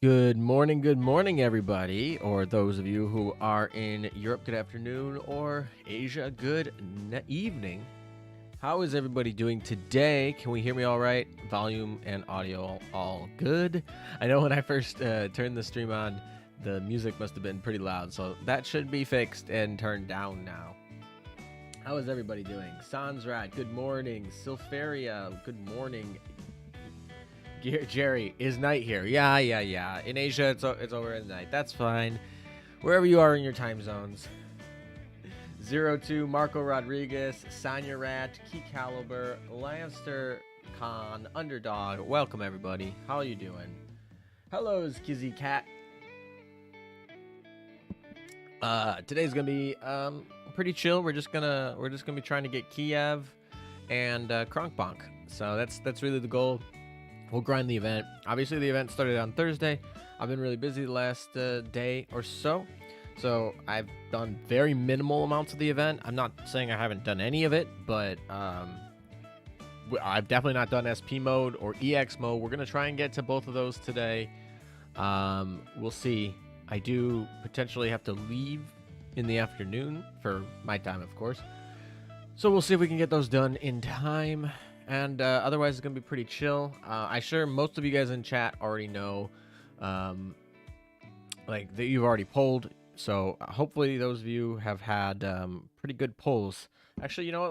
Good morning, everybody, or those of you who are in Europe, good afternoon, or Asia, good evening. How is everybody doing today? Can we hear me all right? Volume and audio all good? I know when I first turned the stream on, the music must have been pretty loud, so that should be fixed and turned down now. How is everybody doing? Sansrat, good morning. Silferia, good morning. Jerry, is night here? Yeah. In Asia, it's over at night. That's fine. Wherever you are in your time zones. 02, Marco Rodriguez, Sanya Rat, Key Caliber, Lancer Khan, Underdog. Welcome, everybody. How are you doing? Hello, Kizzy Cat. Today's gonna be pretty chill. We're just gonna be trying to get Kiev and Kronk Bonk. So that's really the goal. We'll grind the event. Obviously, the event started on Thursday. I've been really busy the last day or so. So I've done very minimal amounts of the event. I'm not saying I haven't done any of it, but I've definitely not done SP mode or EX mode. We're going to try and get to both of those today. We'll see. I do potentially have to leave in the afternoon for my time, of course. So we'll see if we can get those done in time. And otherwise, it's going to be pretty chill. I'm sure most of you guys in chat already know, like, that you've already polled. So hopefully those of you have had pretty good polls. Actually, you know what?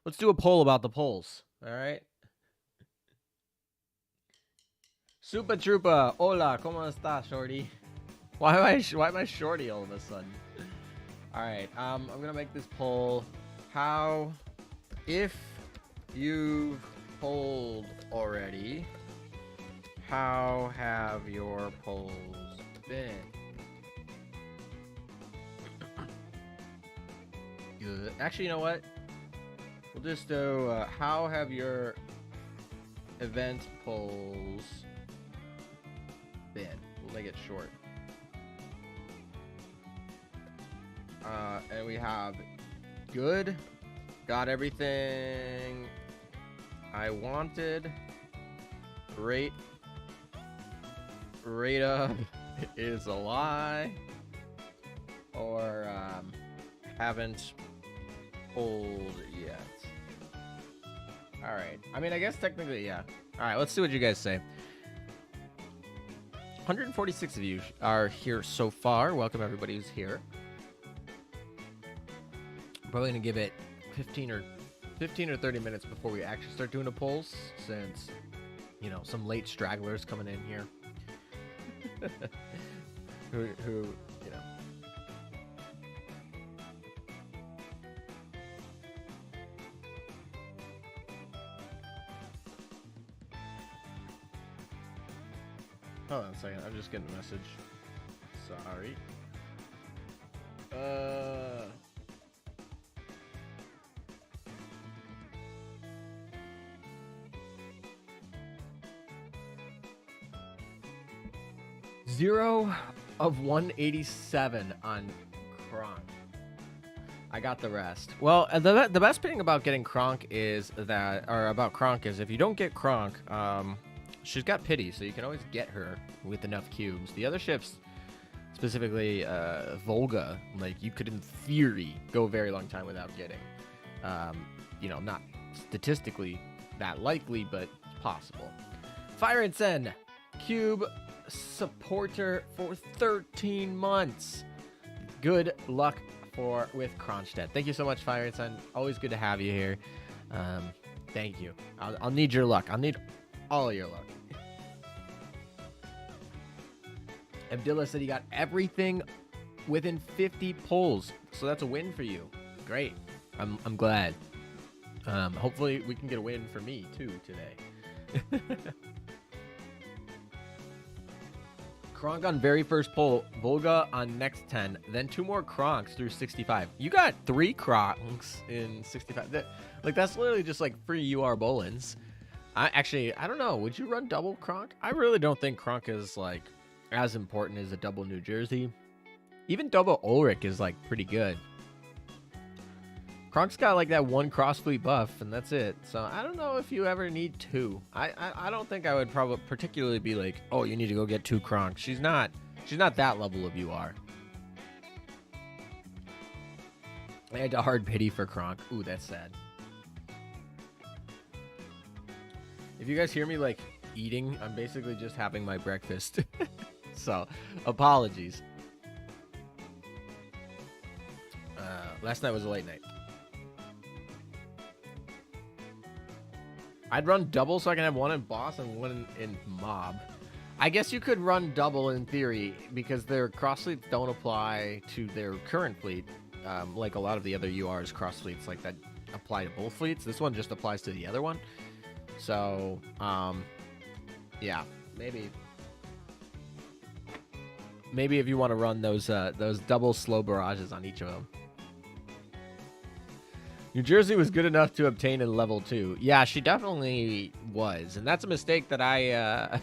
Let's do a poll about the polls. All right. Super Troopa, hola, ¿cómo estás, shorty? Why am I shorty all of a sudden? All right. I'm gonna make this poll. How, if you've polled already, how have your polls been? Good. Actually, you know what? We'll just do, how have your event polls been? We'll make it short. And we have good, got everything I wanted, rate up is a lie, or haven't pulled yet. All right. I mean, I guess technically, yeah. All right, let's see what you guys say. 146 of you are here so far. Welcome everybody who's here. I'm probably gonna give it 15 or 30 minutes before we actually start doing the polls, since, you know, some late stragglers coming in here who you know. Hold on a second, I'm just getting a message. Sorry. Zero of 187 on Kronk. I got the rest. Well, the best thing about getting Kronk is that, or about Kronk is, if you don't get Kronk, she's got pity, so you can always get her with enough cubes. The other ships, specifically Volga, like, you could in theory go a very long time without getting. You know, not statistically that likely, but it's possible. Fire and Sen, cube supporter for 13 months. Good luck with Kronstadt. Thank you so much, Fire and Sun. Always good to have you here. Thank you. I'll need your luck. I'll need all of your luck. Abdullah said he got everything within 50 polls, so that's a win for you. Great. I'm glad. Hopefully we can get a win for me too today. Kronk on very first poll, Volga on next 10, then 2 more Kronks through 65. You got 3 Kronks in 65. That's literally just like free UR Bolins. I don't know. Would you run double Kronk? I really don't think Kronk is like as important as a double New Jersey. Even double Ulrich is like pretty good. Kronk's got like that one cross fleet buff, and that's it. So I don't know if you ever need two. I don't think I would probably particularly be like, oh, you need to go get two Kronk. She's not that level of UR. I had a hard pity for Kronk. Ooh, that's sad. If you guys hear me like eating, I'm basically just having my breakfast. So apologies. Last night was a late night. I'd run double so I can have one in boss and one in mob. I guess you could run double in theory because their cross fleets don't apply to their current fleet. Like a lot of the other UR's cross fleets like that apply to both fleets. This one just applies to the other one. So, yeah, maybe if you want to run those double slow barrages on each of them. New Jersey was good enough to obtain a level 2. Yeah, she definitely was. And that's a mistake that I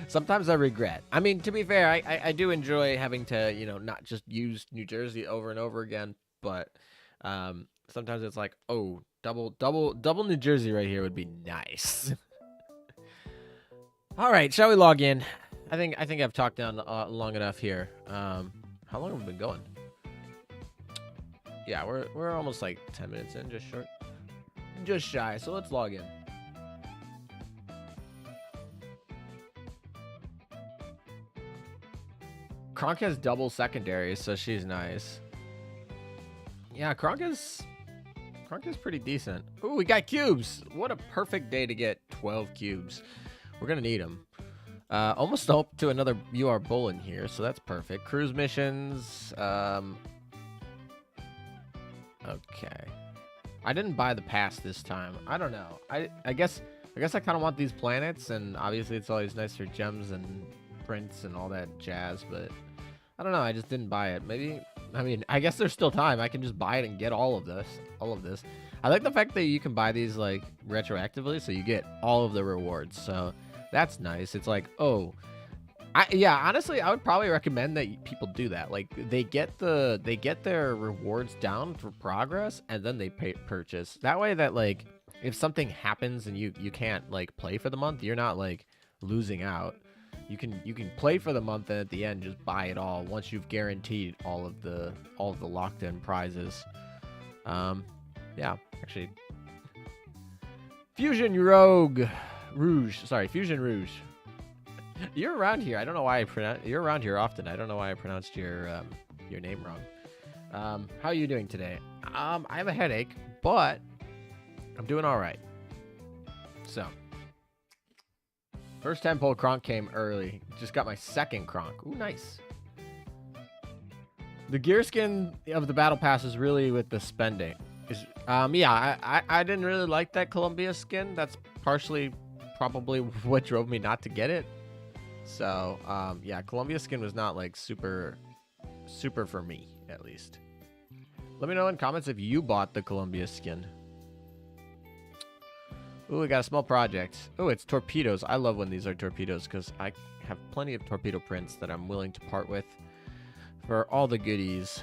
sometimes I regret. I mean, to be fair, I do enjoy having to, you know, not just use New Jersey over and over again, but sometimes it's like, oh, double New Jersey right here would be nice. All right, shall we log in? I think I've talked down long enough here. How long have we been going? Yeah, we're almost like 10 minutes in, just shy. So let's log in. Kronk has double secondaries, so she's nice. Yeah, Kronk is pretty decent. Ooh, we got cubes. What a perfect day to get 12 cubes. We're gonna need them. Almost up to another UR bull in here, so that's perfect. Cruise missions. Okay. I didn't buy the pass this time. I don't know. I guess I kind of want these planets, and obviously it's always nice for gems and prints and all that jazz, but I don't know. I just didn't buy it. Maybe, I mean, I guess there's still time. I can just buy it and get all of this. I like the fact that you can buy these like retroactively, so you get all of the rewards. So that's nice. It's like, oh, yeah, honestly, I would probably recommend that people do that. Like they get their rewards down for progress, and then they purchase. That way, that like if something happens and you can't like play for the month, you're not like losing out. You can play for the month, and at the end just buy it all once you've guaranteed all of the locked in prizes. Yeah, actually, Fusion Rouge. You're around here. I don't know why you're around here often. I don't know why I pronounced your name wrong. How are you doing today? I have a headache, but I'm doing all right. So, first 10 pole Kronk came early. Just got my second Kronk. Ooh, nice. The gear skin of the battle pass is really with the spending. Yeah, I didn't really like that Columbia skin. That's partially probably what drove me not to get it. So, yeah, Columbia skin was not like super for me, at least. Let me know in comments if you bought the Columbia skin. Ooh, we got a small project. Oh, it's torpedoes. I love when these are torpedoes because I have plenty of torpedo prints that I'm willing to part with for all the goodies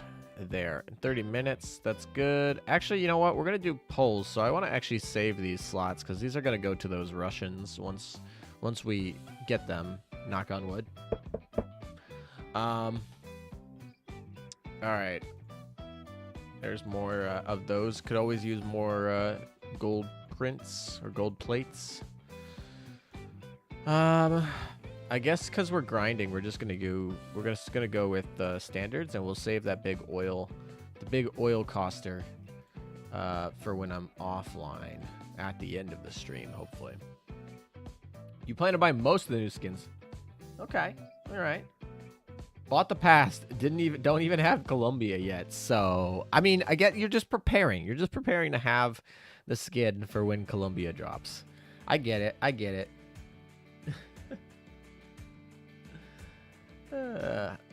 there. 30 minutes. That's good. Actually, you know what? We're going to do polls. So I want to actually save these slots because these are going to go to those Russians once we get them. Knock on wood. All right. There's more of those. Could always use more gold prints or gold plates. I guess because we're grinding, we're just gonna go with the standards, and we'll save that big oil coster for when I'm offline at the end of the stream, hopefully. You plan to buy most of the new skins. Okay. All right. Bought the past. Don't even have Columbia yet. So, I mean, I get you're just preparing. You're just preparing to have the skin for when Columbia drops. I get it.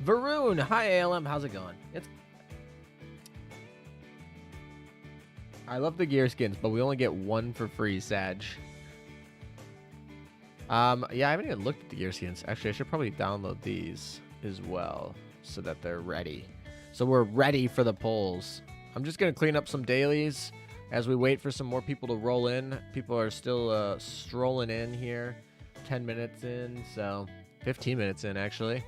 Varun. Hi, ALM. How's it going? I love the gear skins, but we only get one for free, Sag. Yeah, I haven't even looked at the gear skins. Actually, I should probably download these as well so that they're ready. So we're ready for the polls. I'm just gonna clean up some dailies as we wait for some more people to roll in. People are still strolling in here. 10 minutes in, so 15 minutes in actually.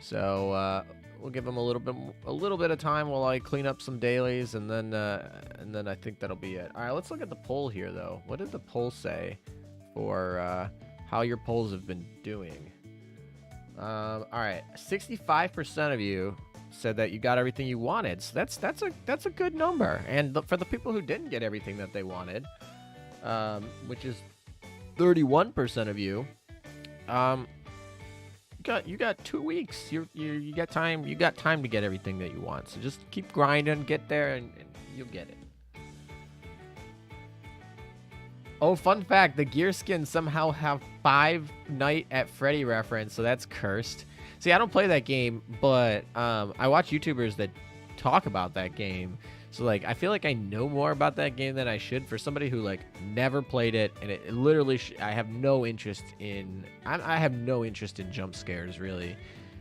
So we'll give them a little bit of time while I clean up some dailies, and then I think that'll be it. All right, let's look at the poll here though. What did the poll say for how your polls have been doing? All right, 65% of you said that you got everything you wanted. So that's a good number. And for the people who didn't get everything that they wanted, which is 31% of you, you got 2 weeks. You got time. You got time to get everything that you want. So just keep grinding, get there, and you'll get it. Oh, fun fact: the gear skins somehow have 5 Night at Freddy reference, so that's cursed. See, I don't play that game, but I watch YouTubers that talk about that game. So, like, I feel like I know more about that game than I should for somebody who, like, never played it. And it literally, I have no interest in, I have no interest in jump scares, really.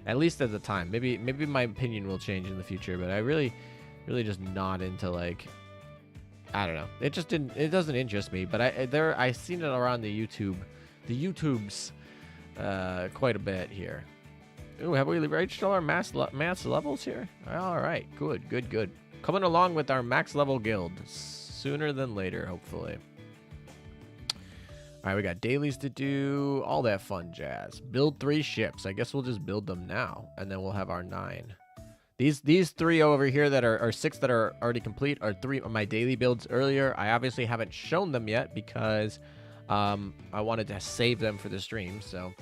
At least at the time. Maybe my opinion will change in the future, but I really just not into, like, I don't know. It doesn't interest me. But I've seen it around the YouTubes quite a bit here. Ooh, have we reached all our max levels here? All right, good. Coming along with our max level guild sooner than later, hopefully. All right, we got dailies to do, all that fun jazz. Build 3 ships. I guess we'll just build them now, and then we'll have our 9. These 3 over here that are 6 that are already complete are 3 of my daily builds earlier. I obviously haven't shown them yet because I wanted to save them for the stream, so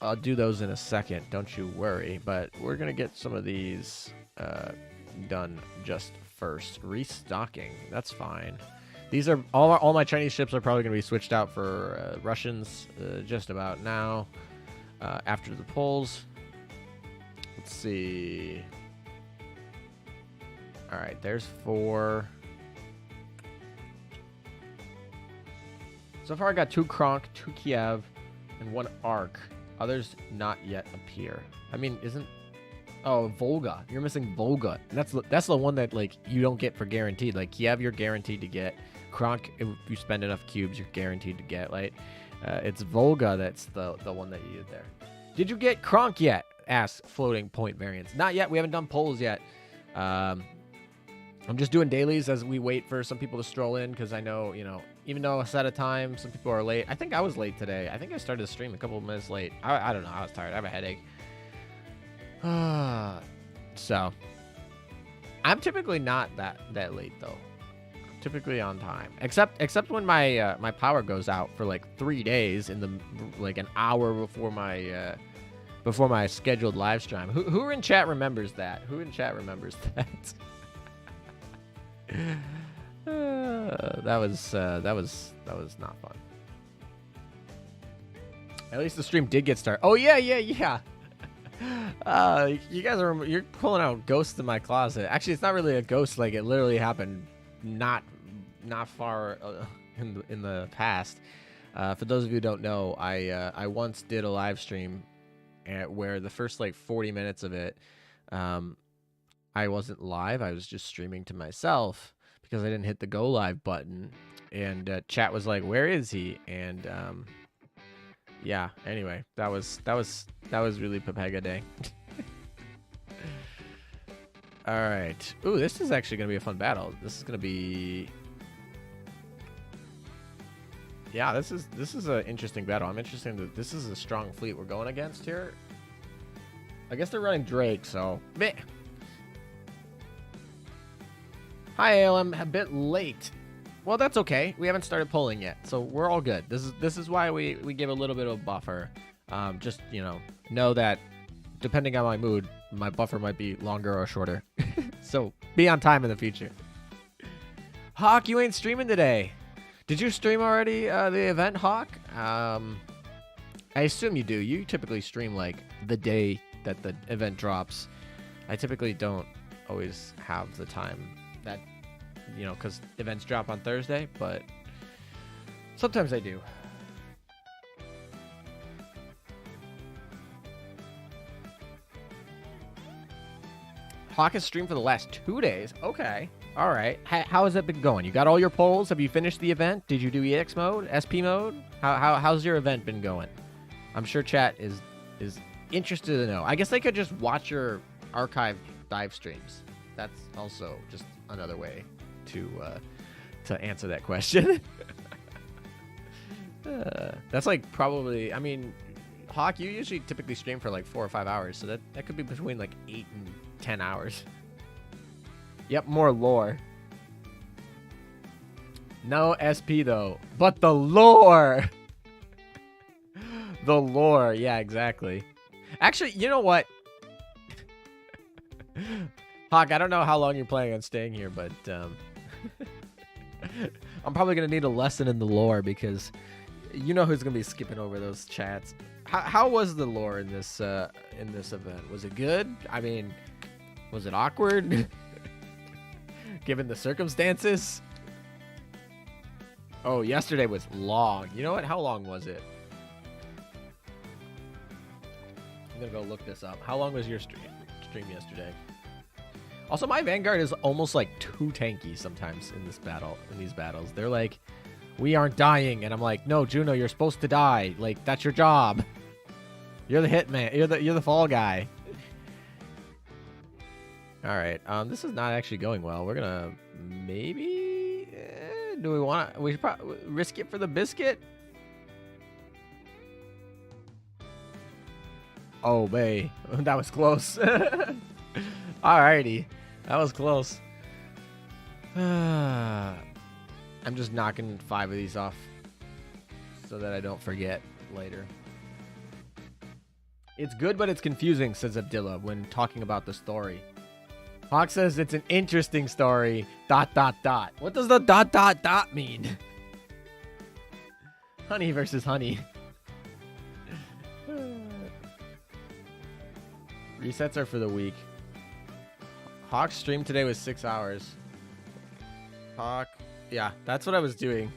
I'll do those in a second. Don't you worry. But we're gonna get some of these done just first. Restocking. That's fine. These are all my Chinese ships are probably gonna be switched out for Russians just about now. After the polls. Let's see. All right, there's 4. So far, I got 2 Kronk, 2 Kiev, and 1 Ark. Others not yet appear. I mean, oh, Volga. You're missing Volga. And that's the one that, like, you don't get for guaranteed. Like, Kiev, you're guaranteed to get. Kronk, if you spend enough cubes, you're guaranteed to get. Like, it's Volga that's the one that you did there. Did you get Kronk yet? Asks floating point variance. Not yet. We haven't done polls yet. I'm just doing dailies as we wait for some people to stroll in, because I know, even though I set a time, some people are late. I think I was late today. I think I started the stream a couple of minutes late. I don't know. I was tired. I have a headache. So, I'm typically not that late, though. I'm typically on time. Except when my my power goes out for, like, 3 days like, an hour before my scheduled live stream. Who in chat remembers that? Who in chat remembers that? That was not fun. At least the stream did get started. Oh yeah. You guys you're pulling out ghosts in my closet. Actually, it's not really a ghost. Like, it literally happened not far in the past. For those of you who don't know, I once did a live stream where the first, like, 40 minutes of it, I wasn't live. I was just streaming to myself because I didn't hit the go live button, and chat was like, "Where is he?" And yeah. Anyway, that was really Pepega Day. All right. Ooh, this is actually gonna be a fun battle. This is gonna be. Yeah, this is an interesting battle. I'm interested that this is a strong fleet we're going against here. I guess they're running Drake, so meh. Hi, ALM. A bit late. Well, that's okay. We haven't started polling yet, so we're all good. This is why we give a little bit of a buffer. Just, know that depending on my mood, my buffer might be longer or shorter. So be on time in the future. Hawk, you ain't streaming today. Did you stream already the event, Hawk? I assume you do. You typically stream, like, the day that the event drops. I typically don't always have the time that, because events drop on Thursday, but sometimes I do. Hawk has streamed for the last 2 days. Okay. All right. How has it been going? You got all your polls? Have you finished the event? Did you do EX mode, SP mode? How's your event been going? I'm sure chat is interested to know. I guess they could just watch your archive dive streams. That's also just another way to answer that question. That's like probably, I mean, Hawk, you usually typically stream for like 4 or 5 hours, so that could be between like 8 and 10 hours. Yep, more lore. No SP though, but the lore. The lore, yeah, exactly. Actually, you know what? Hawk, I don't know how long you're planning on staying here, but I'm probably gonna need a lesson in the lore because you know who's gonna be skipping over those chats. How was the lore in this event? Was it good? I mean, was it awkward? Given the circumstances? Oh, yesterday was long. You know what? How long was it? I'm gonna go look this up. How long was your stream yesterday? Also, my Vanguard is almost like too tanky sometimes in these battles. They're like, we aren't dying, and I'm like, no, Juno, you're supposed to die. Like, that's your job. You're the hitman. You're the fall guy. All right. This is not actually going well. We're gonna maybe. Do we want to? We should probably risk it for the biscuit. Oh, bae, that was close. Alrighty, that was close. I'm just knocking 5 of these off so that I don't forget later. It's good, but it's confusing, says Abdillah when talking about the story. Hawk says it's an interesting story. ... What does the ... mean? Honey versus honey. Resets are for the week. Hawk's stream today was 6 hours. Hawk, yeah, that's what I was doing.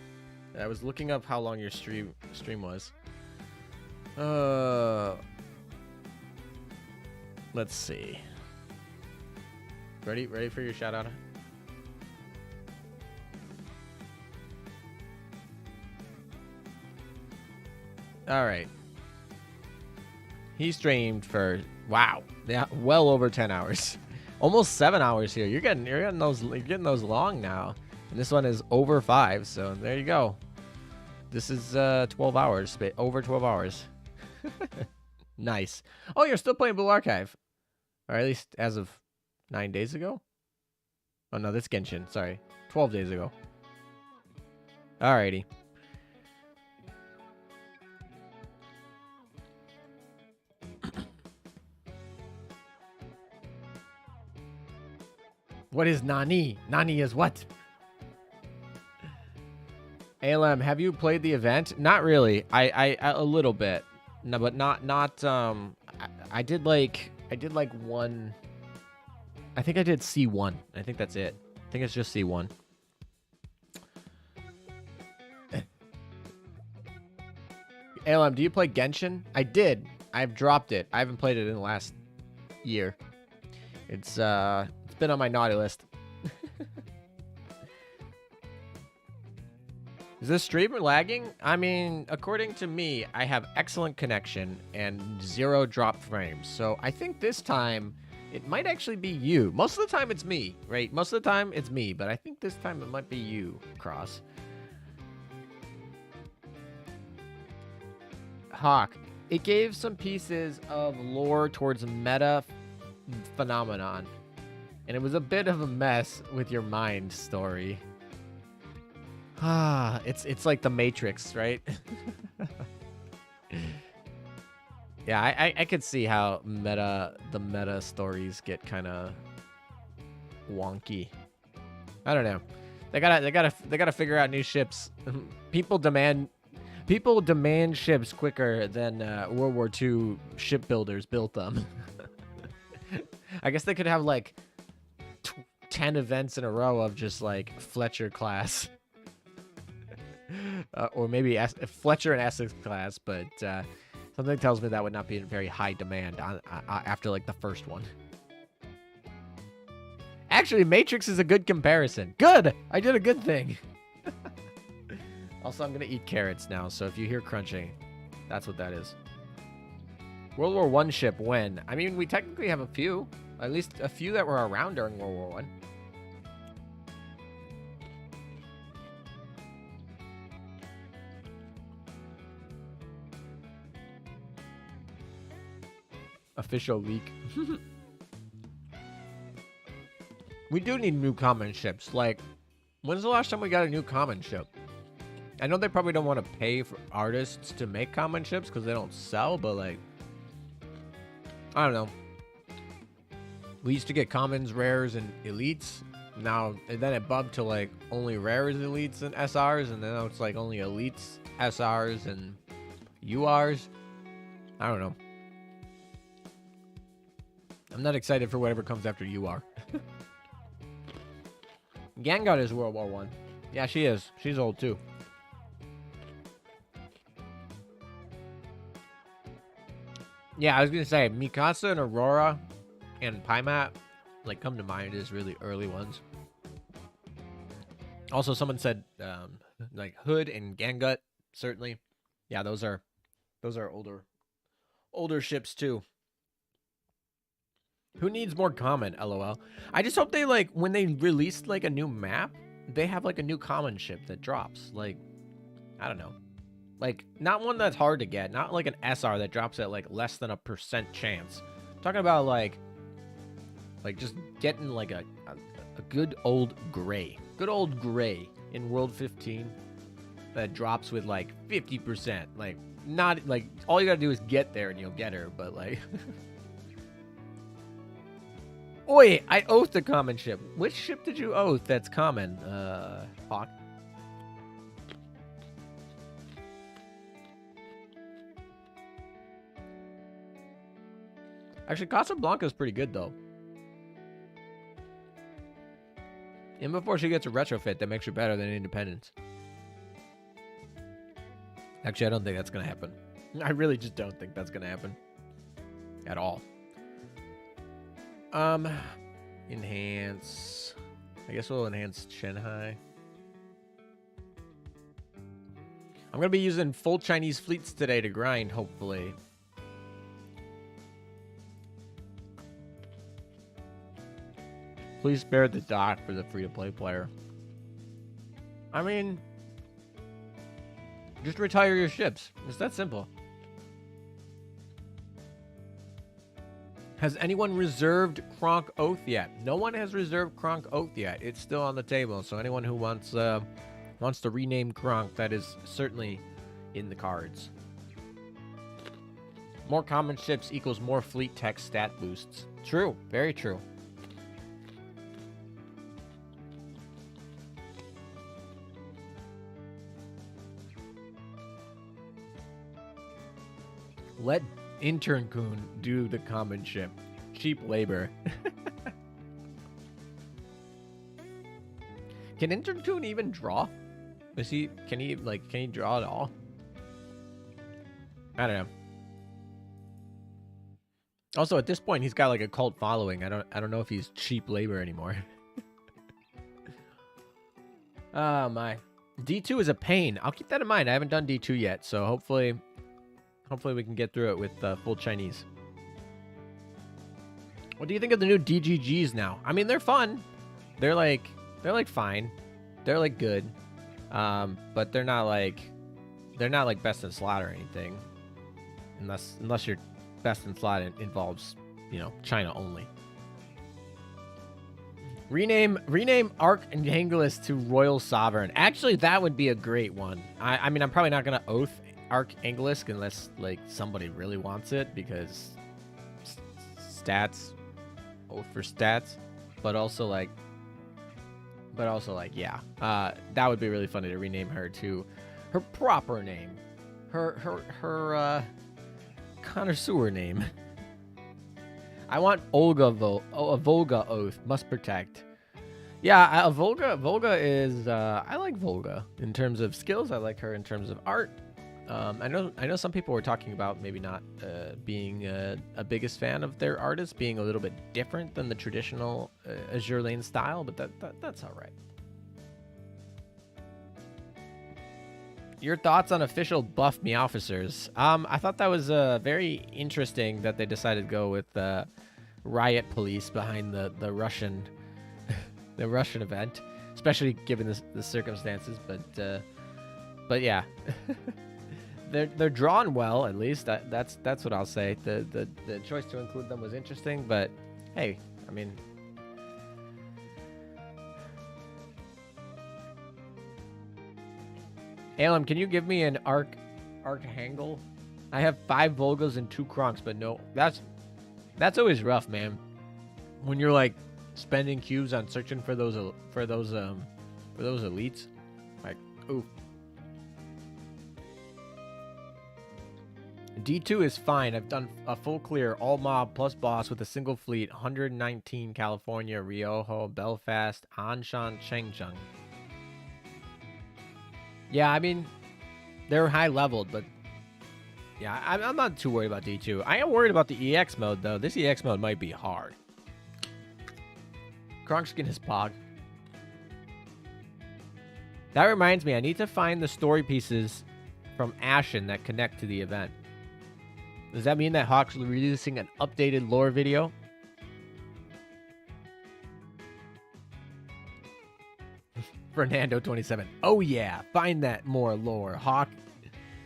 I was looking up how long your stream was. Let's see. Ready for your shout out? All right. He streamed for yeah, well over 10 hours. Almost 7 hours here. You're getting those long now. And this one is over 5, so there you go. This is 12 hours, over 12 hours. Nice. Oh, you're still playing Blue Archive. Or at least as of 9 days ago? Oh, no, that's Genshin. Sorry. 12 days ago. Alrighty. What is Nani? Nani is what? ALM, have you played the event? Not really. I a little bit. No, but not I did like one. I think I did C1. I think that's it. I think it's just C1. ALM, do you play Genshin? I did. I've dropped it. I haven't played it in the last year. It's been on my naughty list. Is this streamer lagging? I mean, according to me, I have excellent connection and 0 drop frames. So I think this time it might actually be you. Most of the time it's me, right? Most of the time it's me, but I think this time it might be you, Cross. Hawk, it gave some pieces of lore towards meta phenomenon. And it was a bit of a mess with your mind story. Ah, it's like the Matrix, right? Yeah, I could see how the meta stories get kind of wonky. I don't know. They gotta figure out new ships. People demand ships quicker than World War II shipbuilders built them. I guess they could have like 10 events in a row of just like Fletcher class. Or maybe Fletcher and Essex class, but something tells me that would not be in very high demand after like the first one. Actually, Matrix is a good comparison. Good! I did a good thing. Also, I'm going to eat carrots now, so if you hear crunching, that's what that is. World War I ship when? I mean, we technically have a few. At least a few that were around during World War I. Official leak. We do need new common ships. Like, when's the last time we got a new common ship? I know they probably don't want to pay for artists to make common ships because they don't sell, but like, I don't know. We used to get commons, rares, and elites. Now, and then it bumped to like only rares, elites, and SRs, and then now it's like only elites, SRs, and URs. I don't know. I'm not excited for whatever comes after UR. Gangot is World War I. Yeah, she is. She's old too. Yeah, I was gonna say Mikasa and Aurora and Pymat like come to mind as really early ones. Also, someone said like Hood and Gangut, certainly. Yeah, those are older ships too. Who needs more common? LOL. I just hope they like when they release like a new map, they have like a new common ship that drops. Like, I don't know. Like, not one that's hard to get. Not like an SR that drops at like less than a % chance. I'm talking about like just getting like a good old gray. Good old gray in World 15 that drops with like 50%. Like, not like all you gotta do is get there and you'll get her, but like Oi, I oathed a common ship. Which ship did you oath that's common? Hawk. Actually, Casablanca's pretty good, though. And before she gets a retrofit that makes her better than Independence. Actually, I don't think that's going to happen. I really just don't think that's going to happen. At all. Enhance. I guess we'll enhance Shanghai. I'm going to be using full Chinese fleets today to grind, hopefully. Please spare the dock for the free-to-play player. I mean, just retire your ships. It's that simple. Has anyone reserved Kronk Oath yet? No one has reserved Kronk Oath yet. It's still on the table. So anyone who wants to rename Kronk, that is certainly in the cards. More common ships equals more fleet tech stat boosts. True. Very true. Let Intern Kun do the common ship. Cheap labor. Can Intern Kun even draw? Can he draw at all? I don't know. Also, at this point, he's got like a cult following. I don't know if he's cheap labor anymore. Oh my. D2 is a pain. I'll keep that in mind. I haven't done D2 yet, so hopefully we can get through it with full Chinese. What do you think of the new DGGs now? I mean, they're fun. They're like fine. They're like good. But they're not like best in slot or anything. Unless your best in slot involves, China only. Rename Arkhangelsk to Royal Sovereign. Actually, that would be a great one. I mean, I'm probably not gonna oath Arkhangelsk unless like somebody really wants it, because stats, oath for stats, but also yeah, that would be really funny to rename her to her proper name, her connoisseur name. I want Olga a Volga oath must protect. Yeah, Volga is I like Volga in terms of skills. I like her in terms of art. I know some people were talking about maybe not being a biggest fan of their artists being a little bit different than the traditional Azur Lane style, but that's all right. Your thoughts on official buff Meowficers? I thought that was very interesting that they decided to go with riot police behind the Russian the Russian event, especially given the circumstances. But yeah, they're drawn well, at least. That's what I'll say. The choice to include them was interesting, but hey, I mean. Alem, can you give me an Arkhangelsk? I have 5 Volgas and 2 Kronks, but no, that's always rough, man. When you're like spending cubes on searching for those elites, like, ooh. D2 is fine. I've done a full clear, all mob plus boss with a single fleet, 119 California, Riojo, Belfast, Anshan, Changchun. Yeah, I mean, they're high leveled, but yeah, I'm not too worried about D2. I am worried about the EX mode, though. This EX mode might be hard. Kronkskin is Pog. That reminds me, I need to find the story pieces from Ashen that connect to the event. Does that mean that Hawk's releasing an updated lore video? Fernando 27. Oh yeah, find that more lore. Hawk,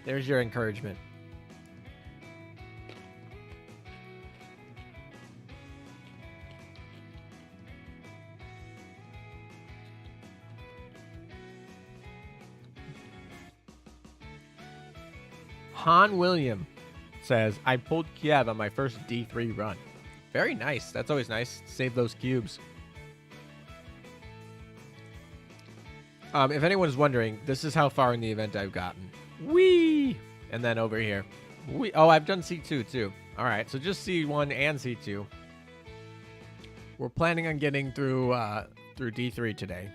there's your encouragement. Han William says, I pulled Kiev on my first D3 run. Very nice. That's always nice. Save those cubes. If anyone's wondering, this is how far in the event I've gotten. Whee! And then over here. Whee! Oh, I've done C2 too. All right, so just C1 and C2. We're planning on getting through D3 today.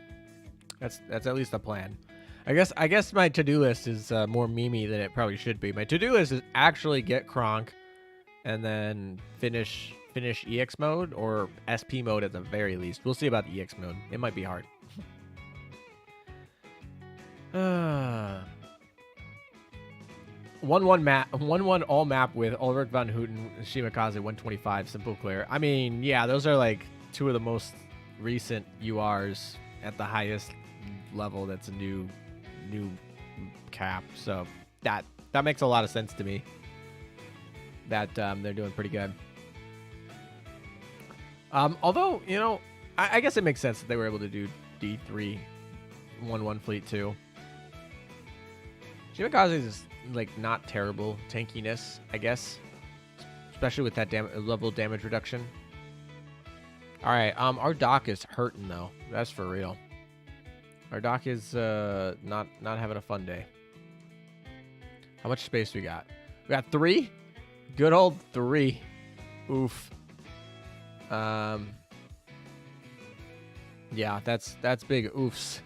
That's at least the plan. I guess my to-do list is more memey than it probably should be. My to-do list is actually get Kronk and then finish EX mode or SP mode at the very least. We'll see about the EX mode. It might be hard. 1-1 all map with Ulrich von Houten, Shimakaze 125, simple clear. I mean, yeah, those are like 2 of the most recent URs at the highest level. That's a new cap, so that makes a lot of sense to me. That they're doing pretty good. Although, you know, I guess it makes sense that they were able to do D3 1-1 fleet too. Shimakaze is like not terrible tankiness, I guess, especially with that level damage reduction. All right, our dock is hurting though. That's for real. Our dock is not having a fun day. How much space we got? We got 3. Good old 3. Oof. Yeah, that's big oofs.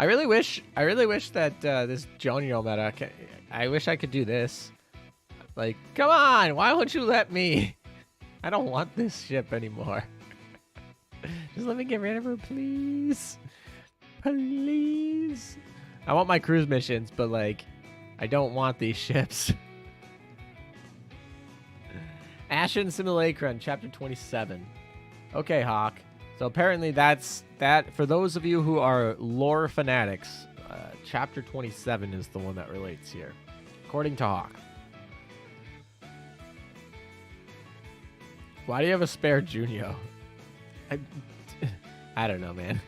I really wish that this Jonio meta. I wish I could do this. Like, come on, why won't you let me? I don't want this ship anymore. Just let me get rid of her, please. Please. I want my cruise missions, but like, I don't want these ships. Ashen Simulacron, Chapter 27. Okay, Hawk. So apparently that's that. For those of you who are lore fanatics, Chapter 27 is the one that relates here, according to Hawk. Why do you have a spare Junio? I don't know, man.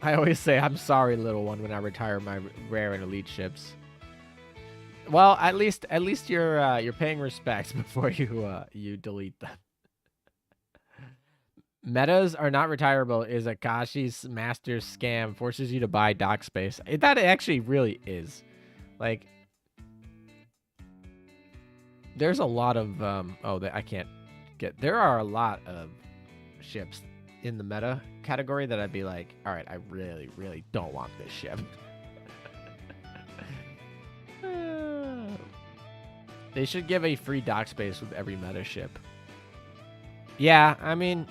I always say, I'm sorry, little one, when I retire my rare and elite ships. Well, at least you're paying respects before you delete them. Metas are not retirable is Akashi's master scam. Forces you to buy dock space. That actually really is. Like, there's a lot of I can't get. There are a lot of ships in the meta category that I'd be like, all right, I really, really don't want this ship. They should give a free dock space with every meta ship. Yeah, I mean,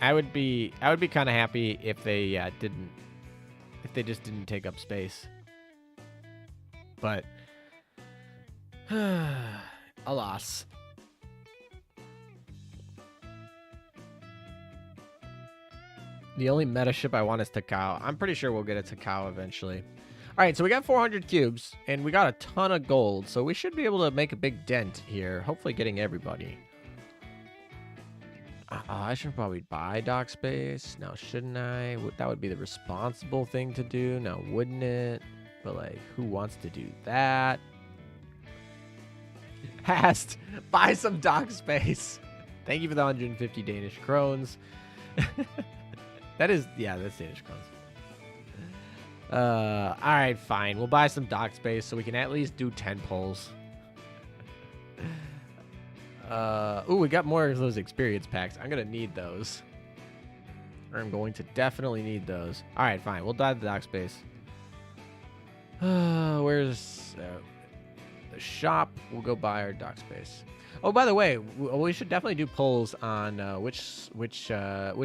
I would be kind of happy if they just didn't take up space. But alas. The only meta ship I want is Takao. I'm pretty sure we'll get a Takao eventually. All right, so we got 400 cubes, and we got a ton of gold, so we should be able to make a big dent here, hopefully getting everybody. I should probably buy dock space. Now, shouldn't I? That would be the responsible thing to do, now wouldn't it? But, like, who wants to do that? Hast, buy some dock space. Thank you for the 150 Danish krones. That is, yeah, that's Danish krones. All right, fine. We'll buy some dock space so we can at least do 10 pulls. Ooh, we got more of those experience packs. I'm gonna need those. I'm going to definitely need those. All right, fine. We'll buy the dock space. Where's the shop? We'll go buy our dock space. Oh, by the way, we should definitely do polls on which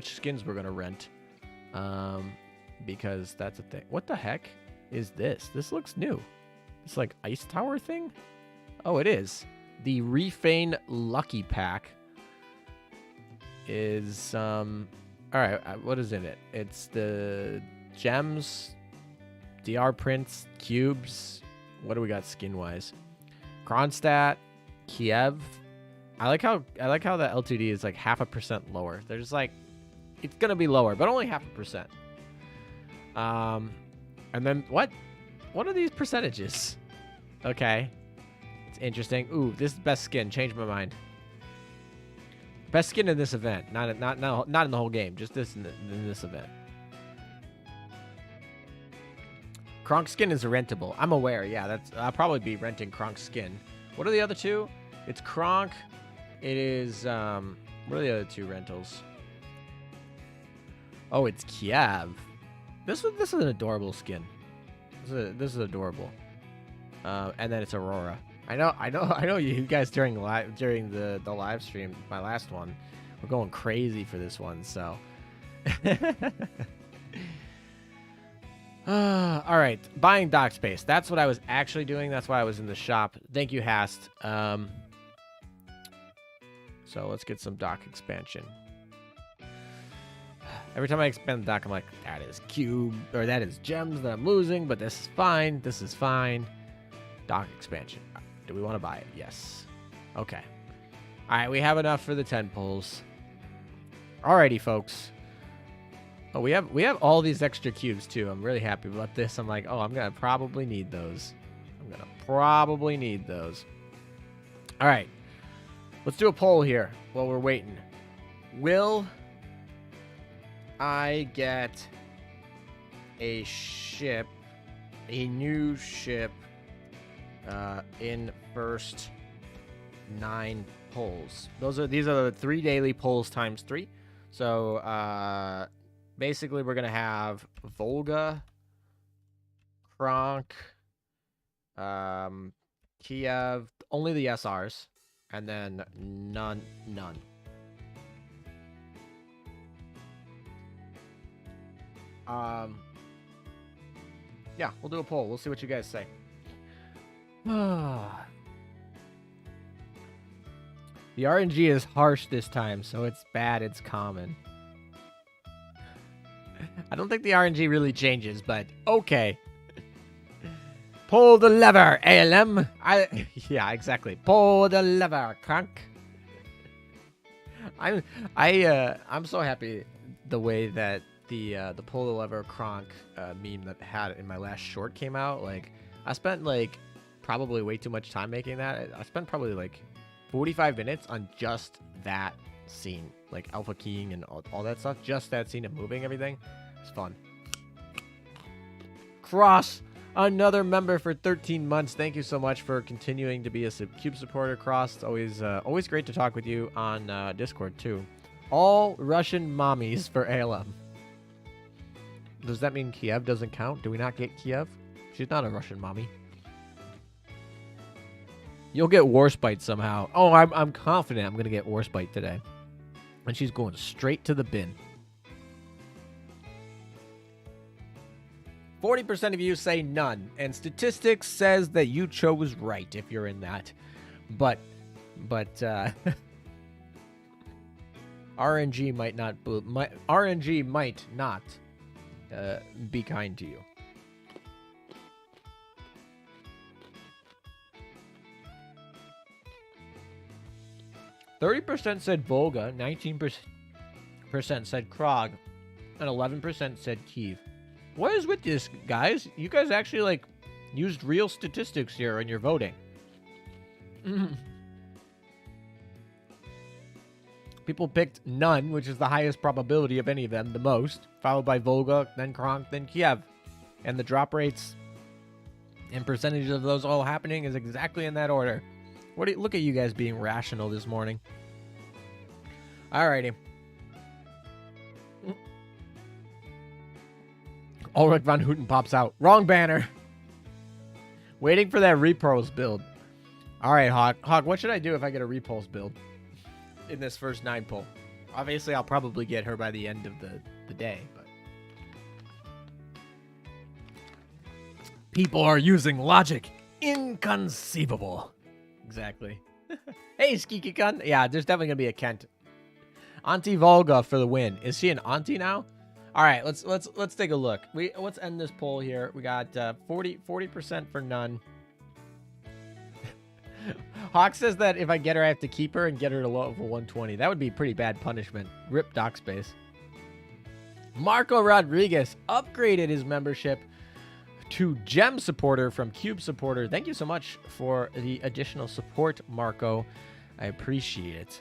skins we're gonna rent. Because that's a thing. What the heck is this? This looks new. It's like ice tower thing. Oh, it is. The Refane Lucky Pack is all right. What is in it? It's the gems, DR prints, cubes. What do we got skin wise? Kronstadt, Kiev. I like how the L2D is like 0.5% lower. They're just like, it's gonna be lower, but only 0.5%. And then what are these percentages? Okay, it's interesting. Ooh, this is best skin. Changed my mind. Best skin in this event, not in the whole game, just in this event. Kronk skin is rentable. I'm aware. Yeah, I'll probably be renting Kronk skin. What are the other two? It's Kronk. It is what are the other two rentals? Oh, it's Kiev. This is an adorable skin. This is adorable. And then it's Aurora. I know you guys during the live stream, my last one, we're going crazy for this one, so all right, buying dock space. That's what I was actually doing. That's why I was in the shop. Thank you, Hast. So let's get some dock expansion. Every time I expand the dock, I'm like, that is cube, or that is gems that I'm losing, but this is fine. This is fine. Dock expansion. Do we want to buy it? Yes. Okay. All right, we have enough for the 10 pulls. Alrighty, folks. Oh, we have all these extra cubes too. I'm really happy about this. I'm like, oh, I'm gonna probably need those. All right. Let's do a poll here while we're waiting. Will I get a new ship, in first 9 polls? These are the 3 daily polls times 3. So basically we're gonna have Volga, Kronk, Kiev, only the SRs, and then none. Yeah, we'll do a poll. We'll see what you guys say. The RNG is harsh this time, so it's bad, it's common. I don't think the RNG really changes, but okay. Pull the lever, ALM. Yeah, exactly. Pull the lever, Kronk. I'm so happy the way that the pull the lever Kronk meme that had in my last short came out. Like, I spent like probably way too much time making that. I spent probably like 45 minutes on just that scene, like alpha keying and all that stuff. Just that scene of moving everything. It's fun. Cross, another member for 13 months. Thank you so much for continuing to be a Cube supporter, Cross. It's always great to talk with you on Discord too. All Russian mommies for ALM. Does that mean Kiev doesn't count? Do we not get Kiev? She's not a Russian mommy. You'll get Warspite somehow. Oh, I'm confident I'm going to get Warspite today. And she's going straight to the bin. 40% of you say none. And statistics says that you chose right if you're in that. But RNG might not be kind to you. %30 said Volga, 19% said Krog, and 11% said Kiev. What is with this, guys? You guys actually, like, used real statistics here in your voting. People picked none, which is the highest probability of any of them, the most, followed by Volga, then Kronk, then Kiev. And the drop rates and percentages of those all happening is exactly in that order. Look at you guys being rational this morning. Alrighty. Ulrich von Houten pops out. Wrong banner. Waiting for that repulse build. Alright, Hawk, what should I do if I get a repulse build in this first 9 pull? Obviously, I'll probably get her by the end of the day, but people are using logic. Inconceivable. Exactly. Hey, Skiki-kun. Yeah, there's definitely going to be a Kent. Auntie Volga for the win. Is she an auntie now? All right, let's take a look. Let's end this poll here. We got 40% for none. Hawk says that if I get her, I have to keep her and get her to level 120. That would be pretty bad punishment. Rip dock space. Marco Rodriguez upgraded his membership to Gem supporter from Cube supporter. Thank you so much for the additional support, Marco. I appreciate it.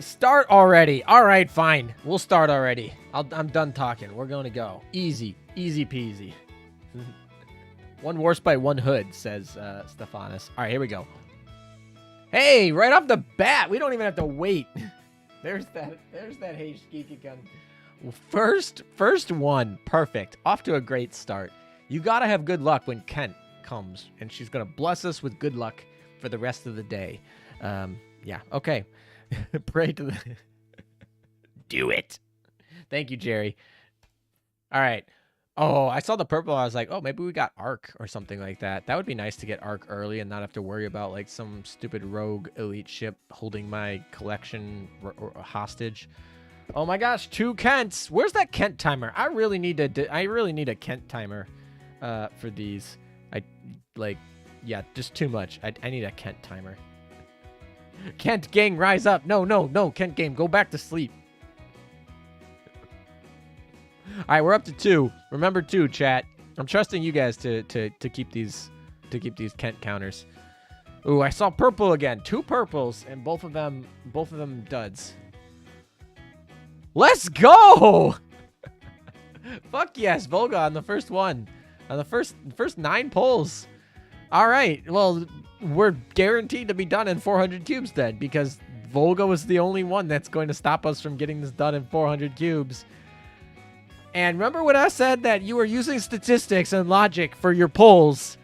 Start already. All right, fine. We'll start already. I'm done talking. We're going to go. Easy. Easy peasy. One Warspite, one Hood, says Stephanus. All right, here we go. Hey, right off the bat. We don't even have to wait. There's that Hey Skiki gun. First one. Perfect. Off to a great start. You got to have good luck when Kent comes, and she's going to bless us with good luck for the rest of the day. Yeah, okay. Pray to the... Do it. Thank you, Jerry. All right. Oh, I saw the purple. I was like, oh, maybe we got Ark or something like that. That would be nice to get Ark early and not have to worry about like some stupid rogue elite ship holding my collection hostage. Oh my gosh, 2 Kents. Where's that Kent timer? I really need a Kent timer for these. Yeah, just too much. I need a Kent timer. Kent gang, rise up. No, Kent game, go back to sleep. All right, we're up to 2. Remember 2, chat. I'm trusting you guys to keep these Kent counters. Ooh, I saw purple again. 2 purples and both of them duds. Let's go! Fuck yes, Volga on the first one. On the first 9 pulls. All right, well, we're guaranteed to be done in 400 cubes then, because Volga was the only one that's going to stop us from getting this done in 400 cubes. And remember when I said that you were using statistics and logic for your pulls?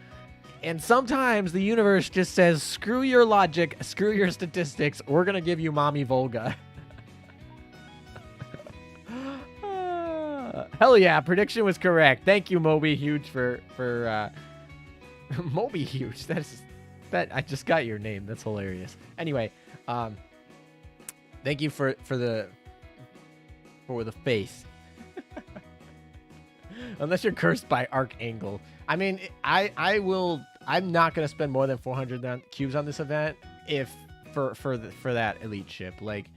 And sometimes the universe just says, screw your logic, screw your statistics, we're going to give you Mommy Volga. Hell yeah, prediction was correct. Thank you, Moby Huge, for Moby Huge. That I just got your name. That's hilarious. Anyway, thank you for the faith. Unless you're cursed by Arkhangelsk. I mean, I'm not gonna spend more than 400 cubes on this event if for that elite ship. Like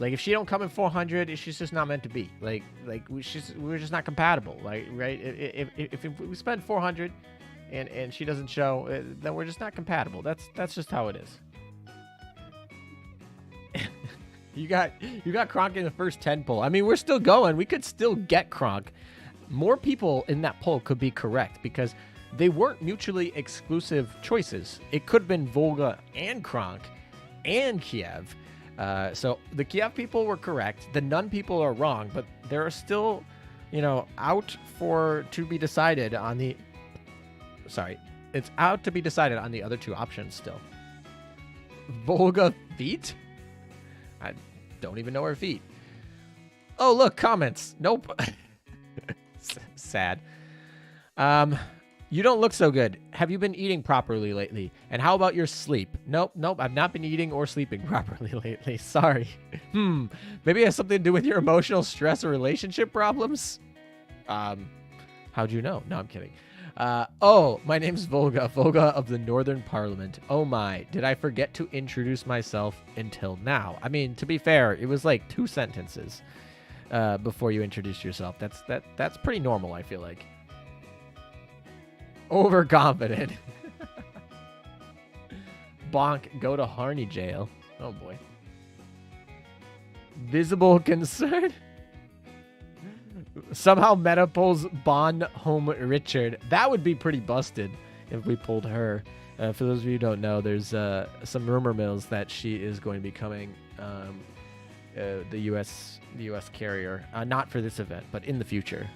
if she don't come in 400, she's just not meant to be. We're just not compatible. Like, right? If we spend 400 and she doesn't show, then we're just not compatible. That's just how it is. You got Kronk in the first 10 pull. I mean, we're still going. We could still get Kronk. More people in that poll could be correct because they weren't mutually exclusive choices. It could have been Volga and Kronk and Kiev. So the Kiev people were correct. The Nun people are wrong, but there are still, out to be decided on the. Sorry, it's out to be decided on the other two options still. Volga feet? I don't even know her feet. Oh, look, comments. Nope. Sad. You don't look so good. Have you been eating properly lately? And how about your sleep? Nope. I've not been eating or sleeping properly lately. Sorry. Maybe it has something to do with your emotional stress or relationship problems? How'd you know? No, I'm kidding. Oh, my name's Volga of the Northern Parliament. Oh my, did I forget to introduce myself until now? I mean, to be fair, it was like 2 sentences before you introduced yourself. That's pretty normal, I feel like. Overconfident. Bonk, go to Harney jail. Oh boy. Visible concern. Somehow Meta pulls Bond home Richard. That would be pretty busted if we pulled her. For those of you who don't know, there's some rumor mills that she is going to be coming the U.S. carrier. Not for this event, but in the future.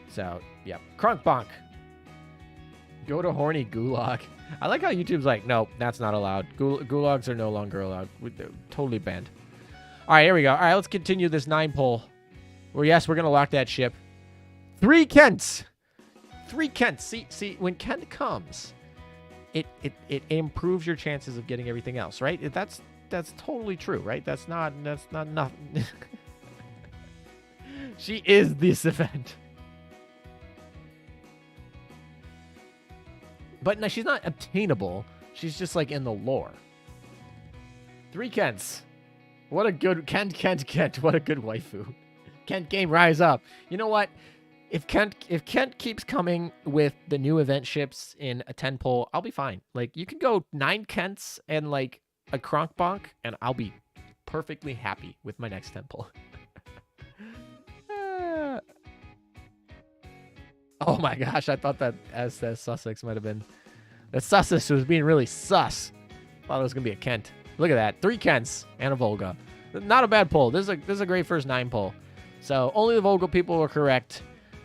So, yeah. Kronk Bonk. Go to horny gulag. I like how YouTube's like, no, that's not allowed. Gulags are no longer allowed. They're totally banned. All right, here we go. All right, let's continue this 9 poll. Well, yes, we're going to lock that ship. 3 Kents. 3 Kents. See, when Kent comes, it improves your chances of getting everything else, right? That's totally true, right? That's not nothing. She is this event. But no, she's not obtainable. She's just like in the lore. 3 Kents. What a good Kent. What a good waifu. Kent game, rise up. You know what? If Kent keeps coming with the new event ships in a 10 poll, I'll be fine. Like, you can go 9 Kents and like a Kronk Bonk, and I'll be perfectly happy with my next 10 poll. Oh my gosh, I thought that as Sussex might have been. That Sussex was being really sus. Thought it was gonna be a Kent. Look at that, 3 Kents and a Volga. Not a bad poll. This is a great first 9 poll. So only the Volga people were correct.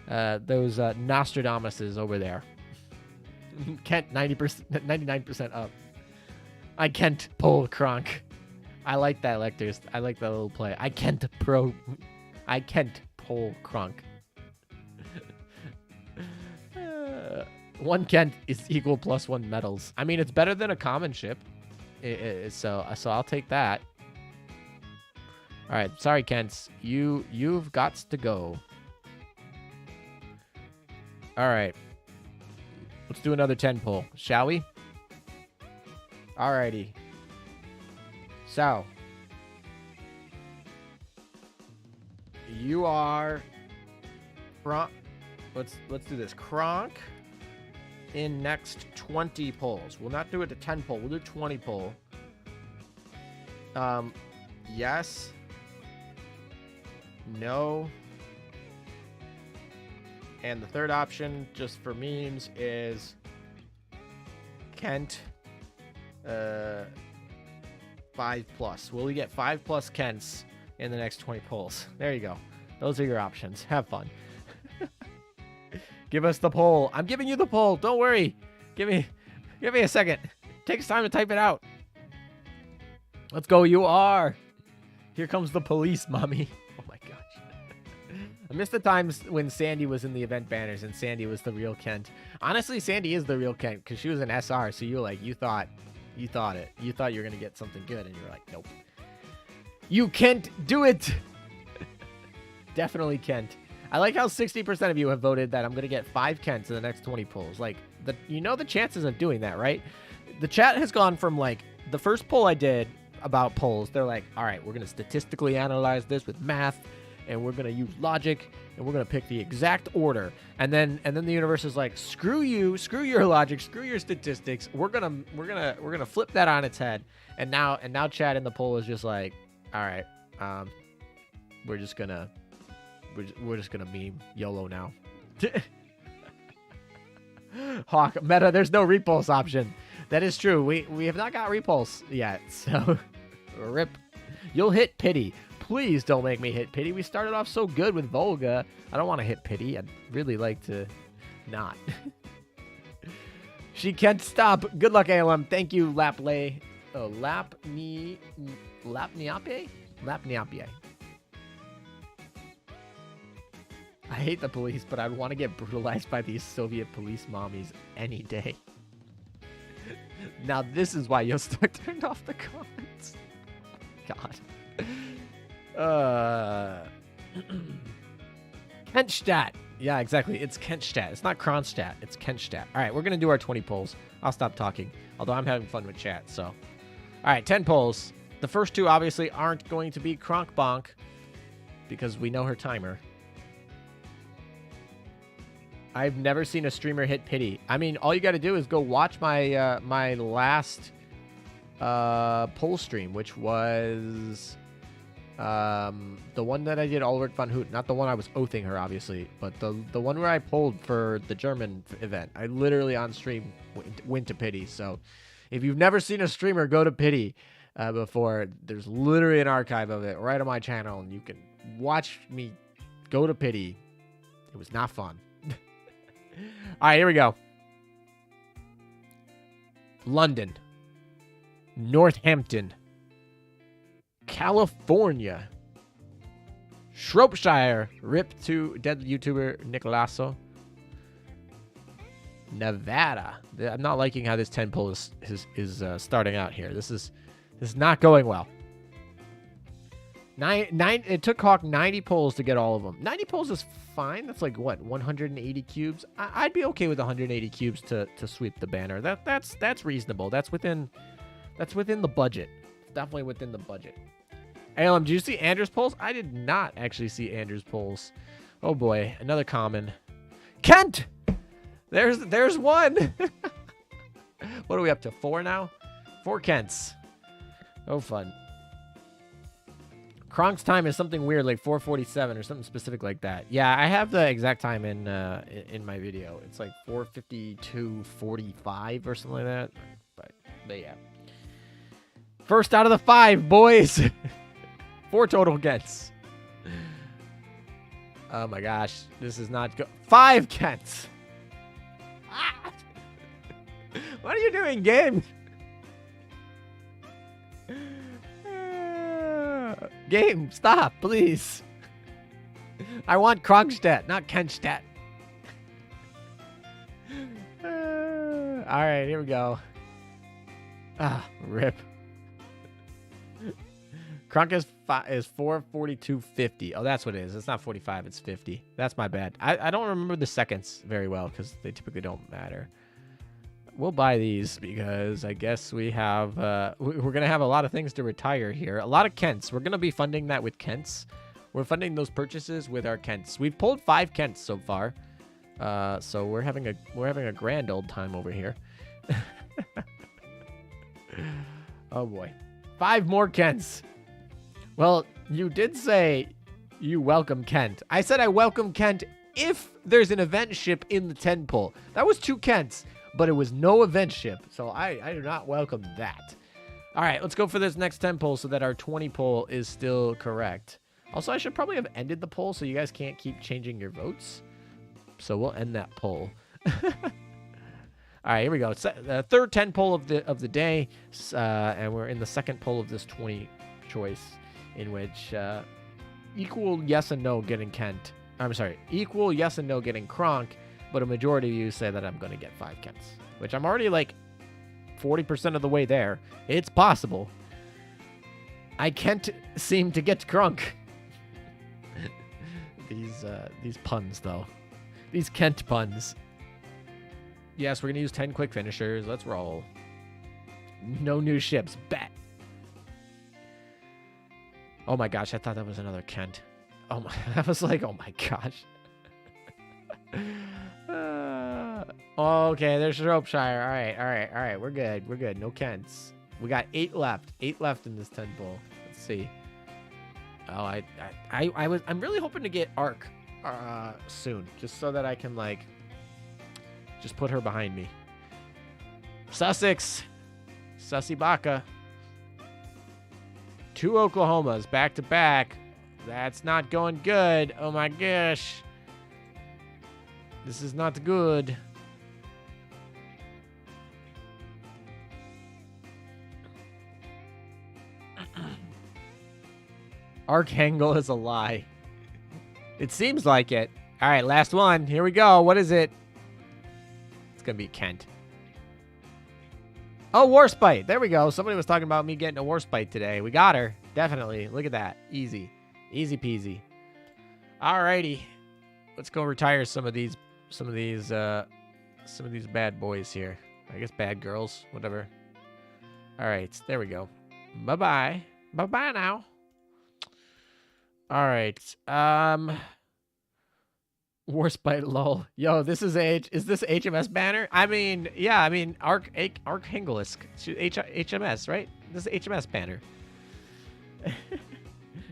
Those Nostradamuses over there. Kent 90%, 99% up. I can't pull Kronk. I like that, Lectors. I like that little play. I can't pull Kronk. 1 Kent is equal +1 medals. I mean, it's better than a common ship. So I'll take that. All right, sorry, Kents. You've got to go. All right. Let's do another 10 poll, shall we? Alrighty. So you are let's do this. Kronk in next 20 polls. We'll not do it to 10 poll. We'll do 20 poll. Yes. No. And the third option, just for memes, is Kent 5+. Will we get 5+ Kents in the next 20 polls? There you go. Those are your options. Have fun. Give us the poll. I'm giving you the poll. Don't worry. Give me a second. Takes time to type it out. Let's go. You are. Here comes the police, mommy. Oh my gosh. I missed the times when Sandy was in the event banners and Sandy was the real Kent. Honestly, Sandy is the real Kent because she was an SR. So you thought it. You thought you were going to get something good and you were like, nope. You can't do it. Definitely Kent. I like how 60% of you have voted that I'm going to get 5 Kents in the next 20 polls. Like, the chances of doing that, right? The chat has gone from, like, the first poll I did about polls, they're like, all right, we're going to statistically analyze this with math, and we're going to use logic, and we're going to pick the exact order. And then the universe is like, screw you, screw your logic, screw your statistics. We're going to flip that on its head. And now chat in the poll is just like, all right, we're just going to meme YOLO now. Hawk meta, there's no repulse option. That is true. We have not got repulse yet, so Rip. You'll hit pity. Please don't make me hit pity. We started off so good with Volga. I don't want to hit pity. I'd really like to not. She can't stop. Good luck, ALM. Thank you, Laplay. Oh, Lapniape? Lapniape. I hate the police, but I'd want to get brutalized by these Soviet police mommies any day. Now this is why you'll start turning off the comments. God. Kronstadt. Yeah, exactly. It's Kronstadt. It's not Kronstadt. It's Kronstadt. All right, we're going to do our 20 polls. I'll stop talking, although I'm having fun with chat, so. All right, 10 polls. The first two obviously aren't going to be Kronk Bonk because we know her timer. I've never seen a streamer hit pity. I mean, all you got to do is go watch my my last poll stream, which was the one that I did Ulrich von Hoot. Not the one I was oathing her, obviously, but the one where I polled for the German event. I literally on stream went to pity. So if you've never seen a streamer go to pity before, there's literally an archive of it right on my channel, and you can watch me go to pity. It was not fun. All right, here we go. London, Northampton, California, Shropshire, rip to dead YouTuber Nicolaso, Nevada. I'm not liking how this 10 poll is starting out here. This is not going well. It took Hawk 90 polls to get all of them. 90 polls is fine. That's like what, 180 cubes. I'd be okay with 180 cubes to sweep the banner. That's reasonable. That's within the budget. It's definitely within the budget. ALM, did you see Andrew's polls? I did not actually see Andrew's polls. Oh boy, another common. Kent. There's one. What are we up to? 4 now? 4 Kents. Oh fun. Kronk's time is something weird, like 4:47 or something specific like that. Yeah, I have the exact time in my video. It's like 4:52:45 or something like that. But yeah. First out of the 5, boys. 4 total gets. Oh my gosh, this is not good. 5 gets. Ah! What are you doing, game? Game, stop, please. I want Kronstadt, not Kronstadt. All right, here we go. Ah, rip. Kronk is 4:42:50. Oh, that's what it is. It's not 45, it's 50. That's my bad. I don't remember the seconds very well because they typically don't matter. We'll buy these because I guess we have we're going to have a lot of things to retire here. A lot of Kents. We're going to be funding that with Kents. We're funding those purchases with our Kents. We've pulled 5 Kents so far. So we're having a grand old time over here. Oh boy. 5 more Kents. Well, you did say you welcome Kent. I said I welcome Kent if there's an event ship in the 10 pull. That was 2 Kents. But it was no event ship, so I do not welcome that. All right, let's go for this next 10 poll so that our 20 poll is still correct. Also, I should probably have ended the poll so you guys can't keep changing your votes. So we'll end that poll. All right, here we go. It's the third 10 poll of the day, and we're in the second poll of this 20 choice, in which equal yes and no getting Kent. I'm sorry, equal yes and no getting Kronk. But a majority of you say that I'm going to get 5 Kents, which I'm already like 40% of the way there. It's possible. I can't seem to get Kronk. These puns, though. These Kent puns. Yes, we're going to use 10 quick finishers. Let's roll. No new ships. Bet. Oh my gosh, I thought that was another Kent. Oh my, I was like, oh my gosh. Okay, there's Shropshire. All right. We're good. No Kents. We got 8 left. 8 left in this 10 poll. Let's see. Oh, I'm really hoping to get Ark soon, just so that I can like just put her behind me. Sussex, Sussy Baka. 2 Oklahomas back to back. That's not going good. Oh my gosh. This is not good. Archangel is a lie. It seems like it. All right, last one. Here we go. What is it? It's going to be Kent. Oh, Warspite. There we go. Somebody was talking about me getting a Warspite today. We got her. Definitely. Look at that. Easy. Easy peasy. All righty. Let's go retire some of these bad boys here. I guess bad girls, whatever. All right. There we go. Bye-bye. Bye-bye now. All right. Warspite lol. Yo, this is this HMS banner? I mean, yeah, I mean Arkhangelsk. HMS, right? This is HMS banner.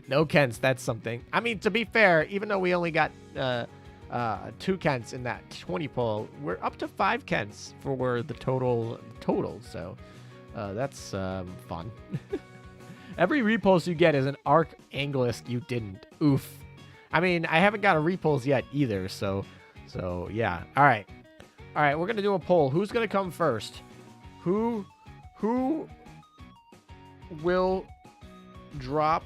No Kents, that's something. I mean, to be fair, even though we only got 2 Kents in that 20 poll, we're up to 5 Kents for the total. So that's fun. Every repost you get is an Arkhangelsk you didn't. Oof. I mean, I haven't got a repulse yet either, so yeah. All right, we're gonna do a poll. Who's gonna come first? Who will drop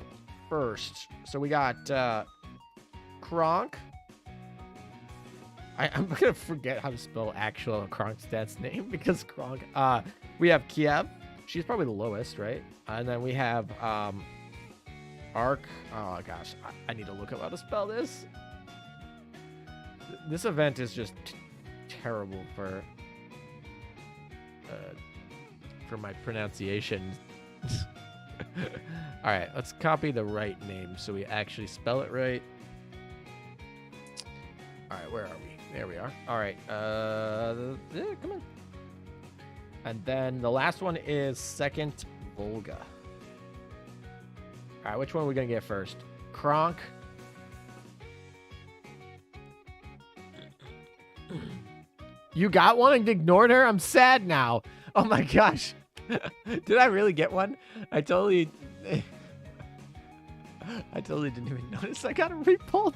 first? So we got Kronk. I'm gonna forget how to spell actual Kronstadt's name because Kronk. We have Kiev. She's probably the lowest, right? And then we have Oh gosh, I need to look up how to spell this. This event is just terrible for my pronunciation. All right, let's copy the right name so we actually spell it right. All right, where are we? There we are. All right, yeah, come on. And then the last one is Second Volga. All right, which one are we going to get first? Kronk. You got one and ignored her? I'm sad now. Oh my gosh. Did I really get one? I totally didn't even notice I got a repulse.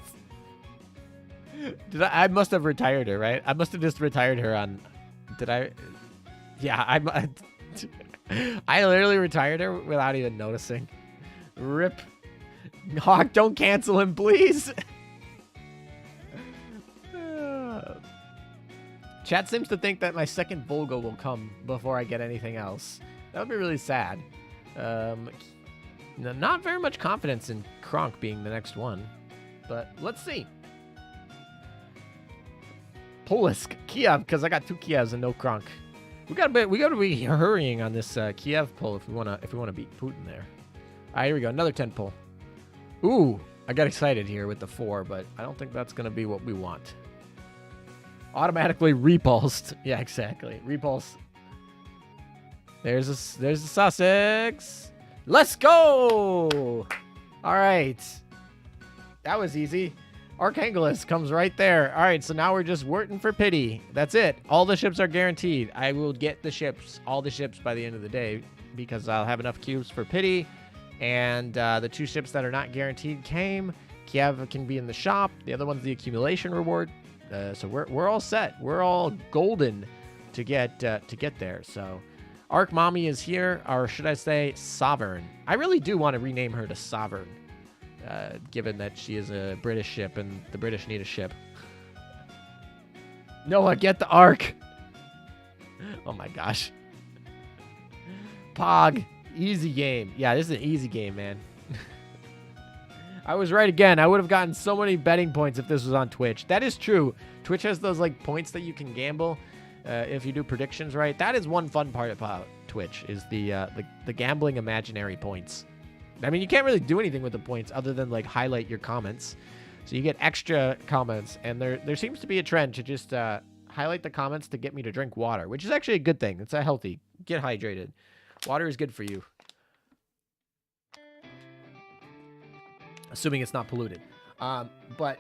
I must have retired her, right? I must have just retired her on... Did I... Yeah, I literally retired her without even noticing. Rip. Hawk, don't cancel him, please. Chat seems to think that my second Volga will come before I get anything else. That would be really sad. Not very much confidence in Kronk being the next one. But let's see. Polisk, Kiev, because I got 2 Kievs and no Kronk. We gotta be hurrying on this Kiev poll if we wanna beat Putin there. All right, here we go. Another 10 poll. Ooh, I got excited here with the 4, but I don't think that's gonna be what we want. Automatically repulsed. Yeah, exactly. Repulse. There's the Sussex. Let's go. All right. That was easy. Arkhangelsk comes right there. All right, so now we're just waiting for pity. That's it. All the ships are guaranteed. I will get the ships, all the ships by the end of the day because I'll have enough cubes for pity. And the 2 ships that are not guaranteed came. Kiev can be in the shop. The other one's the accumulation reward. So we're all set. We're all golden to get there. So Ark Mommy is here, or should I say Sovereign? I really do want to rename her to Sovereign. Given that she is a British ship and the British need a ship. Noah, get the Ark. Oh my gosh. Pog, easy game. Yeah, this is an easy game, man. I was right again. I would have gotten so many betting points if this was on Twitch. That is true. Twitch has those like points that you can gamble if you do predictions right. That is one fun part about Twitch is the gambling imaginary points. I mean, you can't really do anything with the points other than like highlight your comments. So you get extra comments, and there seems to be a trend to just highlight the comments to get me to drink water, which is actually a good thing. It's a healthy. Get hydrated. Water is good for you. Assuming it's not polluted. But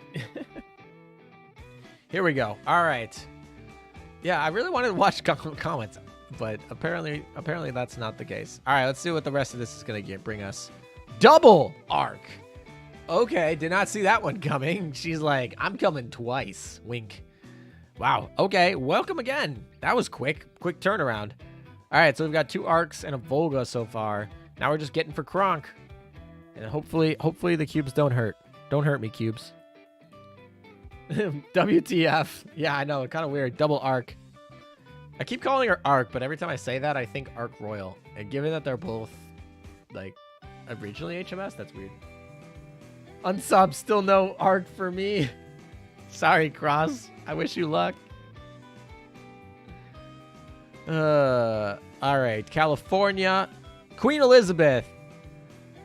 here we go. All right. Yeah, I really wanted to watch comments, but apparently that's not the case. All right, let's see what the rest of this is going to bring us. Double arc. Okay, did not see that one coming. She's like, I'm coming twice. Wink. Wow. Okay, welcome again. That was quick. Quick turnaround. All right, so we've got 2 arcs and a Volga so far. Now we're just getting for Kronk. And hopefully the cubes don't hurt. Don't hurt me, cubes. WTF. Yeah, I know. Kind of weird. Double arc. I keep calling her Arc, but every time I say that, I think Arc Royal. And given that they're both, like, originally HMS, that's weird. Unsub, still no Arc for me. Sorry, Cross. I wish you luck. All right. California. Queen Elizabeth.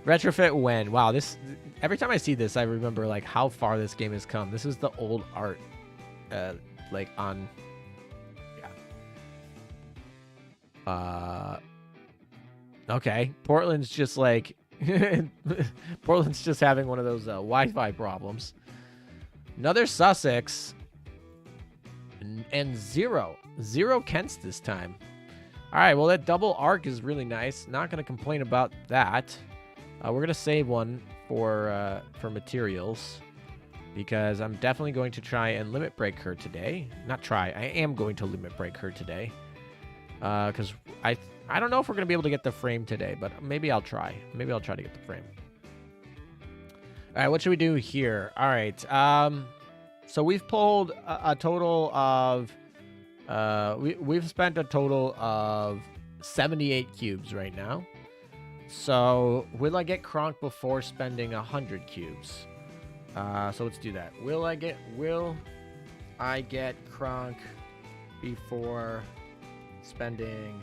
Retrofit when? Wow, this... Every time I see this, I remember, like, how far this game has come. This is the old art, like, on... Yeah. Okay. Portland's just, like... Portland's just having one of those Wi-Fi problems. Another Sussex. And zero. Zero Kents this time. All right, well, that double arc is really nice. Not going to complain about that. We're going to save one for materials, because I'm definitely going to try and limit break her today. Not try. I am going to limit break her today. Because I don't know if we're going to be able to get the frame today, but maybe I'll try. Maybe I'll try to get the frame. All right, what should we do here? All right. So we've pulled a total of... we've spent a total of 78 cubes right now. So will I get Kronk before spending 100 cubes? So let's do that. Will I get Kronk before spending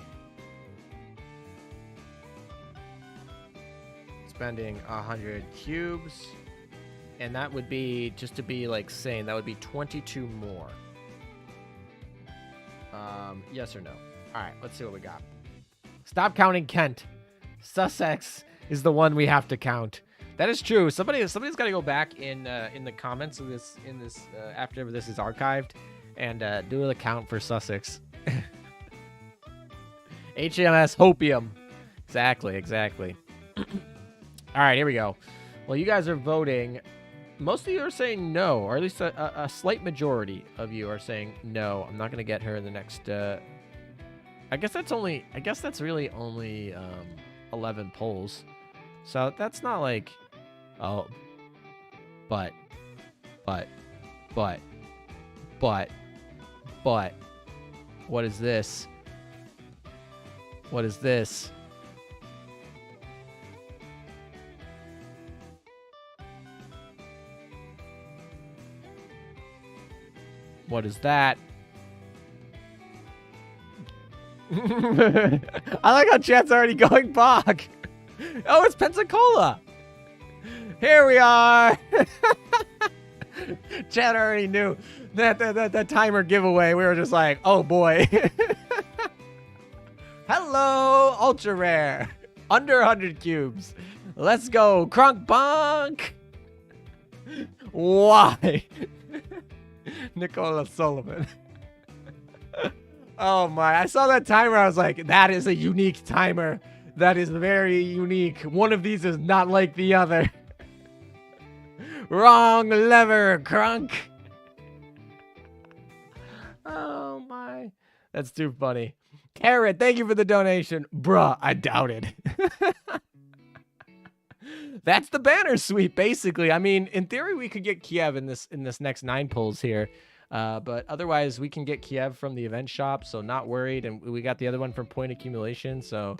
100 cubes? And that would be, just to be like sane, that would be 22 more. Yes or no? All right, let's see what we got. Stop counting Kent. Sussex is the one we have to count. That is true. Somebody's got to go back in the comments of this after this is archived and do the count for Sussex. HMS Hopium. Exactly. All right, here we go. Well, you guys are voting. Most of you are saying no, or at least a slight majority of you are saying no. I'm not going to get her in the next... I guess that's really only 11 polls. So that's not like... Oh. But. What is this? What is this? What is that? I like how chat's already going Bog. Oh, it's Pensacola. Here we are. Chat already knew that timer giveaway. We were just like, oh boy. Hello, ultra rare. Under 100 cubes. Let's go. Kronk Bonk. Why? Nicola Sullivan. Oh my, I saw that timer. I was like, that is a unique timer. That is very unique. One of these is not like the other. Wrong lever, Kronk. Oh my. That's too funny. Carrot, thank you for the donation. Bruh, I doubt it. That's the banner sweep, basically. I mean, in theory, we could get Kiev in this next 9 pulls here. But otherwise, we can get Kiev from the event shop, so not worried. And we got the other one from point accumulation. So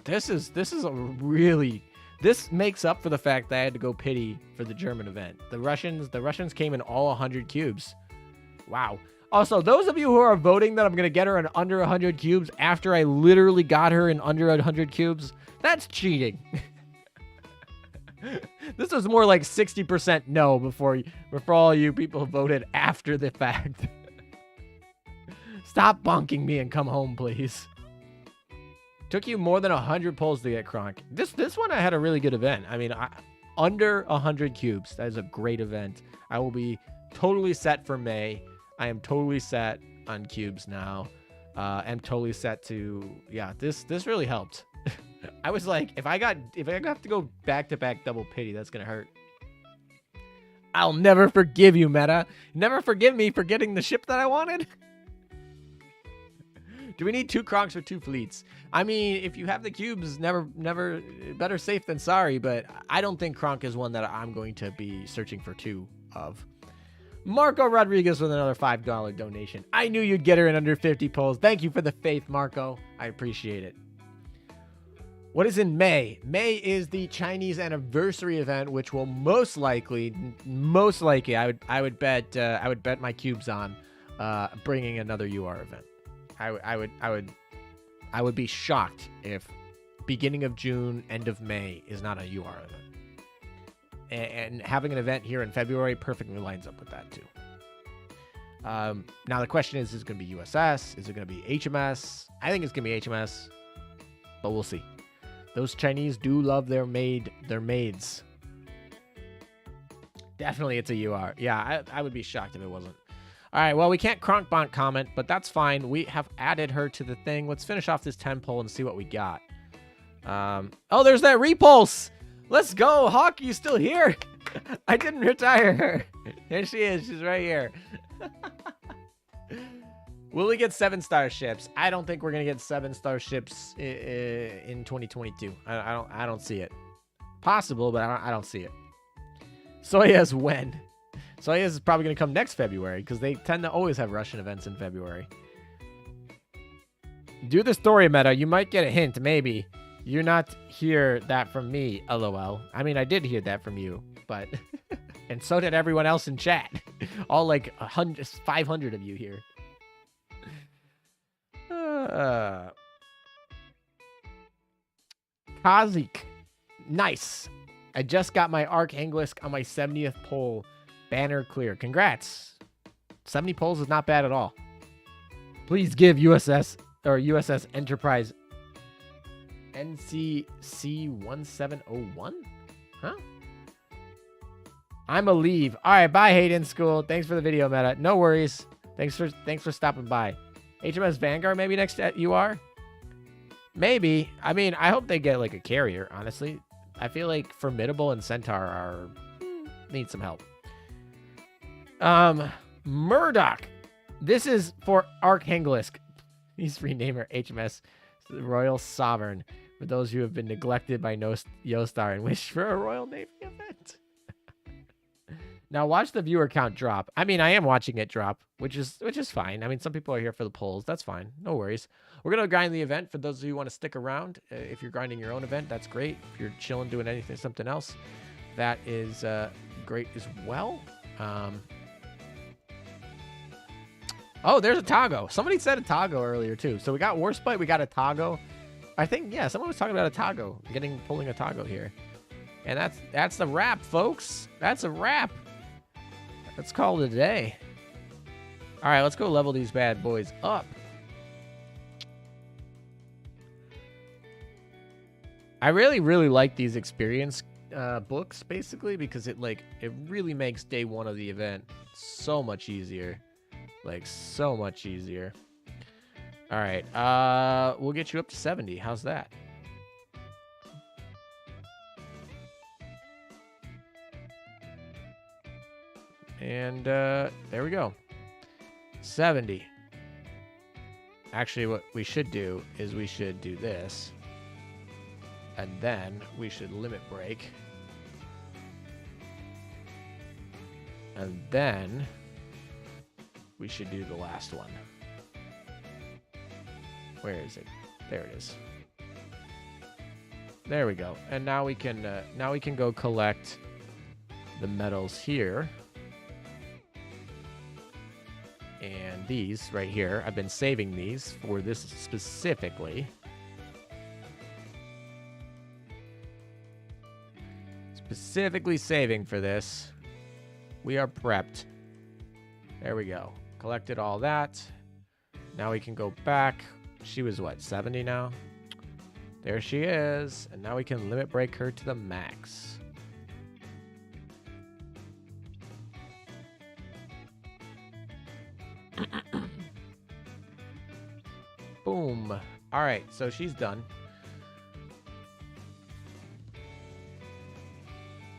this is a really... This makes up for the fact that I had to go pity for the German event. The Russians came in all 100 cubes. Wow. Also, those of you who are voting that I'm going to get her in under 100 cubes after I literally got her in under 100 cubes, that's cheating. This was more like 60% no before all you people voted after the fact. Stop bonking me and come home, please. Took you more than 100 pulls to get Kronk. This one I had a really good event. I mean, under 100 cubes. That is a great event. I will be totally set for May. I am totally set on cubes now. I'm totally set to... Yeah, this really helped. I was like, if I have to go back-to-back double pity, that's gonna hurt. I'll never forgive you, Meta. Never forgive me for getting the ship that I wanted. Do we need 2 Kronks or 2 fleets? I mean, if you have the cubes, never, better safe than sorry, but I don't think Kronk is one that I'm going to be searching for 2 of. Marco Rodriguez with another $5 donation. I knew you'd get her in under 50 polls. Thank you for the faith, Marco. I appreciate it. What is in May? May is the Chinese anniversary event, which will most likely, I would bet my cubes on bringing another UR event. I would be shocked if beginning of June, end of May is not a UR event. And having an event here in February perfectly lines up with that too. Now the question is it going to be USS? Is it going to be HMS? I think it's going to be HMS, but we'll see. Those Chinese do love their maids. Definitely it's a UR. Yeah, I would be shocked if it wasn't. All right, well, we can't Kronk Bonk comment, but that's fine. We have added her to the thing. Let's finish off this 10 poll and see what we got. Oh, there's that repulse. Let's go. Hawk, you still here? I didn't retire her. There she is. She's right here. Will we get 7-star ships? I don't think we're going to get 7-star ships in 2022. I don't see it. Possible, but I don't see it. Soyuz when? Soyuz is probably going to come next February because they tend to always have Russian events in February. Do the story meta. You might get a hint, maybe. You're not hear that from me, LOL. I mean, I did hear that from you, but... and so did everyone else in chat. All like 500 of you here. Kazik. Nice. I just got my Arkhangelsk on my 70th poll. Banner clear. Congrats. 70 polls is not bad at all. Please give USS Enterprise NCC 1701? Huh? I'm a leave. All right, bye, Hayden School. Thanks for the video, Meta. No worries. Thanks for stopping by. HMS Vanguard maybe next at UR? Maybe. I mean, I hope they get like a carrier, honestly. I feel like Formidable and Centaur need some help. Murdoch. This is for Arkhangelsk. Please rename her HMS Royal Sovereign for those who have been neglected by Yostar and wish for a Royal Navy event. Now watch the viewer count drop. I mean, I am watching it drop, which is fine. I mean, some people are here for the polls. That's fine. No worries. We're going to grind the event for those of you who want to stick around. If you're grinding your own event, that's great. If you're chilling, doing something else, that is great as well. Oh, there's a Tago. Somebody said a Tago earlier, too. So we got Warspite. We got a Tago. I think, yeah, someone was talking about a Tago. Pulling a Tago here. And that's the wrap, folks. That's a wrap. Let's call it a day. All right, let's go level these bad boys up. I really, really like these experience books, basically, because it really makes day one of the event so much easier. Like, so much easier. All right, we'll get you up to 70. How's that? And there we go. 70. Actually, what we should do is we should do this. And then we should limit break. And then we should do the last one. Where is it? There it is. There we go. And now we can go collect the medals here. And these right here, I've been saving these for this specifically. Specifically saving for this. We are prepped. There we go. Collected all that. Now we can go back. She was what, 70 now? There she is. And now we can limit break her to the max. Boom. All right, so she's done.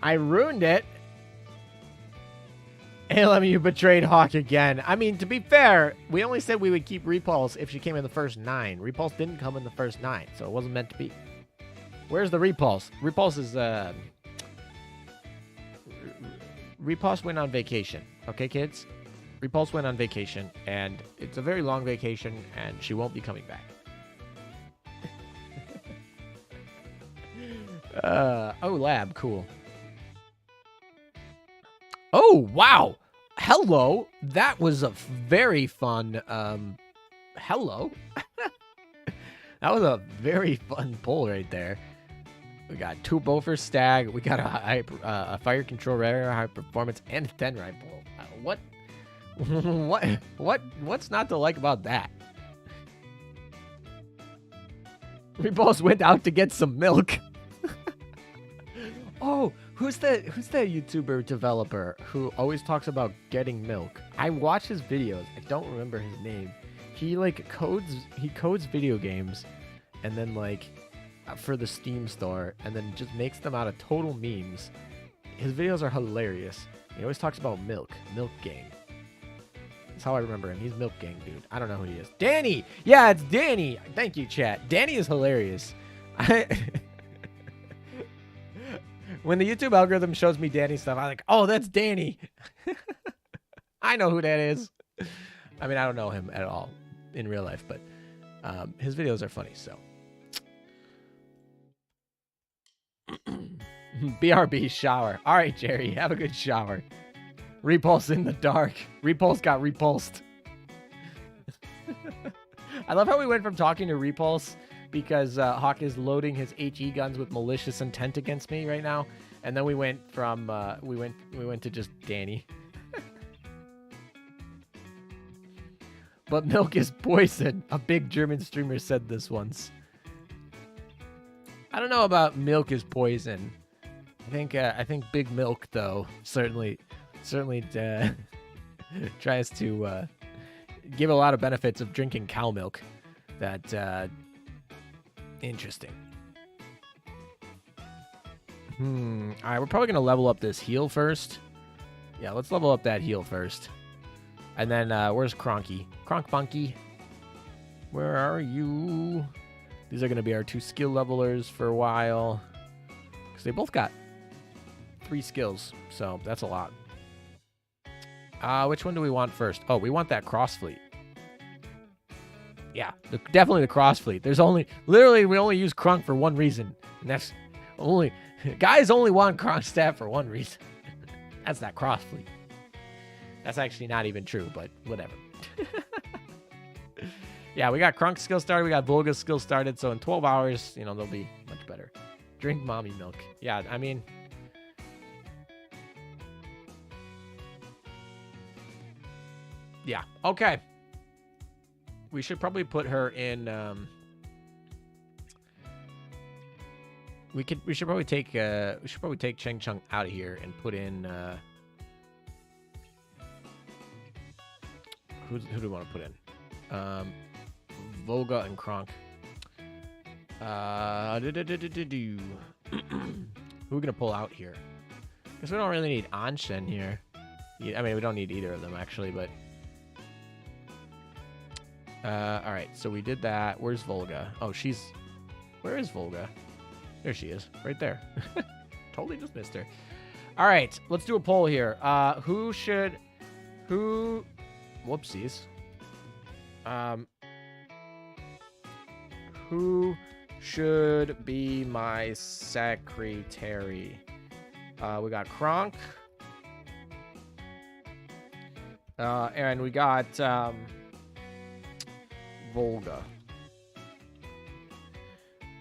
I ruined it. ALM, you betrayed Hawk again. I mean, to be fair, we only said we would keep Repulse if she came in the first 9. Repulse didn't come in the first 9, so it wasn't meant to be. Where's the Repulse? Repulse is, Repulse went on vacation. Okay, kids? Repulse went on vacation, and it's a very long vacation, and she won't be coming back. Oh, lab. Cool. Oh, wow. Hello. That was a very fun, hello. That was a very fun pull right there. We got 2 Bofors Stag. We got a Fire Control Rare, High Performance, and a 10 Rifle. What's not to like about that? Repulse went out to get some milk. Oh, who's that YouTuber developer who always talks about getting milk? I watch his videos. I don't remember his name. He codes video games and then like for the Steam store and then just makes them out of total memes. His videos are hilarious. He always talks about milk gang. That's how I remember him. He's milk gang dude. I don't know who he is. Danny! Yeah, it's Danny. Thank you, chat. Danny is hilarious. When the YouTube algorithm shows me Danny stuff, I'm like, oh, that's Danny. I know who that is. I mean, I don't know him at all in real life, but his videos are funny, so. BRB shower. All right, Jerry, have a good shower. Repulse in the dark. Repulse got repulsed. I love how we went from talking to Repulse because Hawk is loading his HE guns with malicious intent against me right now, and then we went from we went to just Danny. But milk is poison. A big German streamer said this once. I don't know about milk is poison. I think Big Milk though certainly tries to give a lot of benefits of drinking cow milk. That interesting. All right, we're probably gonna level up this heal first. Yeah, let's level up that heal first. And then where's Kronk Bonky? Where are you? These are gonna be our 2 skill levelers for a while, because they both got 3 skills, so that's a lot. Which one do we want first? Oh, we want that cross fleet. Yeah, definitely the cross fleet. Literally, we only use Kronk for one reason. And that's guys only want Kronstadt for one reason. That's that cross fleet. That's actually not even true, but whatever. Yeah, we got Kronk's skill started. We got Volga's skill started. So in 12 hours, they'll be much better. Drink mommy milk. Yeah, I mean... Yeah, okay. We should probably put her in... We should probably take Cheng Chung out of here and put in who do we want to put in? Volga and Kronk. Who are we gonna pull out here? Because we don't really need Anshen here. Yeah, I mean, we don't need either of them actually, but all right. So we did that. Where's Volga? Oh, where is Volga? There she is, right there. Totally just missed her. All right, let's do a poll here. Whoopsies. Who should be my secretary? We got Kronk. And we got Volga.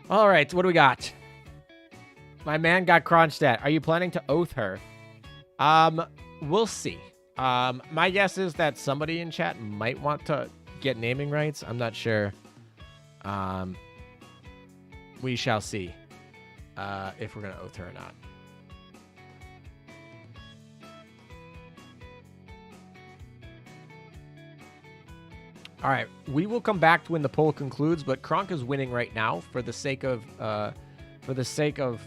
All right, what do we got? My man got Kronstadt. Are you planning to oath her? We'll see. My guess is that somebody in chat might want to get naming rights. I'm not sure. We shall see if we're going to oath her or not. All right, we will come back to when the poll concludes, but Kronk is winning right now for the sake of for the sake of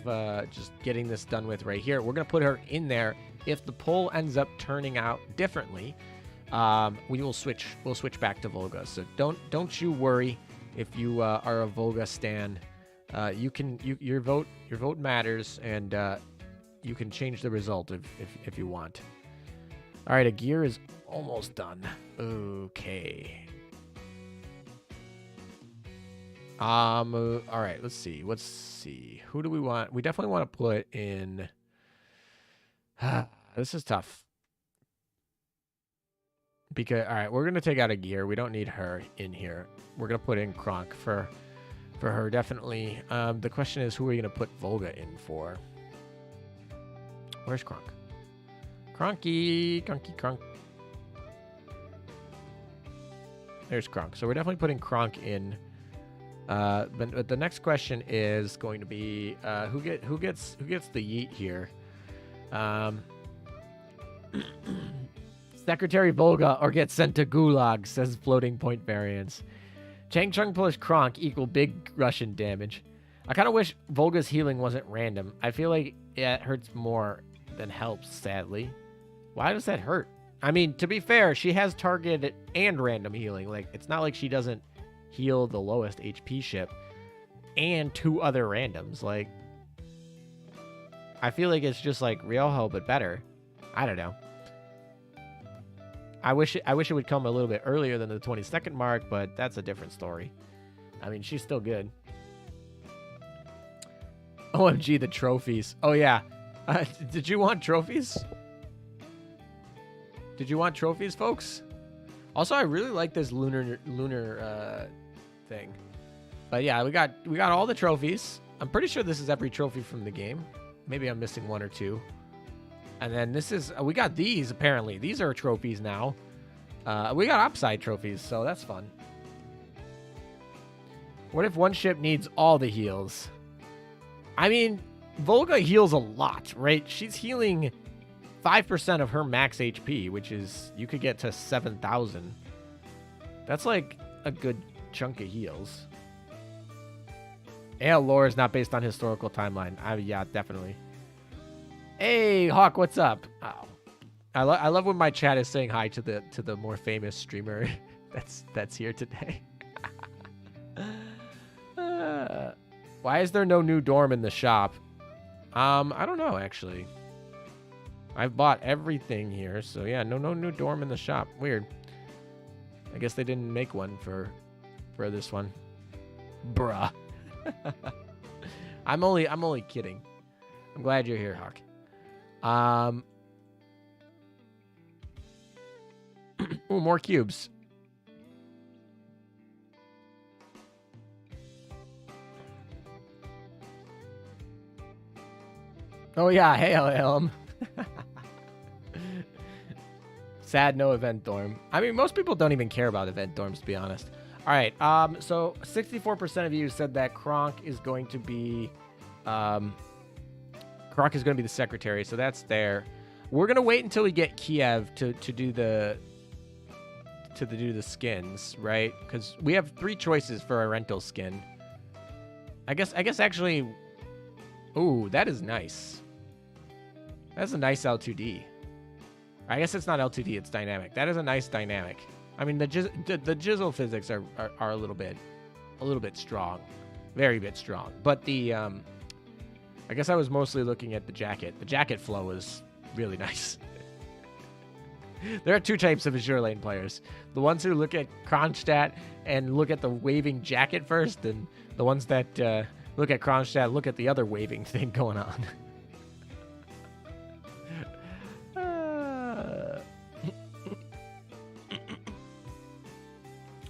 just getting this done with right here, we're going to put her in there. If the poll ends up turning out differently, we'll switch back to Volga. So don't you worry if you are a Volga stan. Your vote matters, and you can change the result if you want. All right, a gear is almost done. Okay. All right, let's see. Who do we want? We definitely want to put in. This is tough. Because, all right, we're going to take out a gear. We don't need her in here. We're going to put in Kronk for her, definitely. The question is, who are you going to put Volga in for? Where's Kronk? Kronky. There's Kronk. So we're definitely putting Kronk in. But the next question is going to be who gets the yeet here? Secretary Volga or get sent to Gulag, says Floating Point Variance. Chang Chung plus Kronk equal big Russian damage. I kind of wish Volga's healing wasn't random. I feel like it hurts more than helps, sadly. Why does that hurt? I mean, to be fair, she has targeted and random healing. Like, it's not like she doesn't heal the lowest HP ship and 2 other randoms. Like, I feel like it's just like Ryoho, but better. I don't know. I wish it would come a little bit earlier than the 22nd mark, but that's a different story. I mean, she's still good. OMG, the trophies. Oh, yeah. Did you want trophies? Did you want trophies, folks? Also, I really like this lunar thing. But yeah, we got all the trophies. I'm pretty sure this is every trophy from the game. Maybe I'm missing 1 or 2. And then this is, we got these, apparently. These are trophies now. We got upside trophies, so that's fun. What if one ship needs all the heals? I mean, Volga heals a lot, right? She's healing 5% of her max HP, which is, you could get to 7,000. That's like a good chunk of heals. AL lore is not based on historical timeline. Yeah, definitely. Hey, Hawk, what's up? Oh, I love when my chat is saying hi to the more famous streamer that's here today. Why is there no new dorm in the shop? I don't know, actually. I've bought everything here, so yeah, no new dorm in the shop. Weird. I guess they didn't make one for this one. Bruh. I'm only kidding. I'm glad you're here, Hawk. Ooh, more cubes. Oh yeah, hey LM. Sad no event dorm. I mean, most people don't even care about event dorms, to be honest. All right, so 64% of you said that Kronk is going to be the secretary, so that's there. We're gonna wait until we get Kiev to do the skins, right? Because we have 3 choices for a rental skin. I guess actually. Ooh, that is nice. That's a nice L2D. I guess it's not L2D, it's dynamic. That is a nice dynamic. I mean, the jizzle physics are a little bit strong, very bit strong. But the I guess I was mostly looking at the jacket. The jacket flow is really nice. There are 2 types of Azur Lane players: the ones who look at Kronstadt and look at the waving jacket first, and the ones that look at Kronstadt, look at the other waving thing going on.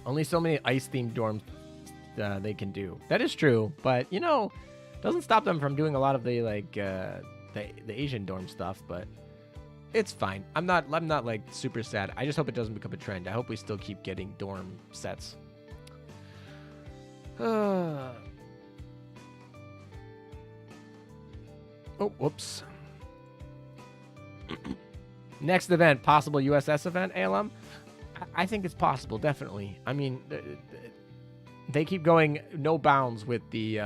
Only so many ice-themed dorms they can do. That is true, but you know, doesn't stop them from doing a lot of the the Asian dorm stuff. But it's fine. I'm not like super sad. I just hope it doesn't become a trend. I hope we still keep getting dorm sets. Oh, whoops. Next event, possible USS event, ALM. I think it's possible, definitely. I mean, they keep going no bounds with the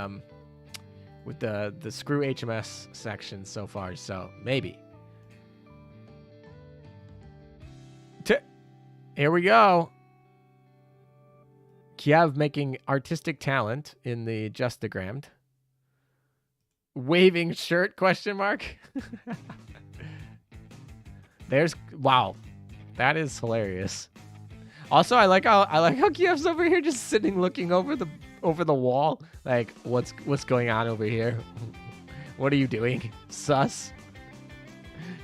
with the screw HMS section so far. So maybe. Here we go. Kiev making artistic talent in the Justagrammed. Waving shirt, question mark. There's, wow. That is hilarious. Also, I like how Kiev's over here just sitting looking over the wall. Like, what's going on over here? What are you doing? Sus.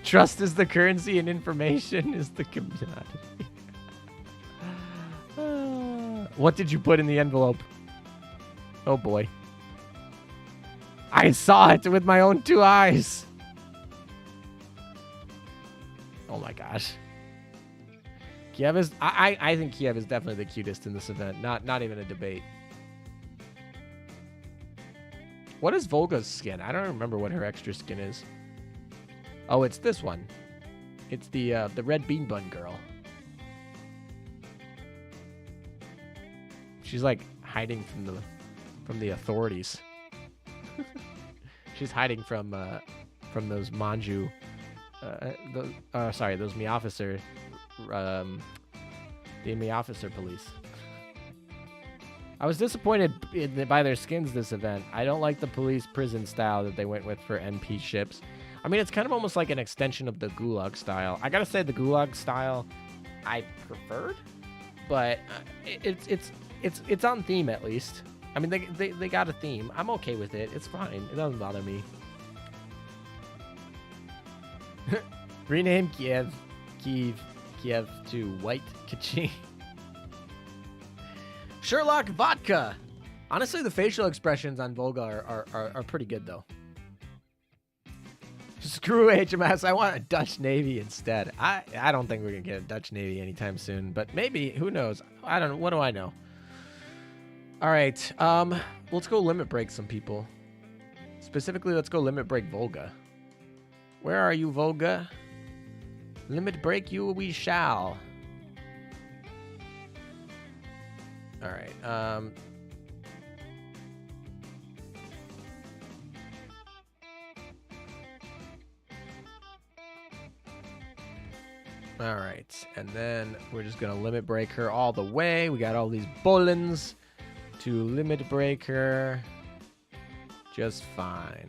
Trust is the currency and information is the commodity. What did you put in the envelope? Oh boy. I saw it with my own 2 eyes. Oh my gosh. Kiev is I think Kiev is definitely the cutest in this event. Not even a debate. What is Volga's skin? I don't remember what her extra skin is. Oh, it's this one. It's the red bean bun girl. She's like hiding from the authorities. She's hiding from those Manju, those Mi Officer, the Mi Officer police. I was disappointed by their skins this event. I don't like the police prison style that they went with for NP ships. I mean, it's kind of almost like an extension of the Gulag style. I gotta say, the Gulag style I preferred, but it's on theme at least. I mean, they got a theme. I'm okay with it. It's fine. It doesn't bother me. Rename Kiev to White Kachin. Sherlock Vodka. Honestly, the facial expressions on Volga are pretty good though. Screw HMS. I want a Dutch Navy instead. I don't think we're gonna get a Dutch Navy anytime soon, but maybe. Who knows? I don't know. What do I know? All right. Let's go limit break some people. Specifically, let's go limit break Volga. Where are you, Volga? Limit break you we shall. All right. All right, and then we're just gonna limit break her all the way. We got all these Bolins to limit break her just fine.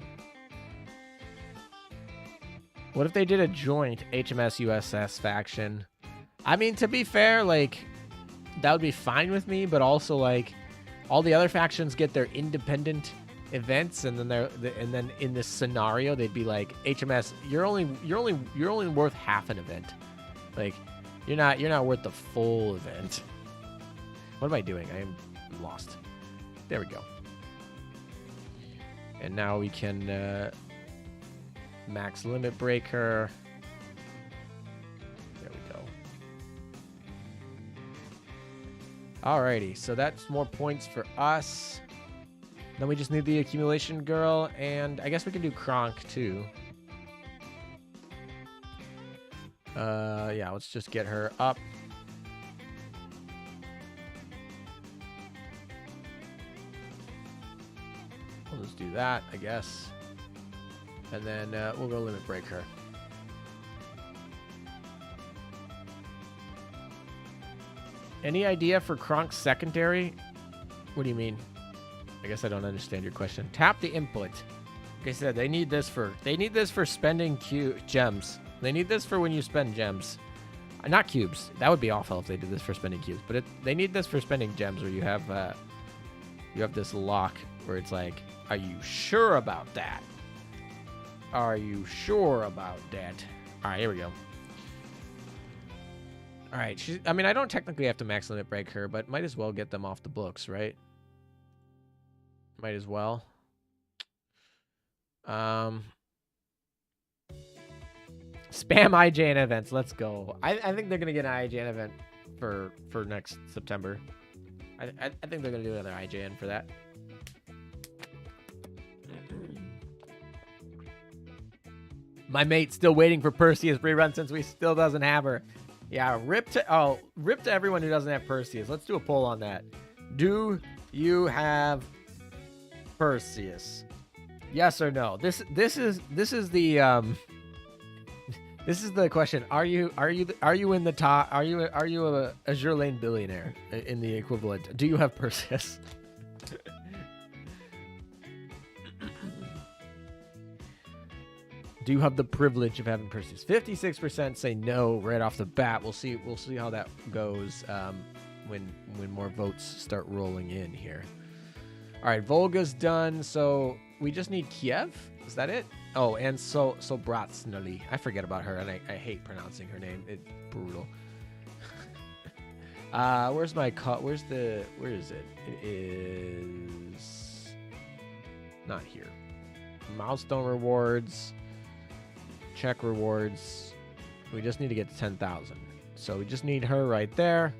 What if they did a joint HMS USS faction? I mean, to be fair, like, that would be fine with me, but also, like, all the other factions get their independent events, and then in this scenario, they'd be like, HMS, you're only worth half an event. Like, you're not worth the full event. What am I doing? I am lost. There we go. And now we can max limit break her. There we go. Alrighty, so that's more points for us. Then we just need the accumulation girl, and I guess we can do Kronk too. Yeah, let's just get her up. We'll just do that, I guess. And then we'll go limit break her. Any idea for Kronk's secondary? What do you mean? I guess I don't understand your question. Tap the input. Like I said, they need this for spending gems. They need this for when you spend gems. Not cubes. That would be awful if they did this for spending cubes. But they need this for spending gems, where you have this lock where it's like, are you sure about that? Are you sure about that? All right, here we go. All right. I mean, I don't technically have to max limit break her, but might as well get them off the books, right? Might as well. Spam IJN events. Let's go. I think they're gonna get an IJN event for next September. I think they're gonna do another IJN for that. My mate's still waiting for Perseus rerun since we still doesn't have her. Yeah, rip to everyone who doesn't have Perseus. Let's do a poll on that. Do you have Perseus? Yes or no? This is the this is the question. Are you in the top? Are you a Azur Lane billionaire in the equivalent? Do you have Perseus? Do you have the privilege of having Perseus? 56% say no right off the bat. We'll see how that goes when more votes start rolling in here. All right, Volga's done. So we just need Kiev. Is that it? Oh, and Soobrazitelny. I forget about her, and I hate pronouncing her name. It's brutal. Where's my cut? Where is it? It is not here. Milestone rewards. Check rewards. We just need to get to 10,000. So we just need her right there.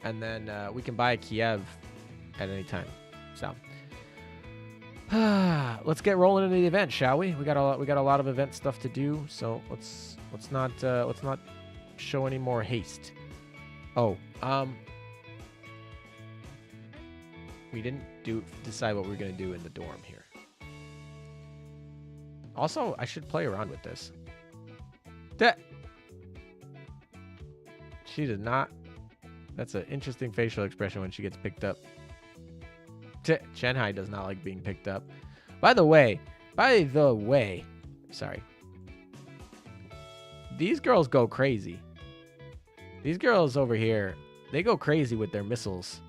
And then we can buy Kiev at any time. So let's get rolling into the event, shall we? We got a lot of event stuff to do, so let's not show any more haste. Oh, we didn't decide what we're gonna do in the dorm here. Also, I should play around with this. She did not. That's an interesting facial expression when she gets picked up. Chenhai does not like being picked up. By the way, sorry. These girls go crazy. These girls over here, they go crazy with their missiles.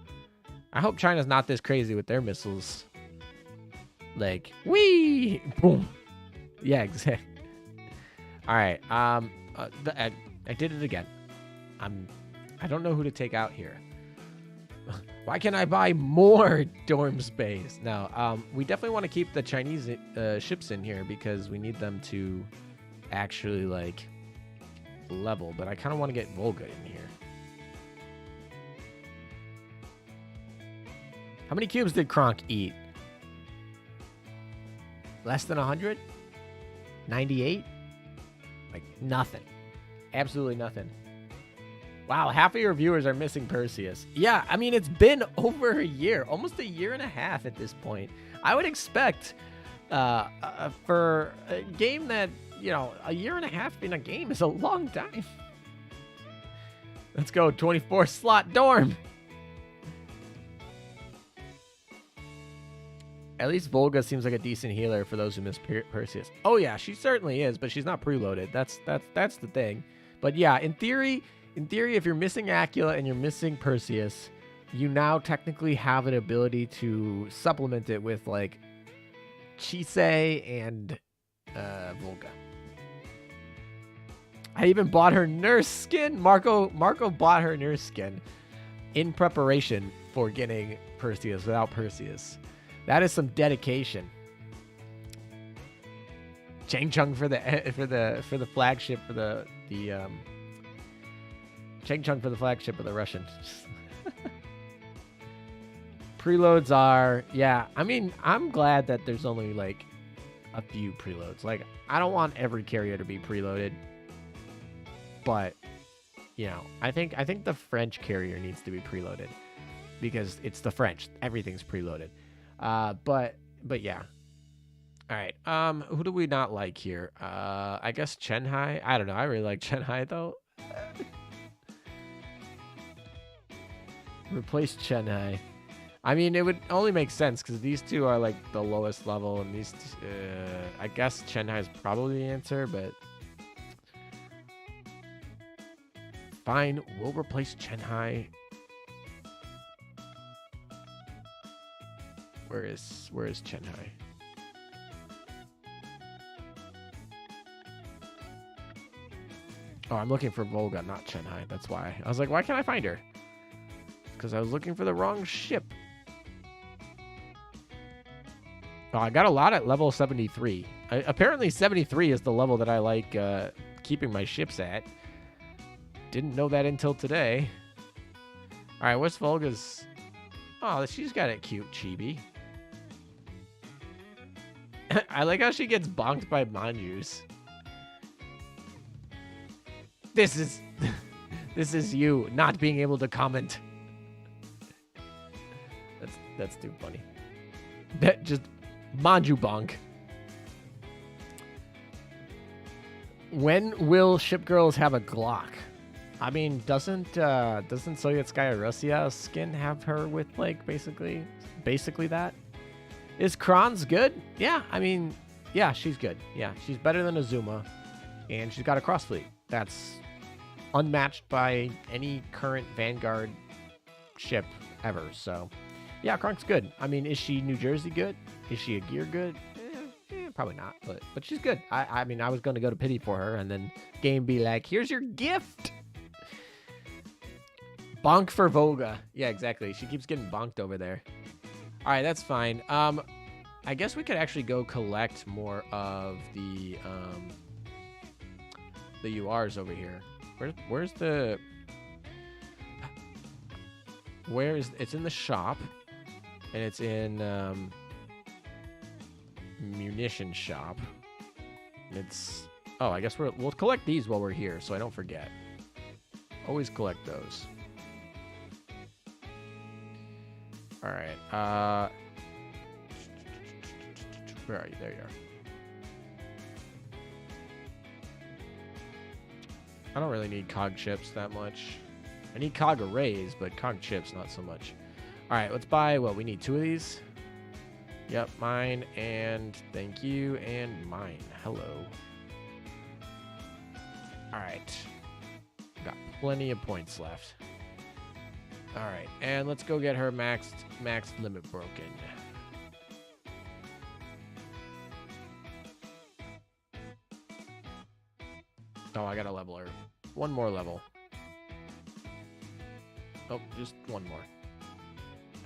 I hope China's not this crazy with their missiles. Like, whee! Boom. Yeah, exactly. All right. I did it again. I don't know who to take out here. Why can't I buy more dorm space? No, we definitely want to keep the Chinese ships in here because we need them to actually, like, level. But I kind of want to get Volga in here. How many cubes did Kronk eat? Less than 100? 98? Like, nothing. Absolutely nothing. Wow, half of your viewers are missing Perseus. Yeah, I mean, it's been over a year. Almost a year and a half at this point. I would expect for a game that, you know, a year and a half in a game is a long time. Let's go, 24 slot dorm. At least Volga seems like a decent healer for those who miss Perseus. Oh yeah, she certainly is, but she's not preloaded. That's the thing. But yeah, in theory, if you're missing Acula and you're missing Perseus, you now technically have an ability to supplement it with like Chisei and Volga. I even bought her nurse skin. Marco bought her nurse skin in preparation for getting Perseus without Perseus. That is some dedication. Chang Chung for the flagship for the Chang Chung for the flagship of the Russian. Preloads are, yeah, I mean, I'm glad that there's only like a few preloads. Like, I don't want every carrier to be preloaded, but you know, I think the French carrier needs to be preloaded because it's the French. Everything's preloaded. But yeah. All right. Who do we not like here? I guess Chenhai. I don't know. I really like Chenhai though. Replace Chenhai. I mean, it would only make sense because these two are like the lowest level, and these. I guess Chenhai is probably the answer, but fine. We'll replace Chenhai. Where is Chenhai? Oh, I'm looking for Volga, not Chenhai. That's why. I was like, why can't I find her? Because I was looking for the wrong ship. Oh, I got a lot at level 73. Apparently 73 is the level that I like keeping my ships at. Didn't know that until today. All right, what's Volga's? Oh, she's got a cute chibi. I like how she gets bonked by Manjus. This is you not being able to comment. That's too funny. That just Manju bonk. When will Ship Girls have a Glock? I mean, doesn't Soyetskaya Russia skin have her with like basically that? Is Kron's good? Yeah, I mean, yeah, she's good. Yeah, she's better than Azuma, and she's got a cross fleet that's unmatched by any current Vanguard ship ever. So, yeah, Kronk's good. I mean, is she New Jersey good? Is she a gear good? Probably not, but she's good. I mean, I was going to go to pity for her, and then game be like, here's your gift. Bonk for Volga. Yeah, exactly. She keeps getting bonked over there. All right, that's fine. I guess we could actually go collect more of the URs over here. Where's the... Where is... It's in the shop, and it's in... munition shop. It's I guess we'll collect these while we're here so I don't forget. Always collect those. All right, where are you? There you are. I don't really need cog chips that much. I need cog arrays, but cog chips not so much. All right, let's buy what we need. 2 of these. Yep, mine, and thank you, and mine. Hello. All right. Got plenty of points left. All right, and let's go get her maxed limit broken. Oh, I gotta level her. 1 more level. Oh, just 1 more.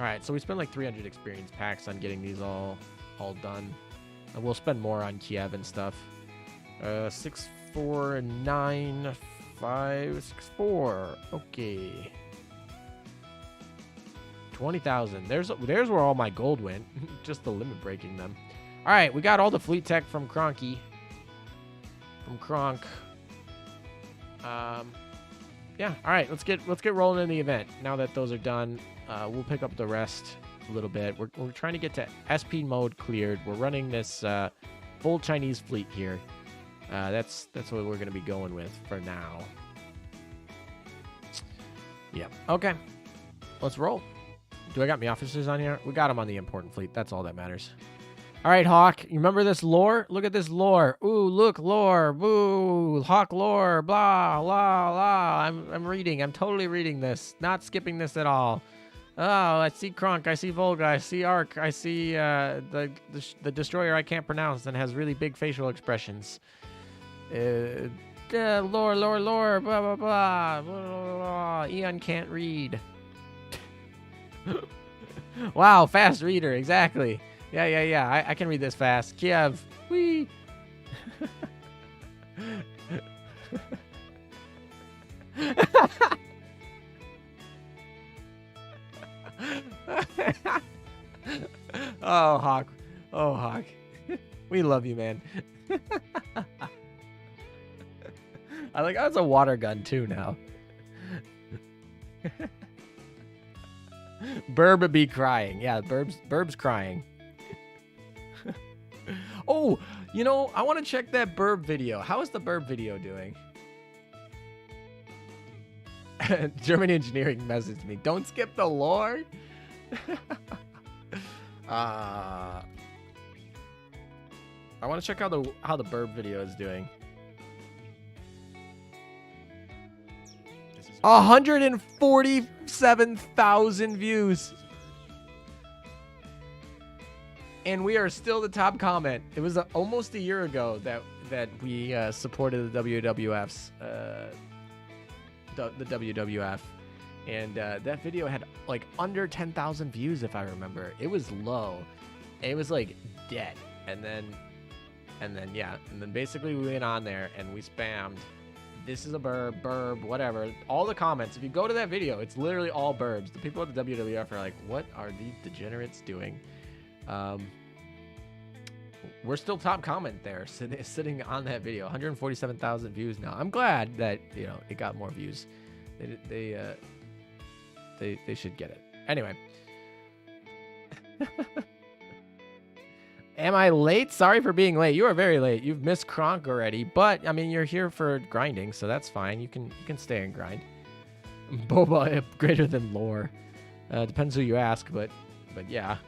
All right, so we spent like 300 experience packs on getting these all done. And we'll spend more on Kiev and stuff. 6, 4, 9, 5, 6, 4. Okay. 20,000. There's where all my gold went. Just the limit breaking them. All right, we got all the fleet tech from Kronk. Yeah. All right, let's get rolling in the event. Now that those are done, we'll pick up the rest a little bit. We're trying to get to SP mode cleared. We're running this full Chinese fleet here. That's what we're gonna be going with for now. Yep. Okay. Let's roll. Do I got me officers on here? We got them on the important fleet. That's all that matters. All right, Hawk. You remember this lore? Look at this lore. Ooh, look, lore. Boo. Hawk lore. Blah, blah, blah. I'm reading. I'm totally reading this. Not skipping this at all. Oh, I see Kronk. I see Volga. I see Ark. I see the destroyer I can't pronounce and has really big facial expressions. Lore. Blah, blah, blah, blah, blah. Eon can't read. Wow, fast reader. Exactly. Yeah. I can read this fast. Kiev. Whee. Oh, Hawk. Oh, Hawk. We love you, man. I like how it's a water gun, too, now. Burb be crying. Yeah, Burb's crying. Oh, you know, I want to check that Burb video. How is the Burb video doing? German Engineering messaged me. Don't skip the lore. I want to check how the Burb video is doing. 147,000 views. And we are still the top comment. It was almost a year ago that we supported the WWF's the WWF, and that video had like under 10,000 views if I remember. It was low. It was like dead, and then basically we went on there and we spammed. This is a burb, whatever. All the comments. If you go to that video, it's literally all burbs. The people at the WWF are like, "What are these degenerates doing?" We're still top comment there, sitting on that video. 147,000 views now. I'm glad that it got more views. They should get it anyway. Am I late? Sorry for being late. You are very late. You've missed Kronk already, but I mean, you're here for grinding, so that's fine. You can stay and grind. Boba greater than lore. Depends who you ask, but yeah.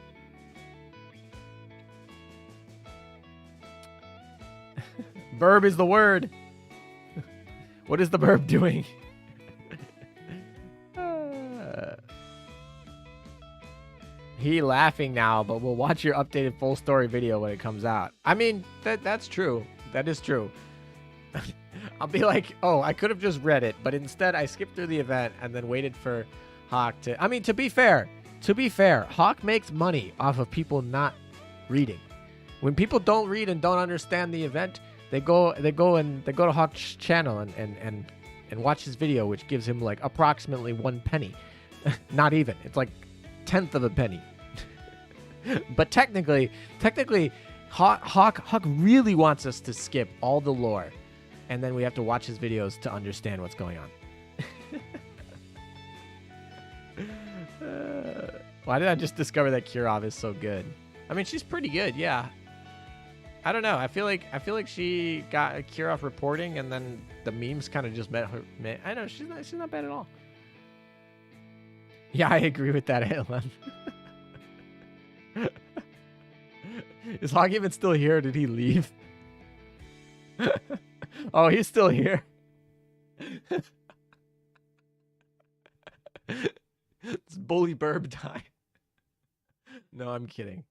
Burb is the word. What is the burb doing? He laughing now, but we'll watch your updated full story video when it comes out. I mean, that's true. That is true. I'll be like, oh, I could have just read it, but instead I skipped through the event and then waited for Hawk to... I mean, to be fair, Hawk makes money off of people not reading. When people don't read and don't understand the event, they go to Hawk's channel and watch his video, which gives him like approximately 1 penny. Not even. It's like 1/10 of a penny. But technically, Hawk really wants us to skip all the lore, and then we have to watch his videos to understand what's going on. Why did I just discover that Kirov is so good? I mean, she's pretty good, yeah. I don't know. I feel like she got Kirov reporting, and then the memes kind of just met her. I know she's not bad at all. Yeah, I agree with that, Alan. Is Hawk even still here, or did he leave? Oh, he's still here. It's bully burb time. No, I'm kidding.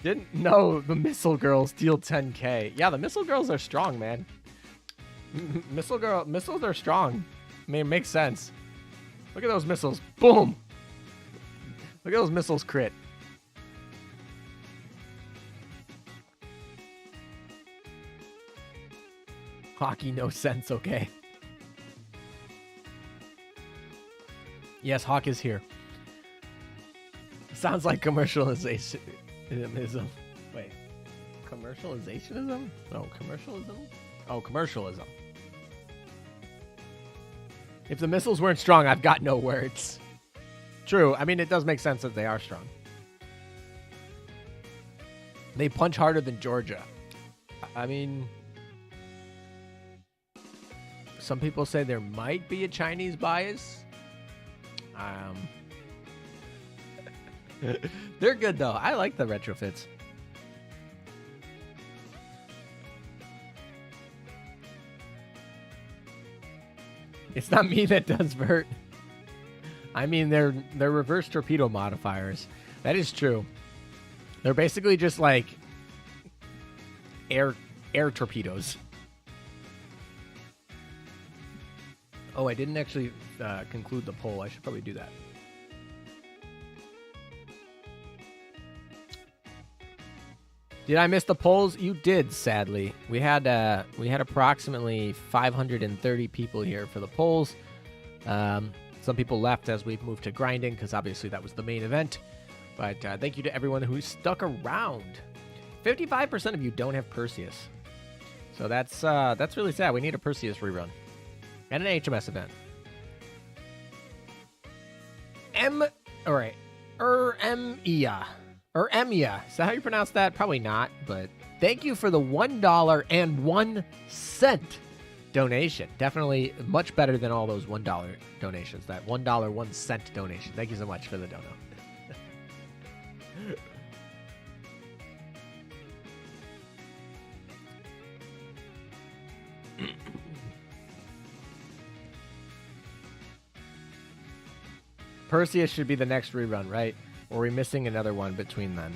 Didn't know the missile girls deal 10k. Yeah, the missile girls are strong, man. Missiles are strong. I mean, it makes sense. Look at those missiles. Boom. Look at those missiles crit. Hockey, no sense, okay. Yes, Hawk is here. Sounds like commercialization. Wait. Commercializationism? No, commercialism? Oh, commercialism. If the missiles weren't strong, I've got no words. True. I mean, it does make sense that they are strong. They punch harder than Georgia. I mean, some people say there might be a Chinese bias. They're good, though. I like the retrofits. It's not me that does vert. I mean, they're reverse torpedo modifiers. That is true. They're basically just like air torpedoes. Oh, I didn't actually conclude the poll. I should probably do that. Did I miss the polls? You did, sadly. We had approximately 530 people here for the polls. Some people left as we moved to grinding because obviously that was the main event. But thank you to everyone who stuck around. 55% of you don't have Perseus, so that's really sad. We need a Perseus rerun and an HMS event. Emia. Is that how you pronounce that? Probably not, but thank you for the $1.01 donation. Definitely much better than all those $1 donations. That $1.01 donation. Thank you so much for the dono. Perseus should be the next rerun, right? Or are we missing another one between then?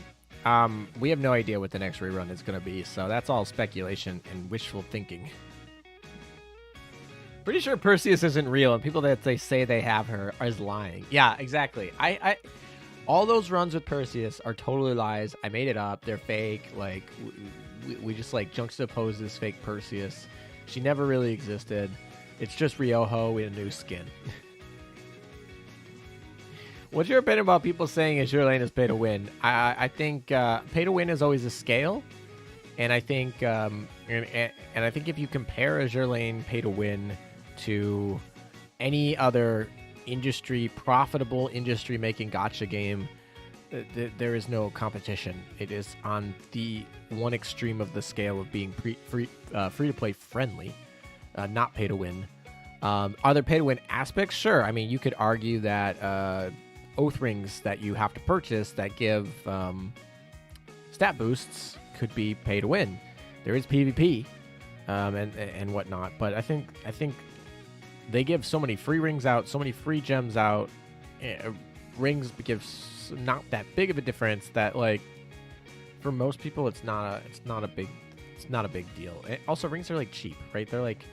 We have no idea what the next rerun is going to be, so that's all speculation and wishful thinking. Pretty sure Perseus isn't real, and people that they say they have her are lying. Yeah, exactly. All those runs with Perseus are totally lies. I made it up. They're fake. Like, we just like juxtapose this fake Perseus. She never really existed. It's just Ryoho with a new skin. What's your opinion about people saying Azur Lane is pay to win? I think pay to win is always a scale, and I think and I think if you compare Azur Lane pay to win to any other profitable industry making gacha game, there is no competition. It is on the one extreme of the scale of being free to play friendly, not pay to win. Are there pay to win aspects? Sure. I mean, you could argue that oath rings that you have to purchase that give stat boosts could be pay to win. There is PvP and whatnot, but I think they give so many free rings out, so many free gems out. Rings give not that big of a difference that, like, for most people it's not a big deal. Also, rings are like cheap, right? They're like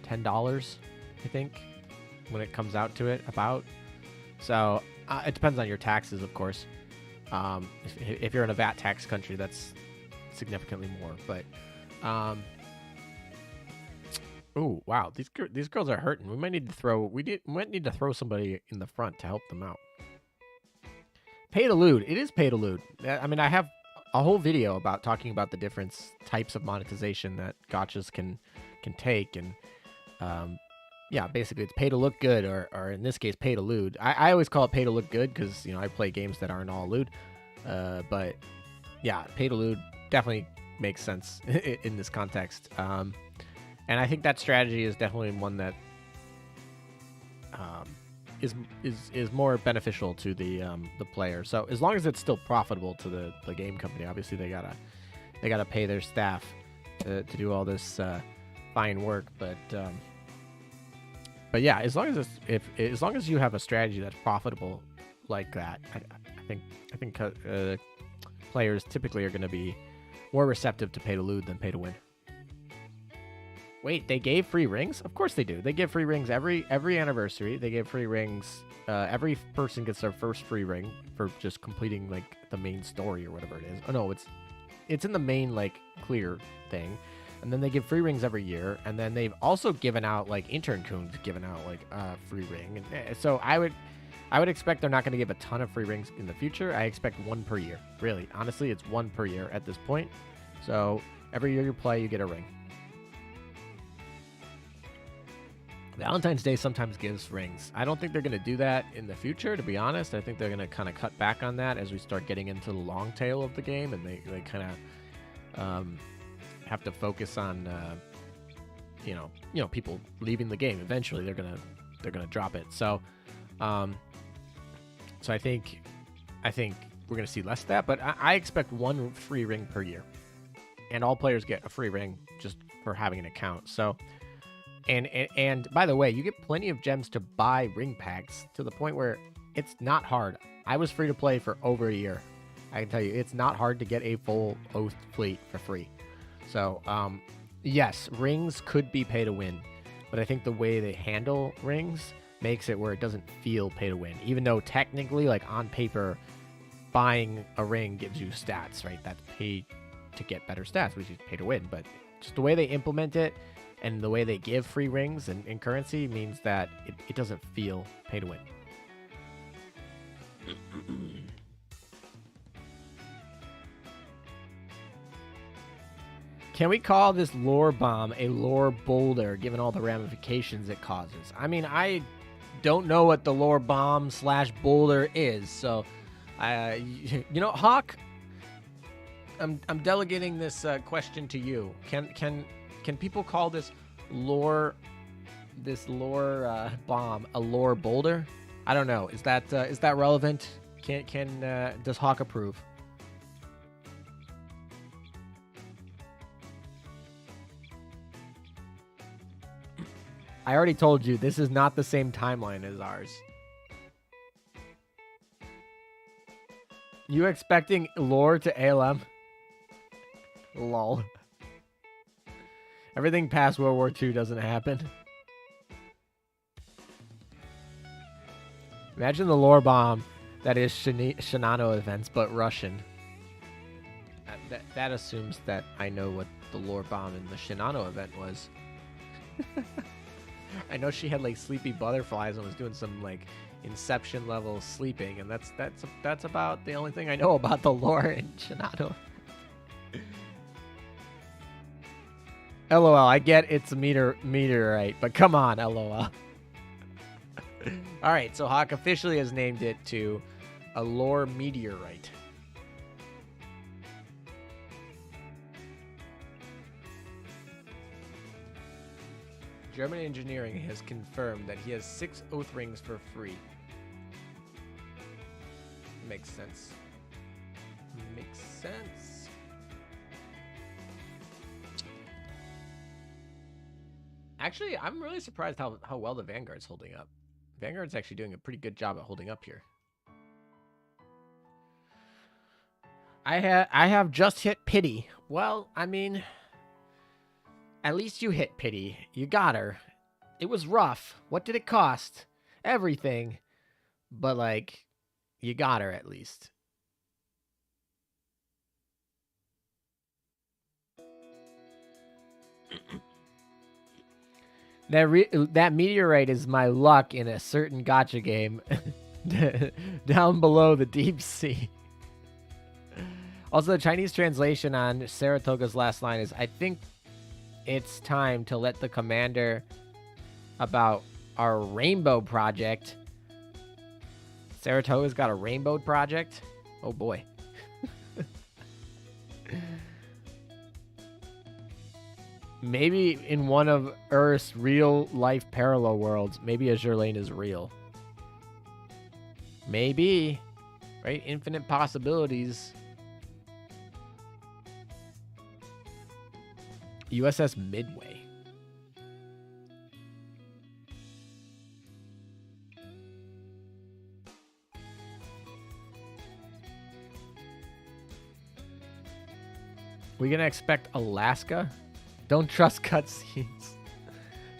$10, I think, when it comes out to it. About. So it depends on your taxes, of course. If you're in a VAT tax country, that's significantly more. But oh wow, these girls are hurting. We might need to throw somebody in the front to help them out. Pay to loot. It is pay to loot. I mean, I have a whole video about talking about the different types of monetization that gachas can take, and yeah, basically it's pay to look good, or in this case, pay to loot. I always call it pay to look good because, you know, I play games that aren't all loot. But yeah, pay to loot definitely makes sense in this context. And I think that strategy is definitely one that is more beneficial to the player. So as long as it's still profitable to the game company, obviously they gotta pay their staff to do all this fine work. But yeah, as long as you have a strategy that's profitable like that, I think players typically are going to be more receptive to pay to loot than pay to win. Wait, they gave free rings? Of course they do. They give free rings every anniversary. They give free rings. Every person gets their first free ring for just completing, like, the main story or whatever it is. Oh no, it's in the main, like, clear thing. And then they give free rings every year. And then they've also given out, like, intern coons given out, like, free ring. And so I would expect they're not going to give a ton of free rings in the future. I expect one per year. Really, honestly, it's one per year at this point. So every year you play, you get a ring. Valentine's Day sometimes gives rings. I don't think they're going to do that in the future, to be honest. I think they're going to kind of cut back on that as we start getting into the long tail of the game, and they kind of have to focus on you know people leaving the game. Eventually they're gonna drop it. So I think we're gonna see less of that, but I expect one free ring per year, and all players get a free ring just for having an account. So. And by the way, you get plenty of gems to buy ring packs to the point where it's not hard. I was free to play for over a year. I can tell you, it's not hard to get a full Oath fleet for free. So, yes, rings could be pay to win, but I think the way they handle rings makes it where it doesn't feel pay to win. Even though technically, like, on paper, buying a ring gives you stats, right? That's pay to get better stats, which is pay to win. But just the way they implement it, and the way they give free rings and currency means that it doesn't feel pay to win. Can we call this lore bomb a lore boulder, given all the ramifications it causes? I mean, I don't know what the lore bomb / boulder is, so you know, Hawk, I'm delegating this question to you. Can people call this lore bomb a lore boulder? I don't know. Is that relevant? Does Hawk approve? I already told you this is not the same timeline as ours. You expecting lore to ALM? Lol. Everything past World War II doesn't happen. Imagine the lore bomb that is Shinano events, but Russian. That assumes that I know what the lore bomb in the Shinano event was. I know she had, like, sleepy butterflies and was doing some, like, Inception level sleeping, and that's about the only thing I know about the lore in Shinano. LOL, I get it's a meteorite, but come on, LOL. Alright, so Hawk officially has named it to A lore meteorite. German engineering has confirmed that he has 6 oath rings for free. Makes sense. Makes sense. Actually, I'm really surprised how well the Vanguard's holding up. Vanguard's actually doing a pretty good job at holding up here. I have just hit pity. Well, I mean, at least you hit pity. You got her. It was rough. What did it cost? Everything. But, like, you got her at least. That meteorite is my luck in a certain gacha game down below the deep sea. Also, the Chinese translation on Saratoga's last line is, I think it's time to let the commander about our rainbow project. Saratoga's got a rainbow project? Oh boy. Maybe in one of Earth's real-life parallel worlds, maybe Azur Lane is real. Maybe. Right? Infinite possibilities. USS Midway. We gonna expect Alaska? Don't trust cutscenes.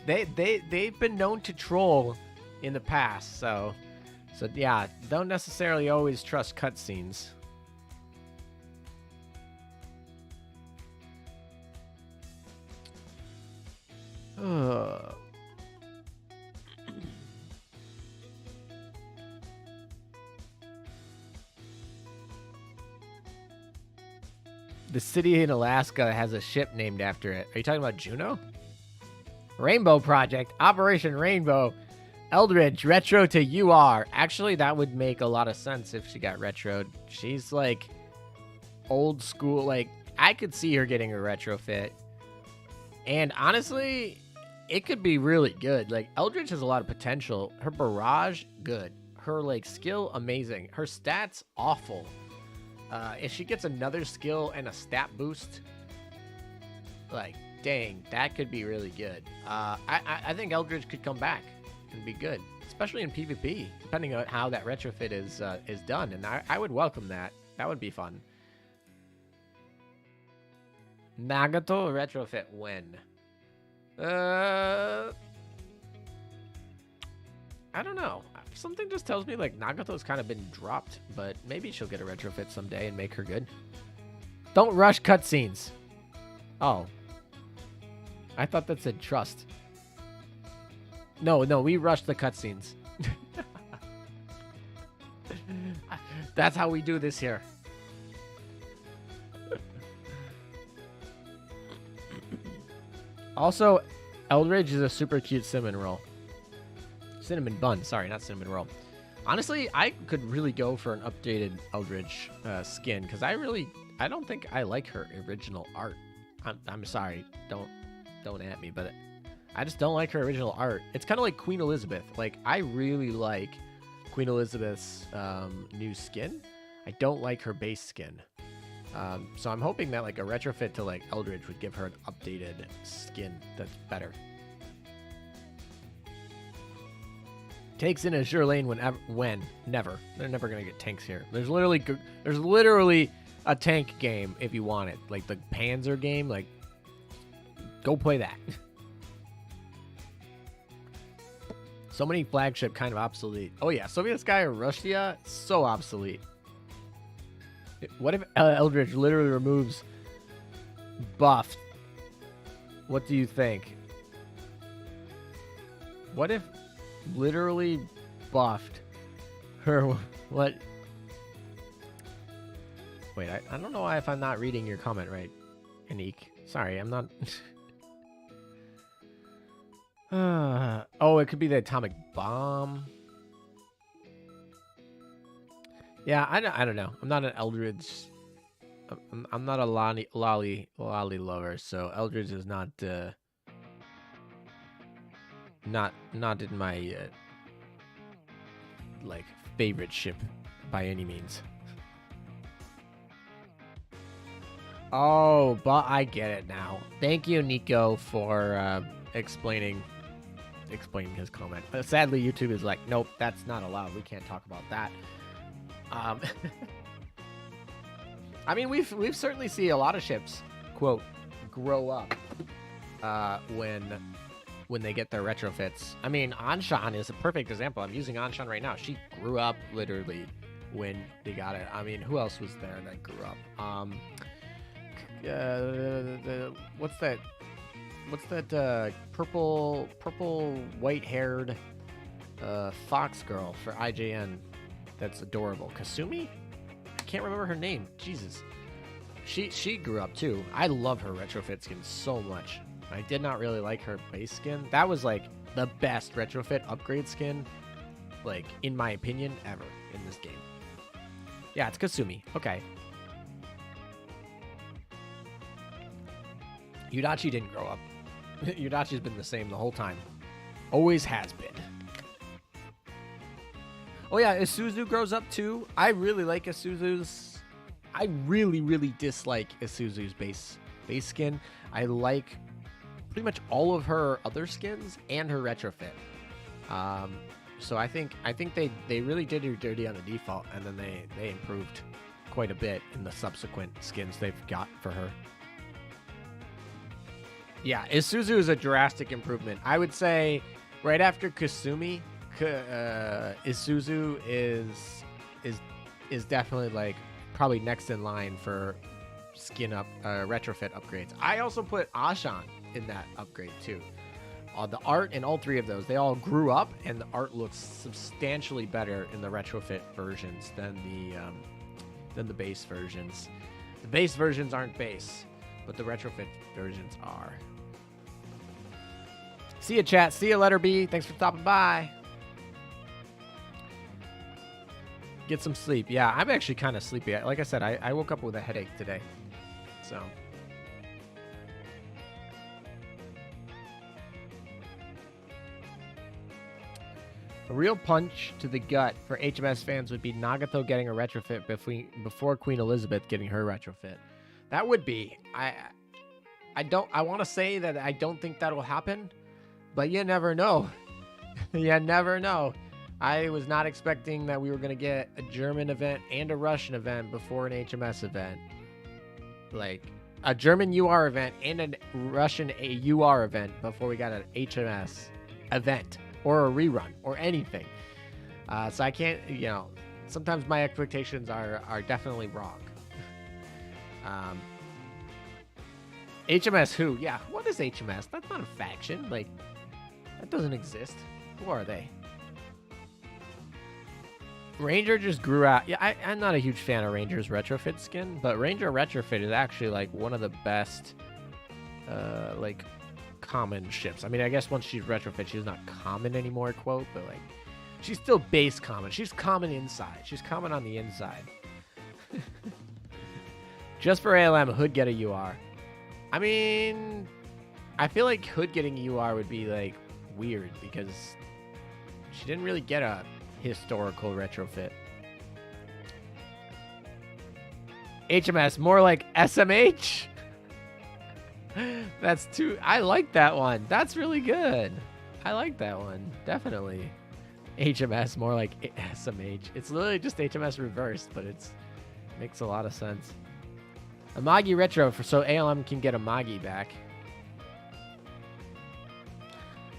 They've been known to troll in the past, so yeah, don't necessarily always trust cutscenes. The city in Alaska has a ship named after it. Are you talking about Juno? Rainbow Project, Operation Rainbow, Eldridge, retro to UR. Actually, that would make a lot of sense if she got retroed. She's like old school. Like, I could see her getting a retrofit. And honestly, it could be really good. Like, Eldridge has a lot of potential. Her barrage, good. Her, like, skill, amazing. Her stats, awful. If she gets another skill and a stat boost, like, dang, that could be really good. I think Eldridge could come back and be good, especially in PvP, depending on how that retrofit is done. And I would welcome that. That would be fun. Nagato retrofit when? I don't know. Something just tells me like Nagato's kind of been dropped, but maybe she'll get a retrofit someday and make her good. Don't rush cutscenes. Oh. I thought that said trust. No, we rushed the cutscenes. That's how we do this here. Also, Eldridge is a super cute cinnamon roll. Cinnamon bun, sorry, not cinnamon roll. Honestly, I could really go for an updated Eldridge skin because I don't think I like her original art. I'm sorry, don't at me, but I just don't like her original art. It's kind of like Queen Elizabeth. Like, I really like Queen Elizabeth's new skin. I don't like her base skin. So I'm hoping that like a retrofit to like Eldridge would give her an updated skin that's better. Takes in Azur Lane never. They're never gonna get tanks here. There's literally a tank game if you want it, like the Panzer game. Like, go play that. So many flagship kind of obsolete. Oh yeah, Soviet Sky or Russia, so obsolete. What if Eldridge literally removes buff? What do you think? What if literally buffed her? What? Wait, I don't know why if I'm not reading your comment right, Anik. Sorry, I'm not. Oh, it could be the atomic bomb. Yeah, I don't know. I'm not an Eldridge. I'm not a lolly lover, so Eldridge is not in my like favorite ship by any means. Oh, but I get it now. Thank you, Nico, for explaining his comment. But sadly, YouTube is like, nope, that's not allowed. We can't talk about that. I mean, we've certainly seen a lot of ships, quote, grow up when they get their retrofits. I mean, Anshan is a perfect example. I'm using Anshan right now. She grew up literally when they got it. I mean, who else was there that grew up? What's that purple white haired fox girl for IJN that's adorable? Kasumi? I can't remember her name. Jesus. She grew up too. I love her retrofit skin so much. I did not really like her base skin. That was like the best retrofit upgrade skin, like in my opinion, ever in this game. Yeah, it's Kasumi. Okay. Yudachi didn't grow up. Yudachi's been the same the whole time. Always has been. Oh yeah, Isuzu grows up too. I really like Isuzu's. I really dislike Isuzu's base skin. I like pretty much all of her other skins and her retrofit. So I think they really did her dirty on the default, and then they improved quite a bit in the subsequent skins they've got for her. Yeah, Isuzu is a drastic improvement. I would say right after Kasumi, Isuzu is definitely like probably next in line for skin up retrofit upgrades. I also put Ashan in that upgrade too. The art in all three of those, they all grew up, and the art looks substantially better in the retrofit versions than the base versions. The base versions aren't base, but the retrofit versions are. See ya, chat. See ya, letter B. Thanks for stopping by. Get some sleep. Yeah, I'm actually kind of sleepy. Like I said, I woke up with a headache today. So. A real punch to the gut for HMS fans would be Nagato getting a retrofit before Queen Elizabeth getting her retrofit. That would be. I want to say that I don't think that'll happen, but you never know. You never know. I was not expecting that we were going to get a German event and a Russian event before an HMS event. Like, a German UR event and a Russian UR event before we got an HMS event or a rerun or anything. So I can't, sometimes my expectations are definitely wrong. HMS who? Yeah, what is HMS? That's not a faction. Like, that doesn't exist. Who are they? Ranger just grew out. Yeah, I'm not a huge fan of Ranger's retrofit skin, but Ranger retrofit is actually like one of the best, like, common ships. I mean, I guess once she's retrofit, she's not common anymore, quote, but like, she's still base common. She's common inside. She's common on the inside. Just for ALM, Hood get a UR. I mean, I feel like Hood getting a UR would be like weird because she didn't really get a historical retrofit. HMS, more like SMH. That's too. I like that one. That's really good. I like that one. Definitely. HMS, more like SMH. It's literally just HMS reversed, but it makes a lot of sense. Amagi retro so ALM can get Amagi back.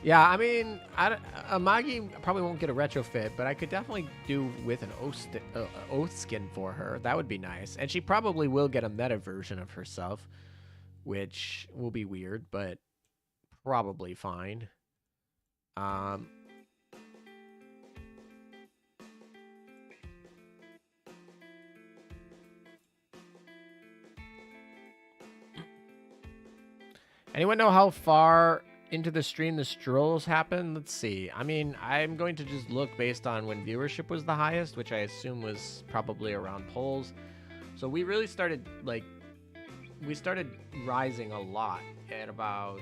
Yeah, I mean, Amagi probably won't get a retrofit, but I could definitely do with an oath skin for her. That would be nice. And she probably will get a meta version of herself, which will be weird, but probably fine. Anyone know how far into the stream the strolls happen? Let's see. I mean, I'm going to just look based on when viewership was the highest, which I assume was probably around polls. So we really started, like, we started rising a lot at about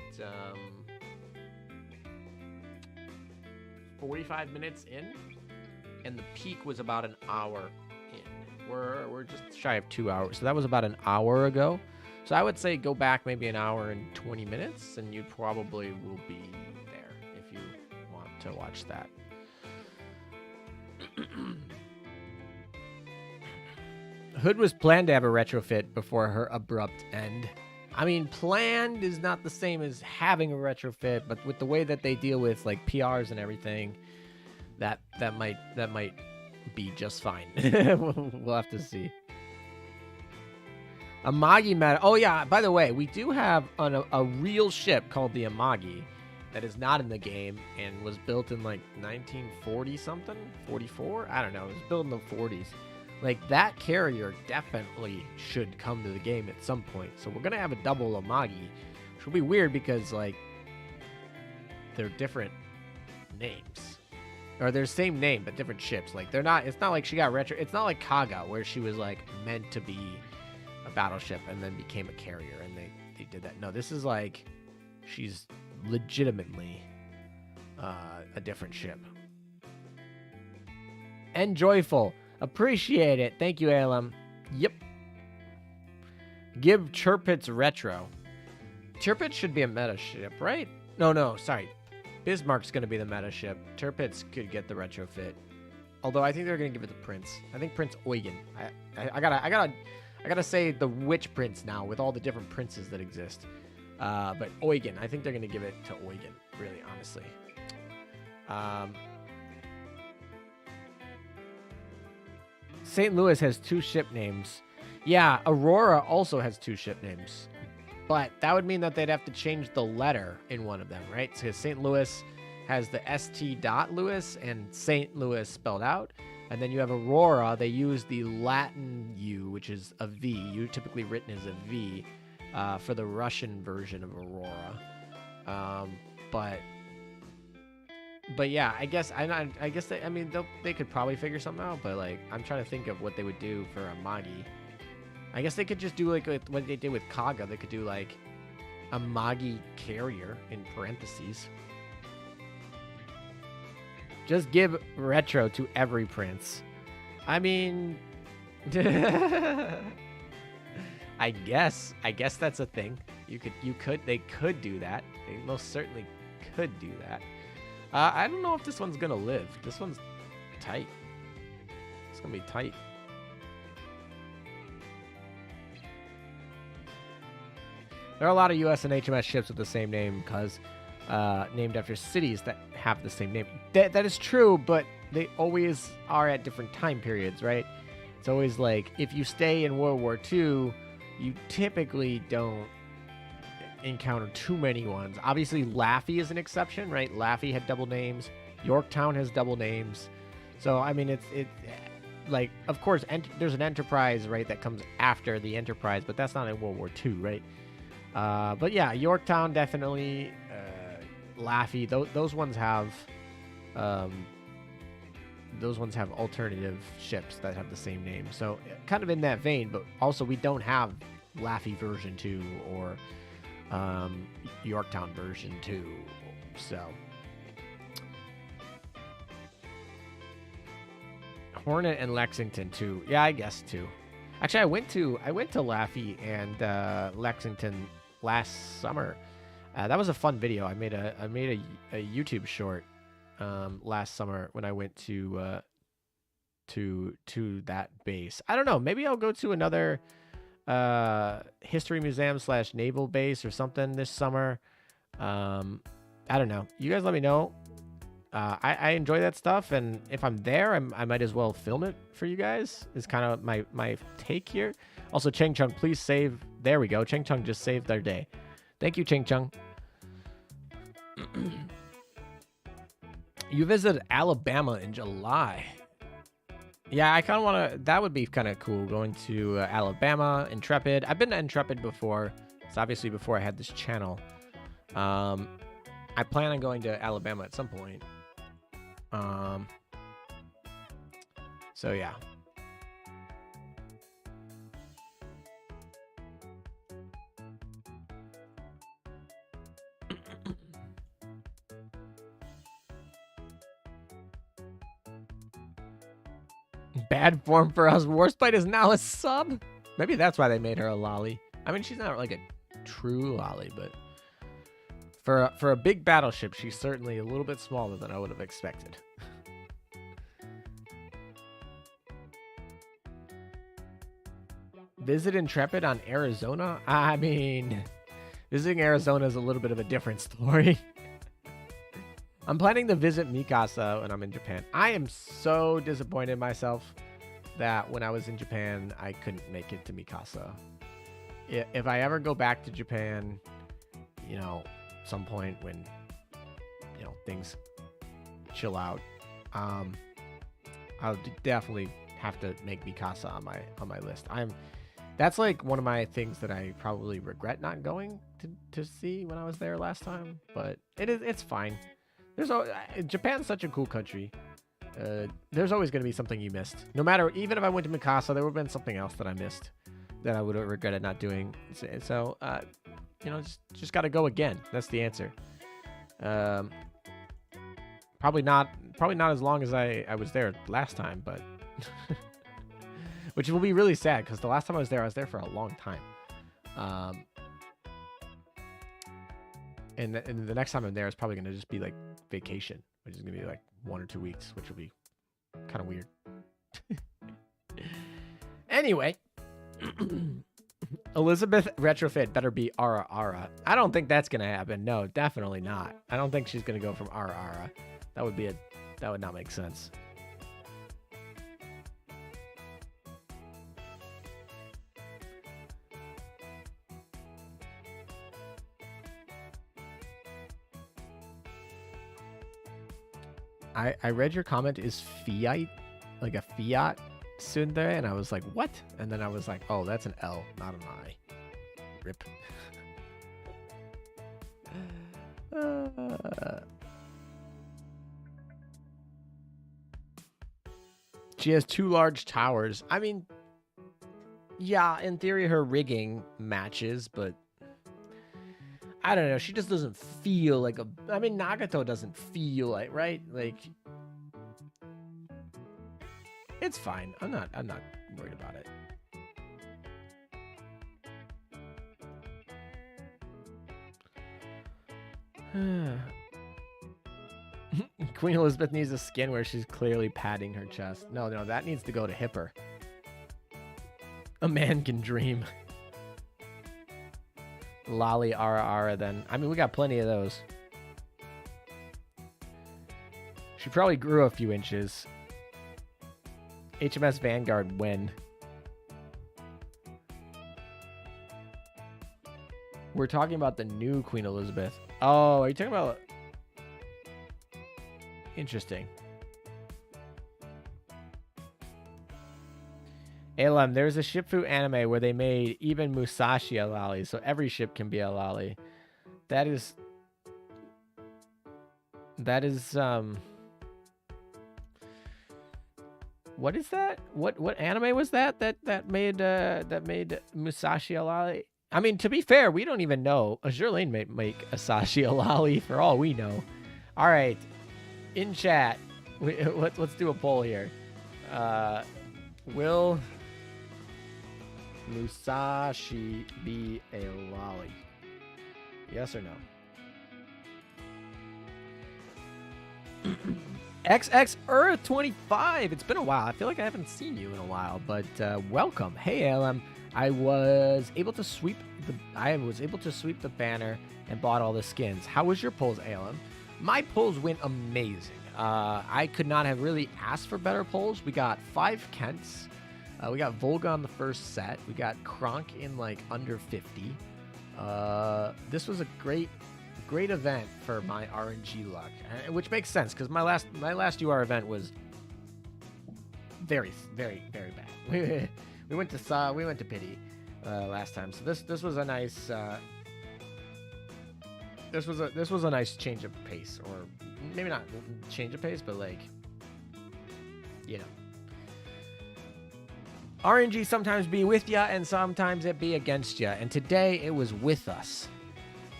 45 minutes in, and the peak was about an hour in. We're just shy of 2 hours, so that was about an hour ago. So I would say go back maybe an hour and 20 minutes, and you probably will be there if you want to watch that. Hood was planned to have a retrofit before her abrupt end. I mean, planned is not the same as having a retrofit, but with the way that they deal with like PRs and everything, that might be just fine. We'll have to see. Amagi meta. Oh yeah, by the way, we do have a real ship called the Amagi that is not in the game and was built in like 1940 something, 44. I don't know. It was built in the 40s. Like, that carrier definitely should come to the game at some point. So we're gonna have a double Amagi, which will be weird because like they're different names, or they're the same name but different ships. Like they're not. It's not like she got retro. It's not like Kaga where she was like meant to be a battleship and then became a carrier, and they did that. No, this is like she's legitimately a different ship. And joyful. Appreciate it. Thank you, ALM. Yep. Give Tirpitz retro. Tirpitz should be a meta ship, right? No, sorry. Bismarck's going to be the meta ship. Tirpitz could get the retrofit. Although I think they're going to give it to Prince. I think Prince Eugen. I gotta say the which prince now with all the different princes that exist. But Eugen, I think they're going to give it to Eugen, really, honestly. St. Louis has 2 ship names. Yeah, Aurora also has 2 ship names. But that would mean that they'd have to change the letter in one of them, right? Because St. Louis has the St. Louis and St. Louis spelled out. And then you have Aurora. They use the Latin U, which is a V. U typically written as a V for the Russian version of Aurora. But yeah, I guess they could probably figure something out. But like, I'm trying to think of what they would do for Amagi. I guess they could just do like what they did with Kaga. They could do like Amagi carrier in parentheses. Just give retro to every prince. I mean, I guess that's a thing. They could do that. They most certainly could do that. I don't know if this one's gonna live. This one's tight. It's gonna be tight. There are a lot of US and HMS ships with the same name because named after cities that have the same name. That is true, but they always are at different time periods, right? It's always like, if you stay in World War II, you typically don't encounter too many ones. Obviously, Laffey is an exception, right? Laffey had double names. Yorktown has double names. So, I mean, it's like, of course, there's an Enterprise, right, that comes after the Enterprise, but that's not in World War II, right? But yeah, Yorktown definitely, Laffey, those ones have alternative ships that have the same name. So kind of in that vein, but also we don't have Laffey version 2 or Yorktown version 2. So Hornet and Lexington too. Yeah, I guess too. Actually, I went to Laffey and Lexington last summer. That was a fun video. I made a YouTube short last summer when I went to that base. I don't know. Maybe I'll go to another history museum / naval base or something this summer. I don't know. You guys let me know. I enjoy that stuff, and if I'm there, I might as well film it for you guys. Is kind of my take here. Also, Cheng Chung, please save. There we go. Cheng Chung just saved their day. Thank you, Cheng Chung. You visited Alabama in July. Yeah, I kind of want to. That would be kind of cool, going to Alabama, Intrepid. I've been to Intrepid before. It's obviously before I had this channel. I plan on going to Alabama at some point. So yeah. Bad form for us. Warspite is now a sub. Maybe that's why they made her a lolly. I mean, she's not like a true lolly, but for a big battleship, she's certainly a little bit smaller than I would have expected. Visit Intrepid on Arizona? I mean, visiting Arizona is a little bit of a different story. I'm planning to visit Mikasa when I'm in Japan. I am so disappointed in myself that when I was in Japan, I couldn't make it to Mikasa. If I ever go back to Japan, you know, some point when, you know, things chill out, I'll definitely have to make Mikasa on my list. That's like one of my things that I probably regret not going to see when I was there last time, but it's fine. Japan's such a cool country. There's always going to be something you missed. No matter, even if I went to Mikasa, there would have been something else that I missed that I would have regretted not doing. So, you know, just got to go again. That's the answer. Probably not as long as I was there last time, but which will be really sad because the last time I was there for a long time. And the next time I'm there is probably going to just be like vacation, which is going to be like 1 or 2 weeks, which will be kind of weird. Anyway, Elizabeth retrofit better be Ara Ara. I don't think that's going to happen. No, definitely not. I don't think she's going to go from Ara Ara. That would not make sense. I read your comment is Fiat, like a Fiat Sundere, and I was like, what? And then I was like, oh, that's an L, not an I. Rip. She has 2 large towers. I mean, yeah, in theory her rigging matches, but I don't know. She just doesn't feel like a... I mean, Nagato doesn't feel like... Right? Like... It's fine. I'm not worried about it. Queen Elizabeth needs a skin where she's clearly padding her chest. No, that needs to go to Hipper. A man can dream. Lolly Ara Ara then. I mean, we got plenty of those. She probably grew a few inches. HMS Vanguard when? We're talking about the new Queen Elizabeth. Oh, are you talking about... Interesting. ALM, there's a Shipfu anime where they made even Musashi a lolly, so every ship can be a lolly. That is what is that? What anime was that made Musashi a lolly? I mean, to be fair, we don't even know. Azur Lane may make Asashi a lolly for all we know. All right, in chat, let's do a poll here. Will Musashi be a lolly? Yes or no? XX Earth 25. It's been a while. I feel like I haven't seen you in a while, but welcome. Hey, ALM. I was able to sweep the banner and bought all the skins. How was your pulls, ALM? My pulls went amazing. I could not have really asked for better pulls. We got 5 Kents. We got Volga on the first set. We got Kronk in like under 50. This was a great event for my RNG luck, which makes sense because my last UR event was very, very, very bad. we went to pity last time, so this was a nice this was a nice change of pace, or maybe not change of pace, but like, you know, RNG sometimes be with ya and sometimes it be against ya, and today it was with us,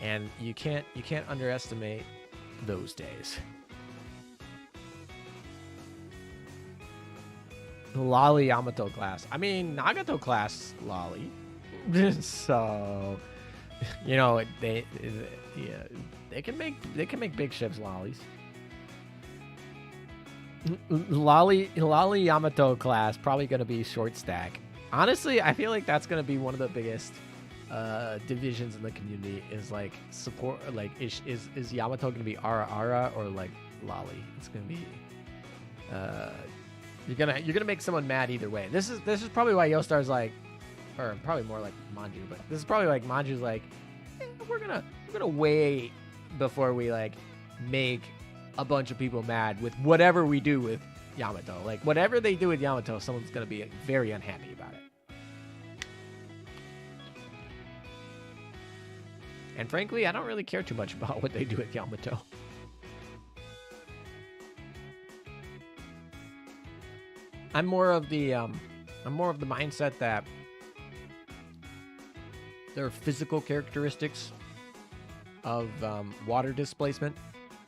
and you can't underestimate those days. Lolly Yamato class. I mean, Nagato class Lolly. So, you know, they can make big ships lollies. Lolly Yamato class probably going to be short stack. Honestly, I feel like that's going to be one of the biggest divisions in the community. Is like support, like is Yamato going to be Ara or like Lolly? It's going to be you're gonna make someone mad either way. This is probably why Yostar's like, or probably more like Manju, but this is probably like Manju's like, we're gonna wait before we like make a bunch of people mad with whatever we do with Yamato. Like whatever they do with Yamato, someone's gonna be very unhappy about it. And frankly, I don't really care too much about what they do with Yamato. I'm more of the mindset that their physical characteristics of water displacement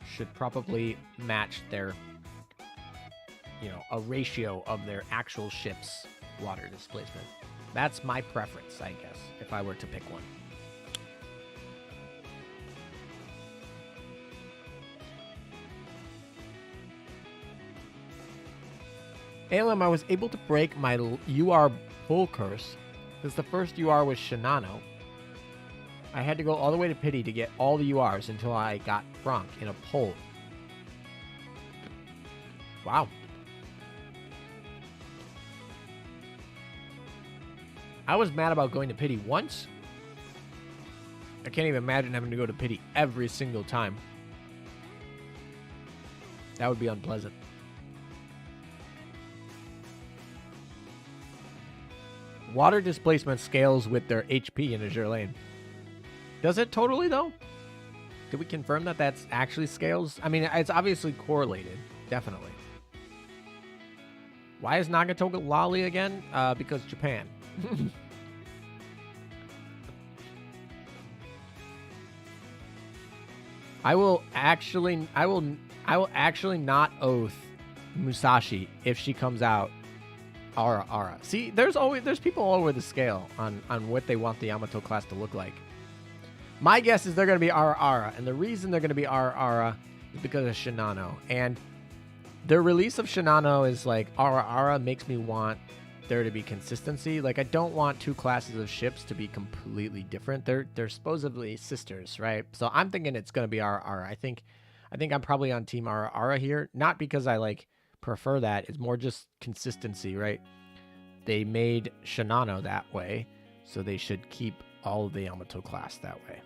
should probably match their, a ratio of their actual ship's water displacement. That's my preference, I guess, if I were to pick one. ALM, I was able to break my UR pull curse because the first UR was Shinano. I had to go all the way to Pity to get all the URs until I got Kronk in a pull. Wow. I was mad about going to Pity once. I can't even imagine having to go to Pity every single time. That would be unpleasant. Water displacement scales with their HP in Azur Lane. Does it totally, though? Did we confirm that that's actually scales? I mean, it's obviously correlated. Definitely. Why is Nagatoga Lolly again? Because Japan. I will actually not oath Musashi if she comes out Ara. See, there's people all over the scale on what they want the Yamato class to look like. My guess is they're going to be Ara, and the reason they're going to be Ara is because of Shinano. And their release of Shinano is like Ara makes me want there to be consistency. Like I don't want two classes of ships to be completely different. They're supposedly sisters, right? So I'm thinking it's going to be Ara. I think I'm probably on team Ara here, not because I like prefer that. It's more just consistency, right? They made Shinano that way, so they should keep all of the Yamato class that way.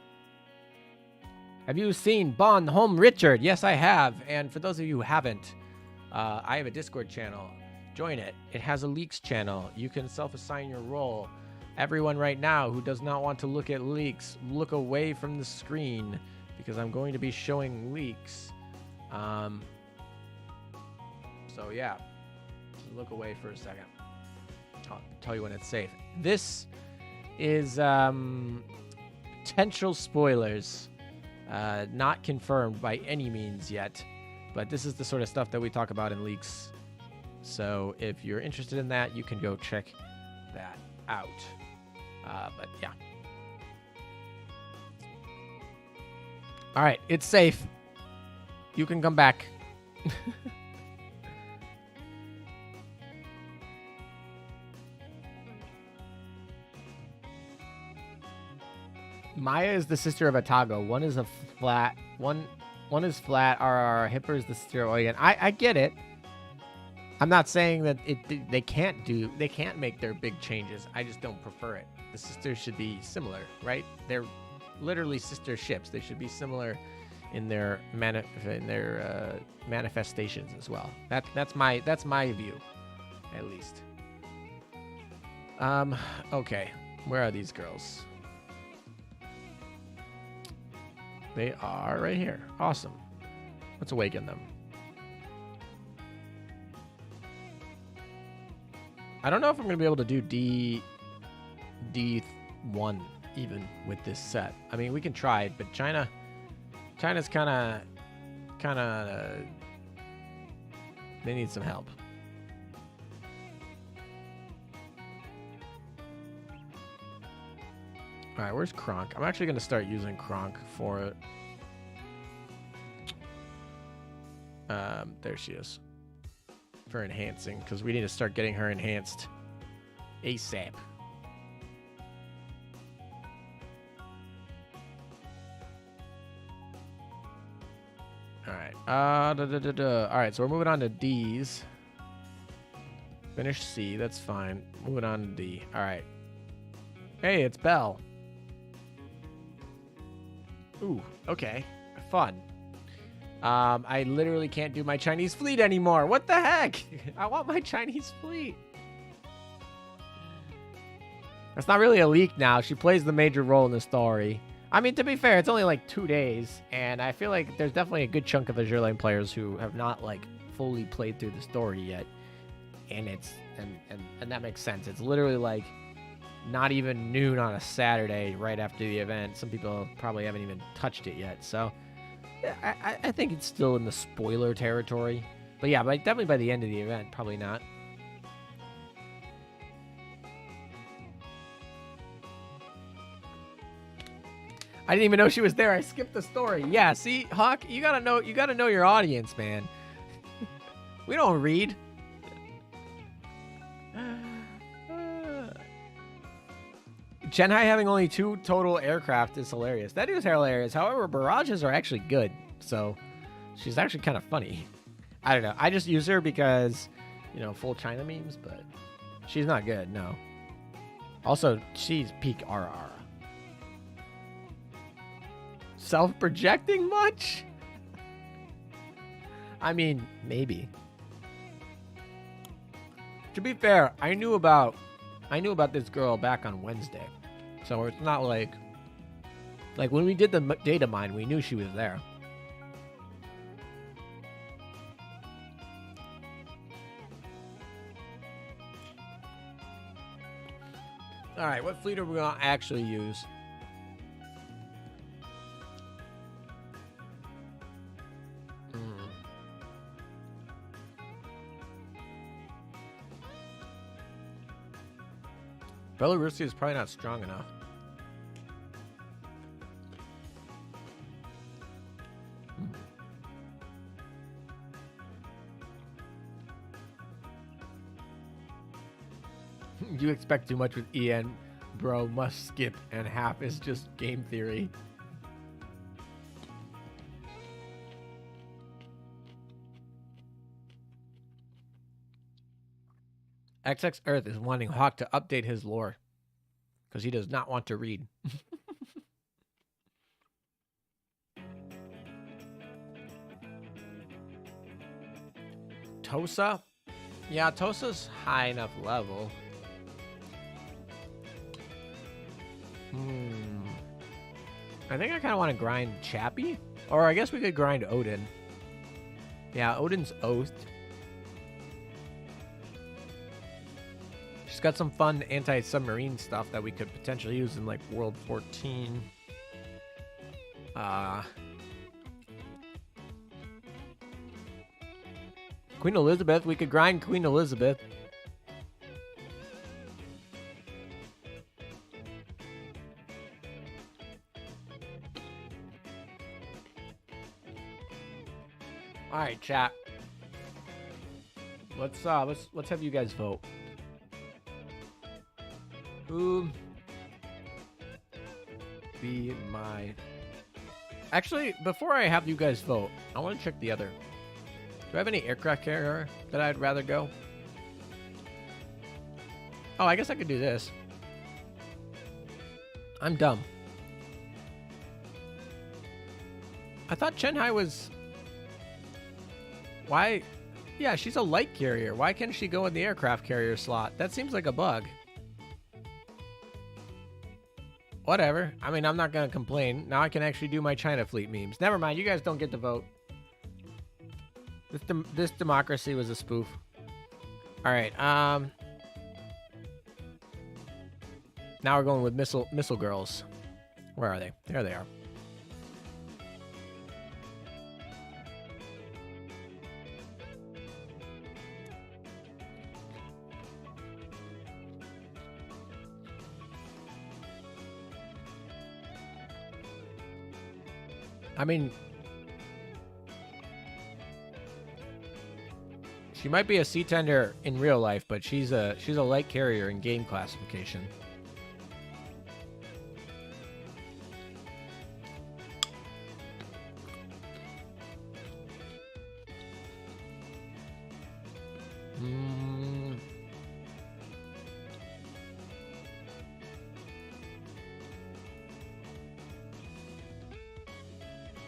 Have you seen Bon Home Richard? Yes, I have. And for those of you who haven't, I have a Discord channel. Join it. It has a leaks channel. You can self-assign your role. Everyone right now who does not want to look at leaks, look away from the screen because I'm going to be showing leaks. So yeah, look away for a second. I'll tell you when it's safe. This is potential spoilers, not confirmed by any means yet, but this is the sort of stuff that we talk about in leaks. So if you're interested in that, you can go check that out. But yeah. All right, it's safe. You can come back. Maya is the sister of Atago. One is a flat. One is flat. Our Hipper is the sister of Oyen. I get it. I'm not saying that they can't make their big changes. I just don't prefer it. The sisters should be similar, right? They're literally sister ships. They should be similar in their manifestations as well. That's my view, at least. Okay, where are these girls? They are right here. Awesome. Let's awaken them. I don't know if I'm going to be able to do D1 even with this set. I mean, we can try it, but China's kind of they need some help. All right, where's Kronk? I'm actually going to start using Kronk for it. There she is. For enhancing, because we need to start getting her enhanced ASAP. All right. All right, so we're moving on to D's. Finish C, that's fine. Moving on to D. All right. Hey, it's Belle. Ooh, okay. Fun. I literally can't do my Chinese fleet anymore. What the heck? I want my Chinese fleet. That's not really a leak now. She plays the major role in the story. I mean, to be fair, it's only like 2 days, and I feel like there's definitely a good chunk of Azur Lane players who have not like fully played through the story yet. And and that makes sense. It's literally like not even noon on a Saturday right after the event. Some people probably haven't even touched it yet. So I think it's still in the spoiler territory. But yeah, definitely by the end of the event, probably not. I didn't even know she was there. I skipped the story. Yeah, see, Hawk, you gotta know your audience, man. We don't read. Chenhai having only 2 total aircraft is hilarious. That is hilarious. However, barrages are actually good, so she's actually kind of funny. I don't know. I just use her because, you know, full China memes, but she's not good, no. Also, she's peak RR. Self-projecting much? I mean, maybe. To be fair, I knew about this girl back on Wednesday. So it's not like when we did the data mine, we knew she was there. All right, what fleet are we going to actually use? Belarusia is probably not strong enough. You expect too much with EN, bro. Must skip, and half is just game theory. XX Earth is wanting Hawk to update his lore because he does not want to read. Tosa? Yeah, Tosa's high enough level. I think I kind of want to grind Chappie. Or I guess we could grind Odin. Yeah, Odin's Oath. She's got some fun anti-submarine stuff that we could potentially use in like World 14. Queen Elizabeth, we could grind Queen Elizabeth. All right, chat. Let's have you guys vote. Who be my... Actually, before I have you guys vote, I want to check the other. Do I have any aircraft carrier that I'd rather go? Oh, I guess I could do this. I'm dumb. I thought Chenhai was... Why? Yeah, she's a light carrier. Why can't she go in the aircraft carrier slot? That seems like a bug. Whatever. I mean, I'm not going to complain. Now I can actually do my China fleet memes. Never mind. You guys don't get to vote. This democracy was a spoof. All right. Now we're going with missile girls. Where are they? There they are. I mean, she might be a sea tender in real life, but she's a light carrier in game classification.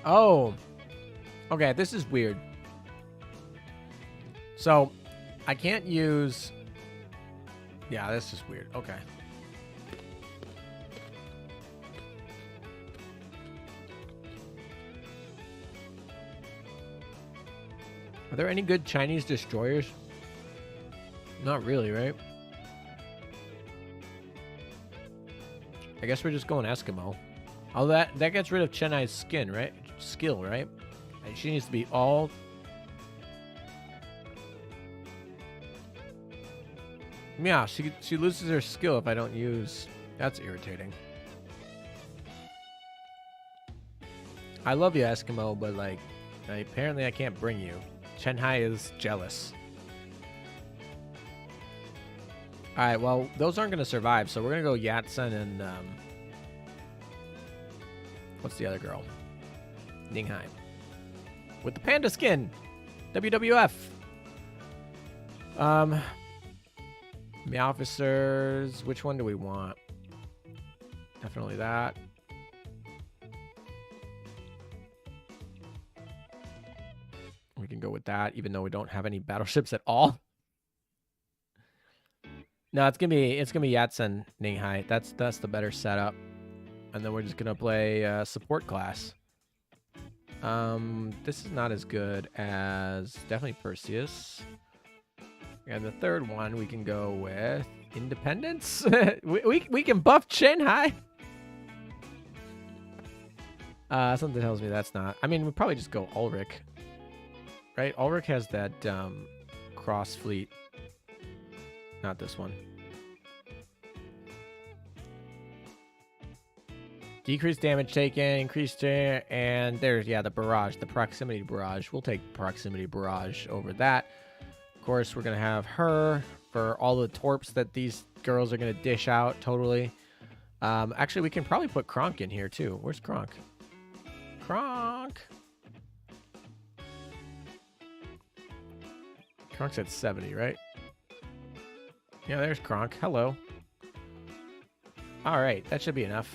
Oh, okay, this is weird. So, I can't use... Yeah, this is weird. Okay. Are there any good Chinese destroyers? Not really, right? I guess we're just going Eskimo. Oh, that gets rid of Chennai's skin, right? Skill, right? And she needs to be all... Yeah, she loses her skill if I don't use... That's irritating. I love you, Eskimo, but, like, apparently I can't bring you. Chennai is jealous. Alright, well, those aren't going to survive, so we're going to go Yatsen and... What's the other girl? Ninghai. With the panda skin. WWF. The officers. Which one do we want? Definitely that. We can go with that, even though we don't have any battleships at all. No, it's gonna be Yatsen Ninghai. That's the better setup. And then we're just gonna play support class. This is not as good as definitely Perseus. And the third one we can go with Independence. we can buff Shanghai. Something tells me that's not. I mean, we'd probably just go Ulrich. Right? Ulrich has that cross fleet. Not this one. Decreased damage taken, increased, and there's, yeah, the barrage, the proximity barrage. We'll take proximity barrage over that. Of course, we're going to have her for all the torps that these girls are going to dish out, totally. Actually, we can probably put Kronk in here, too. Where's Kronk? Kronk! Kronk's at 70, right? Yeah, there's Kronk. Hello. All right, that should be enough.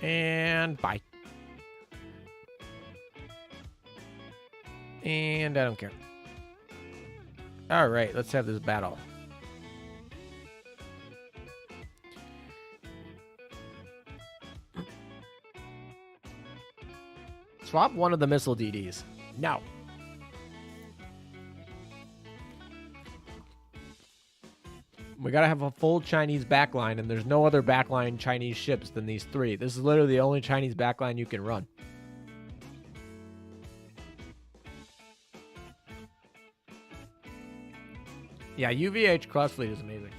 And bye. And I don't care. All right, let's have this battle. Swap one of the missile DDs. No. We gotta have a full Chinese backline, and there's no other backline Chinese ships than these three. This is literally the only Chinese backline you can run. Yeah, UVH cross fleet is amazing.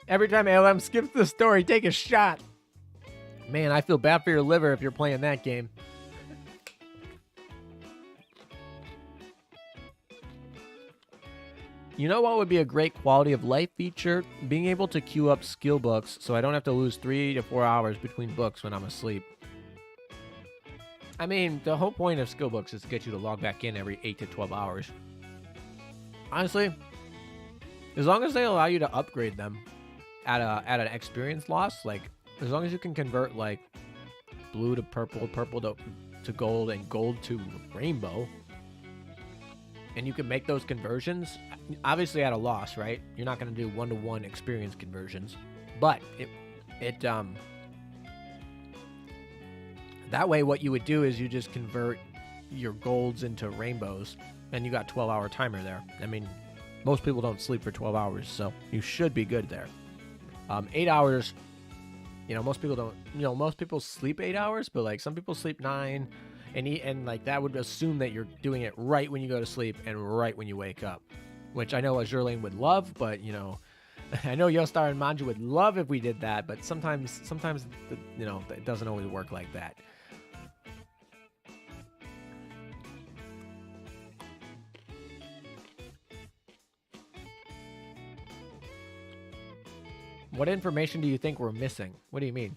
Every time ALM skips the story, take a shot. Man, I feel bad for your liver if you're playing that game. You know what would be a great quality of life feature? Being able to queue up skill books so I don't have to lose 3 to 4 hours between books when I'm asleep. I mean, the whole point of skill books is to get you to log back in every 8 to 12 hours. Honestly, as long as they allow you to upgrade them at an experience loss, like as long as you can convert like blue to purple, purple to gold, and gold to rainbow, and you can make those conversions, obviously at a loss, right? You're not going to do one-to-one experience conversions, but that way what you would do is you just convert your golds into rainbows, and you got 12-hour timer there. I mean, most people don't sleep for 12 hours, so you should be good there. 8 hours, most people don't, most people sleep 8 hours, but like some people sleep 9, and like that would assume that you're doing it right when you go to sleep and right when you wake up, which I know Azur Lane would love, but I know Yostar and Manju would love if we did that, but sometimes it doesn't always work like that. What information do you think we're missing? What do you mean?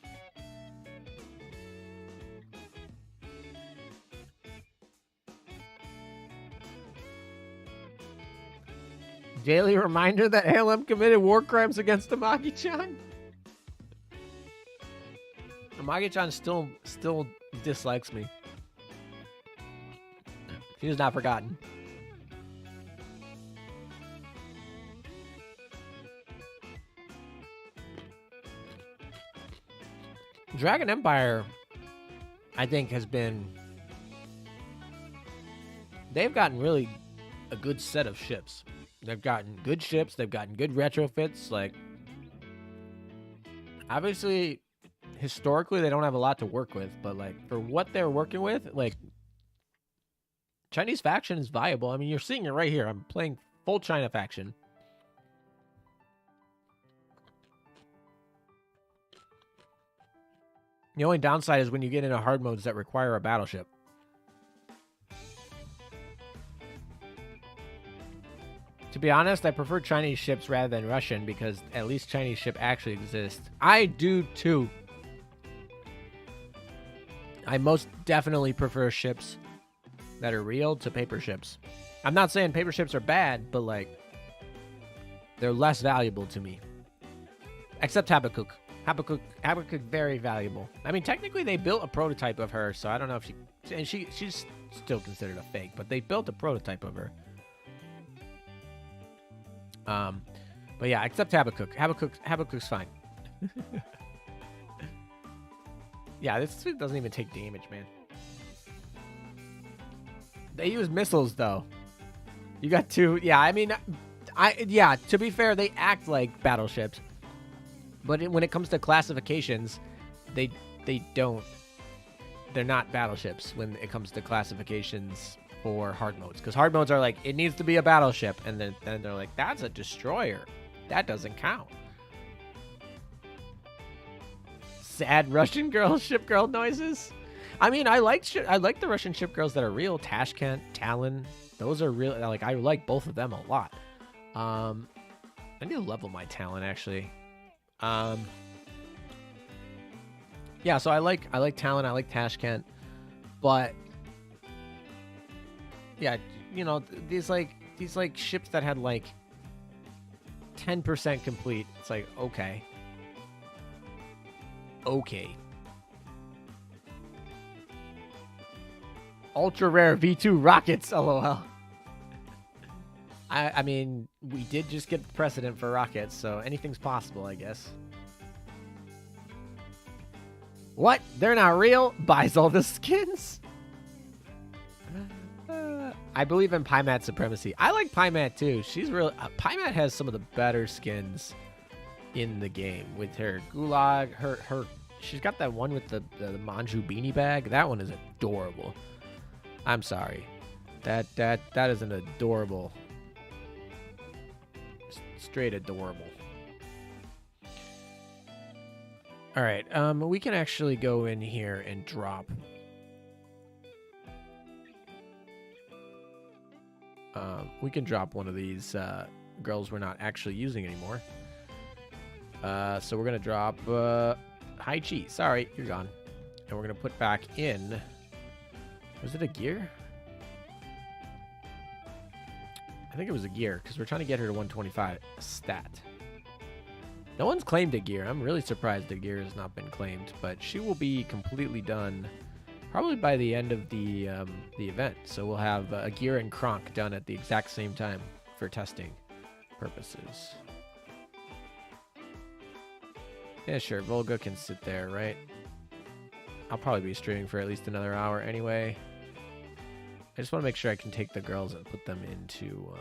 Daily reminder that ALM committed war crimes against Amagi-chan? Amagi-chan still dislikes me. He has not forgotten. Dragon Empire, I think, has been... They've gotten really a good set of ships. They've gotten good ships. They've gotten good retrofits. Like, obviously, historically, they don't have a lot to work with. But, like, for what they're working with, like, Chinese faction is viable. I mean, you're seeing it right here. I'm playing full China faction. The only downside is when you get into hard modes that require a battleship. To be honest, I prefer Chinese ships rather than Russian because at least Chinese ship actually exists. I do too. I most definitely prefer ships that are real to paper ships. I'm not saying paper ships are bad, but like they're less valuable to me. Except Habakkuk. Habakkuk, very valuable. I mean, technically they built a prototype of her, so I don't know if she's still considered a fake, but they built a prototype of her. But yeah, except Habakkuk. Habakkuk's fine. Yeah, this suit doesn't even take damage, man. They use missiles though. You got two. Yeah, I mean, yeah. To be fair, they act like battleships. But when it comes to classifications, they don't. They're not battleships when it comes to classifications for hard modes. Because hard modes are like, it needs to be a battleship. And then they're like, that's a destroyer. That doesn't count. Sad Russian girl, ship girl noises. I mean, I like the Russian ship girls that are real. Tashkent, Talon. Those are real. Like, I like both of them a lot. I need to level my Talon, actually. Yeah, so I like Talon, I like Tashkent, but yeah, these ships that had like 10% complete. It's like, okay. Ultra rare V2 rockets, lol. I mean, we did just get precedent for rockets, so anything's possible, I guess. What? They're not real? Buys all the skins? I believe in Pymat supremacy. I like Pymat too. She's real. Pymat has some of the better skins in the game with her gulag. She's got that one with the Manju beanie bag. That one is adorable. I'm sorry. That is an adorable. Straight adorable. All right, we can actually go in here and drop. We can drop one of these girls we're not actually using anymore. So we're gonna drop Hai Chi. Sorry, you're gone. And we're gonna put back in. Was it a gear? I think it was a gear, because we're trying to get her to 125 stat. No one's claimed a gear. I'm really surprised a gear has not been claimed, but she will be completely done probably by the end of the event. So we'll have a gear and Kronk done at the exact same time for testing purposes. Yeah, sure. Volga can sit there, right? I'll probably be streaming for at least another hour anyway. I just want to make sure I can take the girls and put them into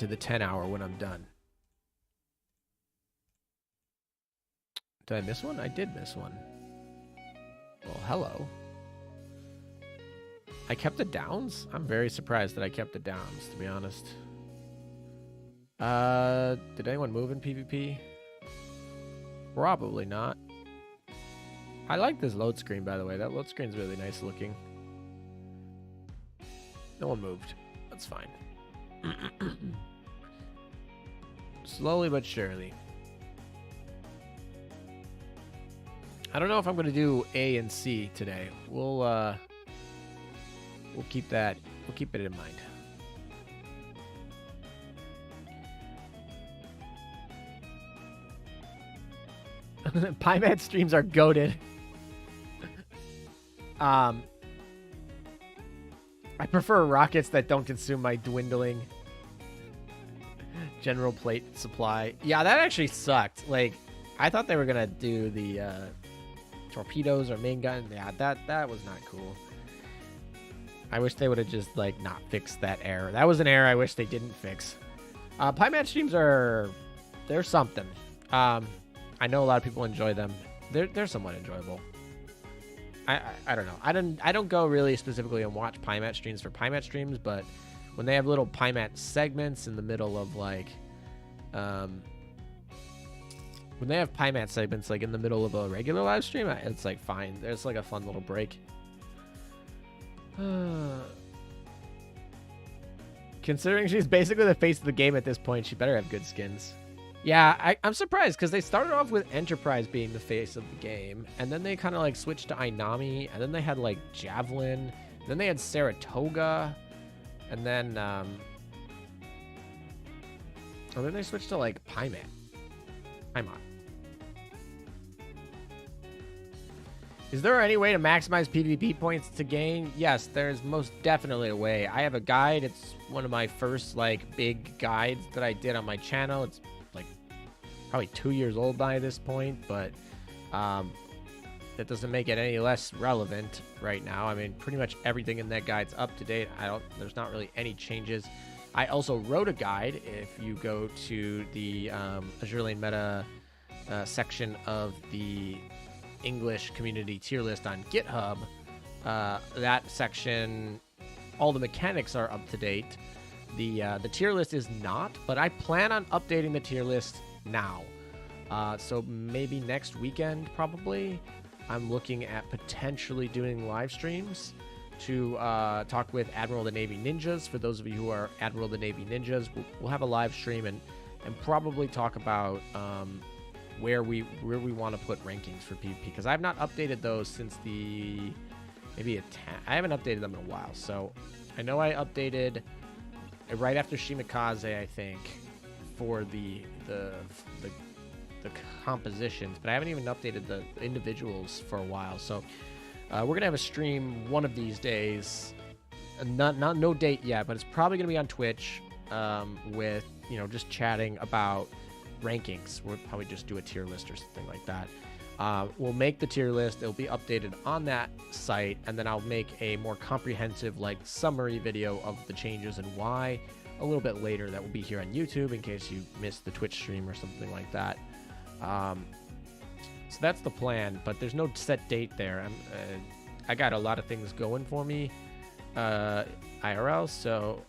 the 10 hour when I'm done. Did I miss one? I did miss one. Well, hello. I kept the downs? I'm very surprised that I kept the downs, to be honest. Did anyone move in PvP? Probably not. I like this load screen, by the way. That load screen's really nice looking. No one moved. That's fine. Slowly but surely. I don't know if I'm going to do A and C today. We'll keep that. We'll keep it in mind. PyMat streams are goated. I prefer rockets that don't consume my dwindling general plate supply. Yeah, that actually sucked. Like, I thought they were gonna do the torpedoes or main gun. Yeah, that was not cool. I wish they would have just like not fixed that error. That was an error I wish they didn't fix. PyMat streams they're something. I know a lot of people enjoy them. They're somewhat enjoyable. I don't know. I don't go really specifically and watch PyMat streams for PyMat streams, but when they have little PyMat segments in the middle of like when they have PyMat segments like in the middle of a regular live stream, it's like fine. There's like a fun little break. Considering she's basically the face of the game at this point, she better have good skins. Yeah, I'm surprised because they started off with Enterprise being the face of the game, and then they kind of like switched to Ainami, and then they had like Javelin, and then they had Saratoga, and then they switched to like Pymat. Is there any way to maximize PvP points to gain? Yes, there's most definitely a way. I have a guide. It's one of my first like big guides that I did on my channel. It's like probably 2 years old by this point, but that doesn't make it any less relevant right now. I mean, pretty much everything in that guide's up to date. There's not really any changes. I also wrote a guide. If you go to the Azur Lane meta section of the English community tier list on GitHub, that section, all the mechanics are up to date. The tier list is not, but I plan on updating the tier list now. So maybe next weekend, probably, I'm looking at potentially doing live streams to talk with Admiral of the Navy Ninjas. For those of you who are Admiral of the Navy Ninjas, we'll have a live stream and probably talk about where we want to put rankings for PvP, because I've not updated those since I haven't updated them in a while. So I know I updated right after Shimikaze, I think, for the compositions, but I haven't even updated the individuals for a while. So we're gonna have a stream one of these days. No date yet, but it's probably gonna be on Twitch with just chatting about rankings. We'll probably just do a tier list or something like that. We'll make the tier list. It'll be updated on that site, and then I'll make a more comprehensive summary video of the changes and why a little bit later. That will be here on YouTube in case you missed the Twitch stream or something like that. So that's the plan, but there's no set date there. I got a lot of things going for me IRL, so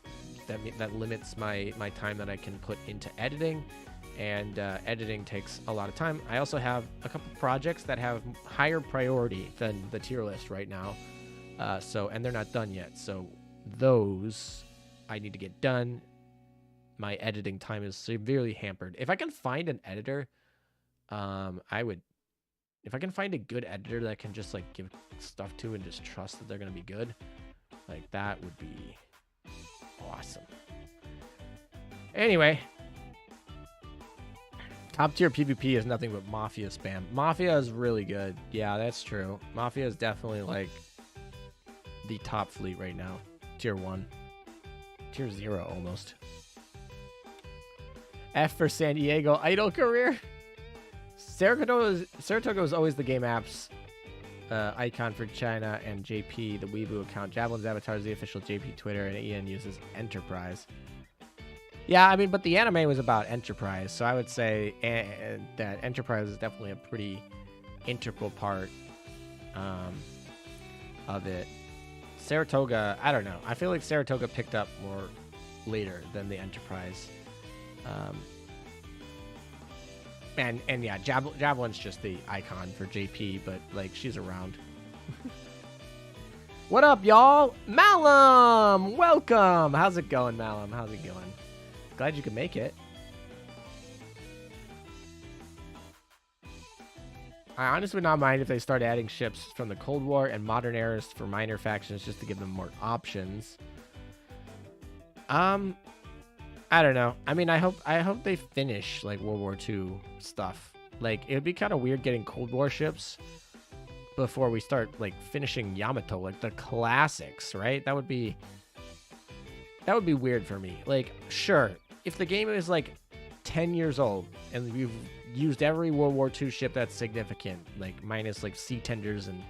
that limits my time that I can put into editing, and editing takes a lot of time. I also have a couple projects that have higher priority than the tier list right now, and they're not done yet, so those I need to get done. My editing time is severely hampered. If I can find an editor, if I can find a good editor that I can just give stuff to and just trust that they're gonna be good, that would be awesome. Anyway, top tier PvP is nothing but Mafia spam. Mafia is really good. Yeah, that's true. Mafia is definitely like the top fleet right now. Tier 1. Tier 0 almost. F for San Diego. Idol career. Saratoga is always the game apps icon for China, and JP, the Weibo account. Javelin's avatar is the official JP Twitter, and Ian uses Enterprise. Yeah, I mean, but the anime was about Enterprise, so I would say that Enterprise is definitely a pretty integral part of it. Saratoga, I don't know. I feel like Saratoga picked up more later than the Enterprise. And yeah, Javelin's just the icon for JP, but like she's around. What up, y'all? Malum, welcome. How's it going, Malum? How's it going? Glad you could make it. I honestly would not mind if they start adding ships from the Cold War and modern eras for minor factions just to give them more options. I don't know. I mean, I hope they finish like World War II stuff. Like, it would be kind of weird getting Cold War ships before we start like finishing Yamato, like the classics, right? That would be weird for me. Like, sure, if the game is like 10 years old and we've used every World War II ship that's significant, like minus like sea tenders and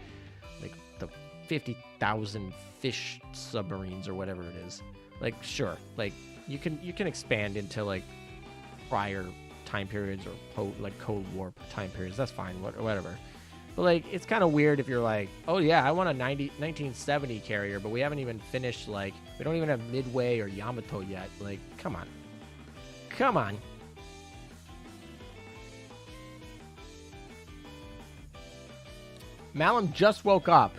like the 50,000 fish submarines or whatever it is, like, sure, like you can expand into like prior time periods or like Cold War time periods. That's fine, whatever. But like, it's kind of weird if you're like, oh yeah, I want a 1970 carrier, but we haven't even finished, like, we don't even have Midway or Yamato yet. Like, come on. Come on. Malum just woke up.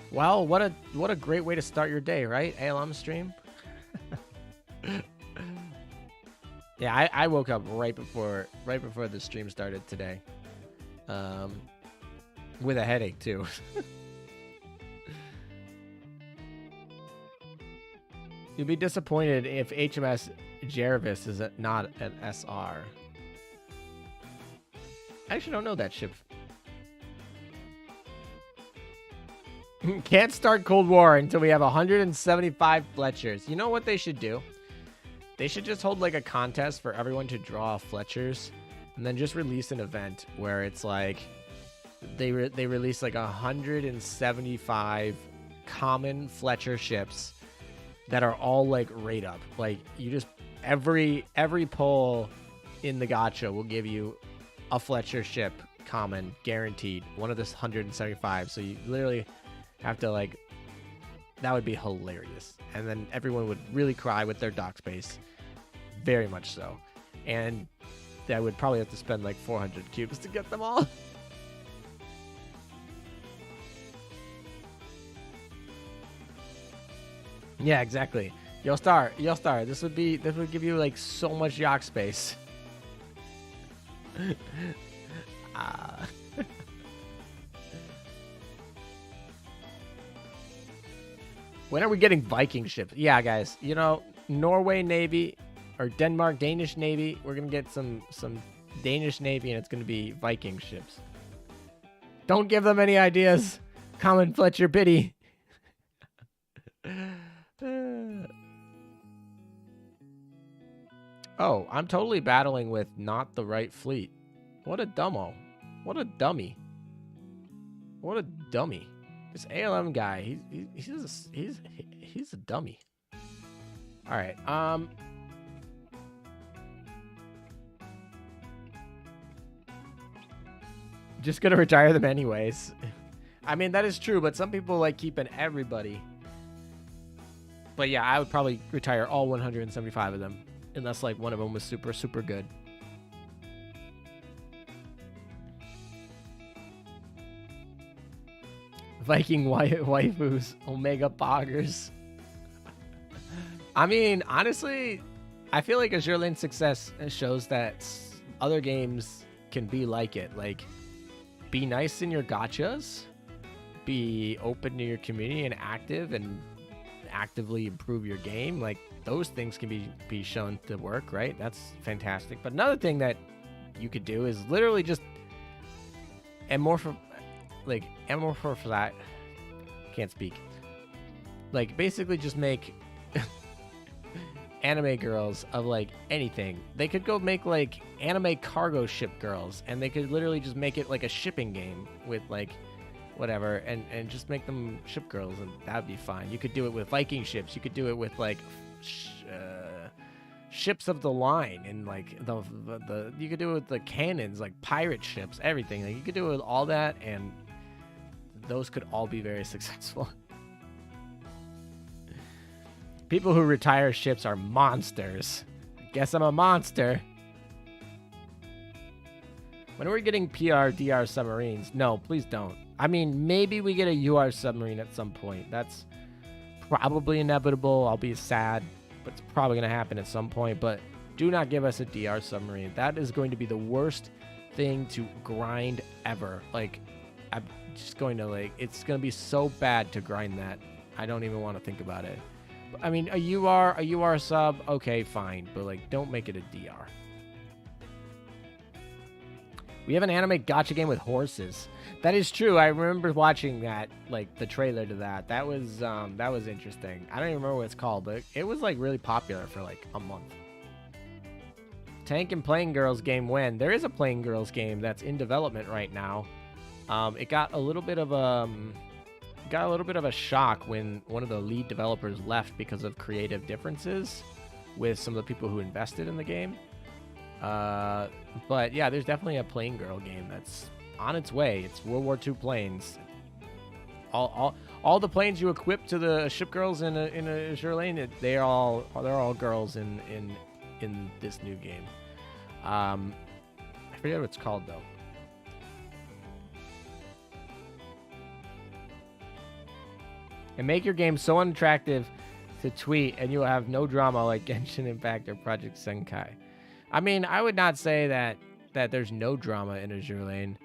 Well, what a great way to start your day, right? ALM stream. Yeah, I woke up right before the stream started today. With a headache too. You'll be disappointed if HMS Jervis is not an SR. I actually don't know that ship. Can't start Cold War until we have 175 Fletchers. You know what they should do? They should just hold like a contest for everyone to draw Fletchers, and then just release an event where it's like they release like 175 common Fletcher ships that are all like rate up. Like, you just every pull in the gacha will give you a Fletcher ship common guaranteed, one of this 175. So you literally have to, like, that would be hilarious. And then everyone would really cry with their dock space. Very much so. And I would probably have to spend like 400 cubes to get them all. Yeah, exactly. Yo star. This would give you like so much yacht space. When are we getting Viking ships? Yeah, guys. You know, Norway Navy or Denmark Danish Navy. We're gonna get some Danish Navy, and it's gonna be Viking ships. Don't give them any ideas. Common Fletcher Biddy. Oh, I'm totally battling with not the right fleet. What a dumbo. What a dummy. What a dummy. This ALM guy, he's a dummy. All right. Just gonna retire them anyways. I mean, that is true, but some people like keeping everybody. But yeah, I would probably retire all 175 of them, unless like one of them was super, super good. Viking waifus, Omega Poggers. I mean, honestly, I feel like Azur Lane's success shows that other games can be like it. Like, be nice in your gachas, be open to your community and active, and actively improve your game, like those things can be shown to work, right? That's fantastic. But another thing that you could do is literally just amorph can't speak. Like basically just make anime girls of like anything. They could go make like anime cargo ship girls, and they could literally just make it like a shipping game with like whatever, and just make them ship girls, and that'd be fine. You could do it with Viking ships. You could do it with like ships of the line, and like the you could do it with the cannons, like pirate ships, everything. Like you could do it with all that, and those could all be very successful. People who retire ships are monsters. Guess I'm a monster. When are we getting PR, DR submarines? No, please don't. I mean, maybe we get a UR submarine at some point. That's probably inevitable. I'll be sad, but it's probably going to happen at some point. But do not give us a DR submarine. That is going to be the worst thing to grind ever. Like, I'm just going to, like, it's going to be so bad to grind that. I don't even want to think about it. I mean, a UR sub, okay, fine. But, like, don't make it a DR. We have an anime gacha game with horses. That is true. I remember watching that, like the trailer to that. That was interesting. I don't even remember what it's called, but it was like really popular for like a month. Tank and Playing Girls game when? There is a Playing Girls game that's in development right now. It got a little bit of a shock when one of the lead developers left because of creative differences with some of the people who invested in the game. But yeah, there's definitely a Plane Girl game that's on its way. It's World War II planes. All the planes you equip to the ship girls in Azur Lane, they're all girls in this new game. I forget what it's called though. And make your game so unattractive to tweet, and you will have no drama like Genshin Impact or Project Senkai. I mean, I would not say that there's no drama in Azur Lane.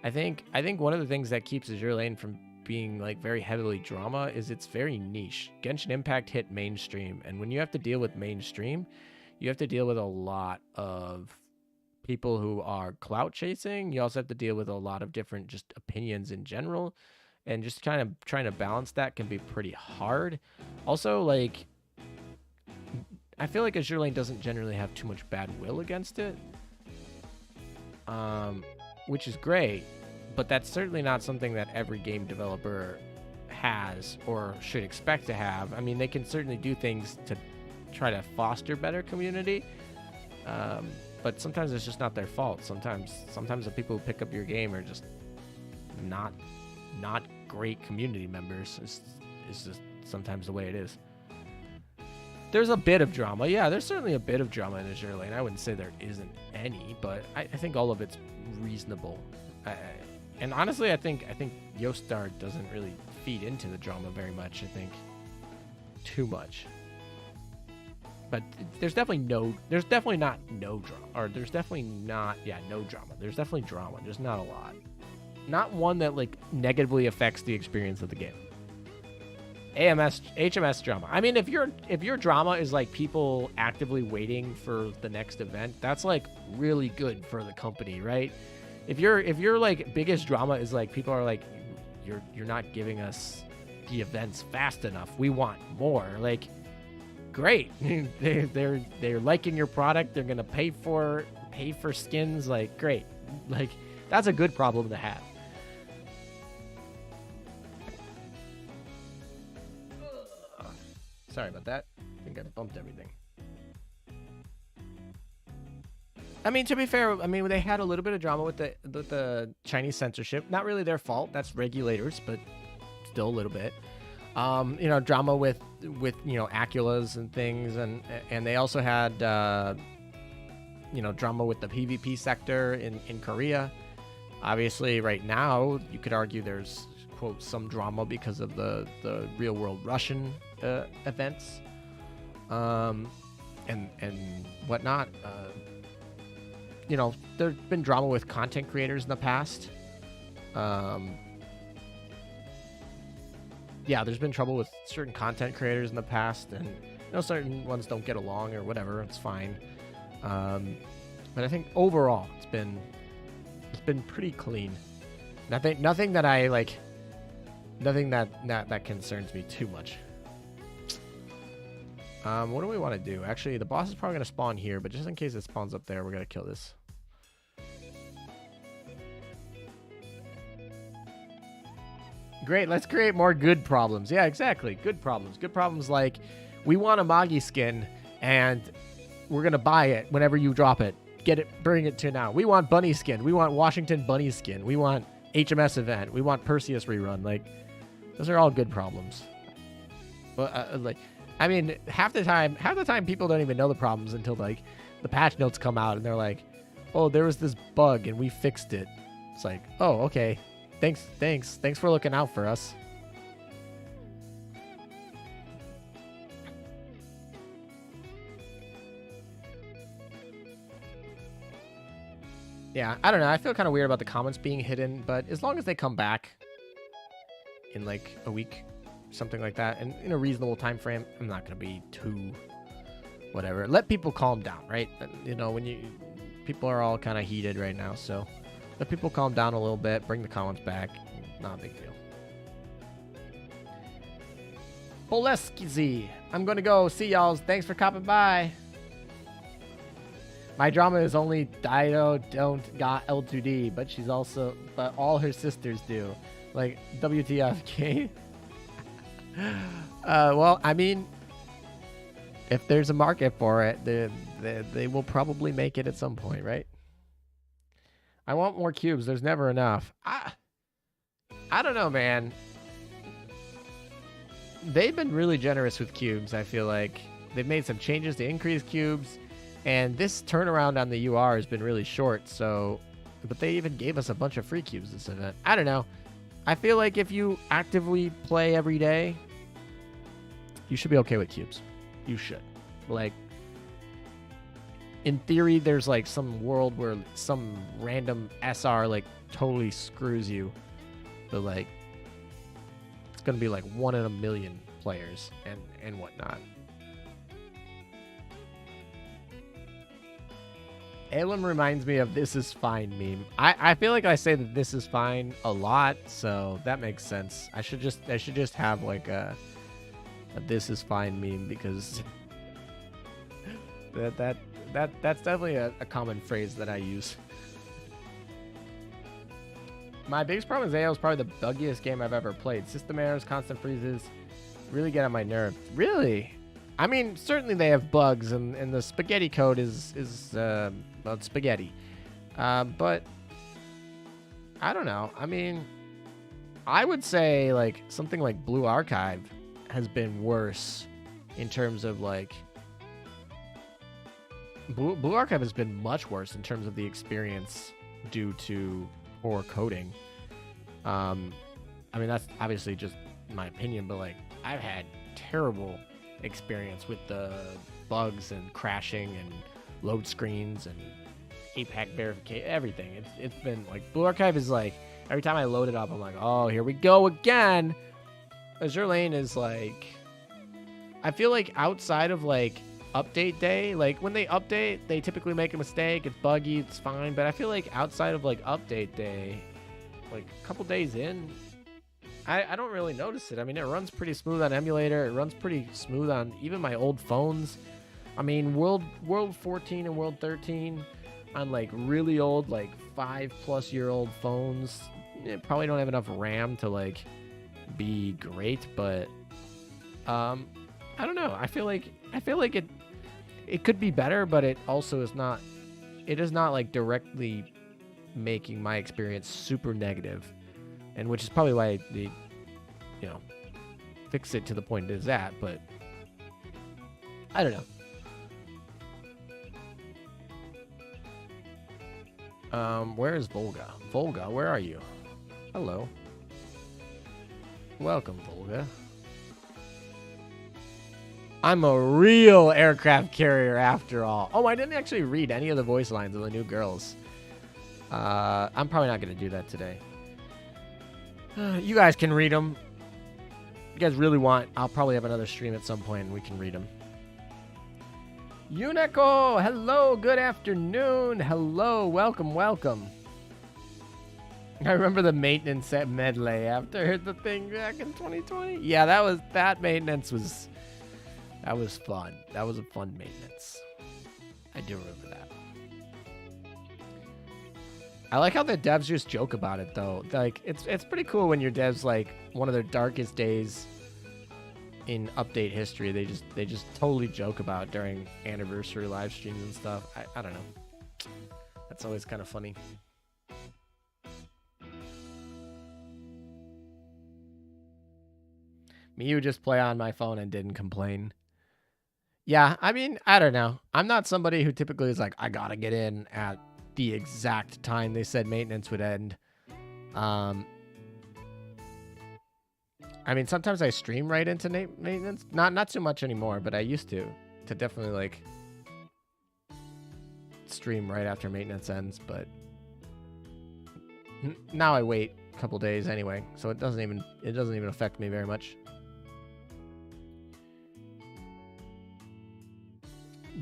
I think one of the things that keeps Azur Lane from being like very heavily drama is it's very niche. Genshin Impact hit mainstream, and when you have to deal with mainstream, you have to deal with a lot of people who are clout chasing. You also have to deal with a lot of different just opinions in general, and just kind of trying to balance that can be pretty hard. Also, like, I feel like Azur Lane doesn't generally have too much bad will against it, which is great, but that's certainly not something that every game developer has or should expect to have. I mean, they can certainly do things to try to foster better community, but sometimes it's just not their fault. Sometimes the people who pick up your game are just not great community members. It's just sometimes the way it is. There's a bit of drama. Yeah, there's certainly a bit of drama in Azur Lane. I wouldn't say there isn't any, but I think all of it's reasonable. And honestly, I think Yostar doesn't really feed into the drama very much. I think too much. But there's definitely no drama. There's definitely drama. There's not a lot. Not one that like negatively affects the experience of the game. HMS drama. I mean, if your drama is like people actively waiting for the next event, that's like really good for the company, right? If your like biggest drama is like people are like, you're not giving us the events fast enough. We want more. Like, great. they're liking your product. They're gonna pay for skins. Like, great. Like, that's a good problem to have. Sorry about that. I think I bumped everything. I mean, to be fair, I mean, they had a little bit of drama with the Chinese censorship. Not really their fault. That's regulators, but still a little bit. Drama with Aculas and things, and they also had drama with the PvP sector in Korea. Obviously, right now you could argue there's quote some drama because of the real world Russian events and whatnot. There's been drama with content creators in the past. There's been trouble with certain content creators in the past, and certain ones don't get along or whatever. It's fine. But I think overall it's been pretty clean. Nothing that I like. Nothing that concerns me too much. What do we want to do? Actually, the boss is probably going to spawn here, but just in case it spawns up there, we're going to kill this. Great, let's create more good problems. Yeah, exactly. Good problems. Good problems like, we want a Magi skin, and we're going to buy it whenever you drop it. Get it, bring it to now. We want Bunny skin. We want Washington Bunny skin. We want HMS event. We want Perseus rerun. Like, those are all good problems. But, like, I mean, half the time people don't even know the problems until, like, the patch notes come out, and they're like, oh, there was this bug, and we fixed it. It's like, oh, okay. Thanks for looking out for us. Yeah, I don't know. I feel kind of weird about the comments being hidden, but as long as they come back in like a week, something like that, and in a reasonable time frame, I'm not going to be too whatever. Let people calm down, right? When people are all kind of heated right now, so let people calm down a little bit, bring the comments back. Not a big deal. Boleskizy, I'm going to go. See y'all. Thanks for copping by. My drama is only Dido don't got L2D, but all her sisters do. Like, WTF, well, I mean, if there's a market for it, they will probably make it at some point, right? I want more cubes. There's never enough. I don't know, man. They've been really generous with cubes, I feel like. They've made some changes to increase cubes. And this turnaround on the UR has been really short, but they even gave us a bunch of free cubes this event. I don't know. I feel like if you actively play every day, you should be okay with cubes. You should. Like, in theory, there's like some world where some random SR like totally screws you. But like, it's going to be like 1 in a million players and whatnot. Elam reminds me of "This is fine" meme. I feel like I say that "this is fine" a lot, so that makes sense. I should just have like a "this is fine" meme, because that's definitely a common phrase that I use. My biggest problem is AO is probably the buggiest game I've ever played. System errors, constant freezes, really get on my nerves. Really? I mean, certainly they have bugs, and the spaghetti code is well, spaghetti. But I don't know. I mean, I would say like something like Blue Archive has been worse in terms of like Blue Archive has been much worse in terms of the experience due to poor coding. I mean, that's obviously just my opinion, but like I've had terrible experience with the bugs and crashing and load screens and APAC verification, everything. It's been like Blue Archive is like every time I load it up, I'm like, oh, here we go again. Azur Lane is like, I feel like outside of like update day, like when they update, they typically make a mistake. It's buggy, it's fine. But I feel like outside of like update day, like a couple days in, I don't really notice it. I mean, it runs pretty smooth on emulator. It runs pretty smooth on even my old phones. I mean, World 14 and World 13 on like really old, like 5+ year old phones, probably don't have enough RAM to like be great, but I don't know. I feel like it could be better, but it also is not. It is not like directly making my experience super negative, and which is probably why they, fix it to the point it is at. But I don't know. Where is Volga? Volga, where are you? Hello. Welcome, Volga. I'm a real aircraft carrier after all. Oh, I didn't actually read any of the voice lines of the new girls. I'm probably not going to do that today. You guys can read them. you guys really want, I'll probably have another stream at some point and we can read them. Unico, hello, good afternoon. Hello, welcome, welcome. I remember the maintenance at Medley after the thing back in 2020. Yeah, that maintenance was fun. That was a fun maintenance. I do remember that. I like how the devs just joke about it though. Like it's pretty cool when your devs like one of their darkest days in update history. They just totally joke about during anniversary live streams and stuff. I don't know. That's always kind of funny. Me, you just play on my phone and didn't complain. Yeah, I mean, I don't know. I'm not somebody who typically is like, I gotta get in at the exact time they said maintenance would end. I mean, sometimes I stream right into maintenance. Not too much anymore, but I used to definitely like stream right after maintenance ends. But now I wait a couple days anyway, so it doesn't even affect me very much.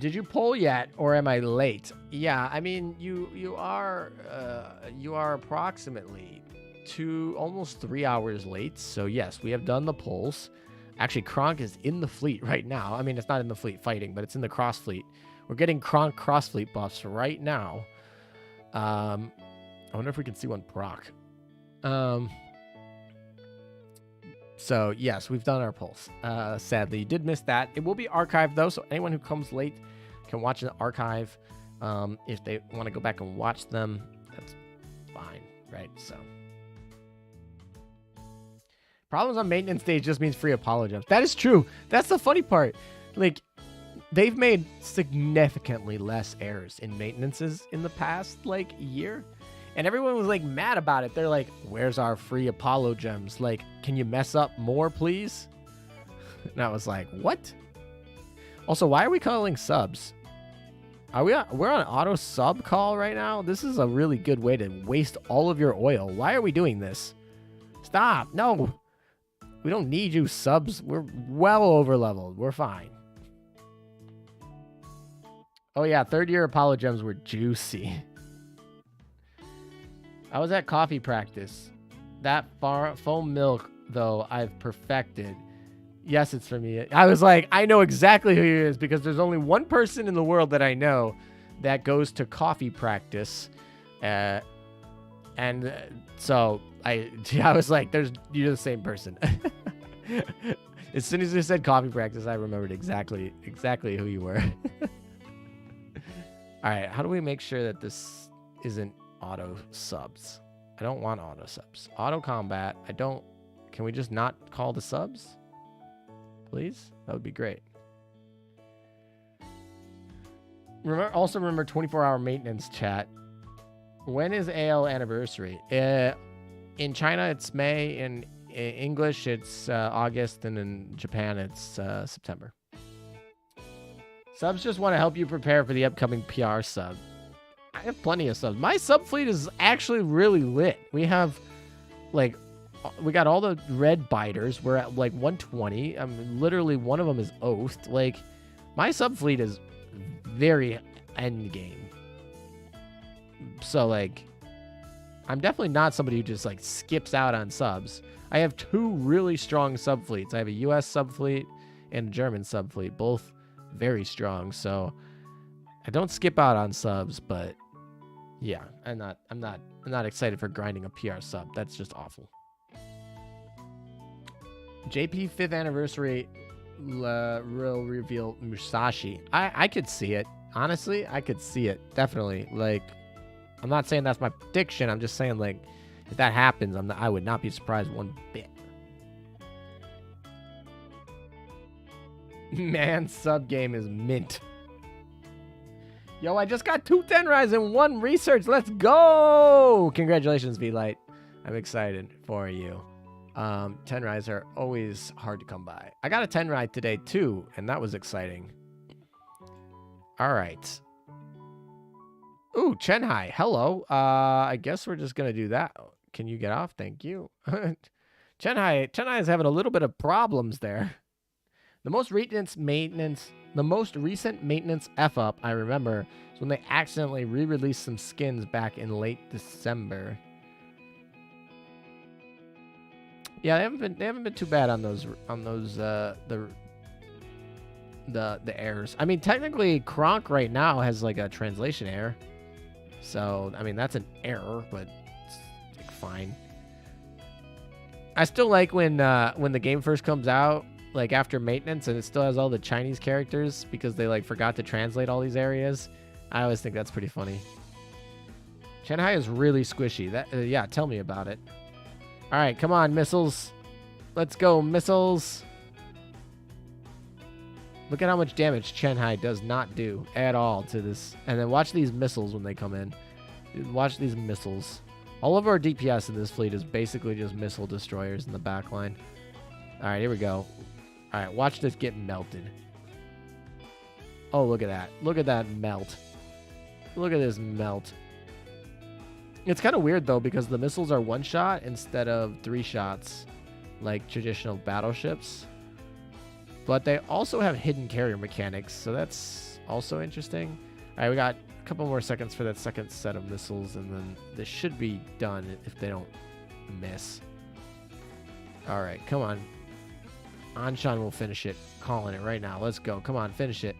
Did you poll yet, or am I late? Yeah, I mean, you are approximately almost 3 hours late. So yes, we have done the polls. Actually, Kronk is in the fleet right now. I mean, it's not in the fleet fighting, but it's in the cross fleet. We're getting Kronk cross fleet buffs right now. I wonder if we can see one proc. So yes, we've done our polls. Sadly, you did miss that. It will be archived though, so anyone who comes late can watch an archive. If they want to go back and watch them, that's fine, right? So problems on maintenance stage just means free Apollo gems. That is true. That's the funny part. Like, they've made significantly less errors in maintenances in the past like year. And everyone was like mad about it. They're like, where's our free Apollo gems? Like, can you mess up more, please? And I was like, what? Also, why are we calling subs? We're on auto sub call right now? This is a really good way to waste all of your oil. Why are we doing this? Stop. No. We don't need you subs. We're well over leveled. We're fine. Oh yeah, third year Apollo gems were juicy. I was at coffee practice. That foam milk, though, I've perfected. Yes, it's for me. I was like, I know exactly who he is because there's only one person in the world that I know that goes to coffee practice. So I was like, you're the same person. As soon as you said coffee practice, I remembered exactly who you were. All right, how do we make sure that this isn't auto subs? I don't want auto subs. Auto combat, can we just not call the subs? Please? That would be great. Also remember 24-hour maintenance chat. When is AL anniversary? In China, it's May. In English, it's August. And in Japan, it's September. Subs just want to help you prepare for the upcoming PR sub. I have plenty of subs. My sub fleet is actually really lit. We have, like, we got all the red biters. We're at, like, 120. I mean, literally, one of them is oathed. Like, my sub fleet is very end game. So, like, I'm definitely not somebody who just, like, skips out on subs. I have two really strong sub fleets. I have a US sub fleet and a German sub fleet, both very strong. So I don't skip out on subs, but yeah, I'm not excited for grinding a PR sub. That's just awful. JP 5th anniversary will reveal Musashi. I could see it. Honestly, I could see it. Definitely. Like, I'm not saying that's my prediction. I'm just saying, like, if that happens, I would not be surprised one bit. Man, sub game is mint. Yo, I just got 2 10 rise and 1 research. Let's go! Congratulations, V-Light. I'm excited for you. 10 rise are always hard to come by. I got a 10 ride today, too, and that was exciting. All right. Ooh, Chenhai. Hello. I guess we're just going to do that. Can you get off? Thank you. Chennai is having a little bit of problems there. The most recent maintenance F up I remember is when they accidentally re-released some skins back in late December. Yeah, they haven't been too bad on those the errors. I mean, technically Kronk right now has like a translation error. So, I mean, that's an error, but it's like, fine. I still like when the game first comes out, like after maintenance, and it still has all the Chinese characters because they like forgot to translate all these areas. I always think that's pretty funny. Shanghai is really squishy. That yeah, tell me about it. All right, come on, missiles. Let's go, missiles. Look at how much damage Shanghai does not do at all to this. And then watch these missiles when they come in. Watch these missiles. All of our DPS in this fleet is basically just missile destroyers in the back line. All right, here we go. All right, watch this get melted. Oh, look at that. Look at that melt. Look at this melt. It's kind of weird, though, because the missiles are one shot instead of 3 shots like traditional battleships. But they also have hidden carrier mechanics, so that's also interesting. All right, we got a couple more seconds for that second set of missiles, and then this should be done if they don't miss. All right, come on. Anshan will finish it. Calling it right now. Let's go. Come on, finish it.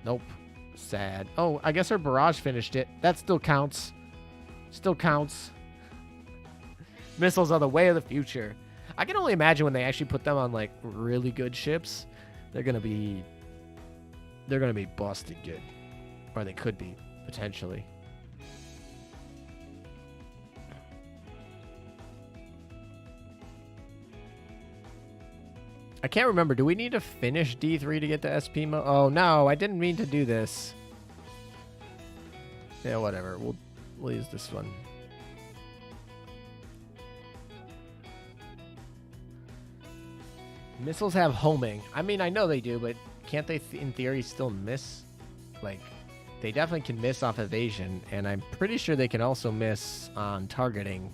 Nope. Sad. Oh, I guess her barrage finished it. That still counts. Still counts. Missiles are the way of the future. I can only imagine when they actually put them on like really good ships, they're gonna be busted good, or they could be potentially. I can't remember. Do we need to finish D3 to get to SP mode? Oh no, I didn't mean to do this. Yeah, whatever. We'll use this one. Missiles have homing. I mean, I know they do, but can't they, in theory, still miss? Like, they definitely can miss off evasion, and I'm pretty sure they can also miss on targeting,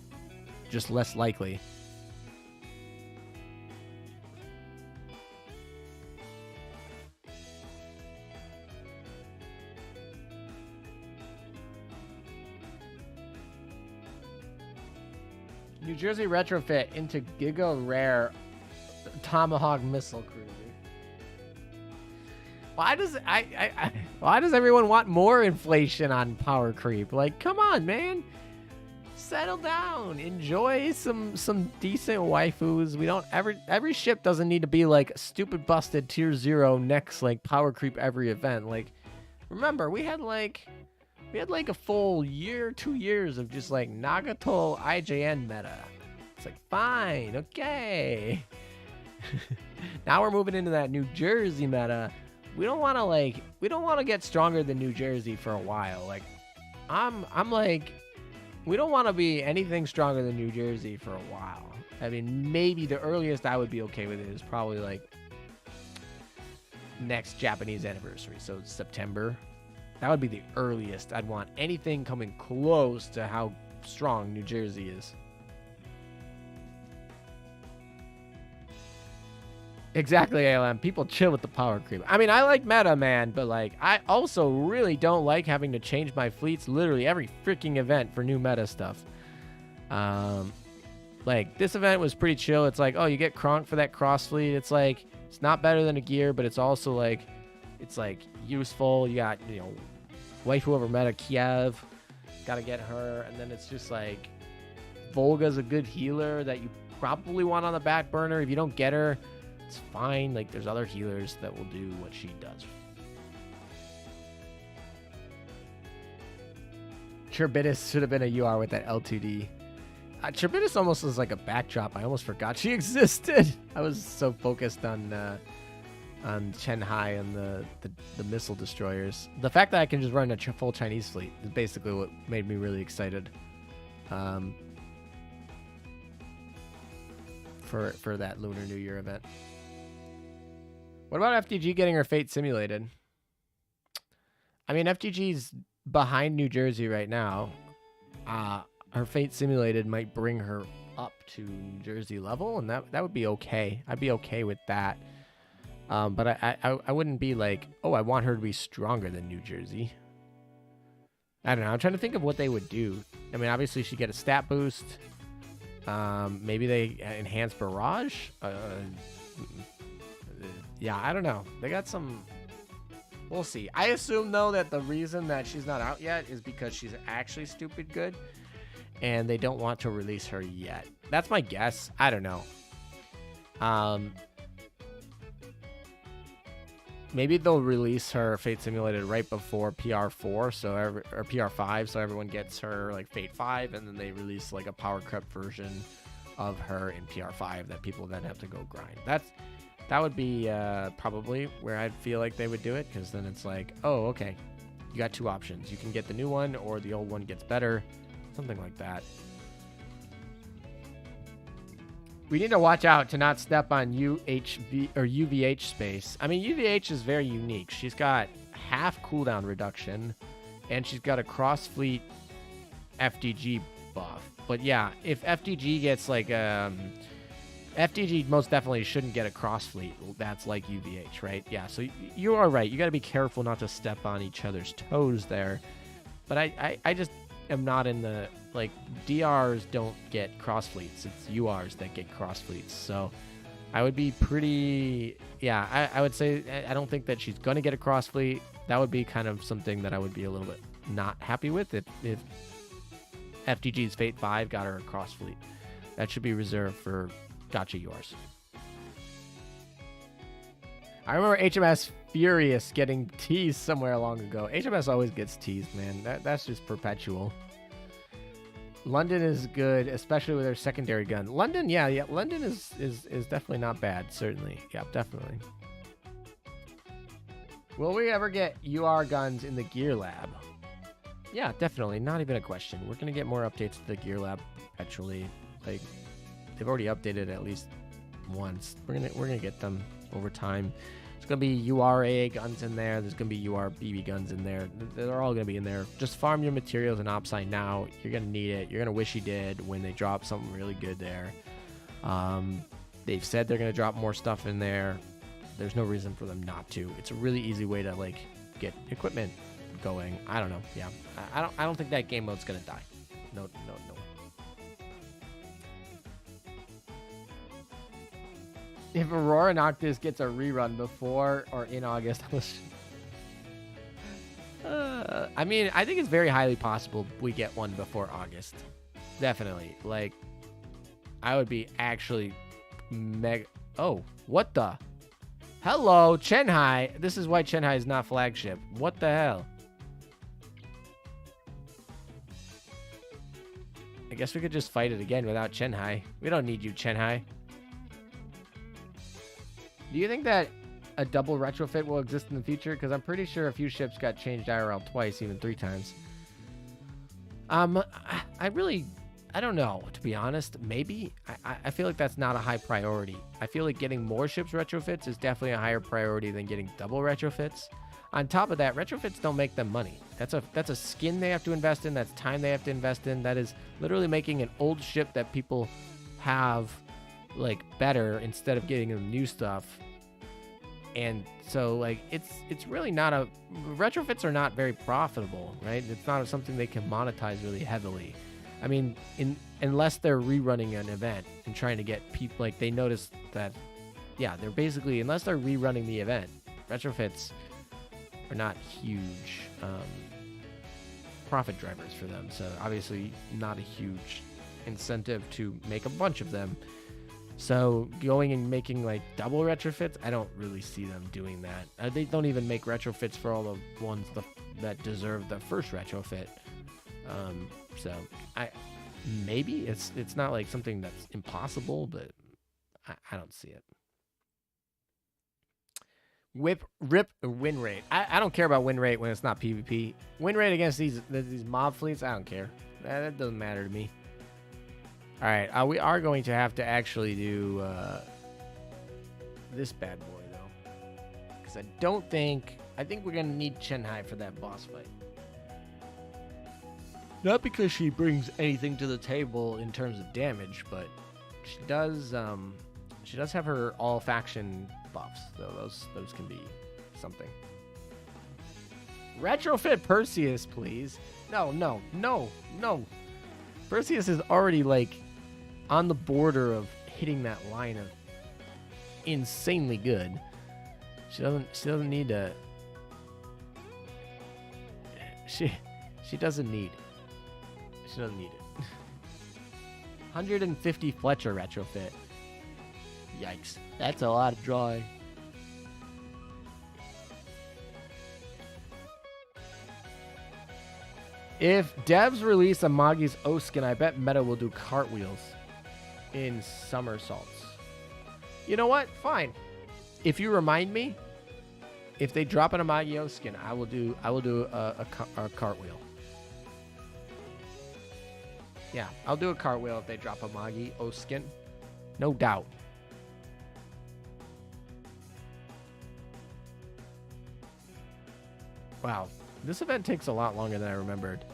just less likely. New Jersey retrofit into Giga Rare Tomahawk missile cruiser. Why does everyone want more inflation on power creep? Like, come on, man. Settle down. Enjoy some decent waifus. We don't every ship doesn't need to be like stupid busted tier 0 next like power creep every event. Like, remember, we had like a full year, 2 years of just like Nagato IJN meta. It's like, fine, okay. Now we're moving into that New Jersey meta. We don't want to get stronger than New Jersey for a while. Like, I'm like, we don't want to be anything stronger than New Jersey for a while. I mean, maybe the earliest I would be okay with it is probably like next Japanese anniversary, so September. That would be the earliest I'd want anything coming close to how strong New Jersey is. Exactly, ALM. People chill with the power creep. I mean, I like meta, man, but like, I also really don't like having to change my fleets literally every freaking event for new meta stuff. Like, this event was pretty chill. It's like, oh, you get Kronk for that cross fleet. It's like, it's not better than a gear, but it's also like, it's like useful. You got, you know, waifu over meta Kiev. Gotta get her. And then it's just like, Volga's a good healer that you probably want on the back burner. If you don't get her, it's fine. Like, there's other healers that will do what she does. Turbitus should have been a UR with that L2D. Turbitus almost was like a backdrop. I almost forgot she existed. I was so focused on Shanghai and the missile destroyers. The fact that I can just run a full Chinese fleet is basically what made me really excited. For that Lunar New Year event. What about FTG getting her fate simulated? I mean, FTG's behind New Jersey right now. Her fate simulated might bring her up to New Jersey level, and that would be okay. I'd be okay with that. But I wouldn't be like, oh, I want her to be stronger than New Jersey. I don't know. I'm trying to think of what they would do. I mean, obviously she'd get a stat boost. Maybe they enhance barrage. Yeah, I don't know. They got some. We'll see. I assume though that the reason that she's not out yet is because she's actually stupid good, and they don't want to release her yet. That's my guess. I don't know. Maybe they'll release her Fate Simulated right before PR4, or PR5, so everyone gets her like Fate 5, and then they release like a power crept version of her in PR5 that people then have to go grind. That would be probably where I'd feel like they would do it, because then it's like, oh, okay, you got two options. You can get the new one, or the old one gets better, something like that. We need to watch out to not step on UHV or UVH space. I mean, UVH is very unique. She's got half cooldown reduction, and she's got a cross fleet FDG buff. But yeah, if FDG gets like FDG most definitely shouldn't get a cross fleet. That's like UVH, right? Yeah, so you are right. You got to be careful not to step on each other's toes there. But I just am not in the, like, DRs don't get cross fleets. It's URs that get cross fleets. So I would be pretty, yeah, I would say I don't think that she's going to get a cross fleet. That would be kind of something that I would be a little bit not happy with if FDG's Fate 5 got her a cross fleet. That should be reserved for gotcha yours. I remember HMS Furious getting teased somewhere long ago. HMS always gets teased, man. That's just perpetual. London is good, especially with their secondary gun. London, yeah. London is definitely not bad, certainly. Yeah, definitely. Will we ever get UR guns in the Gear Lab? Yeah, definitely. Not even a question. We're going to get more updates to the Gear Lab perpetually. Like, they've already updated at least once. We're gonna get them over time. There's gonna be URA guns in there. There's gonna be URBB guns in there. They're all gonna be in there. Just farm your materials in OpSci now. You're gonna need it. You're gonna wish you did when they drop something really good there. They've said they're gonna drop more stuff in there. There's no reason for them not to. It's a really easy way to like get equipment going. I don't know. Yeah, I don't think that game mode's gonna die. No. If Aurora Noctis gets a rerun before or in August, I mean, I think it's very highly possible we get one before August. Definitely. Like, I would be actually mega. Oh, what the? Hello, Chenhai. This is why Chenhai is not flagship. What the hell? I guess we could just fight it again without Chenhai. We don't need you, Chenhai. Do you think that a double retrofit will exist in the future? Because I'm pretty sure a few ships got changed IRL twice, even 3 times. I don't know, to be honest. Maybe. I feel like that's not a high priority. I feel like getting more ships retrofits is definitely a higher priority than getting double retrofits. On top of that, retrofits don't make them money. That's a skin they have to invest in. That's time they have to invest in. That is literally making an old ship that people have like better instead of getting them new stuff. And so like it's really not a, retrofits are not very profitable, right? It's not something they can monetize really heavily. I mean, unless they're rerunning an event and trying to get people, like, they notice that, yeah, they're basically, unless they're rerunning the event, retrofits are not huge profit drivers for them. So obviously not a huge incentive to make a bunch of them. So going and making like double retrofits, I don't really see them doing that. They don't even make retrofits for all the ones that deserve the first retrofit. So maybe it's not like something that's impossible, but I don't see it. Rip win rate. I don't care about win rate when it's not PvP. Win rate against these mob fleets, I don't care. That doesn't matter to me. All right, we are going to have to actually do this bad boy though, because I think we're gonna need Chenhai for that boss fight. Not because she brings anything to the table in terms of damage, but she does have her all faction buffs, though those can be something. Retrofit Perseus, please. No. Perseus is already like on the border of hitting that line of insanely good. She doesn't need to. She doesn't need. She doesn't need it. 150 Fletcher retrofit. Yikes. That's a lot of drawing. If devs release a Magi's O skin, I bet meta will do cartwheels in somersaults. You know what? Fine. If you remind me, if they drop an Amagi O skin, I will do a cartwheel. Yeah, I'll do a cartwheel if they drop a Magi O skin. No doubt. Wow. This event takes a lot longer than I remembered.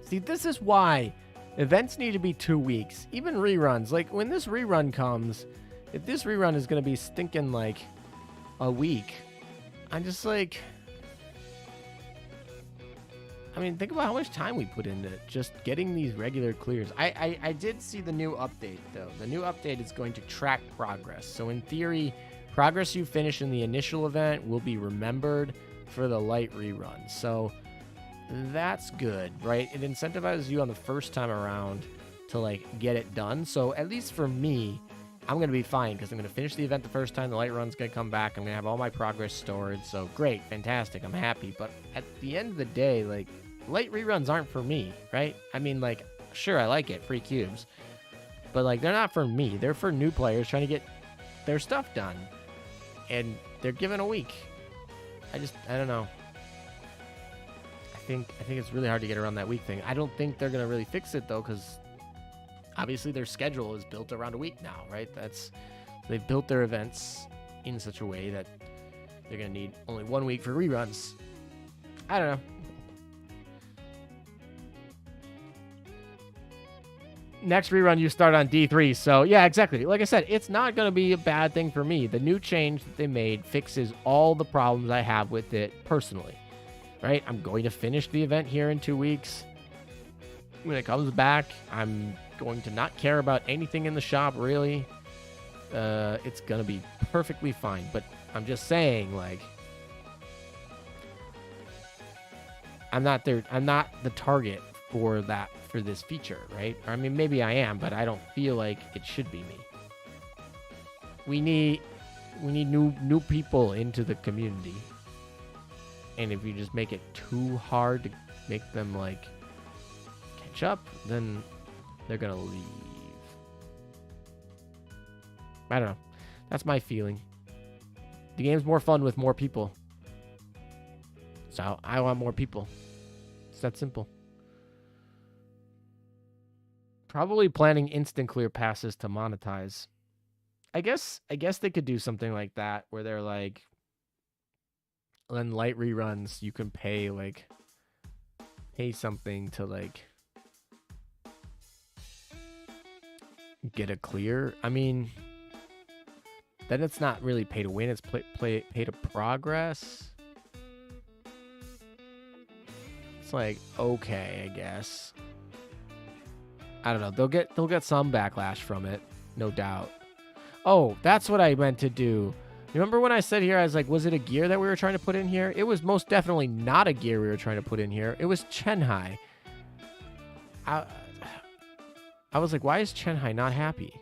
See, this is why events need to be 2 weeks. Even reruns. Like, when this rerun comes, if this rerun is going to be stinking, like, a week, I'm just like... I mean, think about how much time we put into just getting these regular clears. I did see the new update, though. The new update is going to track progress. So, in theory, progress you finish in the initial event will be remembered for the light rerun. So that's good, right? It incentivizes you on the first time around to like get it done. So at least for me, I'm going to be fine because I'm going to finish the event the first time. The light run's going to come back. I'm going to have all my progress stored. So great, fantastic. I'm happy. But at the end of the day, like, light reruns aren't for me, right? I mean, like, sure, I like it, free cubes. But like, they're not for me. They're for new players trying to get their stuff done. And they're given a week. I don't know. I think it's really hard to get around that week thing. I don't think they're gonna really fix it though, because obviously their schedule is built around a week now, right? They've built their events in such a way that they're gonna need only 1 week for reruns. I don't know. Next rerun you start on D3, so yeah, exactly. Like I said, it's not going to be a bad thing for me. The new change that they made fixes all the problems I have with it personally, right? I'm going to finish the event here in 2 weeks. When it comes back, I'm going to not care about anything in the shop, really. It's going to be perfectly fine, but I'm just saying, like, I'm not the target for this feature, right? I mean, maybe I am, but I don't feel like it should be me. We need new people into the community. And if you just make it too hard to make them like catch up, then they're gonna leave. I don't know. That's my feeling. The game's more fun with more people. So I want more people. It's that simple. Probably planning instant clear passes to monetize. I guess they could do something like that where they're like, then light reruns you can pay something to like get a clear. I mean, then it's not really pay to win, it's pay to progress. It's like, okay, I guess. I don't know. They'll get some backlash from it, no doubt. Oh, that's what I meant to do. Remember when I said here, I was like, was it a gear that we were trying to put in here? It was most definitely not a gear we were trying to put in here. It was Chenhai. I was like, why is Chenhai not happy?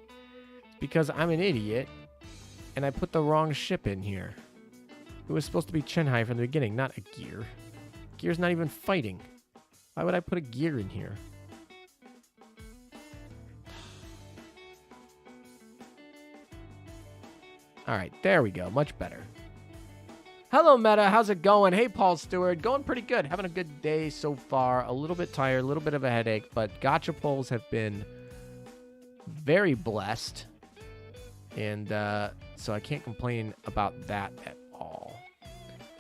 It's because I'm an idiot, and I put the wrong ship in here. It was supposed to be Chenhai from the beginning, not a gear. Gear's not even fighting. Why would I put a gear in here? All right, there we go. Much better. Hello, Meta. How's it going? Hey, Paul Stewart. Going pretty good. Having a good day so far. A little bit tired, a little bit of a headache, but gacha pulls have been very blessed. And so I can't complain about that at all.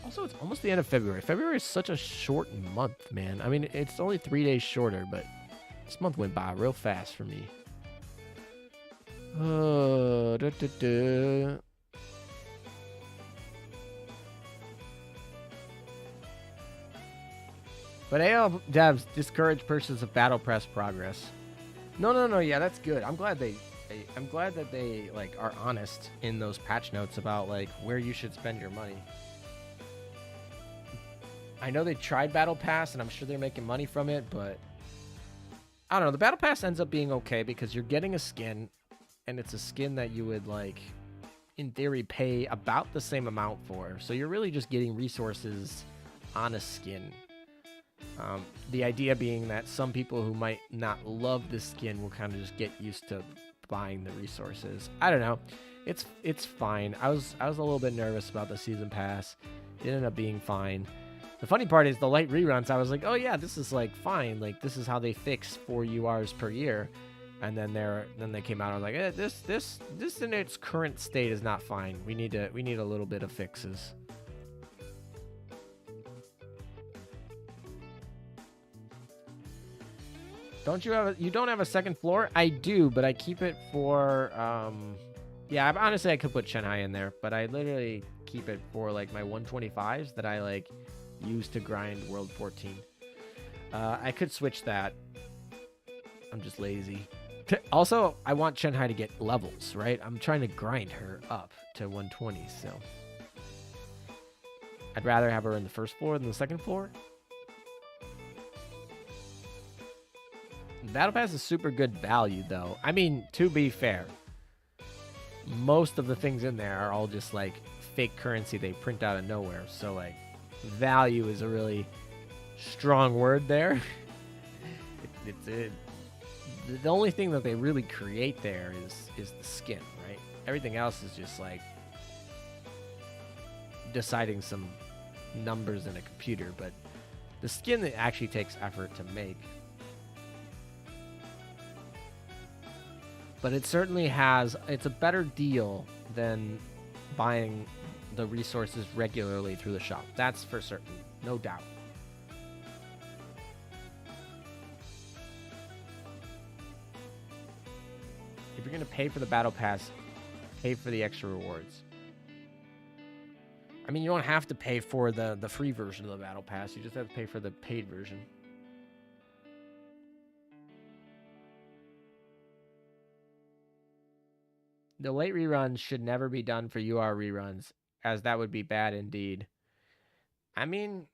Also, it's almost the end of February. February is such a short month, man. I mean, it's only 3 days shorter, but this month went by real fast for me. But AL devs discourage purchase of battle press progress. No. Yeah, that's good. I'm glad that they like are honest in those patch notes about like where you should spend your money. I know they tried battle pass, and I'm sure they're making money from it, but I don't know. The battle pass ends up being okay because you're getting a skin, and it's a skin that you would like, in theory, pay about the same amount for. So you're really just getting resources on a skin. The idea being that some people who might not love the skin will kind of just get used to buying the resources. I don't know. It's fine. I was a little bit nervous about the season pass. It ended up being fine. The funny part is the light reruns. I was like, oh yeah, this is like fine. Like this is how they fix 4 URs per year. And then they came out and was like, this in its current state is not fine. We need a little bit of fixes. You don't have a second floor? I do, but I keep it for yeah, honestly I could put Shanghai in there, but I literally keep it for like my 125s that I like use to grind World 14. I could switch that. I'm just lazy. Also, I want Shanghai to get levels, right? I'm trying to grind her up to 120, so I'd rather have her in the first floor than the second floor. Battle Pass is super good value, though. I mean, to be fair, most of the things in there are all just like fake currency they print out of nowhere. So like, value is a really strong word there. The only thing that they really create there is the skin, right? Everything else is just like deciding some numbers in a computer, but the skin that actually takes effort to make. But it certainly it's a better deal than buying the resources regularly through the shop. That's for certain, no doubt. If you're going to pay for the battle pass, pay for the extra rewards. I mean, you don't have to pay for the free version of the battle pass. You just have to pay for the paid version. The late reruns should never be done for UR reruns, as that would be bad indeed. I mean,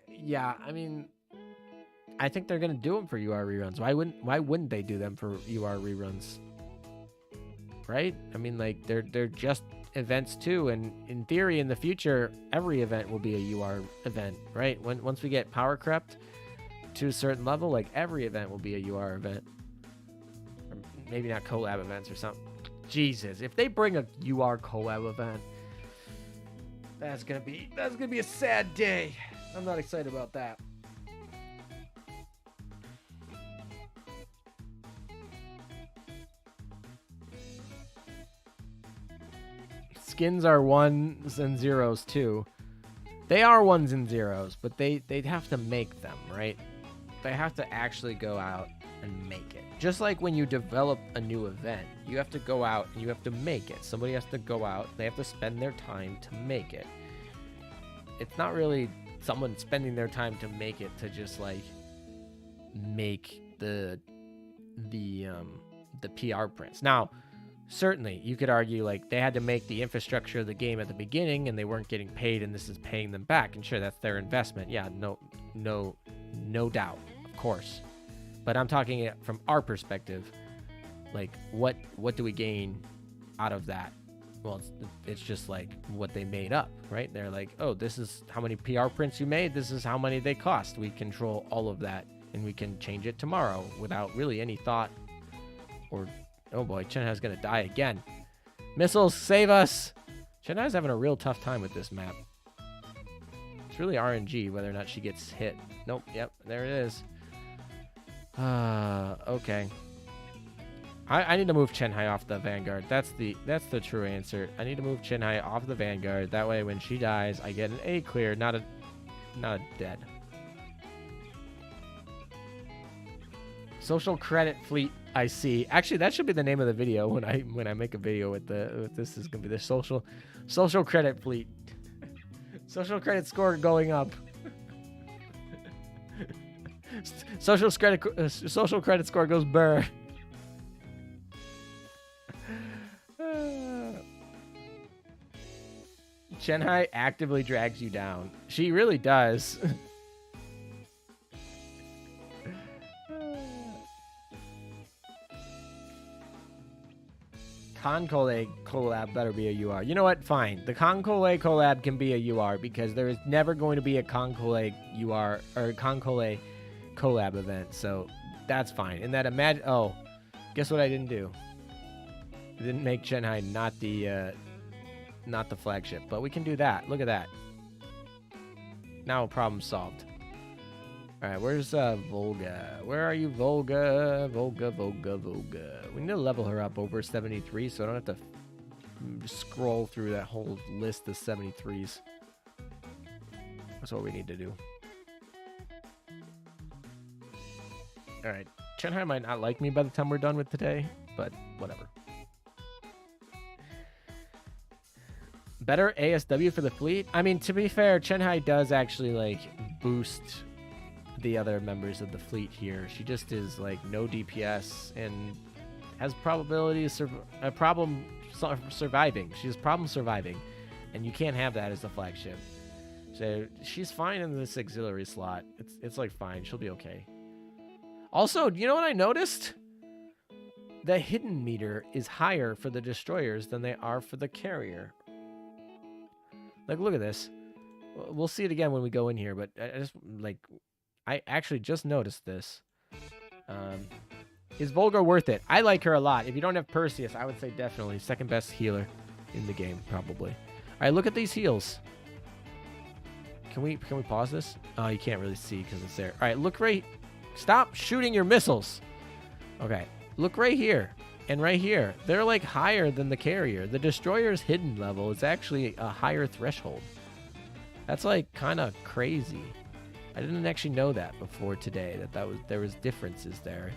yeah, I mean, I think they're gonna do them for UR reruns. Why wouldn't they do them for UR reruns? Right? I mean, like they're just events too, and in theory, in the future, every event will be a UR event, right? Once we get power crept to a certain level, like every event will be a UR event. Maybe not collab events or something. Jesus, if they bring a UR collab event, that's gonna be a sad day. I'm not excited about that. Skins are ones and zeros too. They are ones and zeros, but they'd have to make them, right? They have to actually go out and make it. Just like when you develop a new event, you have to go out and you have to make it. Somebody has to go out, they have to spend their time to make it. It's not really someone spending their time to make it to just like make the PR prints. Now, certainly you could argue like they had to make the infrastructure of the game at the beginning and they weren't getting paid and this is paying them back, and sure, that's their investment. Yeah, no doubt, of course. But I'm talking it from our perspective. Like, what do we gain out of that? Well, it's just like what they made up, right? They're like, oh, this is how many PR prints you made. This is how many they cost. We control all of that, and we can change it tomorrow without really any thought. Or, oh boy, Chenha's gonna die again. Missiles, save us! Chenha's having a real tough time with this map. It's really RNG whether or not she gets hit. Nope, yep, there it is. Okay. I need to move Chenhai off the Vanguard. That's the true answer. I need to move Chenhai off the Vanguard. That way, when she dies, I get an A clear, not a dead. Social credit fleet. I see. Actually, that should be the name of the video when I make a video with this is gonna be the social credit fleet. Social credit score going up. Social credit score goes burr. Chenhai actively drags you down. She really does. Concole collab better be a UR. You know what? Fine. The Concole collab can be a UR because there is never going to be a Concole UR or Concole collab event. So that's fine. And that oh, guess what I didn't do? I didn't make Chenhai not the flagship, but we can do that. Look at that. Now problem solved. All right, where's Volga? Where are you, Volga? Volga. We need to level her up over 73 so I don't have to scroll through that whole list of 73s. That's what we need to do. All right, Chenhai might not like me by the time we're done with today, but whatever. Better ASW for the fleet? I mean, to be fair, Chenhai does actually, like, boost the other members of the fleet here. She just is, like, no DPS and has probability of surviving. She has problem surviving, and you can't have that as the flagship. So she's fine in this auxiliary slot. It's like, fine. She'll be okay. Also, you know what I noticed? The hidden meter is higher for the destroyers than they are for the carrier. Like, look at this. We'll see it again when we go in here, but I actually just noticed this. Is Volga worth it? I like her a lot. If you don't have Perseus, I would say definitely second best healer in the game, probably. All right, look at these heals. Can we pause this? Oh, you can't really see because it's there. All right, look right. Stop shooting your missiles. Okay, look right here. And right here, they're like higher than the carrier. The destroyer's hidden level is actually a higher threshold. That's like kind of crazy. I didn't actually know that before today, there was differences there.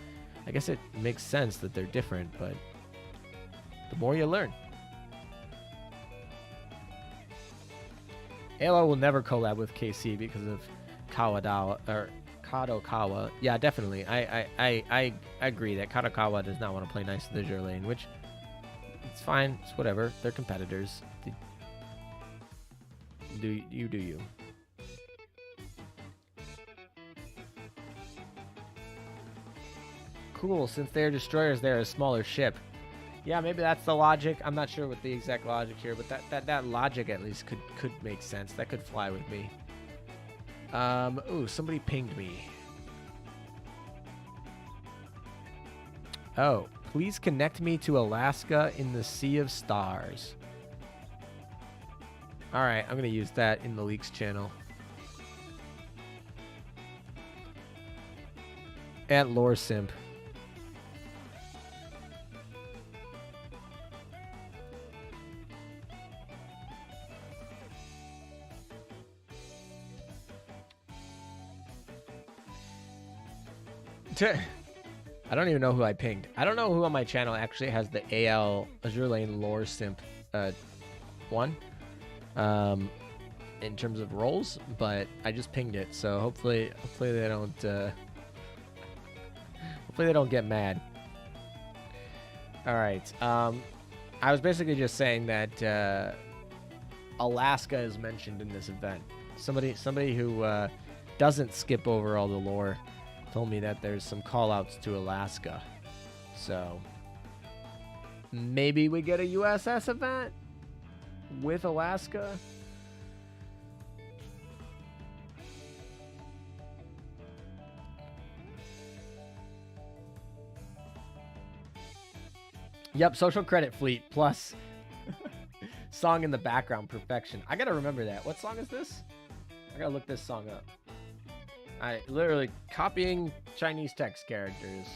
I guess it makes sense that they're different, but the more you learn. Halo will never collab with KC because of Kawadawa or Kadokawa. Yeah, definitely. I agree that Kadokawa does not want to play nice in the Azur Lane, which it's fine. It's whatever. They're competitors. Do you. Cool. Since they're destroyers, they're a smaller ship. Yeah, maybe that's the logic. I'm not sure what the exact logic here, but that logic at least could make sense. That could fly with me. Ooh, somebody pinged me. Oh, please connect me to Alaska in the Sea of Stars. All right, I'm going to use that in the leaks channel. At Lore Simp. I don't even know who I pinged. I don't know who on my channel actually has the AL Azur Lane Lore Simp one in terms of roles, but I just pinged it, so hopefully they don't hopefully they don't get mad. All right. I was basically just saying that Alaska is mentioned in this event. Somebody who doesn't skip over all the lore told me that there's some call-outs to Alaska. So maybe we get a USS event with Alaska. Yep, social credit fleet plus song in the background, perfection. I gotta remember that. What song is this? I gotta look this song up. I literally copying Chinese text characters.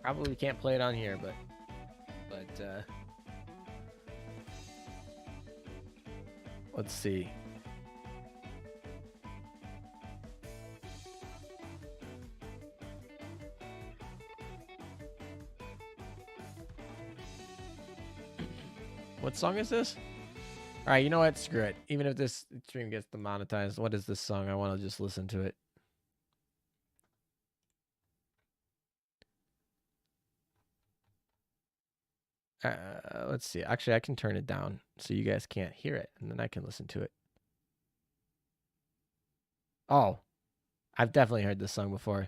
Probably can't play it on here, but let's see. What song is this? All right, you know what? Screw it. Even if this stream gets demonetized, what is this song? I want to just listen to it. Let's see. Actually, I can turn it down so you guys can't hear it, and then I can listen to it. Oh, I've definitely heard this song before.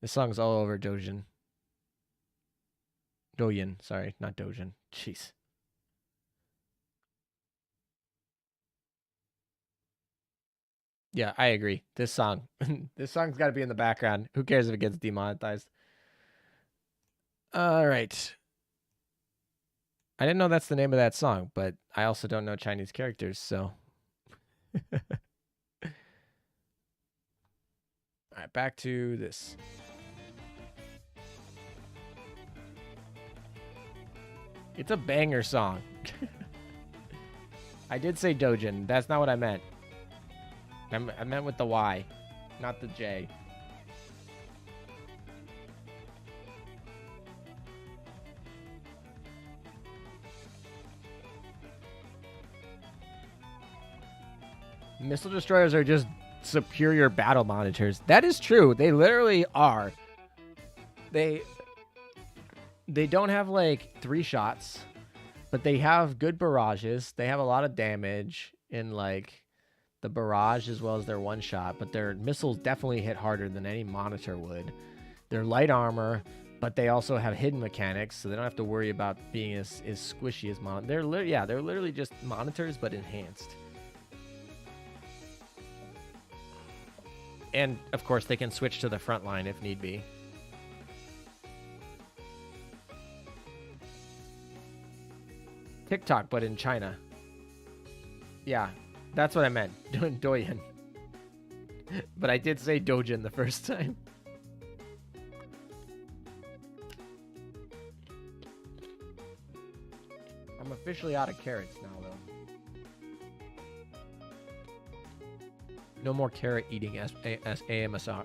This song's all over Dojin. Doyin, sorry, not Dojin. Jeez. Yeah, I agree. This song. This song's got to be in the background. Who cares if it gets demonetized? All right. I didn't know that's the name of that song, but I also don't know Chinese characters, so. All right, back to this. It's a banger song. I did say Dojin. That's not what I meant. I meant with the Y, not the J. Missile destroyers are just superior battle monitors. That is true. They literally are. They don't have like 3 shots, but they have good barrages. They have a lot of damage in like the barrage as well as their 1 shot, but their missiles definitely hit harder than any monitor would. They're light armor, but they also have hidden mechanics, so they don't have to worry about being as squishy as monitor. They're literally just monitors, but enhanced. And, of course, they can switch to the front line if need be. TikTok, but in China. Yeah, that's what I meant. Douyin. But I did say Dojin the first time. I'm officially out of carrots now, though. No more carrot eating AMSR.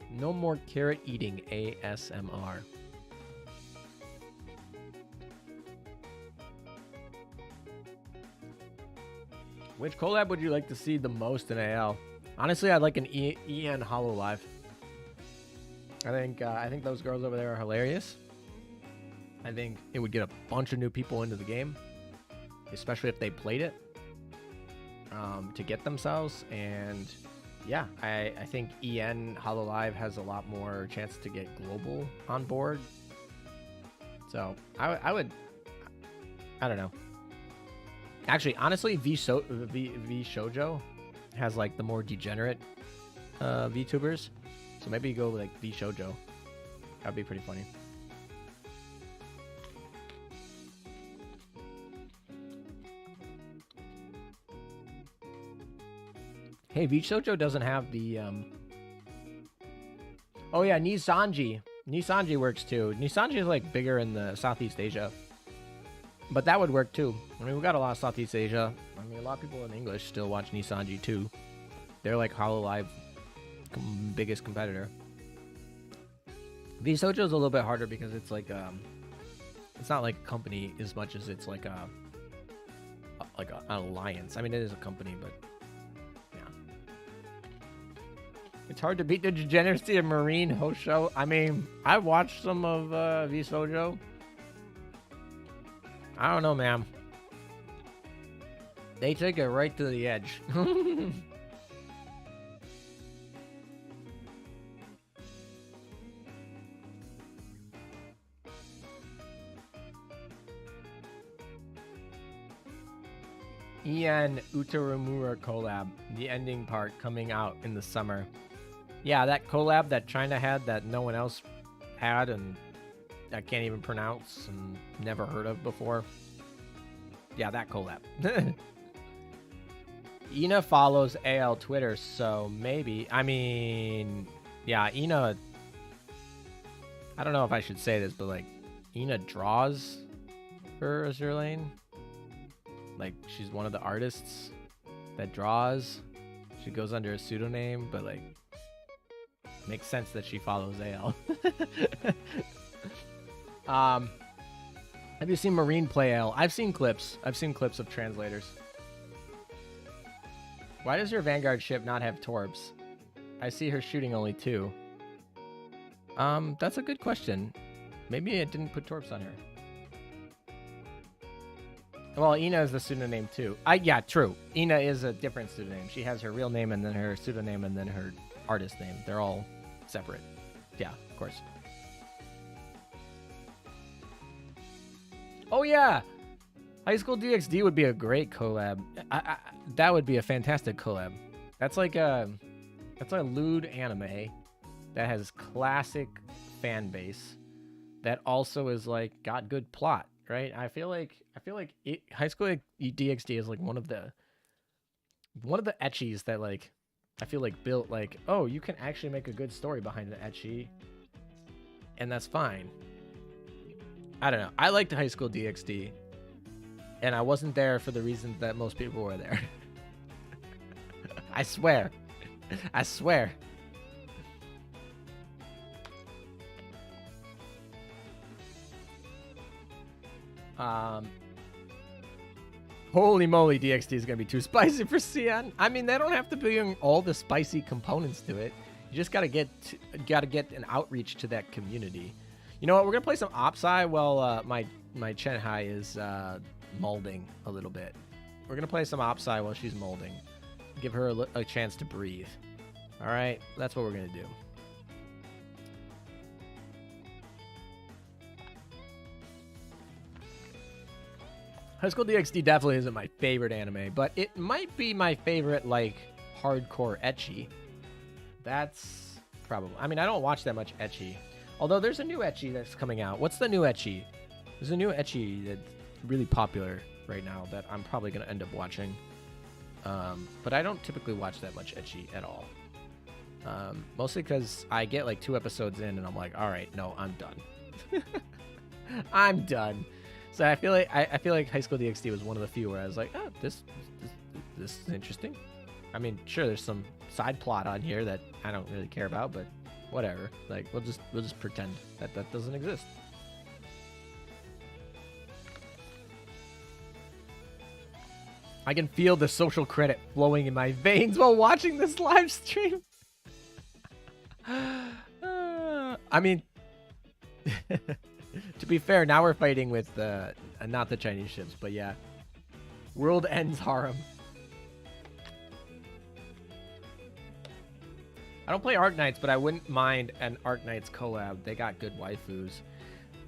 No more carrot eating ASMR. Which collab would you like to see the most in AL? Honestly, I'd like an EN Hololive. I think those girls over there are hilarious. I think it would get a bunch of new people into the game, especially if they played it. To get themselves, and yeah, I think EN Hololive has a lot more chance to get global on board. So I don't know. Actually, honestly, V Shoujo has like the more degenerate VTubers, so maybe you go like V Shoujo. That'd be pretty funny. Hey, V Shoujo doesn't have the Oh yeah, Nisanji. Nisanji works too. Nisanji is like bigger in the Southeast Asia. But that would work too. I mean, we got a lot of Southeast Asia. I mean, a lot of people in English still watch Nisanji too. They're like Hololive biggest competitor. V Shoujo is a little bit harder because it's like it's not like a company as much as it's like an alliance. I mean, it is a company, but it's hard to beat the degeneracy of Marine Hosho. I mean, I watched some of V Shoujo. I don't know, man. They take it right to the edge. Ian Utarumura collab. The ending part coming out in the summer. Yeah, that collab that China had that no one else had and I can't even pronounce and never heard of before. Yeah, that collab. Ina follows AL Twitter, so maybe. I mean, yeah, Ina I don't know if I should say this, but like, Ina draws for Azur Lane. Like, she's one of the artists that draws. She goes under a pseudonym, but like, makes sense that she follows AL. Have you seen Marine play AL? I've seen clips. I've seen clips of translators. Why does your Vanguard ship not have torps? I see her shooting only 2. That's a good question. Maybe it didn't put torps on her. Well, Ina is the pseudonym too. Yeah, true. Ina is a different pseudonym. She has her real name and then her pseudonym and then her artist name. They're all separate. Yeah, of course. Oh yeah, High School DxD would be a great collab. That would be a fantastic collab. That's like a lewd anime that has classic fan base that also is like got good plot. Right, I feel like High School DxD is like one of the ecchis that like I feel like built like, oh, you can actually make a good story behind an ecchi, and that's fine. I don't know. I liked High School DxD, and I wasn't there for the reasons that most people were there. I swear. I swear. Holy moly, DxD is gonna be too spicy for Cian. I mean, they don't have to bring all the spicy components to it. You just gotta get an outreach to that community. You know what? We're gonna play some Opsai while my Chen-Hai is molding a little bit. We're gonna play some Opsai while she's molding. Give her a chance to breathe. All right, that's what we're gonna do. High School DxD definitely isn't my favorite anime, but it might be my favorite, like, hardcore ecchi. That's probably... I mean, I don't watch that much ecchi. Although there's a new ecchi that's coming out. What's the new ecchi? There's a new ecchi that's really popular right now that I'm probably going to end up watching. But I don't typically watch that much ecchi at all. Mostly because I get, like, 2 episodes in and I'm like, all right, no, I'm done. I'm done. So I feel like High School DxD was one of the few where I was like, oh, this is interesting. I mean, sure, there's some side plot on here that I don't really care about, but whatever. Like, we'll just pretend that doesn't exist. I can feel the social credit flowing in my veins while watching this live stream. I mean, to be fair, now we're fighting with not the Chinese ships, but yeah. World ends harem. I don't play Arknights, but I wouldn't mind an Arknights collab. They got good waifus.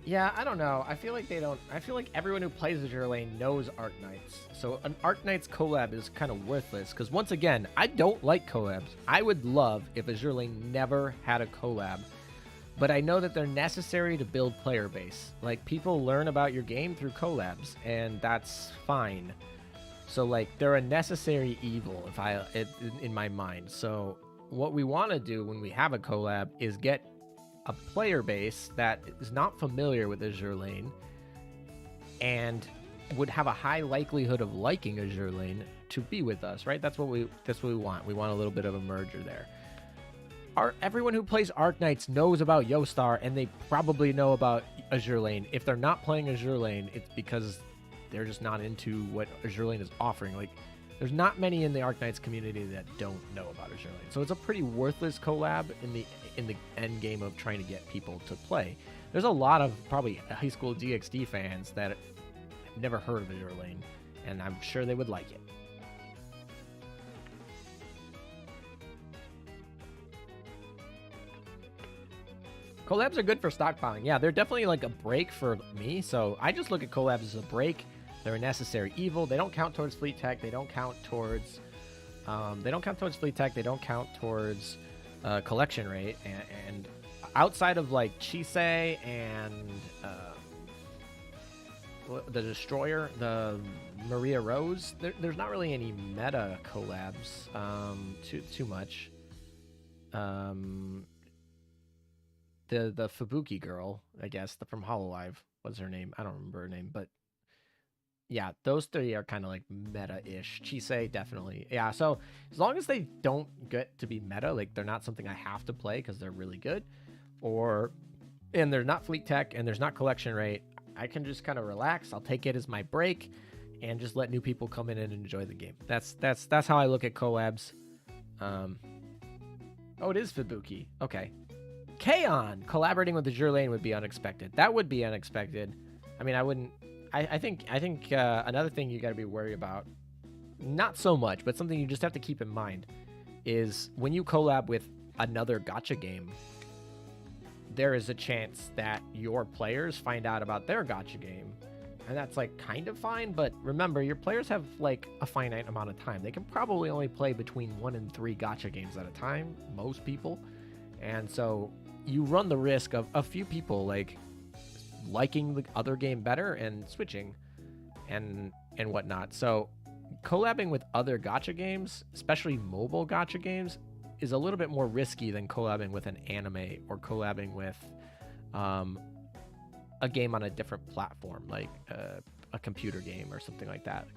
Yeah, I don't know. I feel like they don't. I feel like everyone who plays Azur Lane knows Arknights. So an Arknights collab is kind of worthless because once again, I don't like collabs. I would love if Azur Lane never had a collab. But I know that they're necessary to build player base. Like, people learn about your game through collabs, and that's fine. So, like, they're a necessary evil in my mind. So, what we want to do when we have a collab is get a player base that is not familiar with Azur Lane and would have a high likelihood of liking Azur Lane to be with us, right? That's what we want. We want a little bit of a merger there. Everyone who plays Arknights knows about Yostar, and they probably know about Azur Lane. If they're not playing Azur Lane, it's because they're just not into what Azur Lane is offering. Like, there's not many in the Arknights community that don't know about Azur Lane. So it's a pretty worthless collab in the end game of trying to get people to play. There's a lot of probably High School DxD fans that have never heard of Azur Lane, and I'm sure they would like it. Collabs are good for stockpiling. Yeah, they're definitely like a break for me. So I just look at collabs as a break. They're a necessary evil. They don't count towards fleet tech. They don't count towards fleet tech. They don't count towards collection rate. And outside of like Chisei and the Destroyer, the Maria Rose, there's not really any meta collabs too much. the Fubuki girl, I guess, from Hololive. What's her name? I don't remember her name, but yeah, those three are kind of like meta-ish. Chisei, definitely. Yeah, so as long as they don't get to be meta, like they're not something I have to play because they're really good, and they're not fleet tech and there's not collection rate, I can just kind of relax. I'll take it as my break and just let new people come in and enjoy the game. That's how I look at collabs. Oh, it is Fubuki. Okay. Kaon collaborating with Azur Lane would be unexpected. That would be unexpected. I mean, I wouldn't. I think another thing you got to be worried about, not so much, but something you just have to keep in mind, is when you collab with another gacha game, there is a chance that your players find out about their gacha game, and that's like kind of fine. But remember, your players have like a finite amount of time. They can probably only play between 1 and 3 gacha games at a time, most people, and so you run the risk of a few people like liking the other game better and switching and whatnot. So collabing with other gacha games, especially mobile gacha games, is a little bit more risky than collabing with an anime or collabing with a game on a different platform, like a computer game or something like that.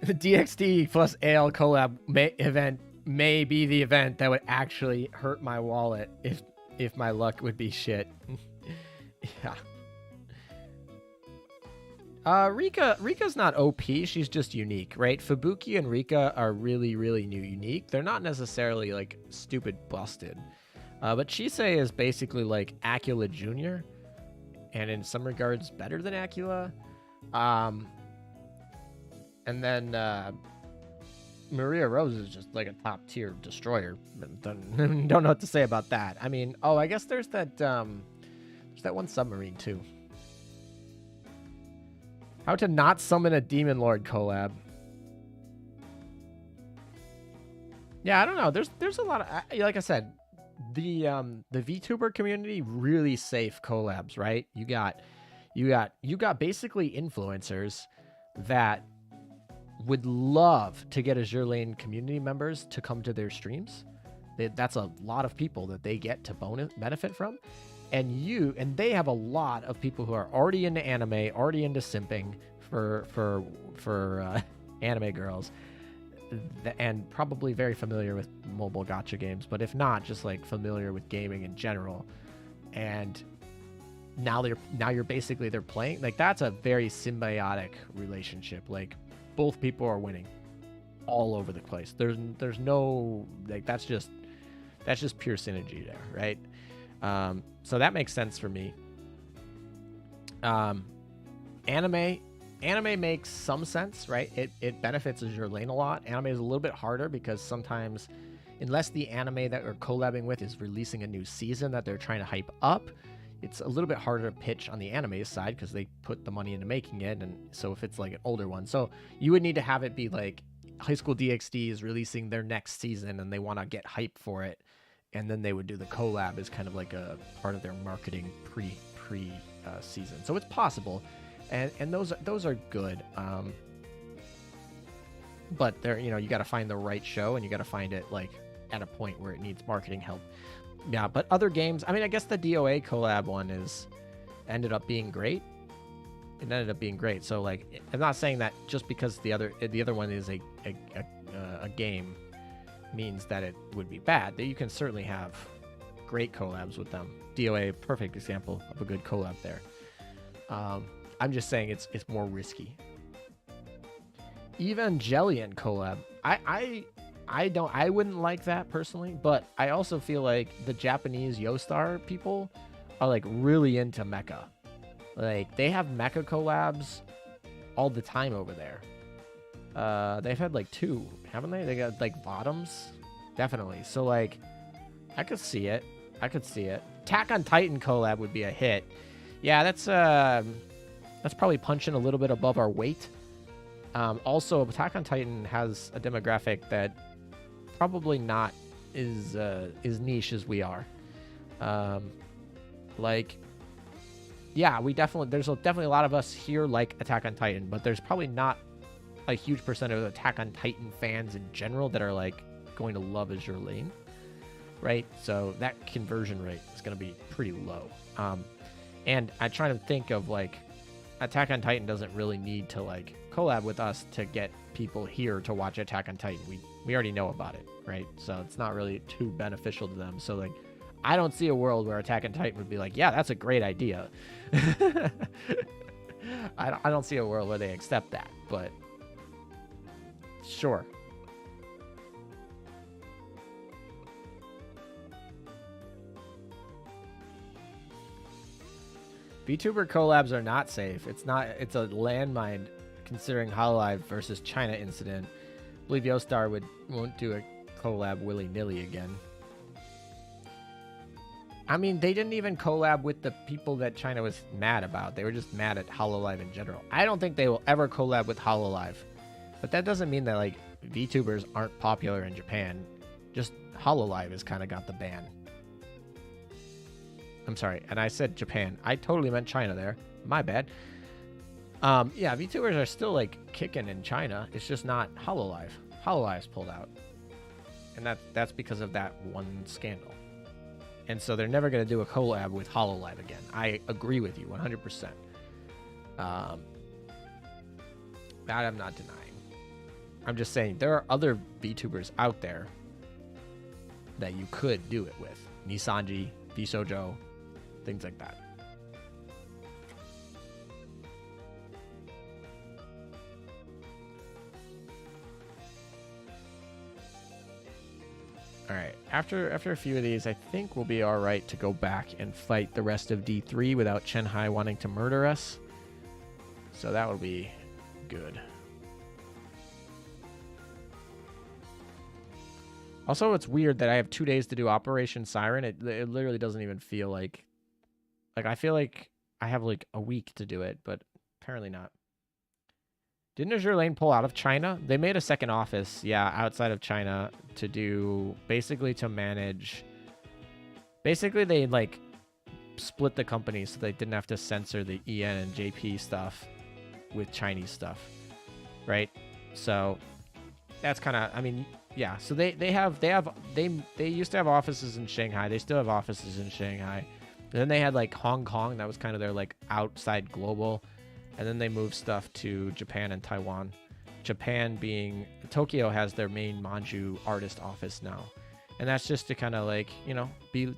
The DXD plus AL collab event may be the event that would actually hurt my wallet if my luck would be shit. Yeah. Rika's not OP, she's just unique, right? Fubuki and Rika are really, really unique. They're not necessarily like stupid busted. But Chisei is basically like Acula Jr. and in some regards better than Acula. And then Maria Rose is just like a top tier destroyer. Don't know what to say about that. I mean, oh, I guess there's that one submarine too. How to not summon a Demon Lord collab. Yeah, I don't know. There's a lot of, like I said, the VTuber community really safe collabs, right? You got basically influencers that would love to get Azur Lane community members to come to their streams. That's a lot of people that they get to benefit from. And they have a lot of people who are already into anime, already into simping for anime girls, and probably very familiar with mobile gacha games, but if not, just like familiar with gaming in general. And now you're basically, they're playing, like that's a very symbiotic relationship. Like both people are winning all over the place. There's no, like, that's just pure synergy there, right? So that makes sense for me. Anime makes some sense, right? It benefits Azur Lane a lot. Anime is a little bit harder because sometimes, unless the anime that we're collabing with is releasing a new season that they're trying to hype up, it's a little bit harder to pitch on the anime side because they put the money into making it. And so if it's like an older one, so you would need to have it be like High School DxD is releasing their next season and they want to get hype for it. And then they would do the collab as kind of like a part of their marketing pre season. So it's possible. And those are good. But they're, you got to find the right show and you got to find it like at a point where it needs marketing help. Yeah, but other games, I mean, I guess the DOA collab one ended up being great. It ended up being great. So like, I'm not saying that just because the other one is a game means that it would be bad. That you can certainly have great collabs with them. DOA, perfect example of a good collab there. I'm just saying it's more risky. Evangelion collab. I wouldn't like that personally, but I also feel like the Japanese Yostar people are like really into mecha. Like they have mecha collabs all the time over there. They've had like 2, haven't they? They got like bottoms, definitely. So like, I could see it. Attack on Titan collab would be a hit. Yeah, that's probably punching a little bit above our weight. Also, Attack on Titan has a demographic that probably not is niche as we are. Like, yeah, there's definitely a lot of us here like Attack on Titan, but there's probably not a huge percent of Attack on Titan fans in general that are like going to love Azur Lane. right? So that conversion rate is going to be pretty low. And I'm trying to think of like Attack on Titan doesn't really need to like collab with us to get people here to watch Attack on Titan. We already know about it, right? So it's not really too beneficial to them. So like I don't see a world where Attack on Titan would be like, yeah, that's a great idea. I don't see a world where they accept that, but sure. VTuber collabs are not safe. It's a landmine considering Hololive versus China incident. I believe Yostar won't do a collab willy-nilly again. I mean, they didn't even collab with the people that China was mad about. They were just mad at Hololive in general. I don't think they will ever collab with Hololive. But that doesn't mean that like VTubers aren't popular in Japan. Just Hololive has kind of got the ban. I'm sorry, and I said Japan. I totally meant China there. My bad. Yeah, VTubers are still like kicking in China. It's just not Hololive. Hololive's pulled out, and that's because of that one scandal. And so they're never going to do a collab with Hololive again. I agree with you 100%. That I'm not denying. I'm just saying there are other VTubers out there that you could do it with. Nisanji, Vsojo, things like that. All right, after a few of these, I think we'll be all right to go back and fight the rest of D3 without Chen-Hai wanting to murder us. So that will be good. Also, it's weird that I have 2 days to do Operation Siren. It literally doesn't even feel like I feel like I have like a week to do it, but apparently not. Didn't Azur Lane pull out of China? They made a second office, yeah, outside of China to do basically to manage. Basically, they like split the company so they didn't have to censor the EN and JP stuff with Chinese stuff, right? So that's kind of, I mean, yeah. So they used to have offices in Shanghai. They still have offices in Shanghai. And then they had like Hong Kong. That was kind of their like outside global. And then they moved stuff to Japan and Taiwan. Japan being, Tokyo has their main Manju artist office now. And that's just to kind of like, you know, be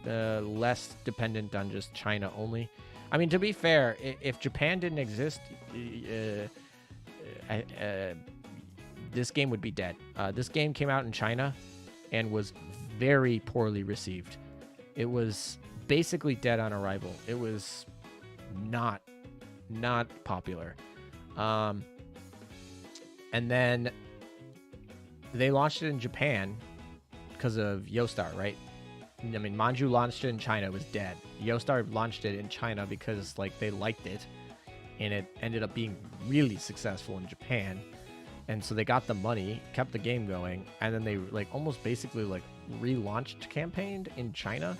less dependent on just China only. I mean, to be fair, if Japan didn't exist, this game would be dead. This game came out in China and was very poorly received. It was basically dead on arrival. It was not popular. And then they launched it in Japan because of Yostar, right? I mean, Manju launched it in China, it was dead. Yostar launched it in China because like they liked it, and it ended up being really successful in Japan. And so they got the money, kept the game going, and then they like almost basically like relaunched campaigned in China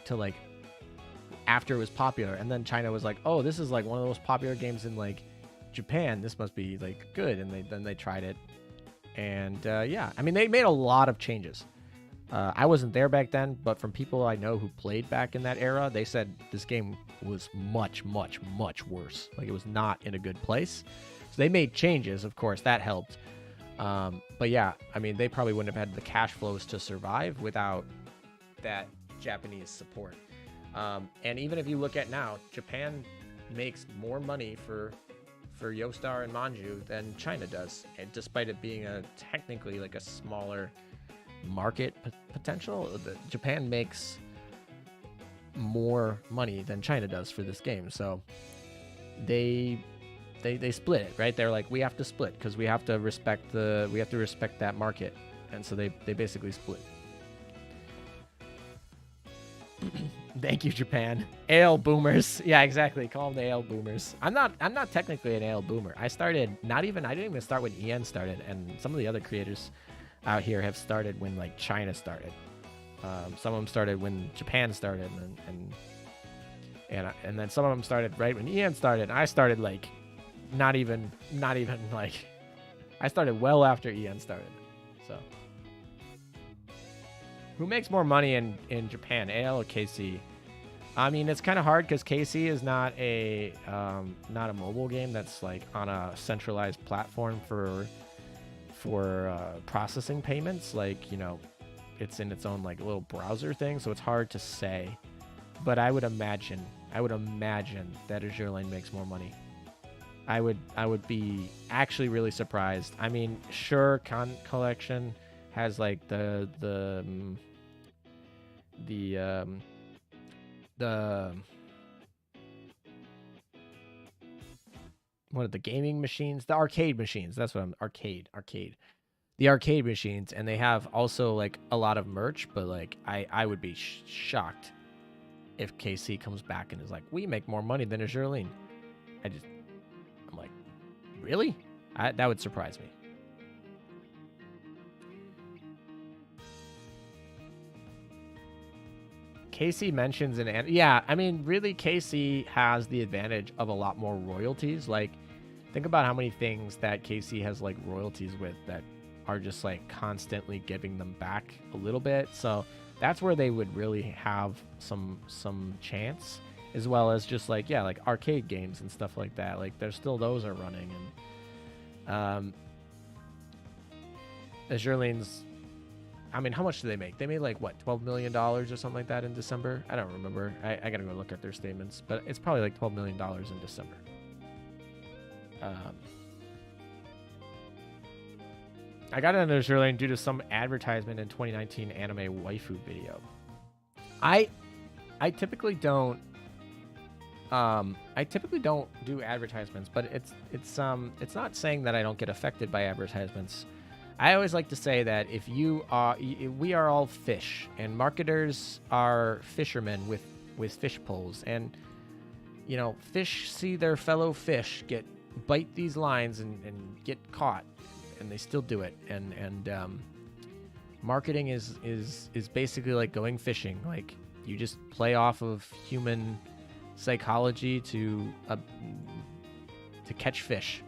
to like after it was popular. And then China was like, oh, this is like one of the most popular games in like Japan. This must be like good. And then they tried it. And yeah, I mean, they made a lot of changes. I wasn't there back then, but from people I know who played back in that era, they said this game was much, much, much worse. Like it was not in a good place. So they made changes, of course, that helped. But yeah, I mean, they probably wouldn't have had the cash flows to survive without that Japanese support. And even if you look at now, Japan makes more money for Yostar and Manju than China does, and despite it being technically like a smaller market potential, Japan makes more money than China does for this game. So they split it, right? They're like, we have to split because we have to respect that market, and so they basically split. Thank you, Japan. AL boomers. Yeah, exactly. Call them the AL boomers. I'm not technically an AL boomer. I didn't even start when EN started, and some of the other creators out here have started when like China started. Some of them started when Japan started, and then some of them started right when EN started. And I started like not even like I started well after EN started. So Who makes more money in Japan, AL or KC? I mean, it's kind of hard because KC is not a mobile game that's like on a centralized platform for processing payments. Like, you know, it's in its own like little browser thing, so it's hard to say. But I would imagine that Azur Lane makes more money. I would be actually really surprised. I mean, sure, Con Collection has like the what are the gaming machines? The arcade machines. That's what I'm arcade. The arcade machines, and they have also like a lot of merch, but like I would be shocked if KC comes back and is like, we make more money than Azur Lane. I'm like, really? That would surprise me. KC mentions yeah, I mean, really, KC has the advantage of a lot more royalties. Like, think about how many things that KC has like royalties with that are just like constantly giving them back a little bit. So that's where they would really have some chance, as well as just like, yeah, like arcade games and stuff like that. Like, there's still those are running, and Azur Lane's, I mean, how much do they make? They made like, what, $12 million or something like that in December? I don't remember. I got to go look at their statements, but it's probably like $12 million in December. I got into Azur Lane due to some advertisement in 2019 anime waifu video. I typically don't do advertisements, but it's not saying that I don't get affected by advertisements. I always like to say that if we are all fish, and marketers are fishermen with fish poles, and you know, fish see their fellow fish bite these lines and get caught, and they still do it. And marketing is basically like going fishing. Like, you just play off of human psychology to catch fish.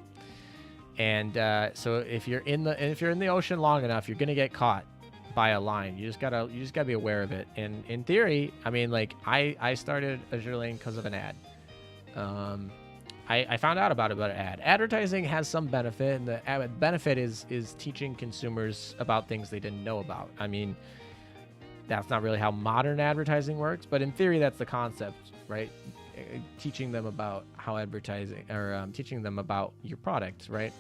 And so if you're in the ocean long enough, you're gonna get caught by a line. You just gotta be aware of it. And in theory, I mean, like, I started Azur Lane because of an ad. I found out about an ad. Advertising has some benefit, and the benefit is teaching consumers about things they didn't know about. I mean, that's not really how modern advertising works, but in theory, that's the concept, right? Teaching them about how advertising, or teaching them about your product, right?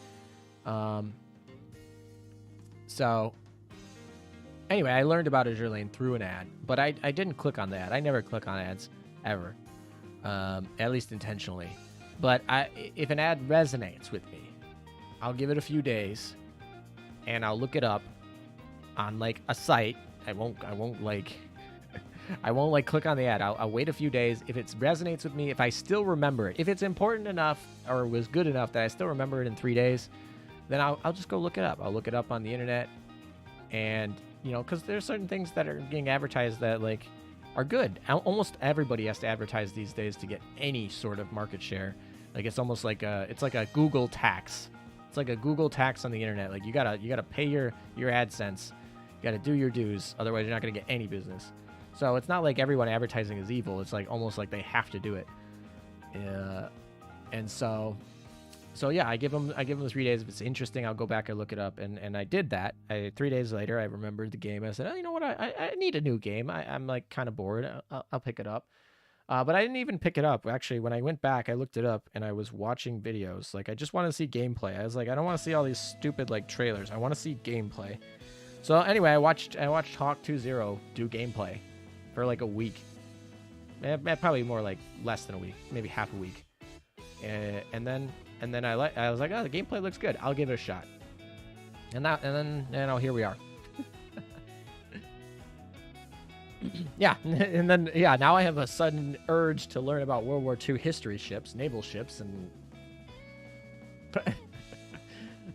So anyway, I learned about Azur Lane through an ad, but I didn't click on the ad. I never click on ads ever, at least intentionally. But if an ad resonates with me, I'll give it a few days, and I'll look it up on like a site. I won't click on the ad. I'll wait a few days. If it resonates with me, if I still remember it, if it's important enough or was good enough that I still remember it in 3 days, then I'll just go look it up. I'll look it up on the internet, and you know, because there's certain things that are being advertised that like are good. Almost everybody has to advertise these days to get any sort of market share. Like, it's almost like a Google tax. It's like a Google tax on the internet. Like, you gotta pay your AdSense. You gotta do your dues. Otherwise, you're not gonna get any business. So it's not like everyone advertising is evil. It's like almost like they have to do it. And so yeah, I give them 3 days. If it's interesting, I'll go back and look it up. And I did that. 3 days later, I remembered the game. I said, oh, you know what? I need a new game. I'm like kind of bored. I'll pick it up. But I didn't even pick it up. Actually, when I went back, I looked it up, and I was watching videos. Like, I just want to see gameplay. I was like, I don't want to see all these stupid like trailers. I want to see gameplay. So anyway, I watched Hawk20 do gameplay for like a week. Probably more like less than a week, maybe half a week. And then I was like, oh, the gameplay looks good. I'll give it a shot. And then here we are. Yeah, and then now I have a sudden urge to learn about World War II history ships, naval ships, and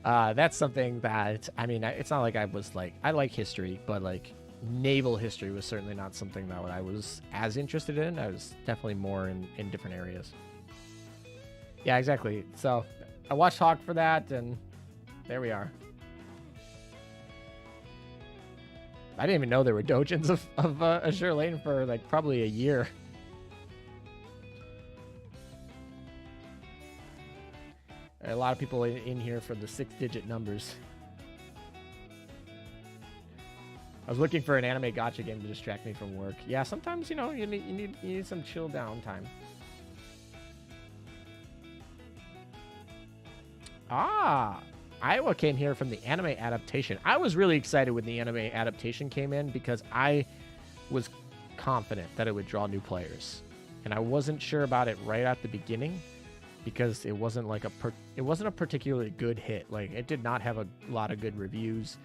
that's something that, I mean, it's not like I was like, I like history, but like naval history was certainly not something that I was as interested in. I was definitely more in different areas. Yeah, exactly. So I watched Hawk for that, and there we are. I didn't even know there were dojins of Azur Lane for like probably a year. A lot of people in here for the 6-digit numbers. I was looking for an anime gacha game to distract me from work. Yeah, sometimes, you know, you need some chill downtime. Ah, Iowa came here from the anime adaptation. I was really excited when the anime adaptation came in because I was confident that it would draw new players. And I wasn't sure about it right at the beginning because it wasn't like it wasn't a particularly good hit. Like, it did not have a lot of good reviews.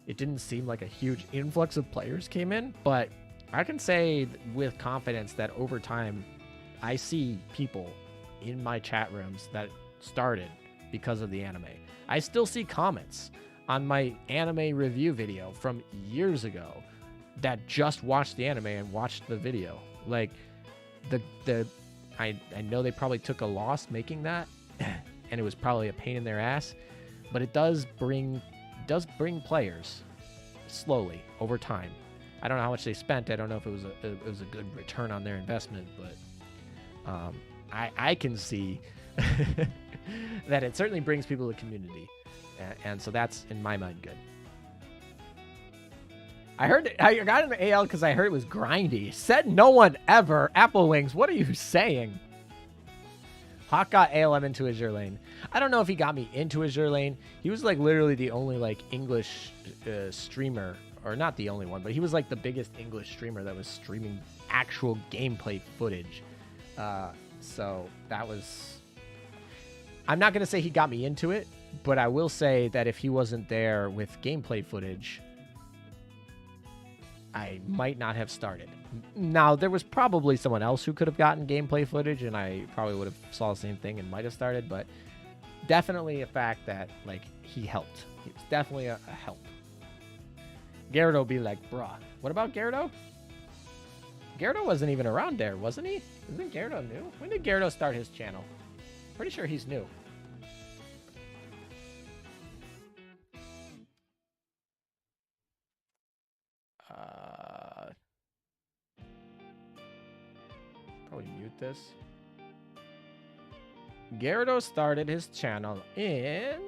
It didn't seem like a huge influx of players came in, but I can say with confidence that over time, I see people in my chat rooms that started because of the anime. I still see comments on my anime review video from years ago that just watched the anime and watched the video. Like, I know they probably took a loss making that, and it was probably a pain in their ass, but it does bring players slowly over time. I don't know how much they spent. I don't know if it was a good return on their investment, but I can see that it certainly brings people to the community, and so that's in my mind good. I got an AL because I heard it was grindy. Said no one ever. Apple Wings, what are you saying? Hawk got ALM into Azur Lane. I don't know if he got me into Azur Lane. He was like literally the only like English streamer, or not the only one, but he was like the biggest English streamer that was streaming actual gameplay footage. So that was... I'm not going to say he got me into it, but I will say that if he wasn't there with gameplay footage, I might not have started. Now, there was probably someone else who could have gotten gameplay footage, and I probably would have saw the same thing and might have started, but definitely a fact that, like, he helped. He was definitely a help. Gyarados be like, bruh. What about Gyarados? Gyarados wasn't even around there, wasn't he? Isn't Gyarados new? When did Gyarados start his channel? Pretty sure he's new. Probably mute this. Gyarados started his channel in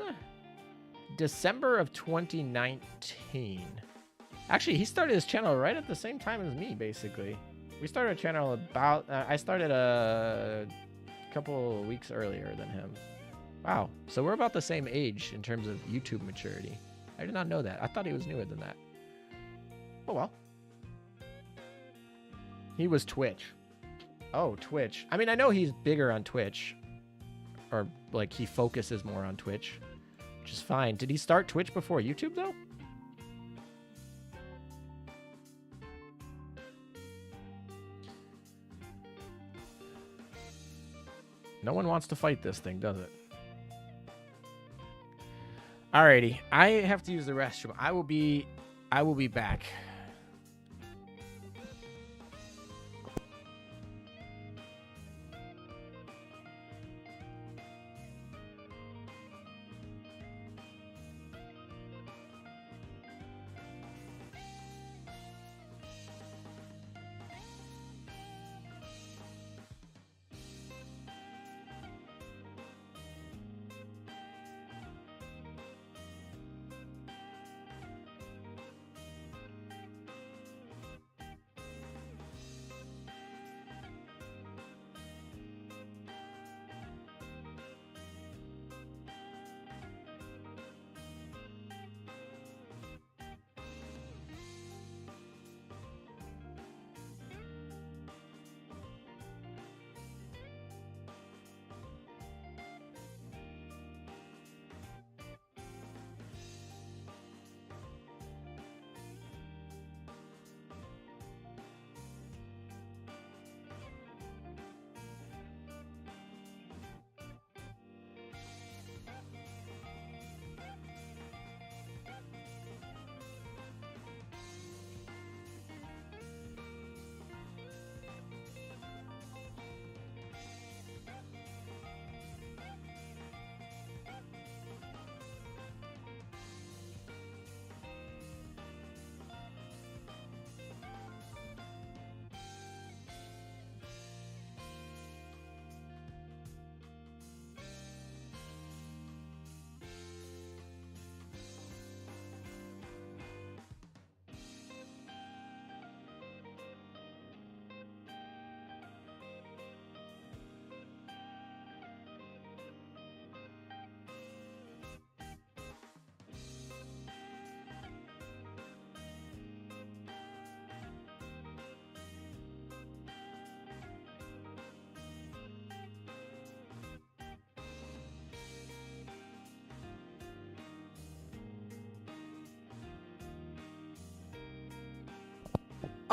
December of 2019. Actually, he started his channel right at the same time as me, basically. We started a channel about... I started a couple of weeks earlier than him. Wow. So we're about the same age in terms of YouTube maturity. I did not know that. I thought he was newer than that. Oh, well. He was Twitch. Oh, Twitch. I mean, I know he's bigger on Twitch. Or, like, he focuses more on Twitch. Which is fine. Did he start Twitch before YouTube, though? No one wants to fight this thing, does it? Alrighty. I have to use the restroom. I will be back.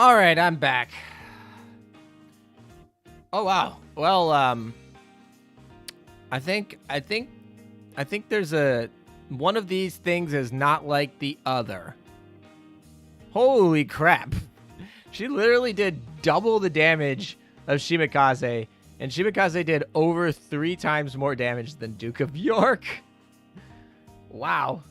All right, I'm back. Oh wow. Well, I think there's one of these things is not like the other. Holy crap. She literally did double the damage of Shimikaze, and Shimikaze did over 3 times more damage than Duke of York. Wow.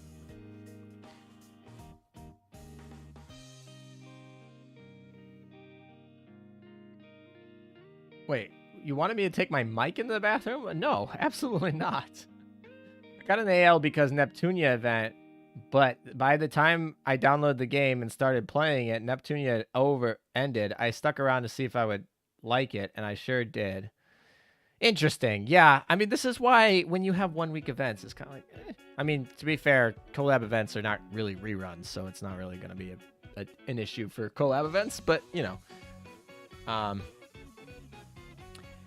Wait, you wanted me to take my mic into the bathroom? No, absolutely not. I got an AL because Neptunia event, but by the time I downloaded the game and started playing it, Neptunia ended. I stuck around to see if I would like it, and I sure did. Interesting. Yeah, I mean, this is why when you have 1 week events, it's kind of like, I mean, to be fair, collab events are not really reruns, so it's not really going to be an issue for collab events, but, you know.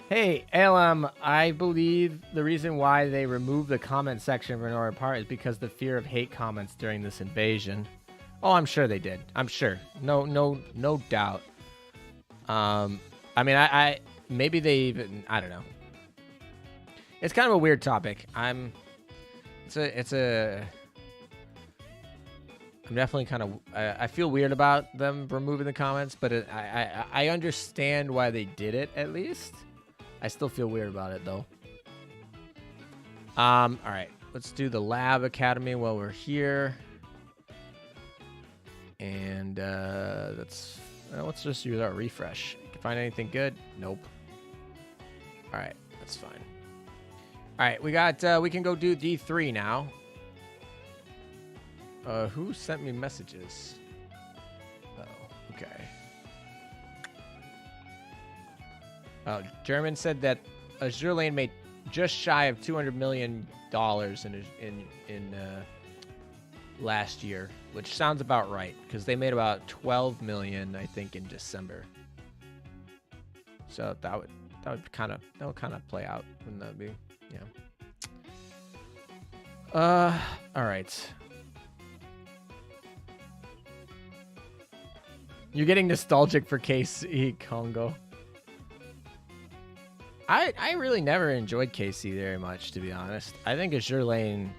Hey, ALM, I believe the reason why they removed the comment section for Nora Part is because the fear of hate comments during this invasion. Oh, I'm sure they did. I'm sure. No doubt. I mean, I maybe they even, I don't know. It's kind of a weird topic. I'm definitely kind of, I feel weird about them removing the comments, but I understand why they did it at least. I still feel weird about it, though. All right. Let's do the Lab Academy while we're here. And let's just use our refresh. Can find anything good? Nope. All right. That's fine. All right. We can go do D3 now. Who sent me messages? Oh, okay. German said that Azur Lane made just shy of $200 million in last year, which sounds about right because they made about 12 million, I think, in December. So that would kind of play out, wouldn't that be? Yeah. All right. You're getting nostalgic for KC Congo. I really never enjoyed KC very much, to be honest. I think Azur Lane,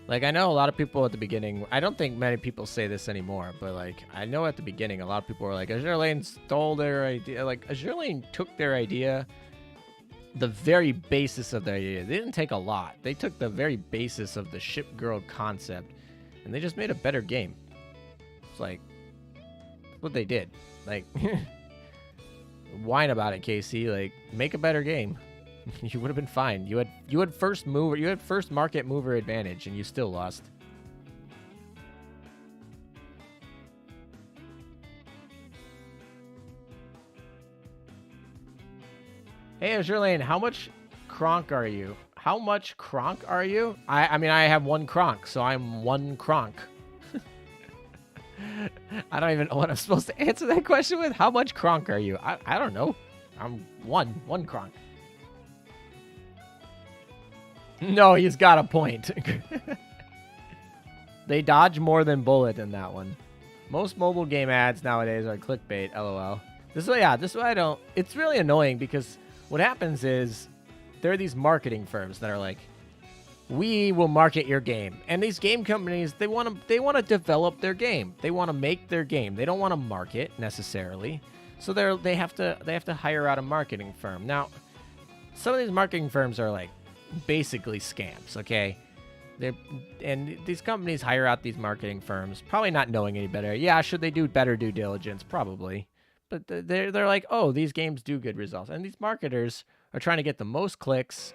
like, I know a lot of people at the beginning, I don't think many people say this anymore, but, like, I know at the beginning a lot of people were like, Azur Lane stole their idea. Like, Azur Lane took their idea, the very basis of their idea. They didn't take a lot. They took the very basis of the ship girl concept, and they just made a better game. It's like, that's what they did. Like... whine about it, KC. Like, make a better game. You would have been fine. You had first mover, you had first market mover advantage, and you still lost. Hey, Azur Lane, how much Kronk are you? How much Kronk are you? I mean, I have 1 Kronk, so I'm 1 Kronk. I don't even know what I'm supposed to answer that question with. How much Kronk are you? I don't know. I'm one Kronk. No, he's got a point. They dodge more than bullet in that one. Most mobile game ads nowadays are clickbait, LOL. This is why I don't. It's really annoying because what happens is there are these marketing firms that are like, we will market your game. And these game companies, they want to develop their game. They want to make their game. They don't want to market necessarily. So they have to hire out a marketing firm. Now, some of these marketing firms are like basically scams, okay? And these companies hire out these marketing firms, probably not knowing any better. Yeah, should they do better due diligence? Probably. But they're like, "Oh, these games do good results." And these marketers are trying to get the most clicks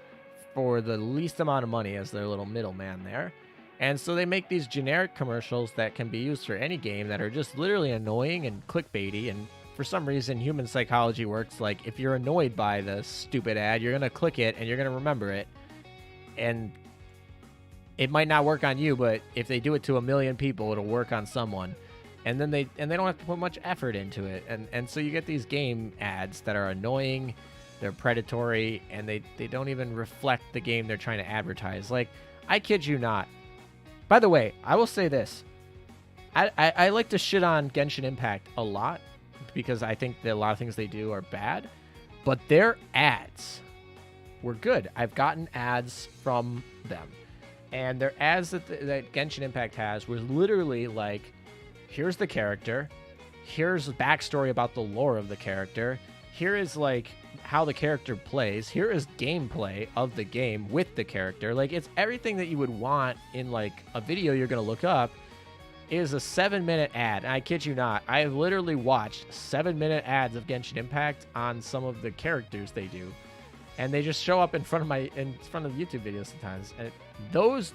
for the least amount of money as their little middleman there. And so they make these generic commercials that can be used for any game that are just literally annoying and clickbaity. And for some reason, human psychology works like if you're annoyed by the stupid ad, you're going to click it and you're going to remember it. And it might not work on you, but if they do it to 1 million people, it'll work on someone. And then they don't have to put much effort into it. And so you get these game ads that are annoying, they're predatory, and they don't even reflect the game they're trying to advertise. Like, I kid you not. By the way, I will say this. I like to shit on Genshin Impact a lot, because I think that a lot of things they do are bad, but their ads were good. I've gotten ads from them, and their ads that Genshin Impact has was literally like, here's the character, here's a backstory about the lore of the character, here is like how the character plays, here is gameplay of the game with the character. Like, it's everything that you would want in like a video you're gonna look up. Is a 7-minute ad, and I kid you not, I have literally watched 7-minute ads of Genshin Impact on some of the characters they do, and they just show up in front of YouTube videos sometimes. And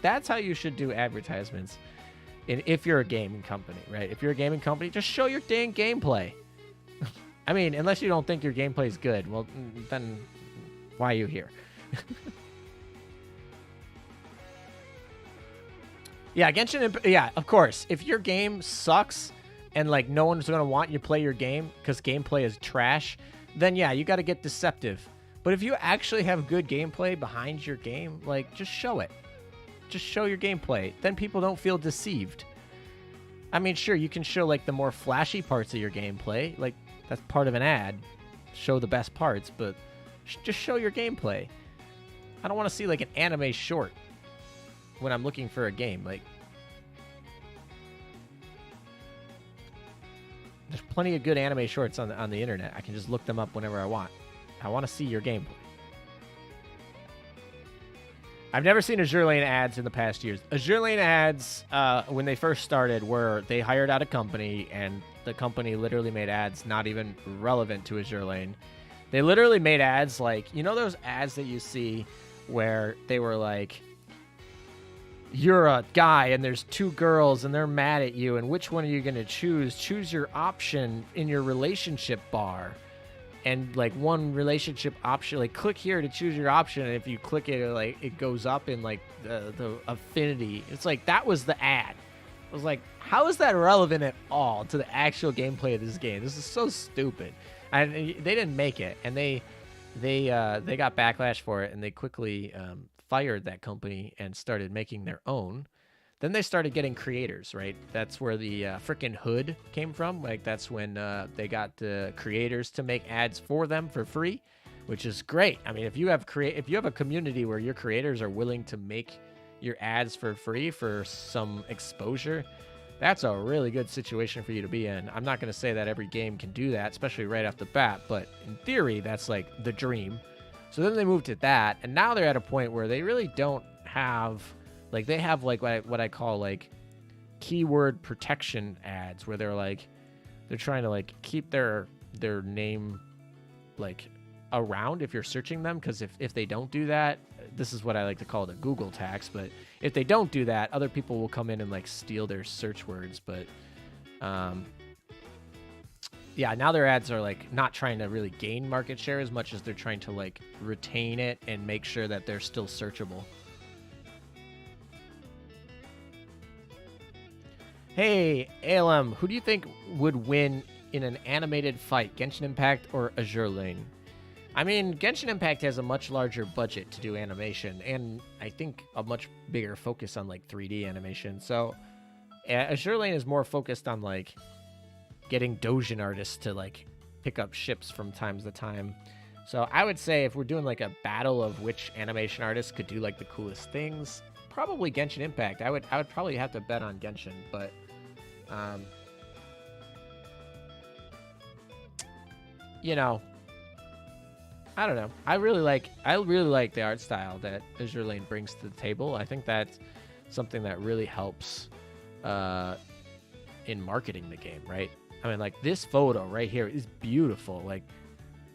that's how you should do advertisements. And if you're a gaming company, right? If you're a gaming company, just show your dang gameplay. I mean, unless you don't think your gameplay is good, well, then why are you here? Yeah, yeah, of course. If your game sucks and like no one's going to want you to play your game because gameplay is trash, then yeah, you got to get deceptive. But if you actually have good gameplay behind your game, like, just show it. Just show your gameplay. Then people don't feel deceived. I mean, sure, you can show like the more flashy parts of your gameplay. Like, that's part of an ad. Show the best parts, but just show your gameplay. I don't want to see like an anime short when I'm looking for a game. Like, there's plenty of good anime shorts on the internet. I can just look them up whenever I want. I want to see your gameplay. I've never seen Azur Lane ads in the past years. Azur Lane ads, when they first started, were they hired out a company, and the company literally made ads not even relevant to Azur Lane. They literally made ads like, you know those ads that you see where they were like, you're a guy and there's two girls and they're mad at you, and which one are you going to choose? Choose your option in your relationship bar. And like one relationship option, like click here to choose your option, and if you click it, like it goes up in like the affinity. It's like, that was the ad. I was like, how is that relevant at all to the actual gameplay of this game? This is so stupid. And they didn't make it, and they got backlash for it, and they quickly fired that company and started making their own. Then they started getting creators, right? That's where the frickin' hood came from. Like, that's when they got the creators to make ads for them for free, which is great. I mean, if you have a community where your creators are willing to make your ads for free for some exposure, that's a really good situation for you to be in. I'm not going to say that every game can do that, especially right off the bat, but in theory, that's like the dream. So then they moved to that, and now they're at a point where they really don't have... Like, they have, like, what I call, like, keyword protection ads, where they're, like, they're trying to, like, keep their name, like, around if you're searching them, because if they don't do that, this is what I like to call the Google tax, but if they don't do that, other people will come in and, like, steal their search words, but, yeah, now their ads are, like, not trying to really gain market share as much as they're trying to, like, retain it and make sure that they're still searchable. Hey, ALM, who do you think would win in an animated fight, Genshin Impact or Azur Lane? I mean, Genshin Impact has a much larger budget to do animation, and I think a much bigger focus on, like, 3D animation. So, Azur Lane is more focused on, like, getting Dojin artists to, like, pick up ships from time to time. So, I would say if we're doing, like, a battle of which animation artists could do, like, the coolest things, probably Genshin Impact. I would probably have to bet on Genshin, but... you know, I don't know. I really like the art style that Azur Lane brings to the table. I think that's something that really helps in marketing the game, right? I mean, like, this photo right here is beautiful. Like,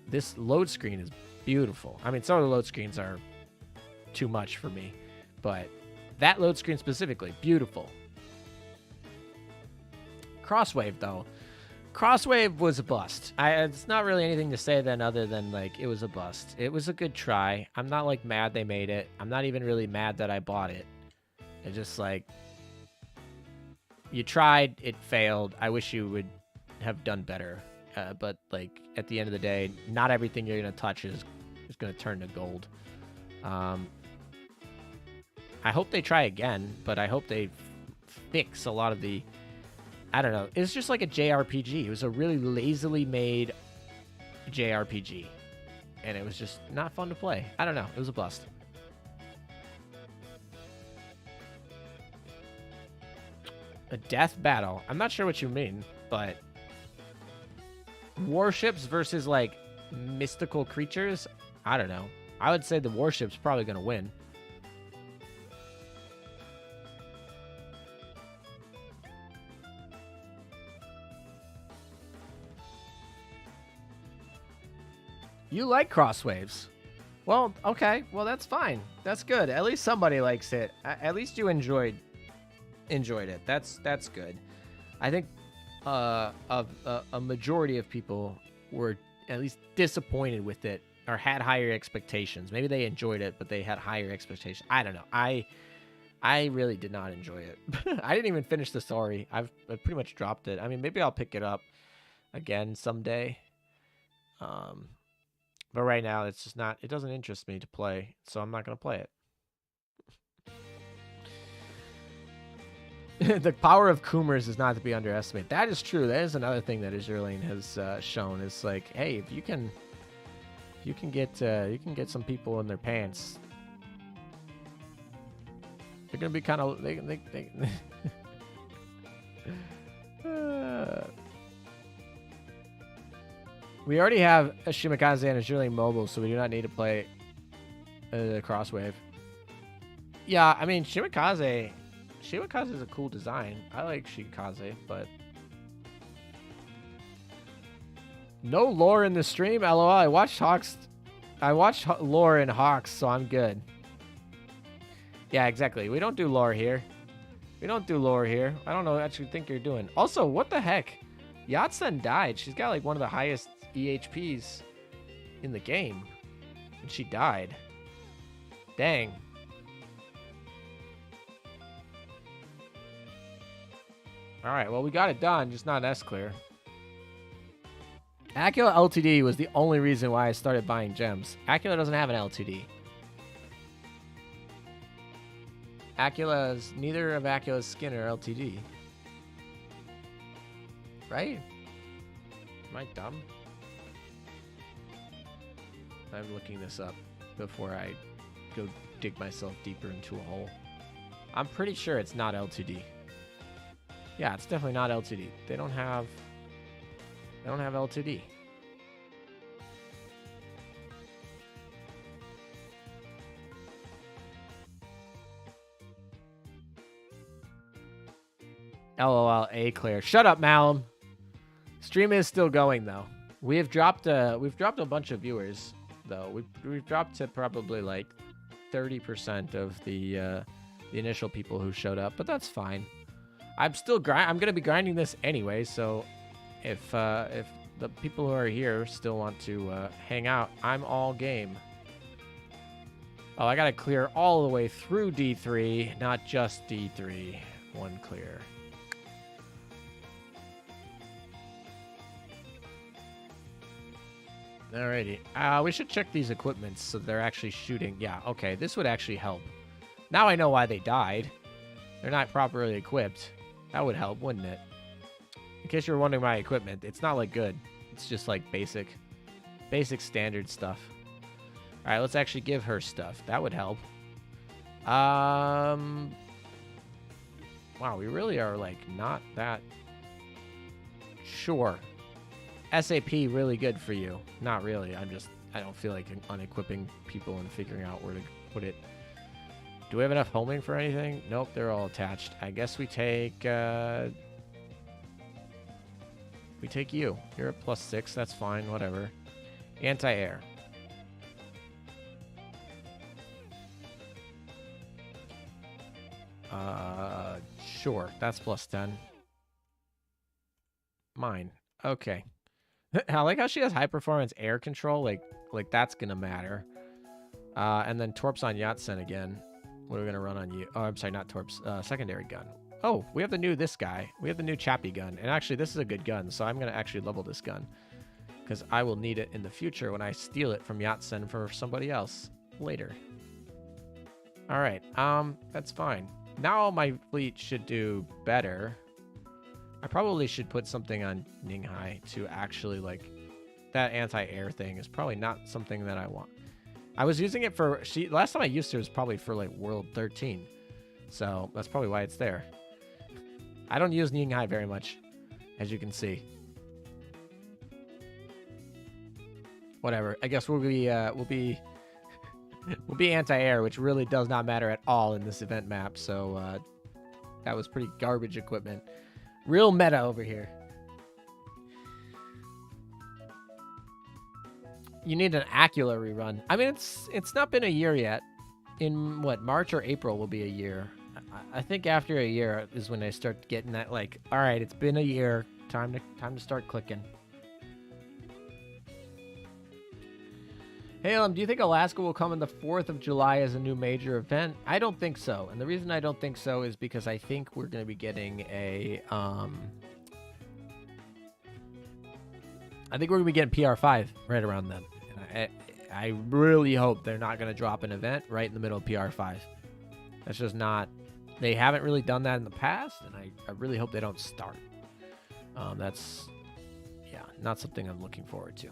this load screen is beautiful. I mean, some of the load screens are too much for me, but that load screen specifically, beautiful. Crosswave, though. Crosswave was a bust. It's not really anything to say then other than, like, it was a bust. It was a good try. I'm not, like, mad they made it. I'm not even really mad that I bought it. It's just, like, you tried, it failed. I wish you would have done better. But, like, at the end of the day, not everything you're going to touch is going to turn to gold. I hope they try again, but I hope they fix a lot of the I don't know. It's just like a JRPG. It was a really lazily made JRPG. And it was just not fun to play. I don't know. It was a bust. A death battle. I'm not sure what you mean, but warships versus like mystical creatures? I don't know. I would say the warship's probably going to win. You like crosswaves. Well, okay. Well, that's fine. That's good. At least somebody likes it. At least you enjoyed it. That's good. I think a majority of people were at least disappointed with it or had higher expectations. Maybe they enjoyed it, but they had higher expectations. I don't know. I really did not enjoy it. I didn't even finish the story. I pretty much dropped it. I mean, maybe I'll pick it up again someday. But right now, it's just not. It doesn't interest me to play, so I'm not gonna play it. The power of Coomers is not to be underestimated. That is true. That is another thing that Azur Lane has shown. It's like, hey, if you can get some people in their pants, they're gonna be kind of We already have a Shimikaze and Azur Lane mobile, so we do not need to play the Crosswave. Yeah, I mean, Shimikaze is a cool design. I like Shimikaze, but no lore in the stream. LOL. I watched lore in Hawks, so I'm good. Yeah, exactly. We don't do lore here. I don't know what you think you're doing. Also, what the heck? Yatsen died. She's got like one of the highest EHPs in the game, and she died. Dang. All right, well, we got it done, just not S-clear. Acula LTD was the only reason why I started buying gems. Acula doesn't have an LTD. Neither of Acula's skin are LTD. Right? Am I dumb? I'm looking this up before I go dig myself deeper into a hole. I'm pretty sure it's not LTD. Yeah, it's definitely not LTD. They don't have LTD. LOL, A Claire. Shut up, Malum. Stream is still going though. We've dropped a bunch of viewers though. We've dropped to probably like 30% of the initial people who showed up, but that's fine. I'm gonna be grinding this anyway, so if the people who are here still want to hang out, I'm all game. Oh, I gotta clear all the way through D3, not just D3. One clear. Alrighty. We should check these equipments so they're actually shooting. Yeah, okay. This would actually help. Now I know why they died. They're not properly equipped. That would help, wouldn't it? In case you're wondering my equipment, it's not like good. It's just like basic standard stuff. Alright, let's actually give her stuff. That would help. Wow, we really are like not that sure. SAP really good for you. Not really. I don't feel like unequipping people and figuring out where to put it. Do we have enough homing for anything? Nope, they're all attached. I guess we take you. You're a +6. That's fine. Whatever. Anti-air. Sure. That's +10. Mine. Okay. I like how she has high performance air control. Like that's gonna matter. And then Torps on Yatsen again. What are we gonna run on you? Oh, I'm sorry, not Torps. Secondary gun. Oh, we have this guy. We have the new Chappie gun. And actually, this is a good gun, so I'm gonna actually level this gun because I will need it in the future when I steal it from Yatsen for somebody else later. All right. That's fine. Now my fleet should do better. I probably should put something on Ninghai to actually, like, that anti-air thing is probably not something that I want. I was using it for, last time I used it was probably for, like, World 13. So that's probably why it's there. I don't use Ninghai very much, as you can see. Whatever. I guess we'll be we'll be anti-air, which really does not matter at all in this event map. So that was pretty garbage equipment. Real meta over here. You need an Acula rerun. I mean, it's not been a year yet. In what, March or April will be a year. I think after a year is when I start getting that, like, all right, it's been a year. Time to start clicking. Hey, do you think Alaska will come on the 4th of July as a new major event? I don't think so. And the reason I don't think so is because I think we're going to be getting a, I think we're going to be getting PR5 right around then. And I really hope they're not going to drop an event right in the middle of PR5. That's just not, they haven't really done that in the past, and I really hope they don't start. That's, yeah, not something I'm looking forward to.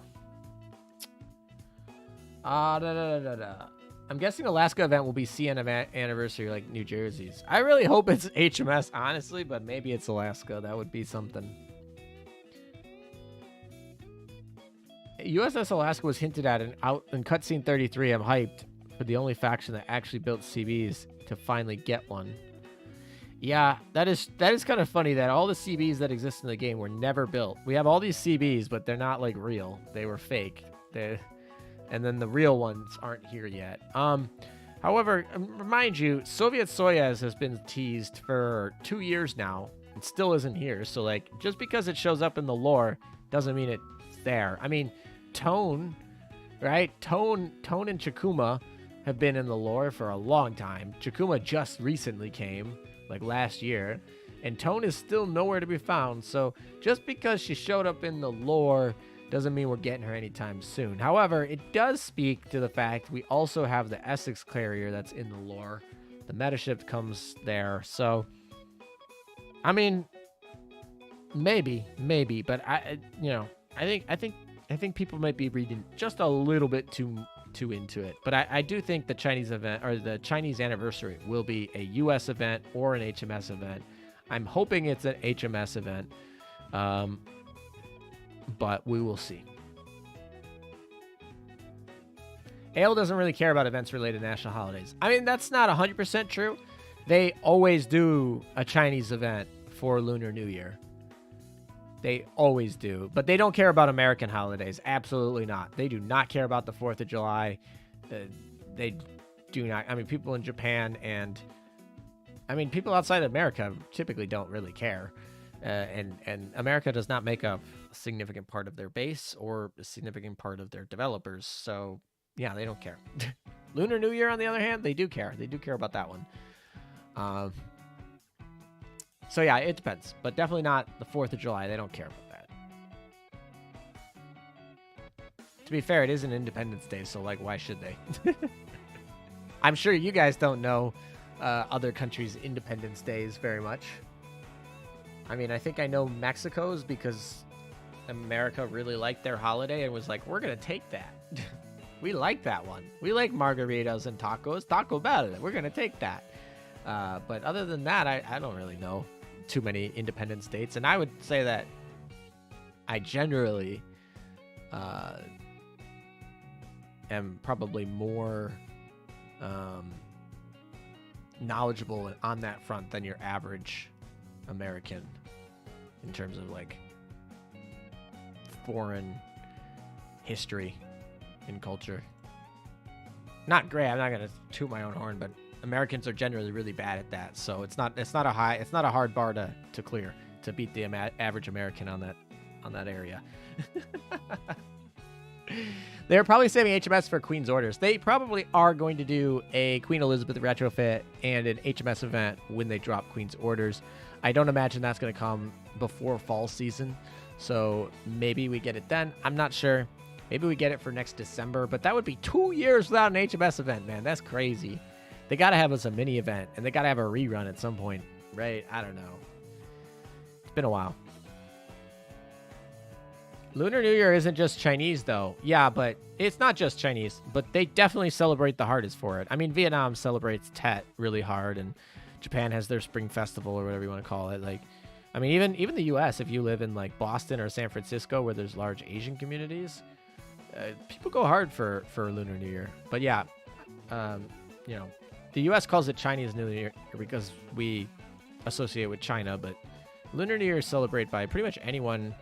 I'm guessing Alaska event will be CN anniversary like New Jersey's. I really hope it's HMS, honestly, but maybe it's Alaska. That would be something. USS Alaska was hinted at in cutscene 33. I'm hyped for the only faction that actually built CBs to finally get one. Yeah, that is kind of funny that all the CBs that exist in the game were never built. We have all these CBs, but they're not like real. They were fake. And then the real ones aren't here yet. However, remind you, Soviet Soyuz has been teased for 2 years now. It still isn't here. So, like, just because it shows up in the lore doesn't mean it's there. I mean, Tone, right? Tone and Chikuma have been in the lore for a long time. Chikuma just recently came, like last year. And Tone is still nowhere to be found. So, just because she showed up in the lore doesn't mean we're getting her anytime soon. However, it does speak to the fact we also have the Essex carrier that's in the lore. The metaship comes there. So, I mean, maybe, but I think people might be reading just a little bit too into it. But I do think the Chinese event, or the Chinese anniversary, will be a US event or an HMS event. I'm hoping it's an HMS event. But we will see. AL doesn't really care about events related to national holidays. I mean, that's not 100% true. They always do a Chinese event for Lunar New Year. They always do. But they don't care about American holidays. Absolutely not. They do not care about the 4th of July. They do not. I mean, people in Japan and, I mean, people outside of America typically don't really care. And America does not make up a significant part of their base or a significant part of their developers. So, yeah, they don't care. Lunar New Year, on the other hand, they do care. They do care about that one. So, yeah, it depends. But definitely not the 4th of July. They don't care about that. To be fair, it is an Independence Day, so, like, why should they? I'm sure you guys don't know other countries' Independence Days very much. I mean, I think I know Mexico's because America really liked their holiday and was like, we're going to take that. We like that one. We like margaritas and tacos. Taco Bell. We're going to take that. But other than that, I don't really know too many Independence dates. And I would say that I generally am probably more knowledgeable on that front than your average American in terms of like foreign history and culture. Not great. I'm not gonna toot my own horn, but Americans are generally really bad at that. So it's not a hard bar to clear to beat the average American on that area. They're probably saving HMS for Queen's Orders. They probably are going to do a Queen Elizabeth retrofit and an HMS event when they drop Queen's Orders. I don't imagine that's going to come before fall season, so maybe we get it then. I'm not sure. Maybe we get it for next December, but that would be 2 years without an HMS event, man. That's crazy. They got to have us a mini event, and they got to have a rerun at some point, right? I don't know. It's been a while. Lunar New Year isn't just Chinese, though. Yeah, but it's not just Chinese, but they definitely celebrate the hardest for it. I mean, Vietnam celebrates Tet really hard, and Japan has their Spring Festival or whatever you want to call it. Like, I mean, even the U.S., if you live in like Boston or San Francisco, where there's large Asian communities, people go hard for Lunar New Year. But yeah, you know, the U.S. calls it Chinese New Year because we associate with China, but Lunar New Year is celebrated by pretty much anyone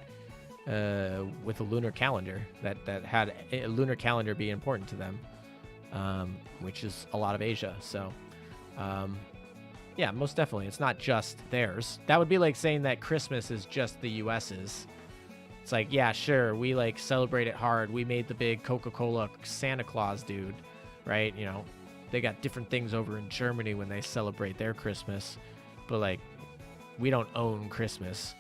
with a lunar calendar that had a lunar calendar be important to them, which is a lot of Asia. So, yeah, most definitely. It's not just theirs. That would be like saying that Christmas is just the US's. It's like, yeah, sure, we like celebrate it hard. We made the big Coca-Cola Santa Claus dude, right? You know, they got different things over in Germany when they celebrate their Christmas, but like, we don't own Christmas.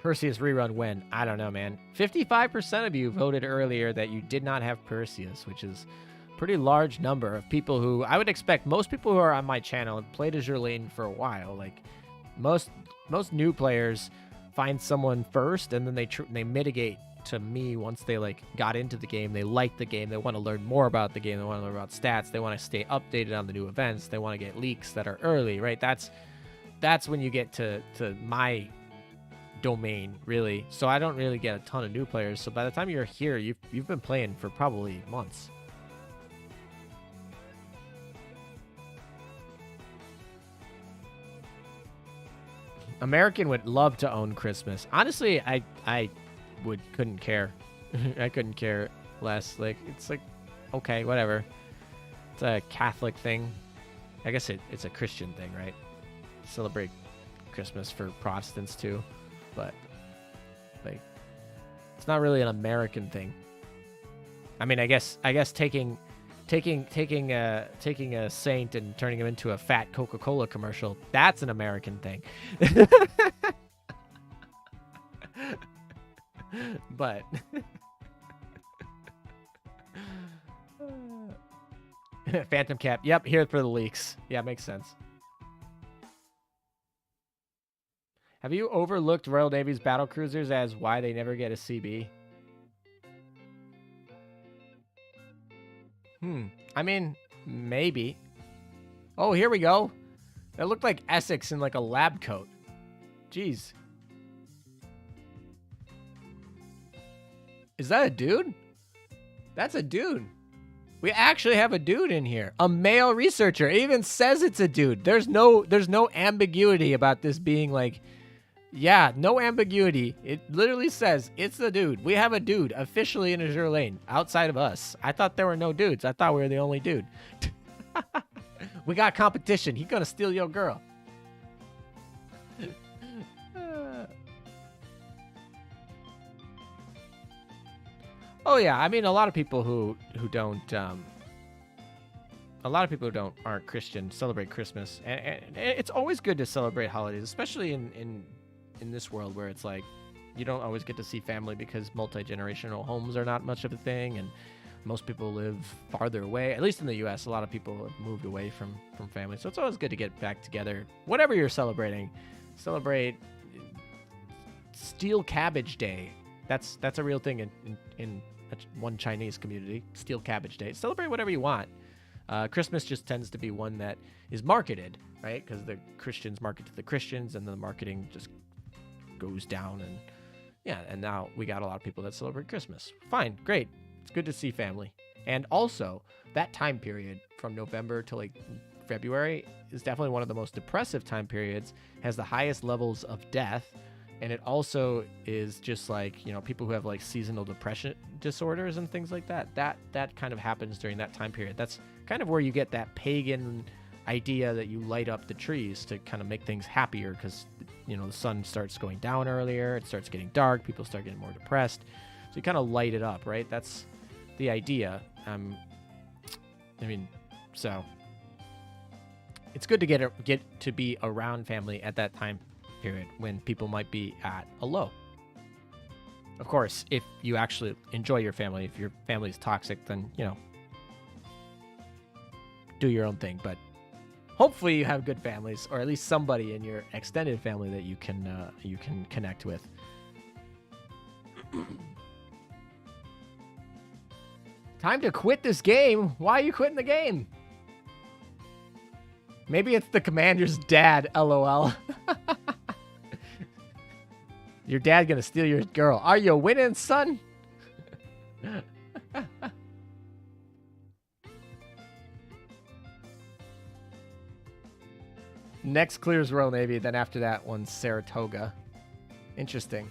Perseus rerun when? I don't know, man. 55% of you voted earlier that you did not have Perseus, which is a pretty large number of people who I would expect most people who are on my channel and played Azur Lane for a while. Like most new players find someone first and then they mitigate to me once they like got into the game. They like the game. They want to learn more about the game. They want to learn about stats. They want to stay updated on the new events. They want to get leaks that are early, right? That's when you get to my domain, really. So I don't really get a ton of new players. So by the time you're here, you've been playing for probably months. American would love to own Christmas. Honestly, I couldn't care. I couldn't care less. Like, it's like, okay, whatever. It's a Catholic thing. I guess it's a Christian thing, right? Celebrate Christmas for Protestants too. But like, it's not really an American thing. I mean, I guess taking a saint and turning him into a fat Coca-Cola commercial, that's an American thing. But Phantom Cap, yep, here for the leaks. Yeah, makes sense. Have you overlooked Royal Navy's battle cruisers as why they never get a CB? I mean, maybe. Oh, here we go. It looked like Essex in like a lab coat. Jeez. Is that a dude? That's a dude. We actually have a dude in here. A male researcher. It even says it's a dude. There's no ambiguity about this being like, yeah, no ambiguity. It literally says it's the dude. We have a dude officially in Azur Lane outside of us. I thought there were no dudes. I thought we were the only dude. We got competition. He's gonna steal your girl. Oh yeah, I mean a lot of people who aren't Christian celebrate Christmas, and it's always good to celebrate holidays, especially in this world where it's like you don't always get to see family because multi-generational homes are not much of a thing, and most people live farther away. At least in the U.S., a lot of people have moved away from family, so it's always good to get back together. Whatever you're celebrating, celebrate Steel Cabbage Day. That's a real thing in one Chinese community. Steel Cabbage Day. Celebrate whatever you want. Christmas just tends to be one that is marketed, right? Because the Christians market to the Christians, and the marketing just goes down, and yeah, and now we got a lot of people that celebrate Christmas. Fine, great. It's good to see family. And also, that time period from November to like February is definitely one of the most depressive time periods, has the highest levels of death, and it also is just like, you know, people who have like seasonal depression disorders and things like that. That kind of happens during that time period. That's kind of where you get that pagan idea that you light up the trees to kind of make things happier, because, you know, the sun starts going down earlier, it starts getting dark, people start getting more depressed, so you kind of light it up, right? That's the idea. I mean, so it's good to get to be around family at that time period when people might be at a low. Of course, if you actually enjoy your family, if your family is toxic, then, you know, do your own thing. But hopefully you have good families, or at least somebody in your extended family that you can connect with. Time to quit this game. Why are you quitting the game? Maybe it's the commander's dad, LOL. Your dad gonna steal your girl. Are you winning, son? Next clears Royal Navy, then after that one's Saratoga. Interesting.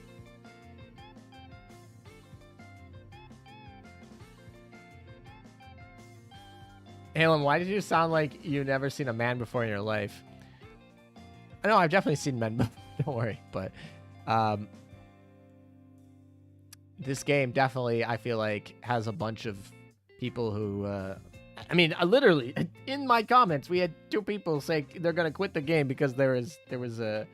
Halen, why did you sound like you've never seen a man before in your life? I know I've definitely seen men before, don't worry, but this game definitely, I feel like, has a bunch of people who, I mean, literally, in my comments, we had 2 people say they're gonna quit the game because there was a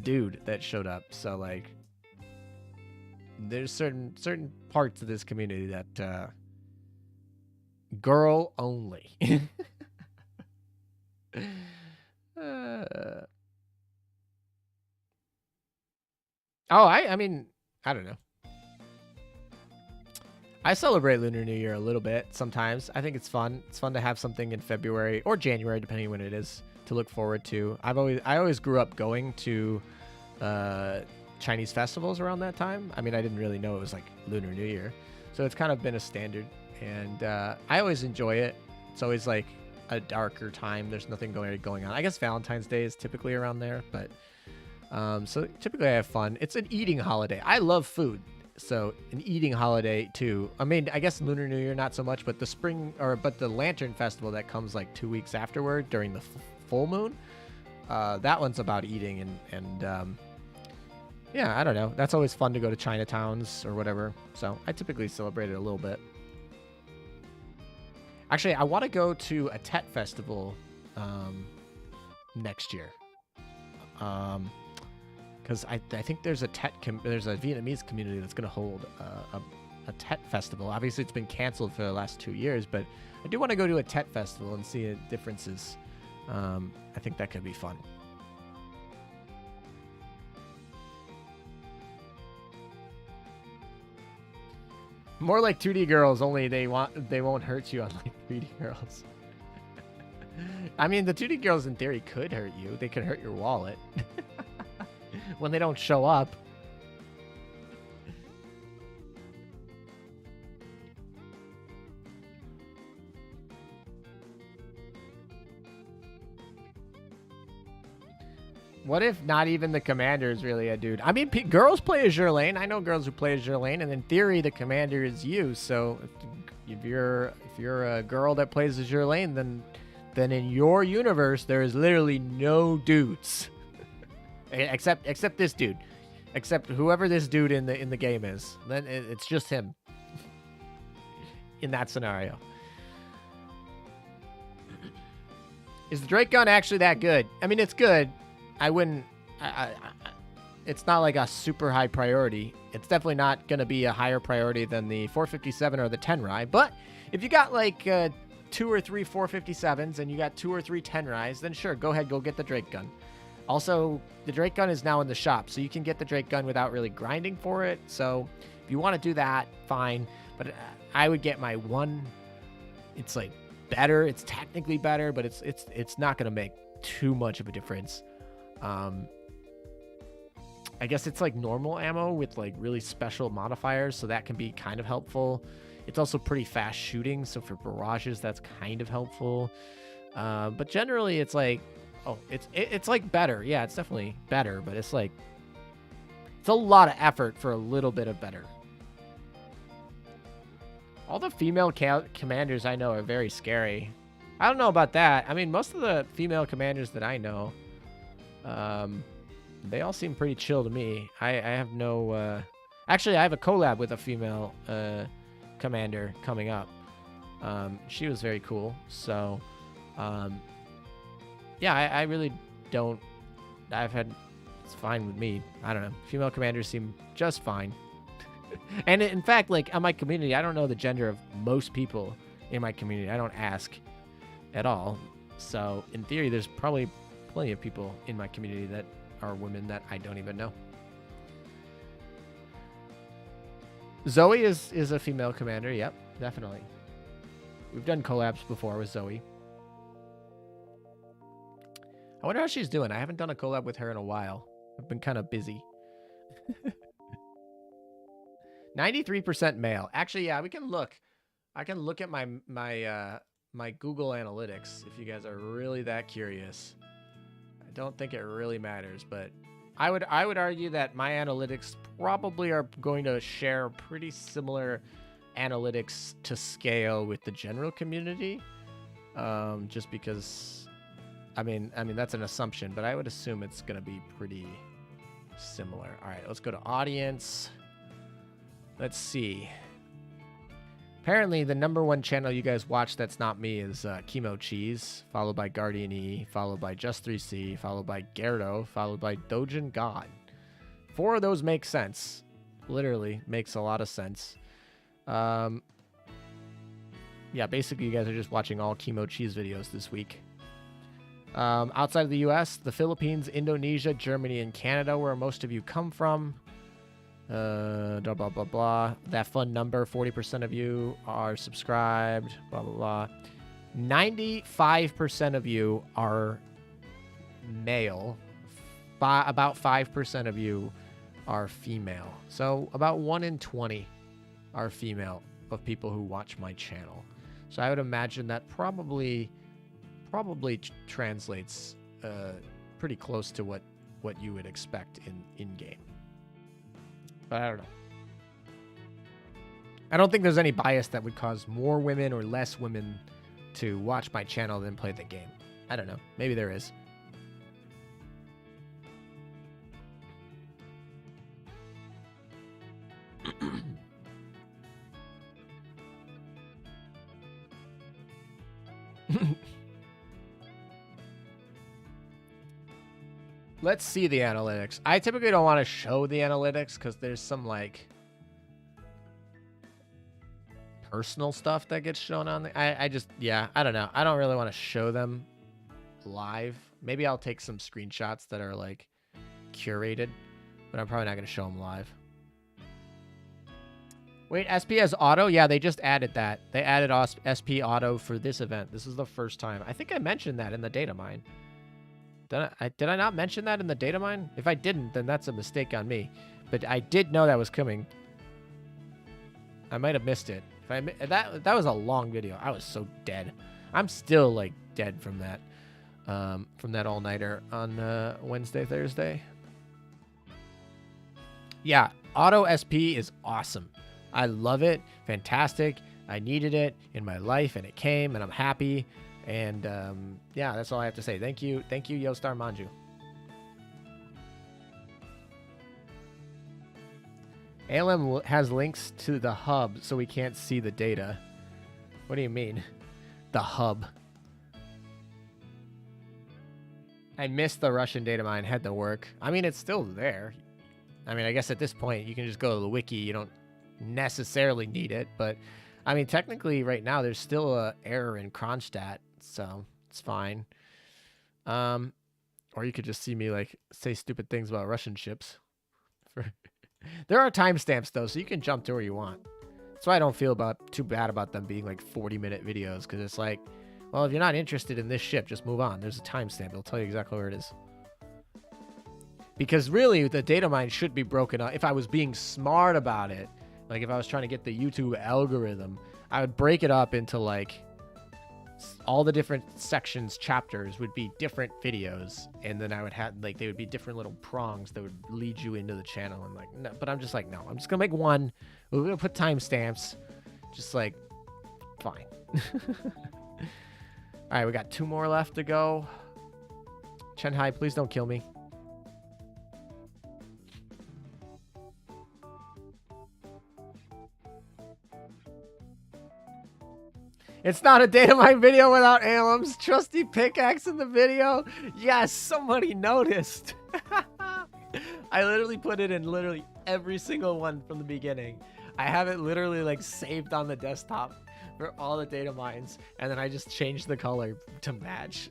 dude that showed up. So like, there's certain parts of this community that girl only. I mean, I don't know. I celebrate Lunar New Year a little bit sometimes. I think it's fun. It's fun to have something in February or January, depending on when it is, to look forward to. I always grew up going to Chinese festivals around that time. I mean, I didn't really know it was like Lunar New Year, so it's kind of been a standard, and I always enjoy it. It's always like a darker time. There's nothing going on. I guess Valentine's Day is typically around there, but so typically I have fun. It's an eating holiday. I love food. So an eating holiday too. I mean, I guess Lunar New Year not so much, but the Lantern Festival that comes like 2 weeks afterward during the full moon, that one's about eating and yeah, I don't know. That's always fun to go to Chinatowns or whatever. So I typically celebrate it a little bit. Actually, I want to go to a Tet festival next year. Because I think there's a Vietnamese community that's going to hold a Tet festival. Obviously, it's been canceled for the last 2 years, but I do want to go to a Tet festival and see the differences. I think that could be fun. More like 2D girls, only they won't hurt you unlike 3D girls. I mean, the 2D girls in theory could hurt you. They could hurt your wallet. When they don't show up. What if not even the commander is really a dude? I mean, girls play Azur Lane. I know girls who play Azur Lane, and in theory, the commander is you. So if you're a girl that plays Azur Lane, then in your universe there is literally no dudes. Except this dude, except whoever this dude in the game is. Then it's just him. In that scenario, is the Drake gun actually that good? I mean, it's good. I wouldn't. It's not like a super high priority. It's definitely not going to be a higher priority than the 457 or the 10 Rai. But if you got like 2 or 3 457s and you got 2 or 3 10 Rais, then sure, go ahead, go get the Drake gun. Also, the Drake gun is now in the shop, so you can get the Drake gun without really grinding for it. So if you want to do that, fine. But I would get my one. It's like better. It's technically better, but it's not going to make too much of a difference. I guess it's like normal ammo with like really special modifiers, so that can be kind of helpful. It's also pretty fast shooting, so for barrages, that's kind of helpful. But generally, it's like. Oh, it's like better. Yeah, it's definitely better, but it's like, it's a lot of effort for a little bit of better. All the female commanders I know are very scary. I don't know about that. I mean, most of the female commanders that I know, they all seem pretty chill to me. I have no, actually I have a collab with a female commander coming up. She was very cool. So, yeah, I really don't. It's fine with me. I don't know. Female commanders seem just fine. And in fact, like on my community, I don't know the gender of most people in my community. I don't ask. at all. So in theory, there's probably plenty of people in my community that are women that I don't even know. Zoe is a female commander. Yep, definitely. We've done collabs before with Zoe. I wonder how she's doing. I haven't done a collab with her in a while. I've been kind of busy. 93% male. Actually, yeah, we can look. I can look at my Google Analytics if you guys are really that curious. I don't think it really matters, but I would argue that my analytics probably are going to share pretty similar analytics to scale with the general community. Just because, I mean that's an assumption, but I would assume it's going to be pretty similar. All right, let's go to audience. Let's see. Apparently, the #1 channel you guys watch that's not me is Chemo Cheese, followed by Guardian E, followed by Just3C, followed by Gyardo, followed by Dojin God. 4 of those make sense. Literally makes a lot of sense. Yeah, basically you guys are just watching all Chemo Cheese videos this week. Outside of the US, the Philippines, Indonesia, Germany, and Canada, where most of you come from. Blah, blah, blah, blah. That fun number, 40% of you are subscribed, blah, blah, blah. 95% of you are male. About 5% of you are female. So about 1 in 20 are female of people who watch my channel. So I would imagine that probably translates pretty close to what you would expect in-game. But I don't know. I don't think there's any bias that would cause more women or less women to watch my channel than play the game. I don't know. Maybe there is. Let's see the analytics. I typically don't want to show the analytics because there's some like personal stuff that gets shown on the, I don't know. I don't really want to show them live. Maybe I'll take some screenshots that are like curated, but I'm probably not going to show them live. Wait, SP has auto? Yeah, they just added that. They added SP auto for this event. This is the first time. I think I mentioned that in the data mine. Did I not mention that in the data mine? If I didn't, then that's a mistake on me. But I did know that was coming. I might have missed it. That was a long video. I was so dead. I'm still like dead from that all-nighter on Wednesday, Thursday. Yeah, auto SP is awesome. I love it. Fantastic. I needed it in my life, and it came, and I'm happy. And yeah, that's all I have to say. Thank you, Yostar Manju. ALM has links to the hub, so we can't see the data. What do you mean? The hub. I missed the Russian data mine. Had to work. I mean, it's still there. I mean, I guess at this point, you can just go to the wiki. You don't necessarily need it, but I mean, technically, right now, there's still an error in Kronstadt, so it's fine. Or you could just see me, like, say stupid things about Russian ships. There are timestamps, though, so you can jump to where you want. That's why I don't feel too bad about them being, like, 40-minute videos, because it's like, well, if you're not interested in this ship, just move on. There's a timestamp. It'll tell you exactly where it is. Because, really, the data mine should be broken up. If I was being smart about it, like, if I was trying to get the YouTube algorithm, I would break it up into, like, all the different sections, chapters would be different videos. And then I would have, like, they would be different little prongs that would lead you into the channel. And, like, no, but I'm just like, no, I'm just going to make one. We're going to put timestamps. Just, like, fine. All right, we got 2 more left to go. Chenhai, please don't kill me. It's not a data mine video without ALM's trusty pickaxe in the video. Yes, somebody noticed. I literally put it in literally every single one from the beginning. I have it literally like saved on the desktop for all the data mines, and then I just changed the color to match.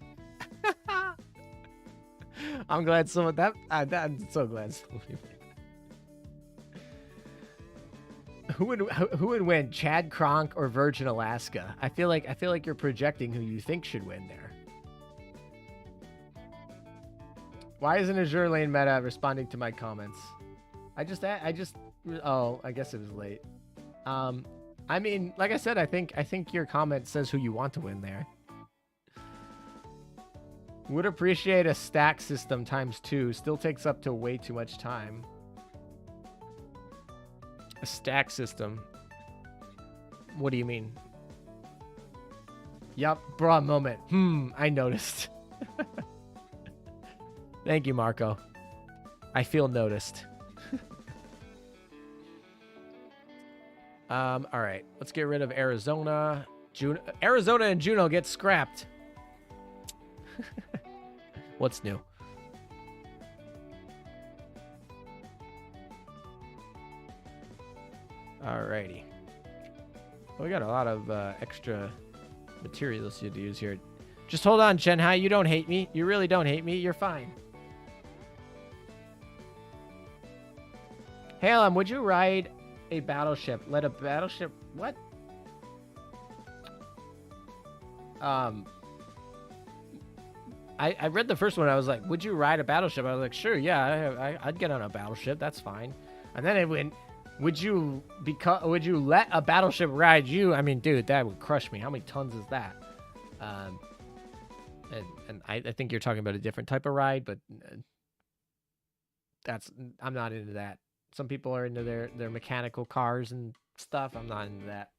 I'm glad someone I'm so glad someone. Who would win, Chad Kronk or Virgin Alaska? I feel like you're projecting who you think should win there. Why isn't Azur Lane meta responding to my comments? I guess it was late. I mean, like I said, I think your comment says who you want to win there. Would appreciate a stack system ×2. Still takes up to way too much time. A stack system. What do you mean? Yup, bra moment. I noticed. Thank you, Marco. I feel noticed. All right, let's get rid of Arizona. Arizona and Juneau get scrapped. What's new? Alrighty. We got a lot of extra materials to use here. Just hold on, Shanghai. You don't hate me. You really don't hate me. You're fine. Halem, would you ride a battleship? Let a battleship... What? I read the first one. I was like, would you ride a battleship? I was like, sure, yeah, I'd get on a battleship. That's fine. And then it went, would you let a battleship ride you? I mean, dude, that would crush me. How many tons is that? And I think you're talking about a different type of ride, but I'm not into that. Some people are into their mechanical cars and stuff. I'm not into that.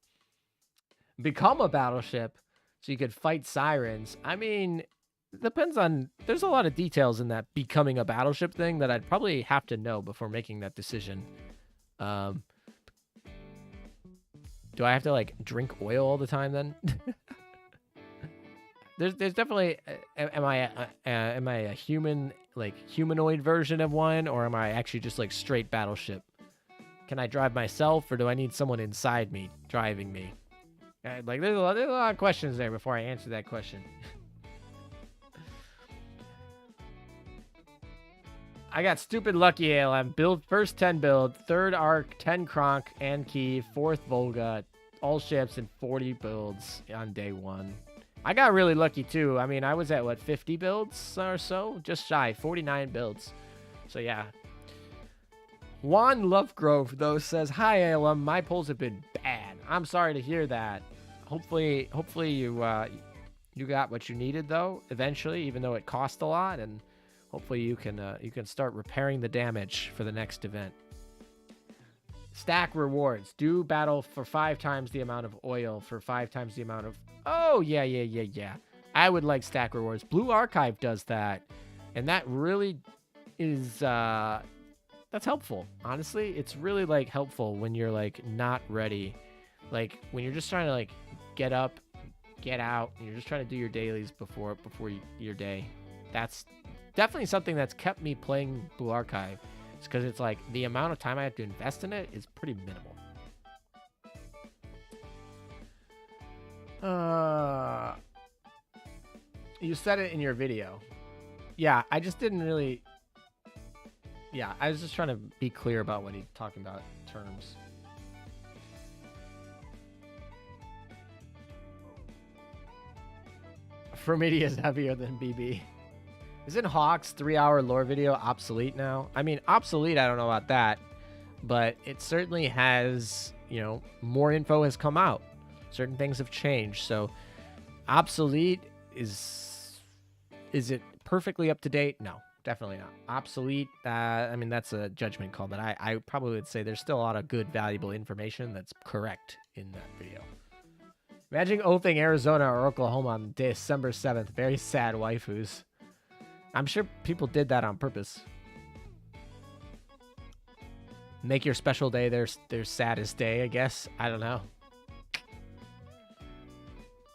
Become a battleship so you could fight sirens. I mean, depends on, there's a lot of details in that becoming a battleship thing that I'd probably have to know before making that decision. Do I have to like drink oil all the time then? There's definitely, am I a human, like humanoid version of one, or am I actually just like straight battleship? Can I drive myself, or do I need someone inside me driving me? Like there's a lot of questions there before I answer that question. I got stupid lucky ALM. Build first 10 build, third arc, 10 Kronk and Kiev, fourth Volga, all ships and 40 builds on day 1. I got really lucky too. I mean, I was at what, 50 builds or so? Just shy, 49 builds. So yeah. Juan Lovegrove though says, "Hi ALM, my polls have been bad. I'm sorry to hear that. Hopefully you got what you needed though eventually, even though it cost a lot, and hopefully you can start repairing the damage for the next event." Stack rewards. Do battle for 5 times the amount of oil for 5 times the amount of... Oh, yeah. I would like stack rewards. Blue Archive does that. And that really is... that's helpful. Honestly, it's really, like, helpful when you're, like, not ready. Like, when you're just trying to, like, get up, get out, and you're just trying to do your dailies before your day. That's definitely something that's kept me playing Blue Archive. It's because it's like the amount of time I have to invest in it is pretty minimal. You said it in your video. Yeah, I just didn't really... Yeah, I was just trying to be clear about what he's talking about terms. Formidia is heavier than BB. Isn't Hawk's 3-hour lore video obsolete now? I mean, obsolete, I don't know about that, but it certainly has, you know, more info has come out. Certain things have changed. So obsolete is it perfectly up to date? No, definitely not. Obsolete, I mean, that's a judgment call, but I probably would say there's still a lot of good, valuable information that's correct in that video. Imagine oathing Arizona or Oklahoma on December 7th. Very sad waifus. I'm sure people did that on purpose. Make your special day their saddest day, I guess. I don't know.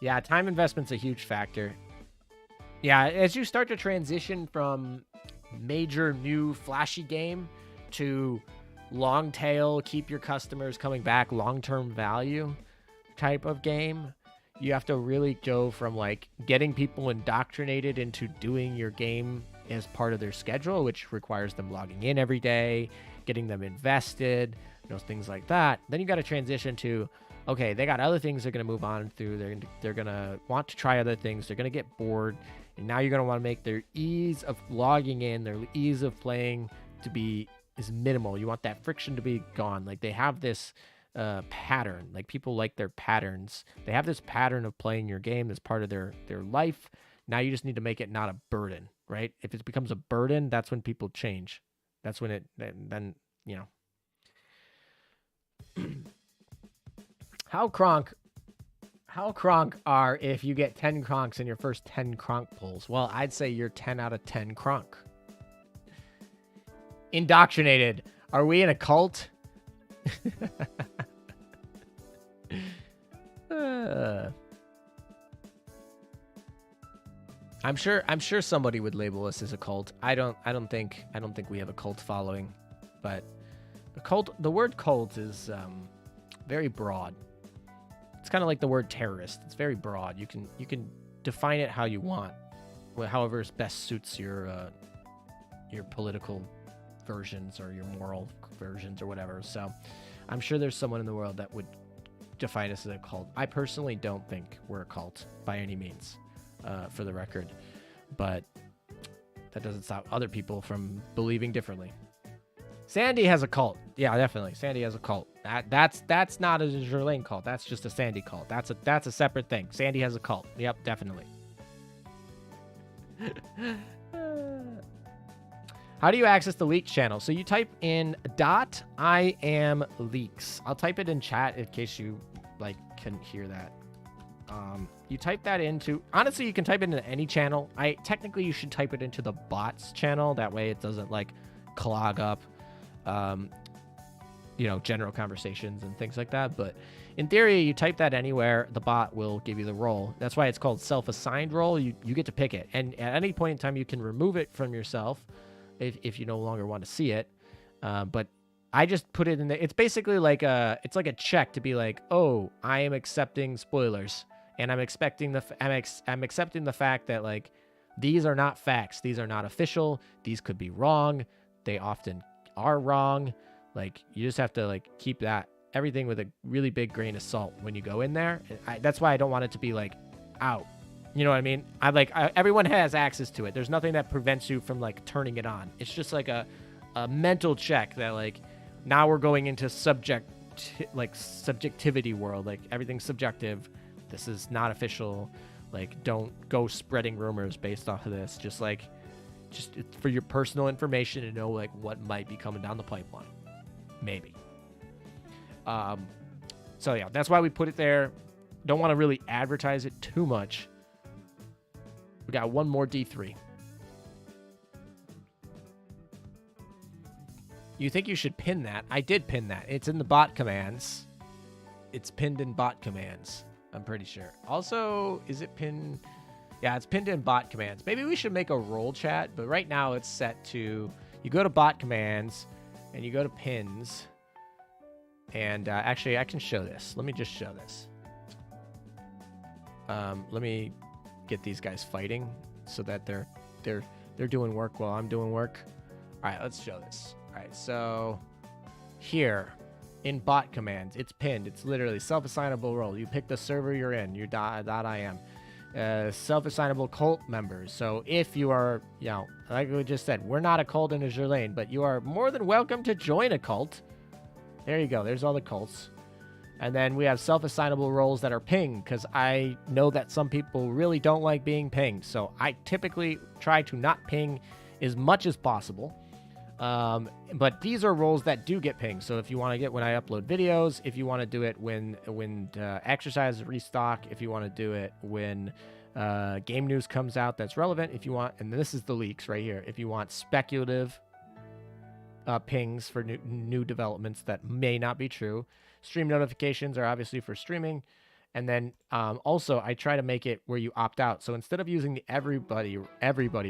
Yeah, time investment's a huge factor. Yeah, as you start to transition from major new flashy game to long tail, keep your customers coming back, long-term value, type of game. You have to really go from like getting people indoctrinated into doing your game as part of their schedule, which requires them logging in every day, getting them invested, things like that. Then you got to transition to, okay, they got other things they're going to move on through. They're going to want to try other things. They're going to get bored. And now you're going to want to make their ease of logging in, their ease of playing to be as minimal. You want that friction to be gone. Like they have this pattern. Like people like their patterns. They have this pattern of playing your game as part of their life. Now you just need to make it not a burden, right? If it becomes a burden, that's when people change. That's when then How Kronk are if you get 10 Kronks in your first 10 Kronk pulls? Well, I'd say you're 10 out of 10 Kronk. Indoctrinated. Are we in a cult? I'm sure somebody would label us as a cult. I don't think we have a cult following, but the word cult is very broad. It's kind of like the word terrorist. It's very broad. You can define it how you want, however best suits your political versions or your moral versions or whatever. So I'm sure there's someone in the world that would define us as a cult. I personally don't think we're a cult by any means, for the record, but that doesn't stop other people from believing differently. Sandy has a cult. Yeah, definitely. Sandy has a cult. That's not a Azur Lane cult. That's just a Sandy cult. That's a separate thing. Sandy has a cult. Yep, definitely. How do you access the leaks channel? So you type in .iam_leaks. I'll type it in chat in case you couldn't hear that. You type that into, honestly, you can type it into any channel. Technically you should type it into the bots channel. That way it doesn't clog up, general conversations and things like that. But in theory, you type that anywhere, the bot will give you the role. That's why it's called self-assigned role. You get to pick it. And at any point in time, you can remove it from yourself if you no longer want to see it. But I just put it in there. It's basically it's like a check to be like, oh, I am accepting spoilers. And I'm accepting the fact that these are not facts. These are not official. These could be wrong. They often are wrong. You just have to keep everything with a really big grain of salt when you go in there. That's why I don't want it to be out. You know what I mean? Everyone has access to it. There's nothing that prevents you from turning it on. It's just a mental check that now we're going into subjectivity world. Everything's subjective. This is not official. Don't go spreading rumors based off of this. Just for your personal information to know what might be coming down the pipeline. Maybe. So yeah, that's why we put it there. Don't want to really advertise it too much. We got one more D3. You think you should pin that? I did pin that. It's in the bot commands. It's pinned in bot commands. I'm pretty sure. Also, is it pinned? Yeah, it's pinned in bot commands. Maybe we should make a role chat, but right now it's set to, you go to bot commands and you go to pins. And actually, I can show this. Let me just show this. Let me get these guys fighting so that they're doing work while I'm doing work. All right, let's show this. All right, so here in bot commands, it's pinned. It's literally self-assignable role. You pick the server you're in. Your .im. Self-assignable cult members. So if you are, like we just said, we're not a cult in Azur Lane, but you are more than welcome to join a cult. There you go. There's all the cults. And then we have self-assignable roles that are pinged, because I know that some people really don't like being pinged. So I typically try to not ping as much as possible. But these are roles that do get pinged. So if you want to get when I upload videos, if you want to do it when exercise restock, if you want to do it when game news comes out that's relevant, if you want, and this is the leaks right here, if you want speculative pings for new developments that may not be true. Stream notifications are obviously for streaming. And then also I try to make it where you opt out. So instead of using the everybody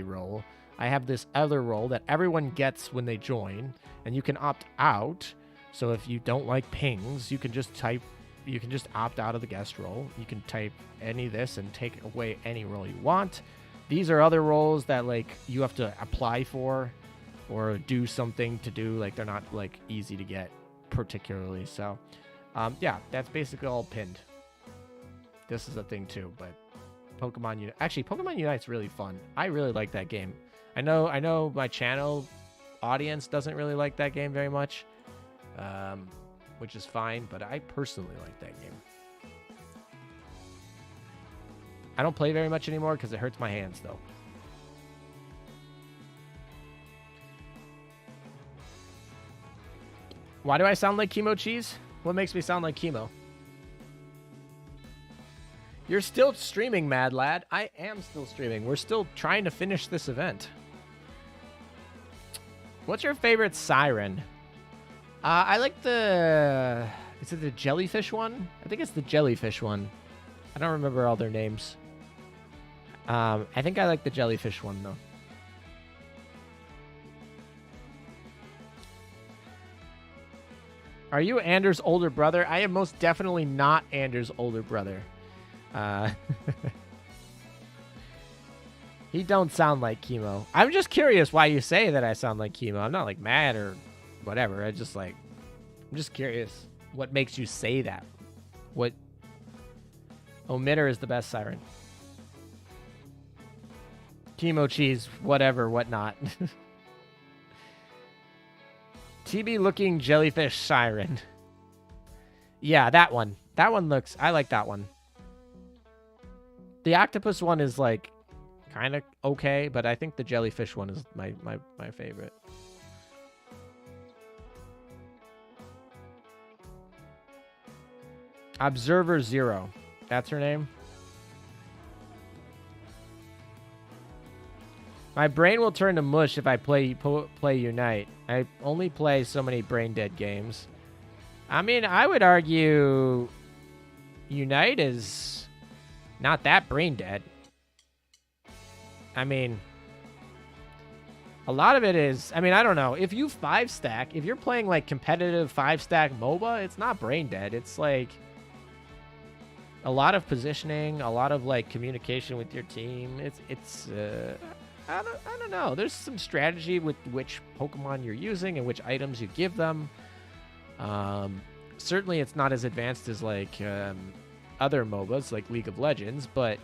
role, I have this other role that everyone gets when they join, and you can opt out. So if you don't like pings, you can just type you can just opt out of the guest role. You can type any of this and take away any role you want. These are other roles that like you have to apply for or do something to do. Like they're not like easy to get particularly. So yeah, that's basically all pinned. This is a thing too, but Pokemon Unite. Actually, Pokemon Unite's really fun. I really like that game. I know my channel audience doesn't really like that game very much, which is fine, but I personally like that game. I don't play very much anymore because it hurts my hands, though. Why do I sound like Chemo Cheese? What makes me sound like Chemo? You're still streaming, Mad Lad. I am still streaming. We're still trying to finish this event. What's your favorite siren? I like the... Is it the jellyfish one? I think it's the jellyfish one. I don't remember all their names. I think I like the jellyfish one, though. Are you Anders' older brother? I am most definitely not Anders' older brother. He don't sound like Chemo. I'm just curious why you say that I sound like Chemo. I'm not like mad or whatever. I'm just curious what makes you say that. What? Omitter is the best siren. Chemo Cheese, whatever, whatnot. TB looking jellyfish siren. Yeah, that one. That one looks... I like that one. The octopus one is like kind of okay, but I think the jellyfish one is my favorite. Observer Zero. That's her name. My brain will turn to mush if I play Unite. I only play so many brain dead games. I mean, I would argue Unite is not that brain dead. I mean, a lot of it is, I mean, I don't know. If you 5-stack, if you're playing like competitive 5-stack MOBA, it's not brain dead. It's like a lot of positioning, a lot of like communication with your team. I don't know. There's some strategy with which Pokemon you're using and which items you give them. Certainly it's not as advanced as like other MOBAs like League of Legends, but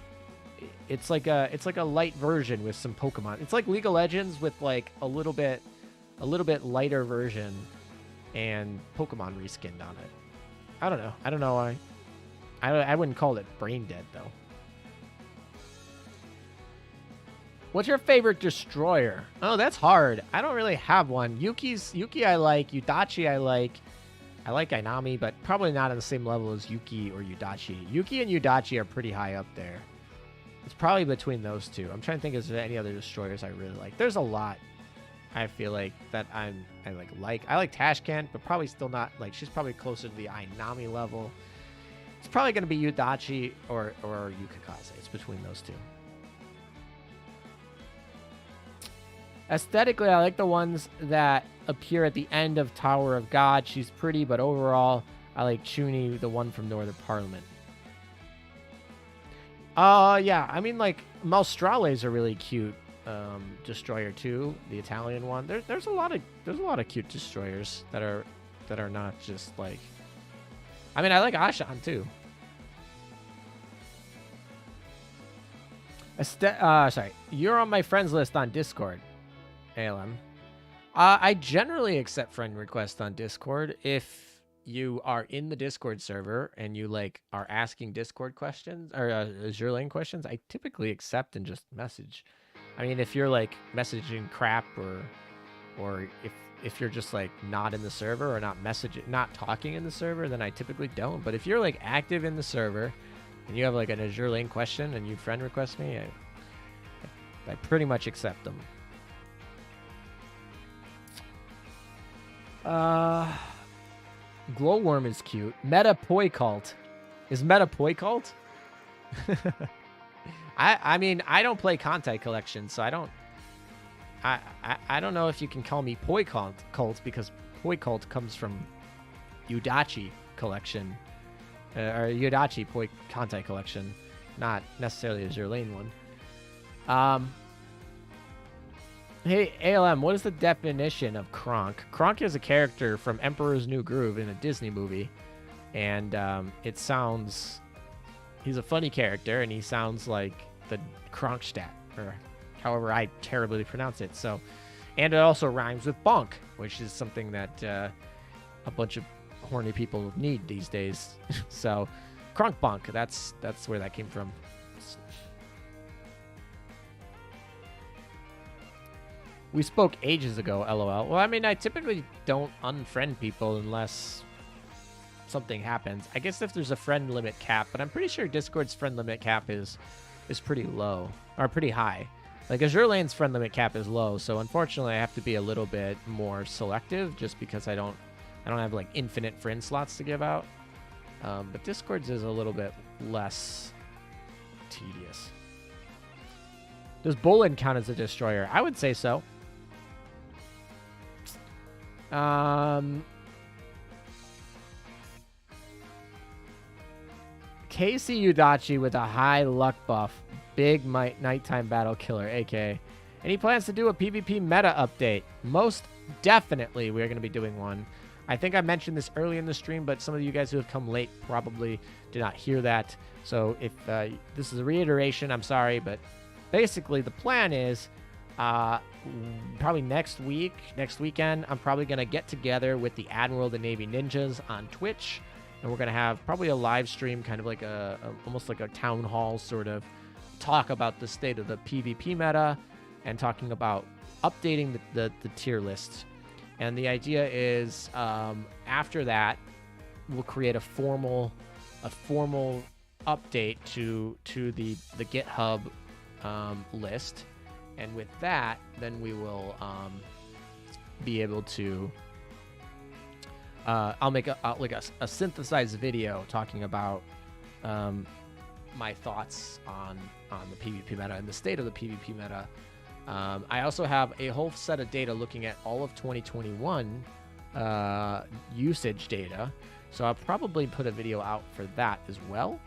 it's like a light version with some Pokemon. It's like League of Legends with like a little bit lighter version and Pokemon reskinned on it. I don't know. I don't know why. I wouldn't call it brain dead though. What's your favorite destroyer? Oh, that's hard. I don't really have one. Yuki I like. Udachi I like. I like Ainami, but probably not on the same level as Yuki or Udachi. Yuki and Udachi are pretty high up there. It's probably between those two. I'm trying to think if there's any other destroyers I really like. There's a lot. I feel like that I like. I like Tashkent, but probably still not like. She's probably closer to the Ainami level. It's probably going to be Udachi or Yukikaze. It's between those two. Aesthetically, I like the ones that appear at the end of Tower of God. She's pretty, but overall, I like Chuni, the one from Northern Parliament. Yeah, I mean, like, Malstrale is a really cute destroyer too. The Italian one. There's a lot of cute destroyers that are not just like. I mean, I like Ashan too. Sorry, you're on my friends list on Discord. ALM. I generally accept friend requests on Discord if you are in the Discord server and you like are asking Discord questions or Azur Lane questions. I typically accept and just message. I mean, if you're like messaging crap or if you're just like not in the server or not talking in the server, then I typically don't. But if you're like active in the server and you have like an Azur Lane question and you friend request me, I pretty much accept them. Glowworm is cute. Meta Poicult. Is Meta Poicult? I mean, I don't play Contact Collection, so I don't know if you can call me Poicult because Poicult comes from Udachi Collection. or Yodachi Poi Kantai collection, not necessarily a Azur Lane one. Hey, ALM, what is the definition of Kronk? Kronk is a character from Emperor's New Groove in a Disney movie. And it sounds... He's a funny character, and he sounds like the Kronstadt, or however I terribly pronounce it. So, and it also rhymes with bonk, which is something that a bunch of horny people need these days. So, Kronk Bonk, that's where that came from. We spoke ages ago, LOL. Well, I mean, I typically don't unfriend people unless something happens. I guess if there's a friend limit cap, but I'm pretty sure Discord's friend limit cap is pretty low, or pretty high. Like, Azur Lane's friend limit cap is low, so unfortunately I have to be a little bit more selective just because I don't have, like, infinite friend slots to give out. But Discord's is a little bit less tedious. Does Bolin count as a destroyer? I would say so. Casey Udachi with a high luck buff. Big nighttime battle killer, AK. And he plans to do a PvP meta update. Most definitely we're going to be doing one. I think I mentioned this early in the stream, but some of you guys who have come late probably did not hear that. So if this is a reiteration, I'm sorry, but basically the plan is probably next weekend, I'm probably going to get together with the Admiral of the Navy Ninjas on Twitch, and we're going to have probably a live stream, kind of like almost like a town hall sort of talk about the state of the PvP meta and talking about updating the tier list. And the idea is after that, we'll create a formal update to the GitHub list. And with that, then we will be able to. I'll make a synthesized video talking about my thoughts on the PvP meta and the state of the PvP meta. I also have a whole set of data looking at all of 2021 usage data, so I'll probably put a video out for that as well.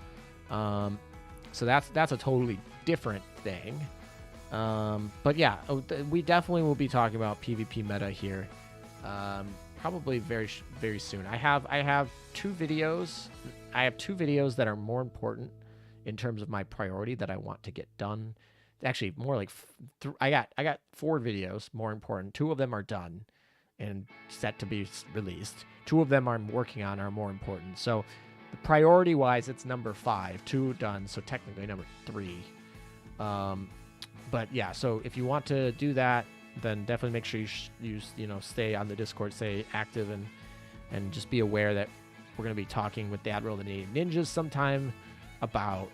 So that's a totally different thing. But yeah, we definitely will be talking about PvP meta here, probably very very soon. I have two videos. I have two videos that are more important in terms of my priority that I want to get done. Actually, more like I got 4 videos more important. 2 of them are done and set to be released. 2 of them I'm working on are more important. So the priority wise, it's number 5. 2 done, so technically number 3. But yeah, so if you want to do that, then definitely make sure you stay on the Discord, stay active, and just be aware that we're going to be talking with the Admiral of the Navy Ninjas sometime about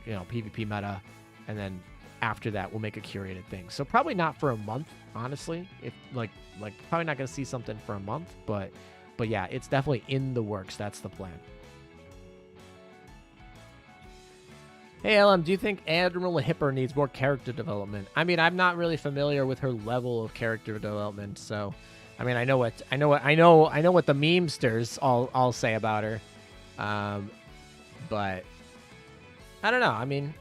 PvP meta, and then after that we'll make a curated thing. So probably not for a month, honestly. If like probably not going to see something for a month, but yeah, it's definitely in the works. That's the plan. Hey, LM, do you think Admiral Hipper needs more character development? I mean, I'm not really familiar with her level of character development, so I mean, I know what the memesters all say about her, but I don't know. I mean,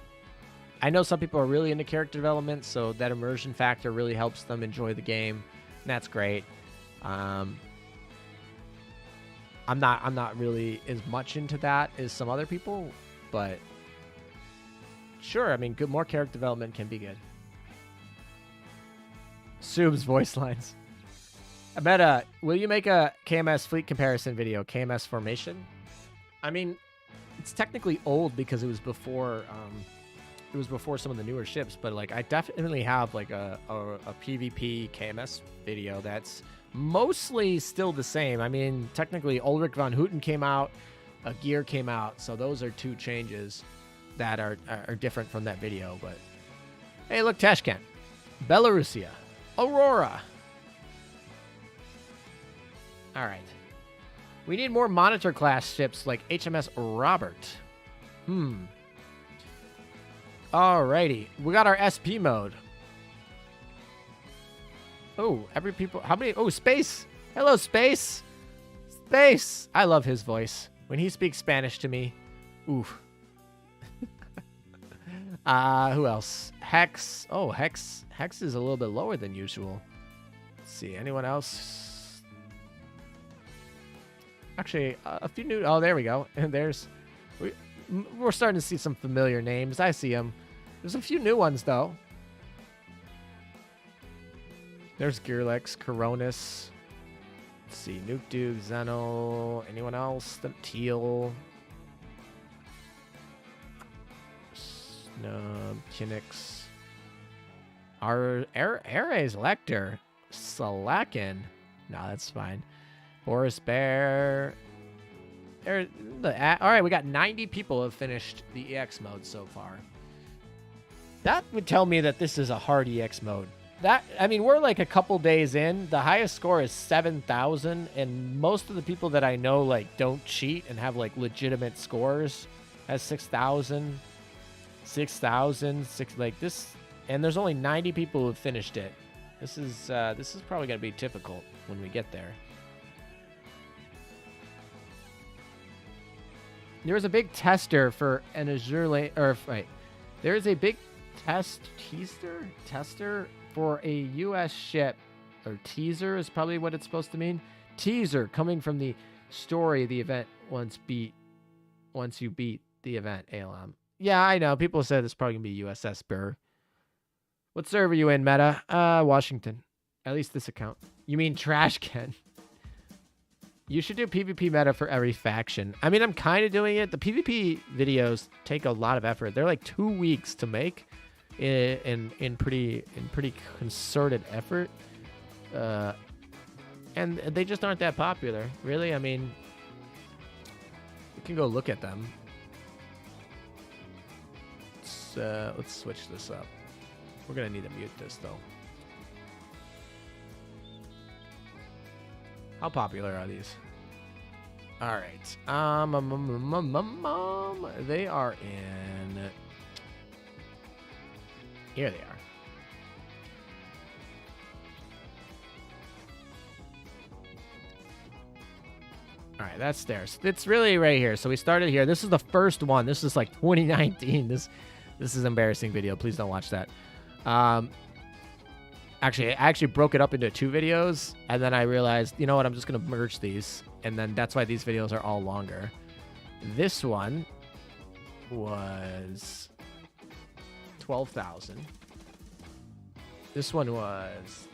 I know some people are really into character development, so that immersion factor really helps them enjoy the game, and that's great. I'm not really as much into that as some other people, but sure, I mean, more character development can be good. Soob's voice lines. Will you make a KMS fleet comparison video? KMS formation? I mean, it's technically old because it was before some of the newer ships, but like I definitely have like a PvP KMS video that's mostly still the same. I mean, technically Ulrich von Hutten came out, a gear came out, so those are 2 changes that are different from that video. But hey, look, Tashkent, Belarusia, Aurora. All right, we need more monitor class ships like HMS Robert. Alrighty, we got our SP mode. Oh, how many? Oh, space. Hello, space. face. I love his voice. When he speaks Spanish to me, oof. Who else? Hex. Oh, Hex is a little bit lower than usual. Let's see. Anyone else? Actually, a few new. Oh, there we go. And we're starting to see some familiar names. I see them. There's a few new ones though. There's Gearlex, Coronis. Let's see. Nuke Duke, Zeno. Anyone else? The Teal. Kinix. Ares Lecter. Salakin. No, that's fine. Boris Bear. All right, we got 90 people have finished the EX mode so far. That would tell me that this is a hard EX mode. I mean, we're like a couple days in. The highest score is 7,000, and most of the people that I know like don't cheat and have like legitimate scores as 6,000, 6,000, like this. And there's only 90 people who have finished it. This is probably gonna be difficult when we get there. There was a big tester for an Azur Lane, or wait, there is a big tester for a U.S. ship, or teaser is probably what it's supposed to mean. Teaser coming from the story of the event once you beat the event. ALM. Yeah, I know. People said it's probably gonna be USS Burr. What server are you in, Meta? Washington. At least this account. You mean Trash Can? You should do PvP meta for every faction. I mean, I'm kind of doing it. The PvP videos take a lot of effort. They're like 2 weeks to make in pretty concerted effort. And they just aren't that popular, really. I mean, we can go look at them. Let's switch this up. We're gonna need to mute this though. How popular are these? All right. They are in. Here they are. All right, that's theirs. It's really right here. So we started here. This is the first one. This is like 2019. This is an embarrassing video. Please don't watch that. Actually, I actually broke it up into 2 videos, and then I realized, you know what, I'm just going to merge these, and then that's why these videos are all longer. This one was 12,000. This one was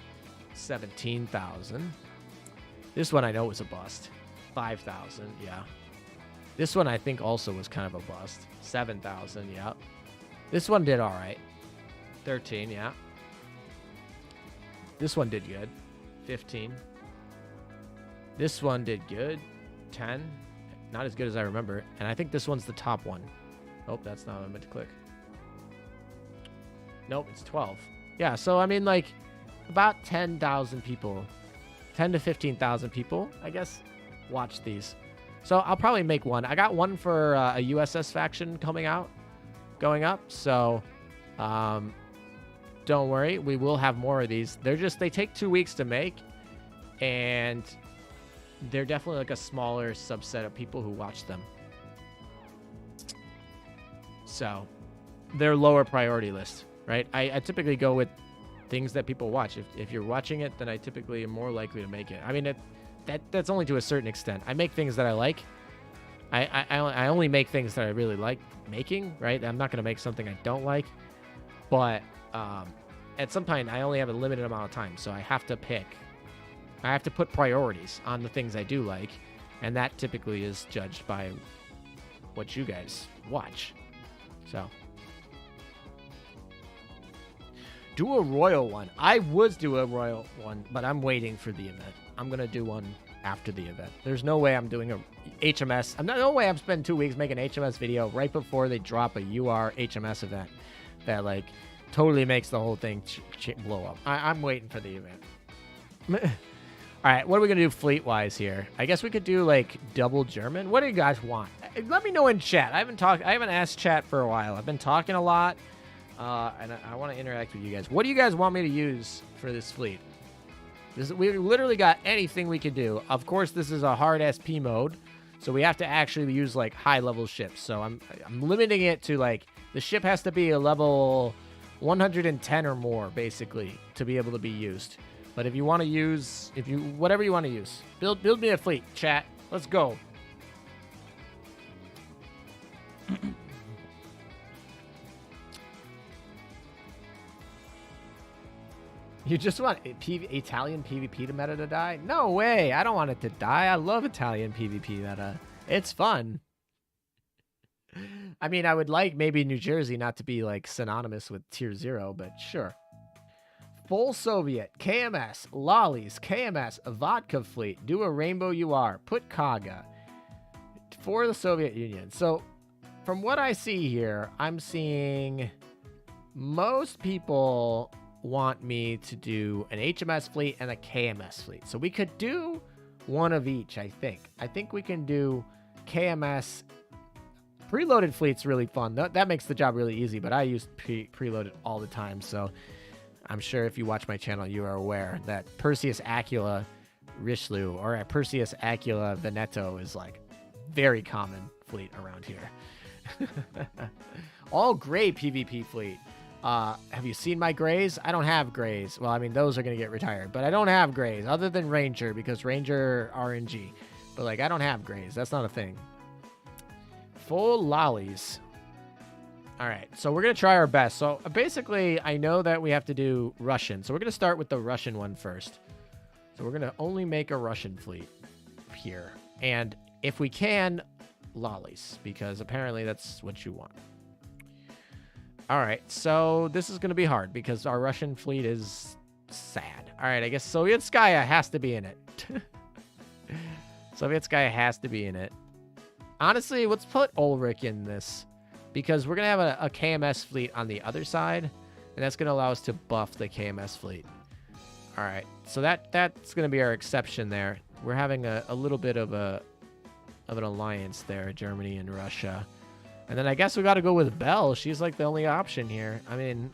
17,000. This one I know was a bust. 5,000, yeah. This one I think also was kind of a bust. 7,000, yeah. This one did all right. 13, yeah. This one did good. 15. This one did good. 10. Not as good as I remember. And I think this one's the top one. Oh, that's not what I meant to click. Nope, it's 12. Yeah, so I mean, like, about 10,000 people. 10 to 15,000 people, I guess, watch these. So I'll probably make one. I got one for a USS faction going up. So, don't worry, we will have more of these. They take 2 weeks to make, and they're definitely like a smaller subset of people who watch them. So they're lower priority list, right? I typically go with things that people watch. If you're watching it, then I typically am more likely to make it. I mean, that's only to a certain extent. I make things that I like. I only make things that I really like making, right? I'm not going to make something I don't like, but at some point I only have a limited amount of time, so I have to pick. I have to put priorities on the things I do like, and that typically is judged by what you guys watch. So do a royal one. I would do a royal one, but I'm waiting for the event. I'm gonna do one after the event. There's no way I'm doing a HMS. No way I'm spending 2 weeks making an HMS video right before they drop a UR HMS event that like totally makes the whole thing blow up. I'm waiting for the event. All right, what are we gonna do fleet-wise here? I guess we could do like double German. What do you guys want? Let me know in chat. I haven't asked chat for a while. I've been talking a lot, and I want to interact with you guys. What do you guys want me to use for this fleet? We literally got anything we could do. Of course, this is a hard SP mode, so we have to actually use like high-level ships. So I'm limiting it to like the ship has to be a level 110 or more, basically, to be able to be used. But if you want to use, whatever you want to use, build me a fleet, chat. Let's go. You just want Italian PvP meta to die? No way. I don't want it to die. I love Italian PvP meta. It's fun. I mean, I would like maybe New Jersey not to be like synonymous with tier 0, but sure. Full Soviet, KMS, lollies, KMS, vodka fleet, do a rainbow UR, put Kaga for the Soviet Union. So from what I see here, I'm seeing most people want me to do an HMS fleet and a KMS fleet. So we could do one of each, I think. I think we can do KMS. Preloaded fleet's really fun. That makes the job really easy, but I use preloaded all the time, so I'm sure if you watch my channel, you are aware that Perseus Acula Richelieu or Perseus Acula Veneto is like very common fleet around here. All gray PvP fleet. Have you seen my grays? I don't have grays. Well, I mean, those are going to get retired, but I don't have grays other than Ranger because Ranger RNG. But like, I don't have grays. That's not a thing. Full lollies. All right, so we're going to try our best. So basically, I know that we have to do Russian. So we're going to start with the Russian one first. So we're going to only make a Russian fleet here. And if we can, lollies, because apparently that's what you want. All right, so this is going to be hard because our Russian fleet is sad. All right, I guess Sovietskaya has to be in it. Sovietskaya has to be in it. Honestly, let's put Ulrich in this because we're going to have a KMS fleet on the other side, and that's going to allow us to buff the KMS fleet. All right, so that's going to be our exception there. We're having a little bit of an alliance there, Germany and Russia. And then I guess we got to go with Belle. She's like the only option here. I mean,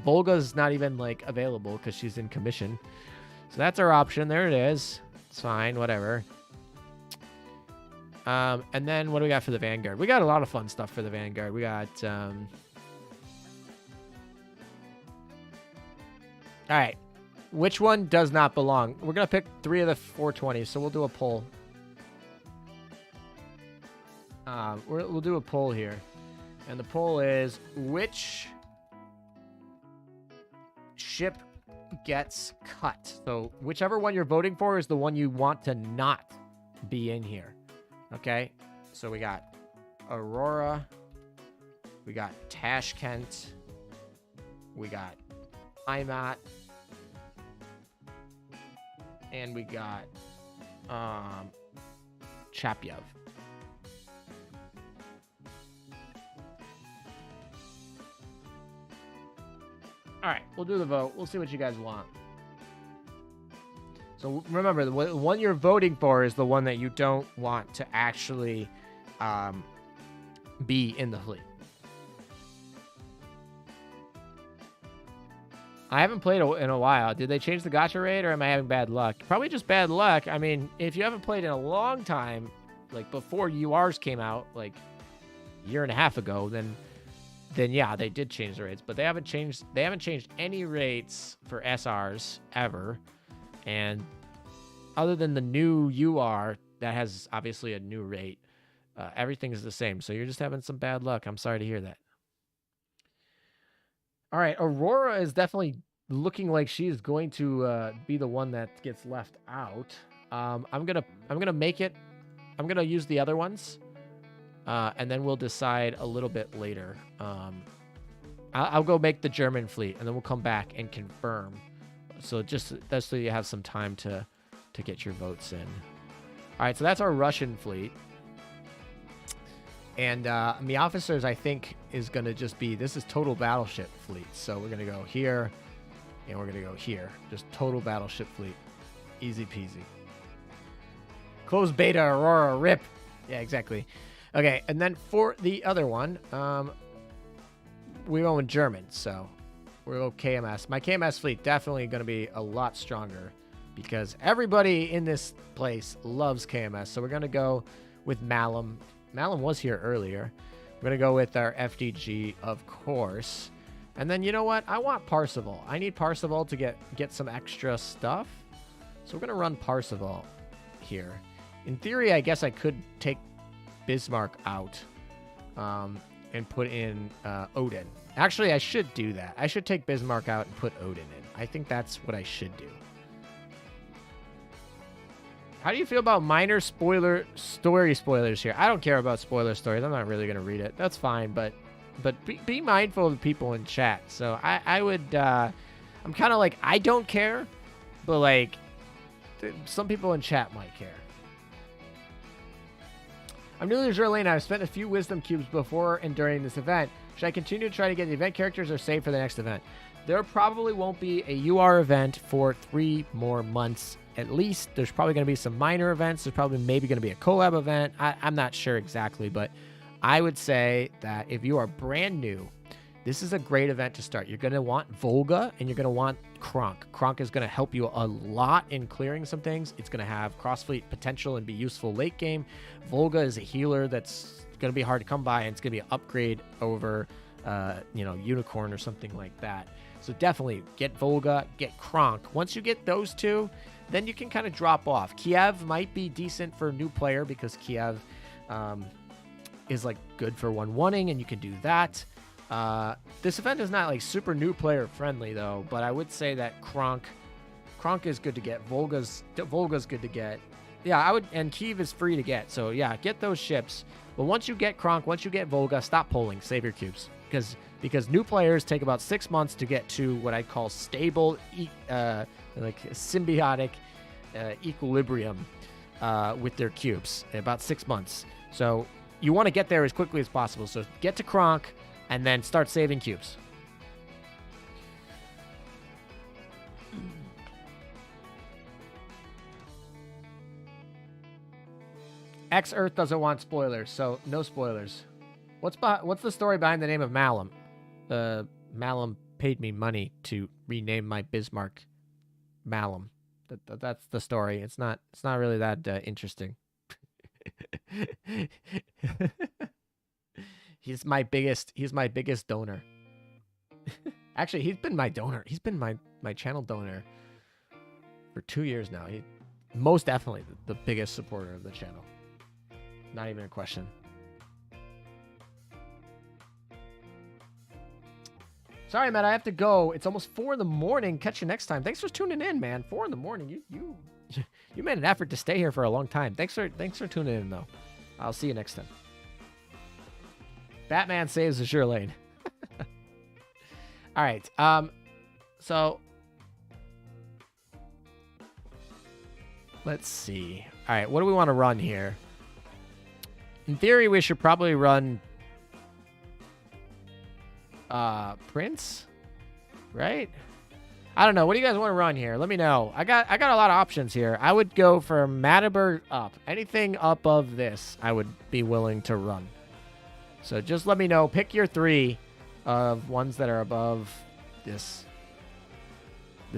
Volga's not even like available because she's in commission. So that's our option. There it is. It's fine, whatever. And then what do we got for the Vanguard? We got a lot of fun stuff for the Vanguard. We got, all right. Which one does not belong? We're going to pick 3 of the 420s, so we'll do a poll. We'll do a poll here. And the poll is, which ship gets cut? So whichever one you're voting for is the one you want to not be in here. Okay, so we got Aurora, we got Tashkent, we got Imat, and we got Chapyev. All right, we'll do the vote. We'll see what you guys want. So remember, the one you're voting for is the one that you don't want to actually be in the fleet. I haven't played in a while. Did they change the gacha raid, or am I having bad luck? Probably just bad luck. I mean, if you haven't played in a long time, like before URs came out, like a year and a half ago, then yeah, they did change the rates. But they haven't changed any rates for SRs ever. And other than the new UR that has obviously a new rate, everything is the same. So you're just having some bad luck. I'm sorry to hear that. All right, Aurora is definitely looking like she is going to be the one that gets left out. I'm gonna make it. I'm gonna use the other ones, and then we'll decide a little bit later. I'll go make the German fleet, and then we'll come back and confirm. So that's so you have some time to get your votes in. All right, so that's our Russian fleet. And the officers, I think, is going to just be, this is total battleship fleet. So we're going to go here, and we're going to go here. Just total battleship fleet. Easy peasy. Closed beta, Aurora, rip. Yeah, exactly. Okay, and then for the other one, we're going German, so we're going KMS. My KMS fleet definitely going to be a lot stronger because everybody in this place loves KMS. So we're going to go with Malum. Malum was here earlier. We're going to go with our FDG, of course. And then, you know what? I want Parseval. I need Parseval to get some extra stuff. So we're going to run Parseval here. In theory, I guess I could take Bismarck out and put in Odin. Actually, I should do that. I should take Bismarck out and put Odin in. I think that's what I should do. How do you feel about minor story spoilers here? I don't care about spoiler stories. I'm not really going to read it. That's fine, but be mindful of the people in chat. So I would, I'm kind of like, I don't care, but like, some people in chat might care. I'm new to Azur Lane. I've spent a few wisdom cubes before and during this event. Should I continue to try to get the event characters or save for the next event? There probably won't be a UR event for 3 more months at least. There's probably going to be some minor events. There's probably maybe going to be a collab event. I'm not sure exactly, but I would say that if you are brand new, this is a great event to start. You're going to want Volga and you're going to want Kronk. Kronk is going to help you a lot in clearing some things. It's going to have cross-fleet potential and be useful late game. Volga is a healer that's going to be hard to come by, and it's going to be an upgrade over, Unicorn or something like that. So definitely get Volga, get Kronk. Once you get those two, then you can kind of drop off. Kiev might be decent for a new player because Kiev is like good for 1-1ing, and you can do that. This event is not like super new player friendly though, but I would say that Kronk is good to get. Volga's good to get. Yeah, and Kiev is free to get. So yeah, get those ships. But once you get Kronk, once you get Volga, stop pulling, save your cubes, because new players take about 6 months to get to what I call stable, like symbiotic equilibrium with their cubes. About 6 months. So you want to get there as quickly as possible. So get to Kronk and then start saving cubes. X-Earth doesn't want spoilers, so no spoilers. What's the story behind the name of Malum? Malum paid me money to rename my Bismarck Malum. That's the story. It's not really that interesting. He's my biggest donor. Actually, he's been my donor. He's been my channel donor for 2 years now. He most definitely the biggest supporter of the channel. Not even a question. Sorry, Matt, I have to go. It's almost 4 in the morning. Catch you next time. Thanks for tuning in, man. 4 in the morning. You made an effort to stay here for a long time. Thanks for tuning in, though. I'll see you next time. Batman saves Azur Lane. All right. So let's see. All right, what do we want to run here? In theory, we should probably run Prince, right? I don't know. What do you guys want to run here? Let me know. I got a lot of options here. I would go for Mataber up. Anything above this, I would be willing to run. So just let me know. Pick your 3 of ones that are above this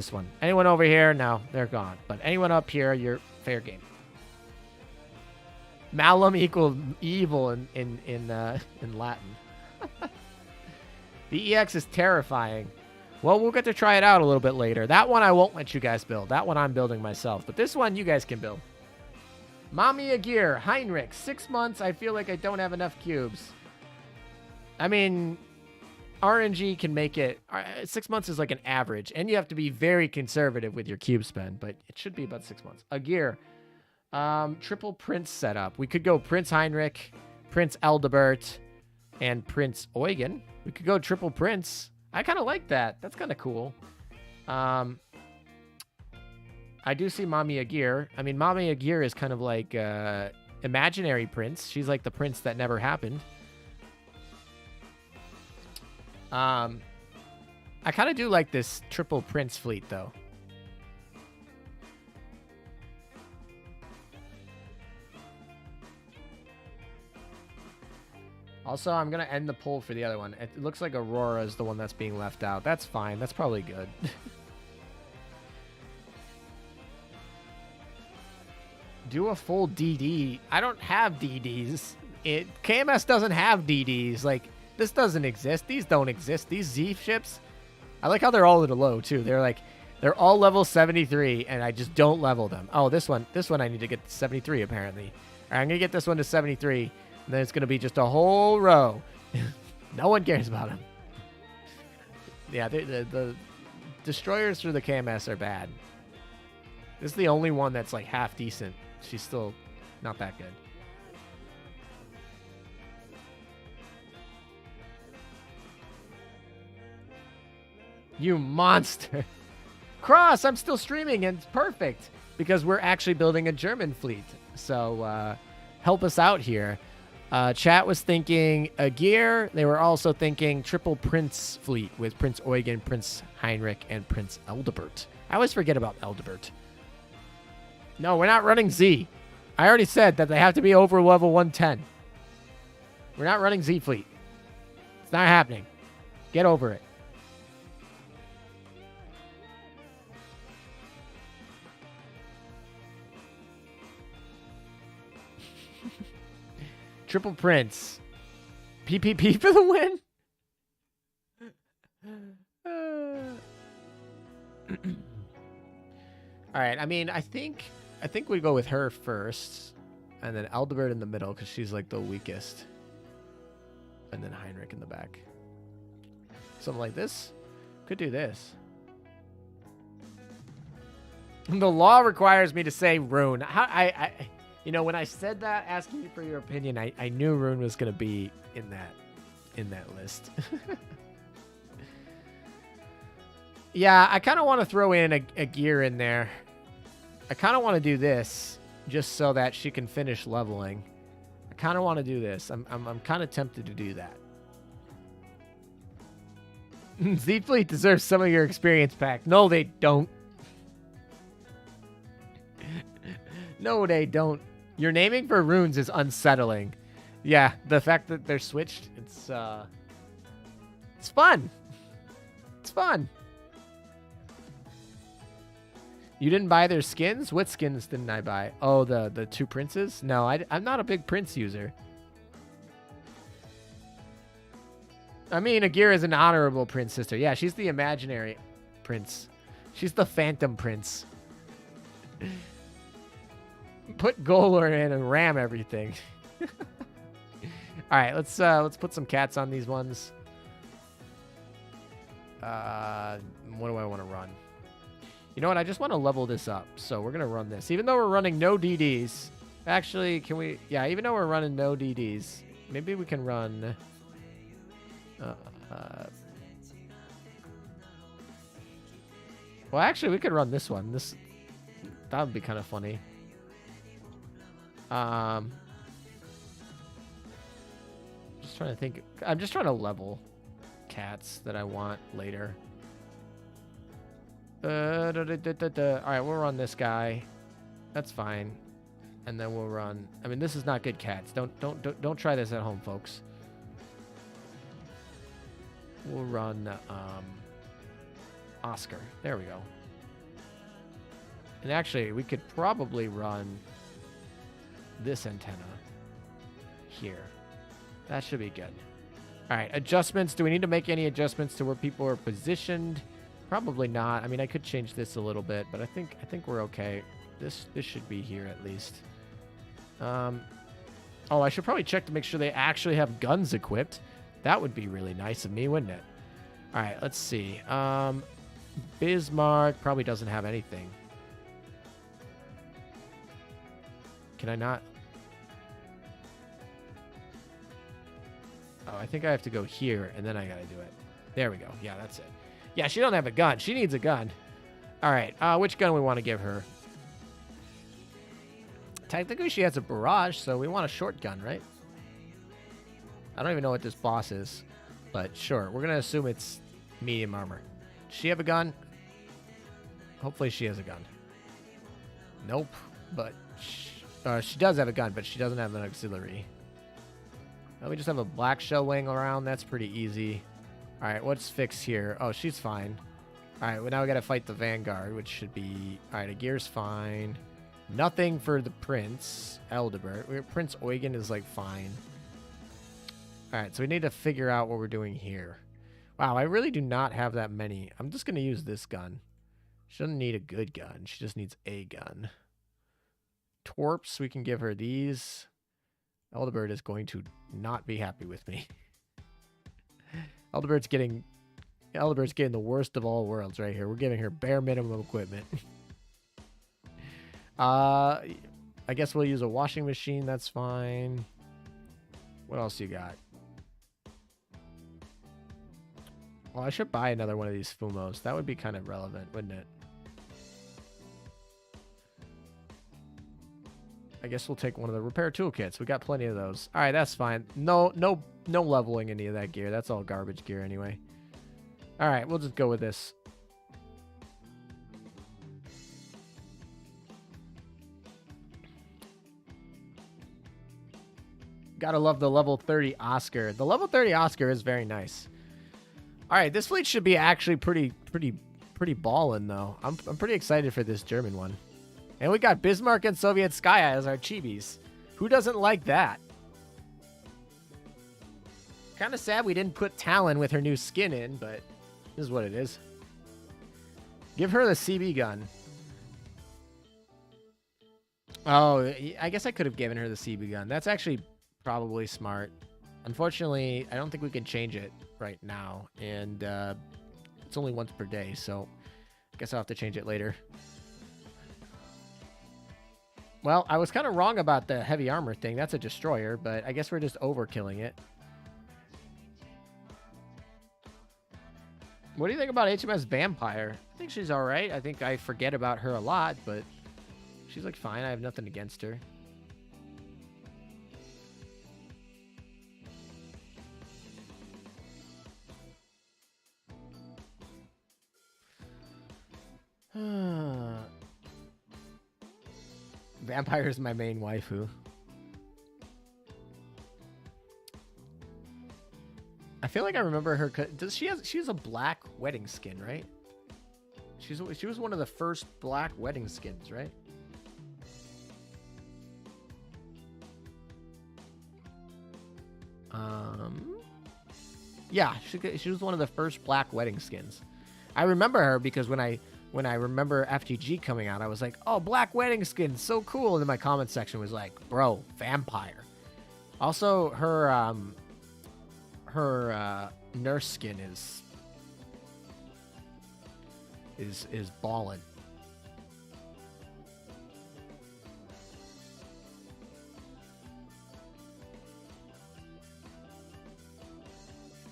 one. Anyone over here? No, they're gone. But anyone up here, you're fair game. Malum equal evil in Latin. The EX is terrifying. Well, we'll get to try it out a little bit later. That one I won't let you guys build. That one I'm building myself. But this one you guys can build. Mami Agir, Heinrich, 6 months. I feel like I don't have enough cubes. I mean, RNG can make it. 6 months is like an average. And you have to be very conservative with your cube spend. But it should be about 6 months. Agir. Triple Prince setup. We could go Prince Heinrich, Prince Eldebert, and Prince Eugen. We could go Triple Prince. I kind of like that. That's kind of cool. I do see Mami Agir. I mean, Mami Agir is kind of like imaginary prince. She's like the prince that never happened. I kind of do like this Triple Prince fleet, though. Also, I'm going to end the poll for the other one. It looks like Aurora is the one that's being left out. That's fine. That's probably good. Do a full DD. I don't have DDs. KMS doesn't have DDs. Like, this doesn't exist. These don't exist. These Z ships, I like how they're all at a low, too. They're all level 73, and I just don't level them. Oh, this one I need to get to 73, apparently. All right, I'm going to get this one to 73, and then it's going to be just a whole row. No one cares about them. Yeah, the destroyers for the KMS are bad. This is the only one that's, like, half decent. She's still not that good. You monster. Cross, I'm still streaming, and it's perfect because we're actually building a German fleet. So help us out here. Chat was thinking a gear. They were also thinking triple Prince fleet with Prince Eugen, Prince Heinrich, and Prince Eldebert. I always forget about Eldebert. No, we're not running Z. I already said that they have to be over level 110. We're not running Z fleet. It's not happening. Get over it. Triple Prince. PPP for the win? All right, I mean, I think we go with her first, and then Eldebert in the middle because she's like the weakest, and then Heinrich in the back. Something like this. Could do this. The law requires me to say rune. I you know, when I said that, asking you for your opinion, I knew rune was gonna be in that list. Yeah, I kind of want to throw in a gear in there. I kind of want to do this just so that she can finish leveling. I kind of want to do this. I'm kind of tempted to do that. Z Fleet deserves some of your experience pack. No, they don't. No, they don't. Your naming for runes is unsettling. Yeah, the fact that they're switched, it's fun. It's fun. You didn't buy their skins? What skins didn't I buy? Oh, the two princes? No, I'm not a big prince user. I mean, Agira is an honorable prince sister. Yeah, she's the imaginary prince. She's the phantom prince. Put Golor in and ram everything. All right, let's put some cats on these ones. What do I want to run? You know what? I just want to level this up. So we're going to run this. Even though we're running no DDs. Actually, can we... Yeah, even though we're running no DDs. Maybe we can run... well, actually, we could run this one. That would be kind of funny. Just trying to think. I'm just trying to level cats that I want later. All right, we'll run this guy. That's fine. And then we'll run. I mean, this is not good cats. Don't try this at home, folks. We'll run Oscar. There we go. And actually, we could probably run this antenna here. That should be good. All right, adjustments. Do we need to make any adjustments to where people are positioned? Probably not. I mean, I could change this a little bit, but I think we're okay. This should be here at least. Oh, I should probably check to make sure they actually have guns equipped. That would be really nice of me, wouldn't it? All right, let's see. Bismarck probably doesn't have anything. Can I not? Oh, I think I have to go here, and then I gotta do it. There we go. Yeah, that's it. Yeah, she don't have a gun. She needs a gun. All right, which gun we want to give her? Technically, she has a barrage, so we want a short gun, right? I don't even know what this boss is, but sure. We're going to assume it's medium armor. Does she have a gun? Hopefully she has a gun. Nope, but she does have a gun, but she doesn't have an auxiliary. We just have a black shell wing around. That's pretty easy. All right, what's fixed here? Oh, she's fine. All right, well, now we got to fight the Vanguard, which should be... All right, a gear's fine. Nothing for the Prince Eldebert. Prince Eugen is like fine. All right, so we need to figure out what we're doing here. Wow, I really do not have that many. I'm just going to use this gun. She doesn't need a good gun. She just needs a gun. Torps, we can give her these. Eldebert is going to not be happy with me. Eldebert's getting the worst of all worlds right here. We're giving her bare minimum equipment. I guess we'll use a washing machine. That's fine. What else you got? Well, I should buy another one of these Fumos. That would be kind of relevant, wouldn't it? I guess we'll take one of the repair toolkits. We got plenty of those. All right, that's fine. No leveling any of that gear. That's all garbage gear anyway. All right, we'll just go with this. Gotta love the level 30 Oscar. The level 30 Oscar is very nice. All right, this fleet should be actually pretty ballin' though. I'm pretty excited for this German one. And we got Bismarck and Sovietskaya as our chibis. Who doesn't like that? Kind of sad we didn't put Talon with her new skin in, but this is what it is. Give her the CB gun. Oh, I guess I could have given her the CB gun. That's actually probably smart. Unfortunately, I don't think we can change it right now. And it's only once per day, so I guess I'll have to change it later. Well, I was kind of wrong about the heavy armor thing. That's a destroyer, but I guess we're just overkilling it. What do you think about HMS Vampire? I think she's all right. I think I forget about her a lot, but she's like fine. I have nothing against her. Vampire is my main waifu. I feel like I remember her. She has a black wedding skin, right? She was one of the first black wedding skins, right? Yeah, she was one of the first black wedding skins. I remember her because when I remember FGG coming out, I was like, oh, black wedding skin, so cool. And then my comment section was like, bro, vampire. Also, her nurse skin is ballin'.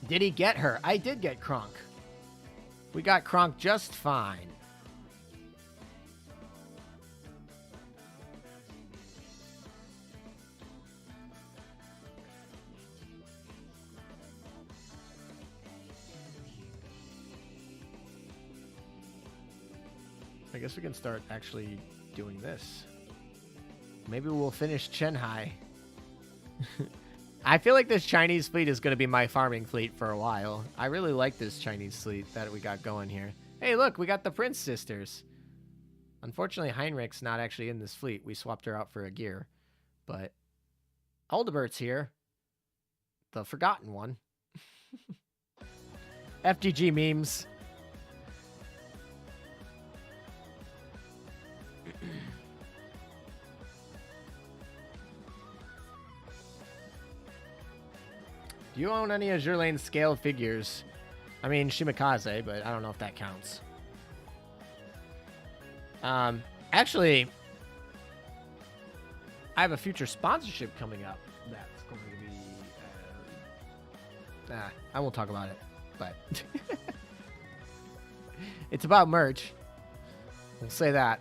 Did he get her? I did get Kronk. We got Kronk just fine. I guess we can start actually doing this. Maybe we'll finish Chenhai. I feel like this Chinese fleet is going to be my farming fleet for a while. I really like this Chinese fleet that we got going here. Hey, look, we got the Prince sisters. Unfortunately, Heinrich's not actually in this fleet. We swapped her out for a gear. But Aldebert's here. The forgotten one. FGG memes. Do you own any Azur Lane scale figures? I mean, Shimikaze, but I don't know if that counts. Actually, I have a future sponsorship coming up that's going to be... I won't talk about it, but... It's about merch. We'll say that.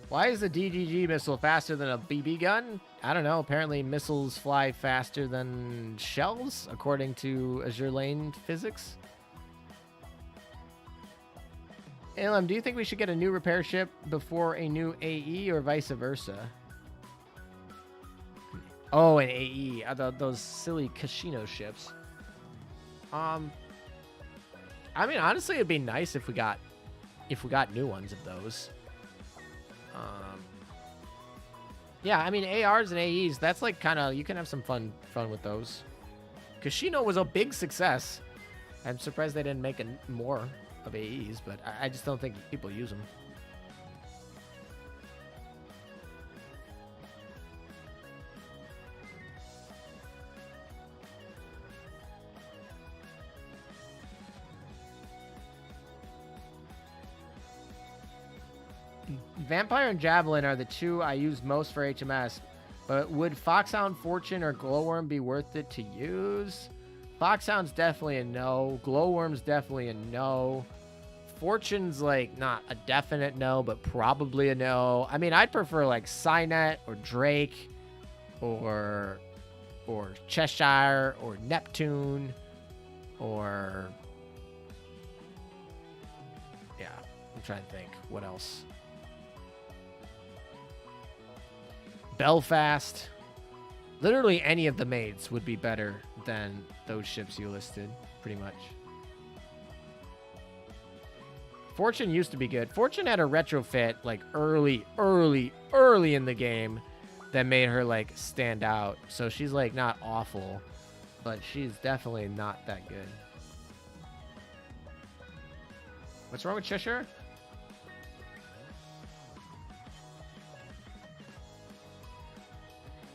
Why is the DGG missile faster than a BB gun? I don't know. Apparently missiles fly faster than shells, according to Azur Lane physics. ALM, do you think we should get a new repair ship before a new AE or vice versa? Oh, an AE. Those silly casino ships. I mean, honestly, it'd be nice if we got new ones of those. Yeah, I mean, ARs and AEs, that's like kind of, you can have some fun with those. Kashino was a big success. I'm surprised they didn't make more of AEs, but I just don't think people use them. Vampire and Javelin are the two I use most for HMS, but would Foxhound, Fortune, or Glowworm be worth it to use? Foxhound's definitely a no. Glowworm's definitely a no. Fortune's like not a definite no, but probably a no. I mean, I'd prefer like Cynet or Drake or Cheshire or Neptune or... Yeah, I'm trying to think. What else? Belfast. Literally any of the maids would be better than those ships you listed, pretty much. Fortune used to be good. Fortune had a retrofit like early in the game that made her like stand out. So she's like not awful, but she's definitely not that good. What's wrong with Cheshire?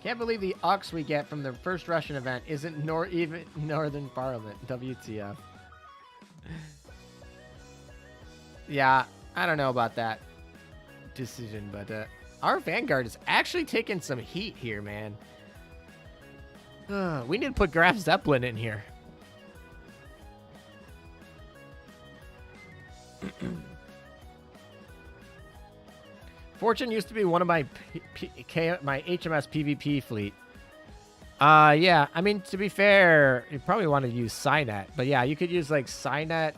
Can't believe the Ux we get from the first Russian event isn't even Northern Parliament. WTF. Yeah, I don't know about that decision, but our Vanguard is actually taking some heat here, man. We need to put Graf Zeppelin in here. Fortune used to be one of my my HMS PvP fleet. Yeah, I mean, to be fair, you probably want to use Cynet. But yeah, you could use like Cynet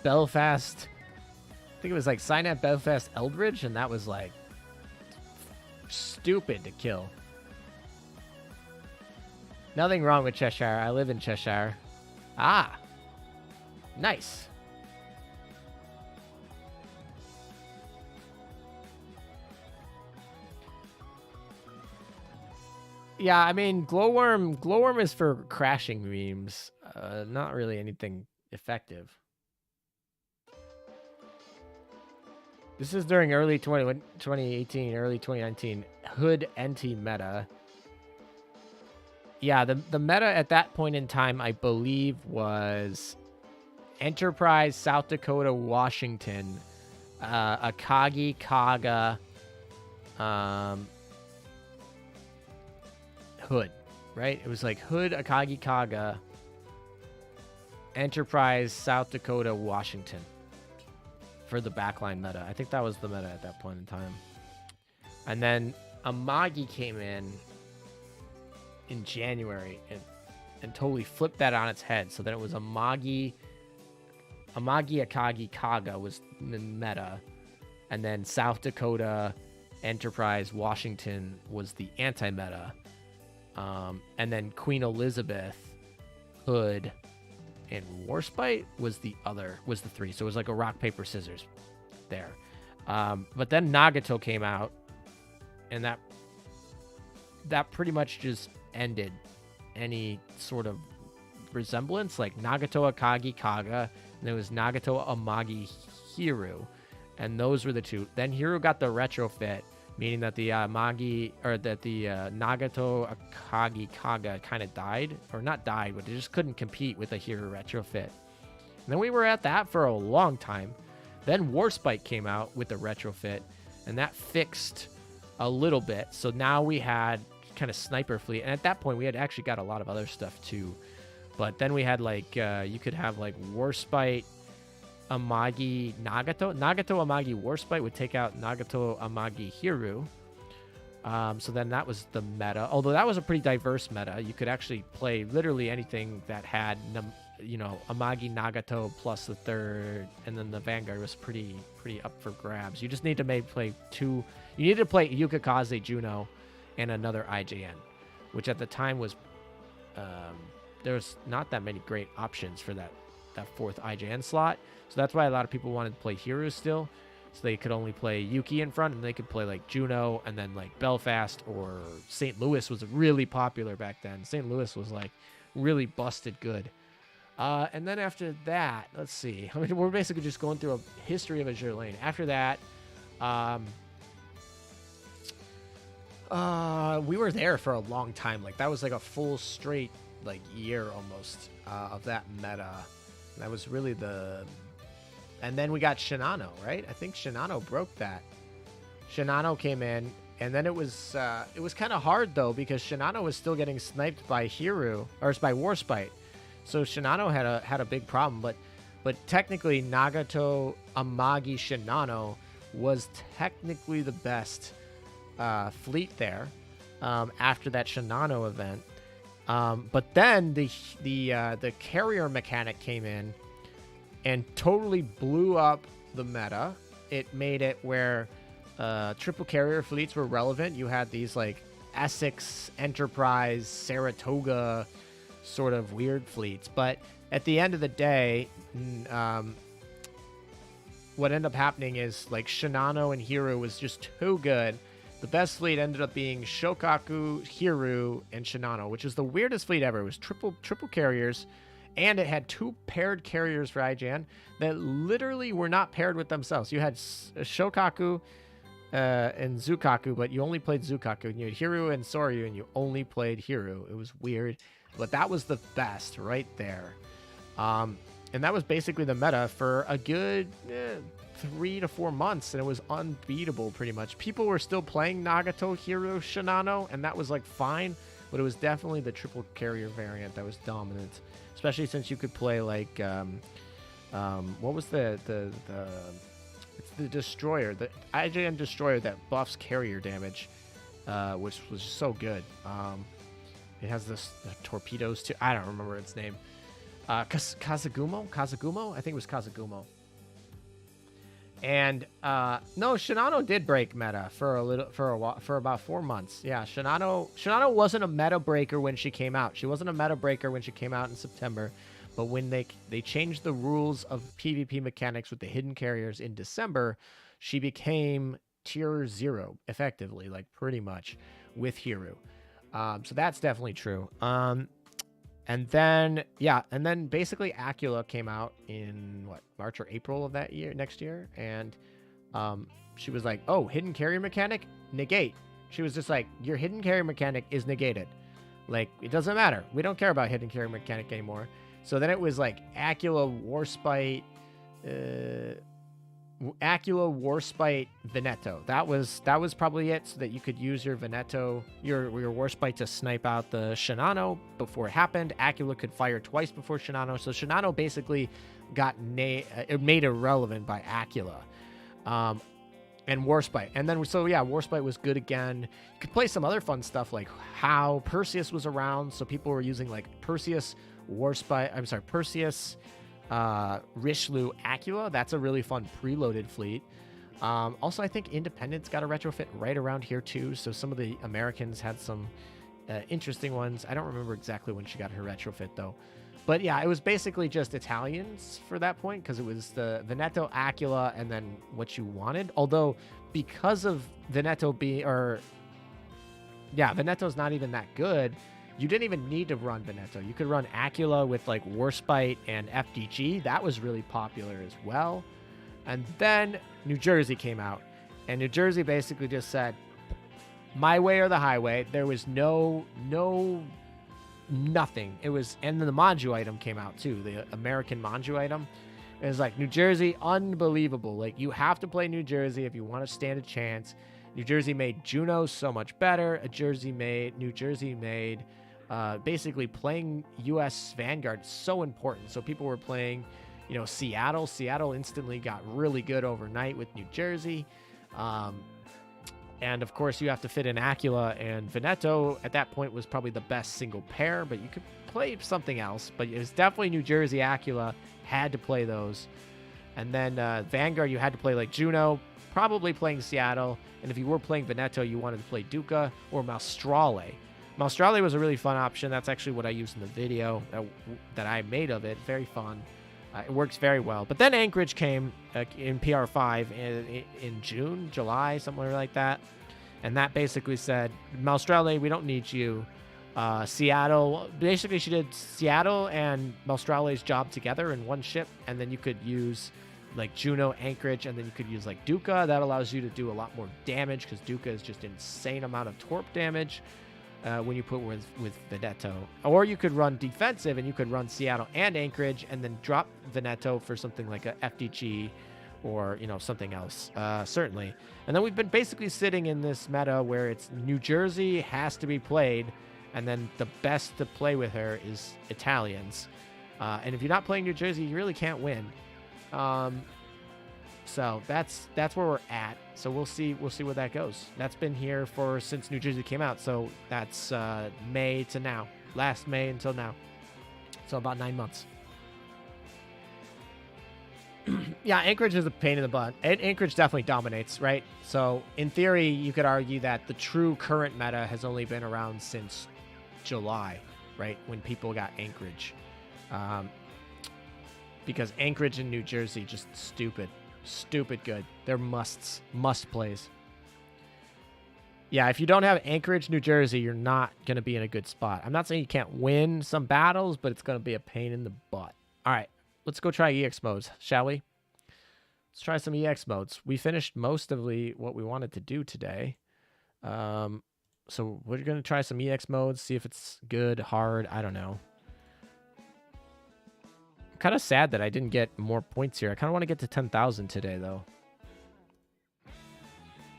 Belfast. I think it was like Cynet Belfast Eldridge, and that was like stupid to kill. Nothing wrong with Cheshire. I live in Cheshire. Ah, nice. Yeah, I mean, Glowworm is for crashing memes, not really anything effective. This is during early 2018, early 2019 Hood NT meta. Yeah, the meta at that point in time, I believe, was Enterprise, South Dakota, Washington, Akagi, Kaga, Hood, right? It was like Hood, Akagi, Kaga, Enterprise, South Dakota, Washington for the backline meta. I think that was the meta at that point in time. And then Amagi came in January and totally flipped that on its head. So then it was Amagi, Akagi, Kaga was the meta. And then South Dakota, Enterprise, Washington was the anti-meta. And then Queen Elizabeth, Hood, and Warspite was the three. So it was like a rock, paper, scissors there. But then Nagato came out, and that pretty much just ended any sort of resemblance. Like Nagato, Akagi, Kaga, and there was Nagato, Amagi, Hiru, and those were the two. Then Hiru got the retrofit, meaning that the Nagato, Akagi, Kaga kind of died, or not died, but it just couldn't compete with the Hiru retrofit. And then we were at that for a long time. Then Warspite came out with the retrofit, and that fixed a little bit. So now we had kind of sniper fleet, and at that point we had actually got a lot of other stuff too. But then we had like you could have like Warspite, Amagi, Nagato, Amagi, Warspite would take out Nagato, Amagi, Hiru. So then that was the meta. Although that was a pretty diverse meta. You could actually play literally anything that had, Amagi, Nagato plus the third, and then the Vanguard was pretty up for grabs. You just need to play two. You needed to play Yukikaze, Juno, and another IJN, which at the time was there was not that many great options for that fourth IJN slot. So that's why a lot of people wanted to play Hiru still. So they could only play Yuki in front, and they could play like Juno, and then like Belfast or St. Louis was really popular back then. St. Louis was like really busted good. And then after that, let's see. I mean, we're basically just going through a history of Azur Lane. After that, we were there for a long time. Like that was like a full straight like year almost of that meta. That was really and then we got Shinano, right? I think Shinano broke that. Shinano came in, and then it was kind of hard though because Shinano was still getting sniped by Hiru or by Warspite. So Shinano had a big problem, but technically Nagato Amagi Shinano was technically the best fleet there after that Shinano event. But then the carrier mechanic came in and totally blew up the meta. It made it where triple carrier fleets were relevant. You had these like Essex, Enterprise, Saratoga sort of weird fleets. But at the end of the day, what ended up happening is like Shinano and Hiru was just too good. The best fleet ended up being Shokaku, Hiru, and Shinano, which is the weirdest fleet ever. It was triple carriers, and it had 2 paired carriers for IJN that literally were not paired with themselves. You had Shokaku and Zukaku, but you only played Zukaku. And you had Hiru and Soryu, and you only played Hiru. It was weird, but that was the best right there. And that was basically the meta for a good 3 to 4 months, and it was unbeatable pretty much. People were still playing Nagato, Hiru, Shinano, and that was like fine, but it was definitely the triple carrier variant that was dominant, especially since you could play like what was it's the destroyer, the IJN destroyer that buffs carrier damage, which was so good. It has this torpedoes too. I don't remember its name. Kazagumo, I think it was Kazagumo. And no, Shinano did break meta for about 4 months. Yeah, Shinano wasn't a meta breaker when she came out. She wasn't a meta breaker when she came out in September, but when they changed the rules of PvP mechanics with the hidden carriers in December, she became tier 0 effectively, like pretty much with Hiru. So that's definitely true. And then basically Acula came out in March or April of that year, next year. And she was like, oh, hidden carrier mechanic, negate. She was just like, your hidden carrier mechanic is negated. Like, it doesn't matter. We don't care about hidden carrier mechanic anymore. So then it was like Acula, Warspite, Veneto. That was probably it, so that you could use your Veneto, your Warspite to snipe out the Shinano before it happened. Acula could fire twice before Shinano, so Shinano basically got made irrelevant by Acula. And Warspite. And then, so yeah, Warspite was good again. You could play some other fun stuff like how Perseus was around, so people were using like Perseus, Perseus, Richelieu, Acula. That's a really fun preloaded fleet. Also, I think Independence got a retrofit right around here too, so some of the Americans had some interesting ones. I don't remember exactly when she got her retrofit though, but yeah, it was basically just Italians for that point, because it was the Veneto, Acula, and then what you wanted. Although because of Veneto's not even that good, you didn't even need to run Veneto. You could run Acula with like Warspite and FDG. That was really popular as well. And then New Jersey came out, and New Jersey basically just said, my way or the highway. There was nothing. It was, and then the Manju item came out too, the American Manju item. It was like, New Jersey, unbelievable. Like, you have to play New Jersey if you want to stand a chance. New Jersey made Juno so much better. New Jersey made basically playing U.S. Vanguard so important. So people were playing, Seattle. Seattle instantly got really good overnight with New Jersey. And of course, you have to fit in Acula, and Veneto at that point was probably the best single pair, but you could play something else. But it was definitely New Jersey, Acula, had to play those. And then Vanguard, you had to play like Juno, probably playing Seattle. And if you were playing Veneto, you wanted to play Duca or Maestrale. Maestrale was a really fun option. That's actually what I used in the video that I made of it. Very fun. It works very well. But then Anchorage came in PR5 in June, July, somewhere like that. And that basically said, Malstrale, we don't need you. Seattle, basically she did Seattle and Malstrale's job together in one ship. And then you could use like Juneau, Anchorage, and then you could use like Duca. That allows you to do a lot more damage because Duca is just insane amount of torp damage. When you put with Veneto. Or you could run defensive and you could run Seattle and Anchorage and then drop Veneto for something like a FDG or, you know, something else, certainly. And then we've been basically sitting in this meta where it's New Jersey has to be played and then the best to play with her is Italians. And if you're not playing New Jersey, you really can't win. So that's where we're at. So we'll see where that goes. That's been here since New Jersey came out. So that's May to now. Last May until now. So about 9 months. Yeah, Anchorage is a pain in the butt. Anchorage definitely dominates, right? So in theory, you could argue that the true current meta has only been around since July, right? When people got Anchorage. Because Anchorage and New Jersey, just stupid good. They're must plays. Yeah, if you don't have Anchorage, New Jersey, you're not going to be in a good spot. I'm not saying you can't win some battles, but it's going to be a pain in the butt. All right, let's go try EX modes, shall we? Let's try some EX modes. We finished most of what we wanted to do today. So we're going to try some EX modes, see if it's good, hard, I don't know. I'm kind of sad that I didn't get more points here. I kind of want to get to 10,000 today, though.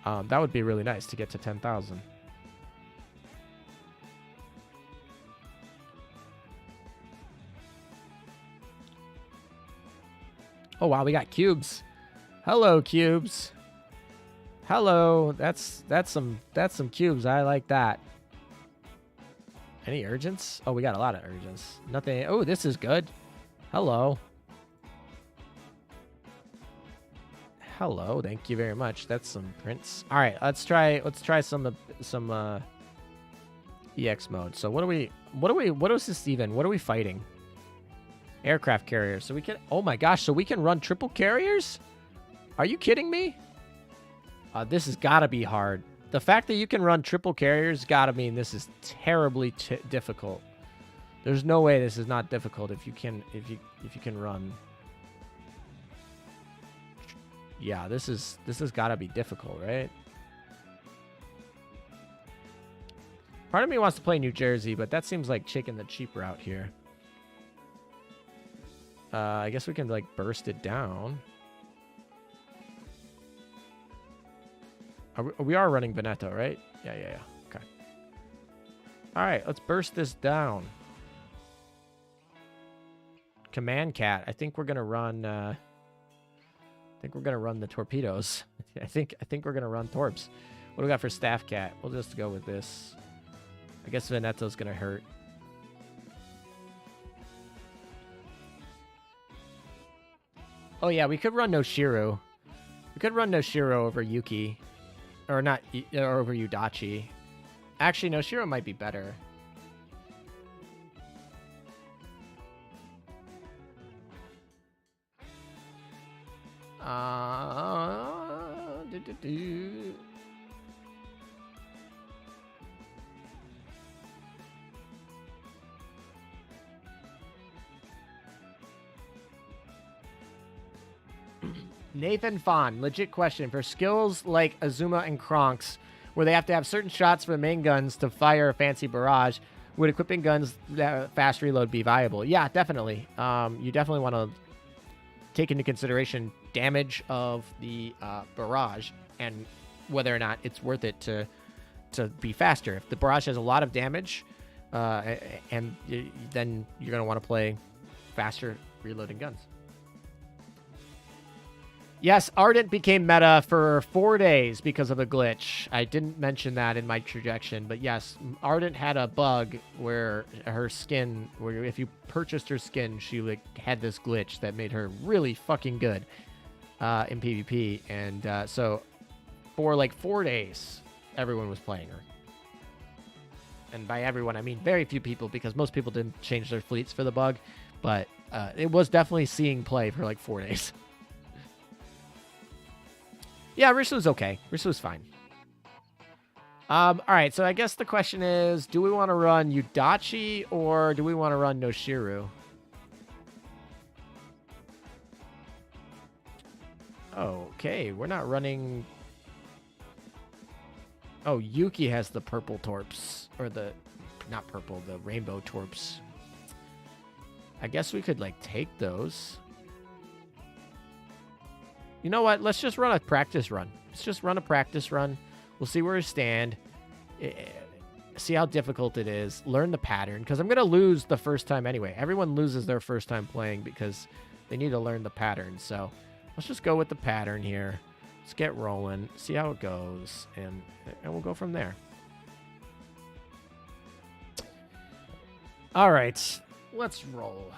That would be really nice to get to 10,000. Oh, wow, we got cubes. Hello, cubes. Hello. That's some cubes. I like that. Any urgents? Oh, we got a lot of urgents. Nothing. Oh, this is good. Hello. Hello, thank you very much. That's some prints. All right, let's try some EX mode. So what is this even? What are we fighting? Aircraft carriers. So we can, oh my gosh, so we can run triple carriers? Are you kidding me? This has got to be hard. The fact that you can run triple carriers got to mean this is terribly difficult. There's no way this is not difficult if you can run. Yeah, this has got to be difficult, right? Part of me wants to play New Jersey, but that seems like taking the cheap route here. I guess we can like burst it down. We are running Veneto, right? Yeah. Okay. All right, let's burst this down. Command Cat. I think we're gonna run. I think we're gonna run the torpedoes. I think we're gonna run torps. What do we got for Staff Cat? We'll just go with this. I guess Veneto's gonna hurt. Oh yeah, we could run Noshiru. We could run Noshiru over Yuki, or not, or over Udachi. Actually, Noshiru might be better. Nathan Fon, legit question. For skills like Azuma and Kronk's, where they have to have certain shots for the main guns to fire a fancy barrage, would equipping guns that fast reload be viable? Yeah, definitely. You definitely want to take into consideration damage of the barrage and whether or not it's worth it to be faster. If the barrage has a lot of damage, then you're going to want to play faster reloading guns. Yes, Ardent became meta for 4 days because of a glitch. I didn't mention that in my projection, but yes, Ardent had a bug where her skin, where if you purchased her skin, she had this glitch that made her really fucking good in PvP. And so for 4 days, everyone was playing her. And by everyone, I mean very few people, because most people didn't change their fleets for the bug. But it was definitely seeing play for like 4 days. Yeah, Rislu's okay. Rislu's fine. All right, so I guess the question is, do we want to run Yudachi or do we want to run Noshiru? Okay, we're not running... Oh, Yuki has the purple torps. Or the... Not purple, the rainbow torps. I guess we could, like, take those. You know what? Let's just run a practice run. Let's just run a practice run. We'll see where we stand. See how difficult it is. Learn the pattern. Because I'm going to lose the first time anyway. Everyone loses their first time playing because they need to learn the pattern. So let's just go with the pattern here. Let's get rolling. See how it goes. And we'll go from there. All right. Let's roll.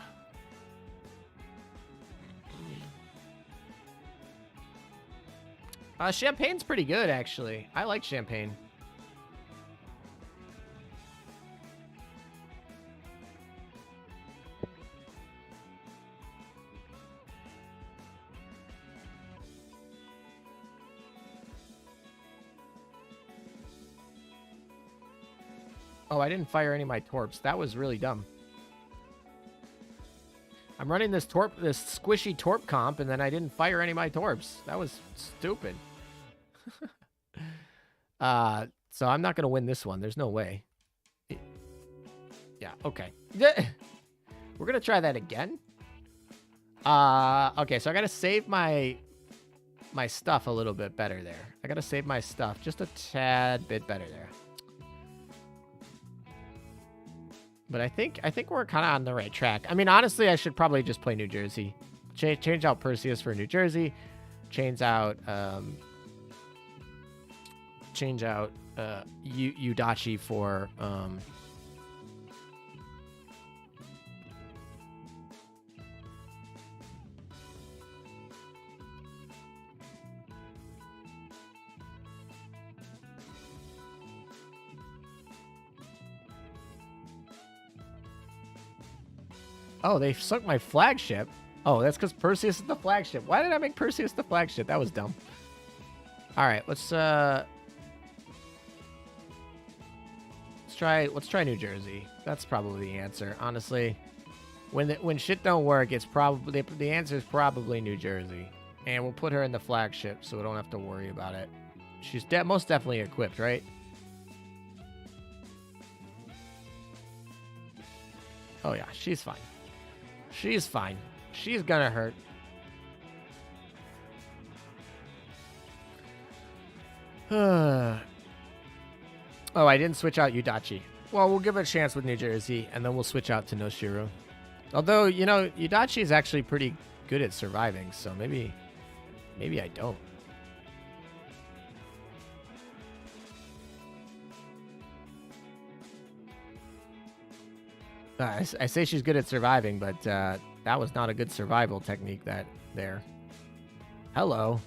Champagne's pretty good, actually. I like Champagne. Oh, I didn't fire any of my torps. That was really dumb. I'm running this squishy torp comp, and then I didn't fire any of my torps. That was stupid. So I'm not going to win this one. There's no way. Yeah, okay. We're going to try that again. Okay, so I got to save my stuff a little bit better there. I got to save my stuff just a tad bit better there. But I think we're kind of on the right track. I mean, honestly, I should probably just play New Jersey. Change out Perseus for New Jersey. Change out Yudachi for Oh, they sunk my flagship. Oh, that's because Perseus is the flagship. Why did I make Perseus the flagship? That was dumb. All right, let's try New Jersey. That's probably the answer, honestly. When shit don't work, it's probably the answer is probably New Jersey, and we'll put her in the flagship so we don't have to worry about it. She's most definitely equipped, right? Oh yeah, she's fine. She's fine. She's gonna hurt. Oh, I didn't switch out Yudachi. Well, we'll give it a chance with New Jersey, and then we'll switch out to Noshiru. Although, you know, Yudachi is actually pretty good at surviving, so maybe I don't. I say she's good at surviving, but that was not a good survival technique there. Hello.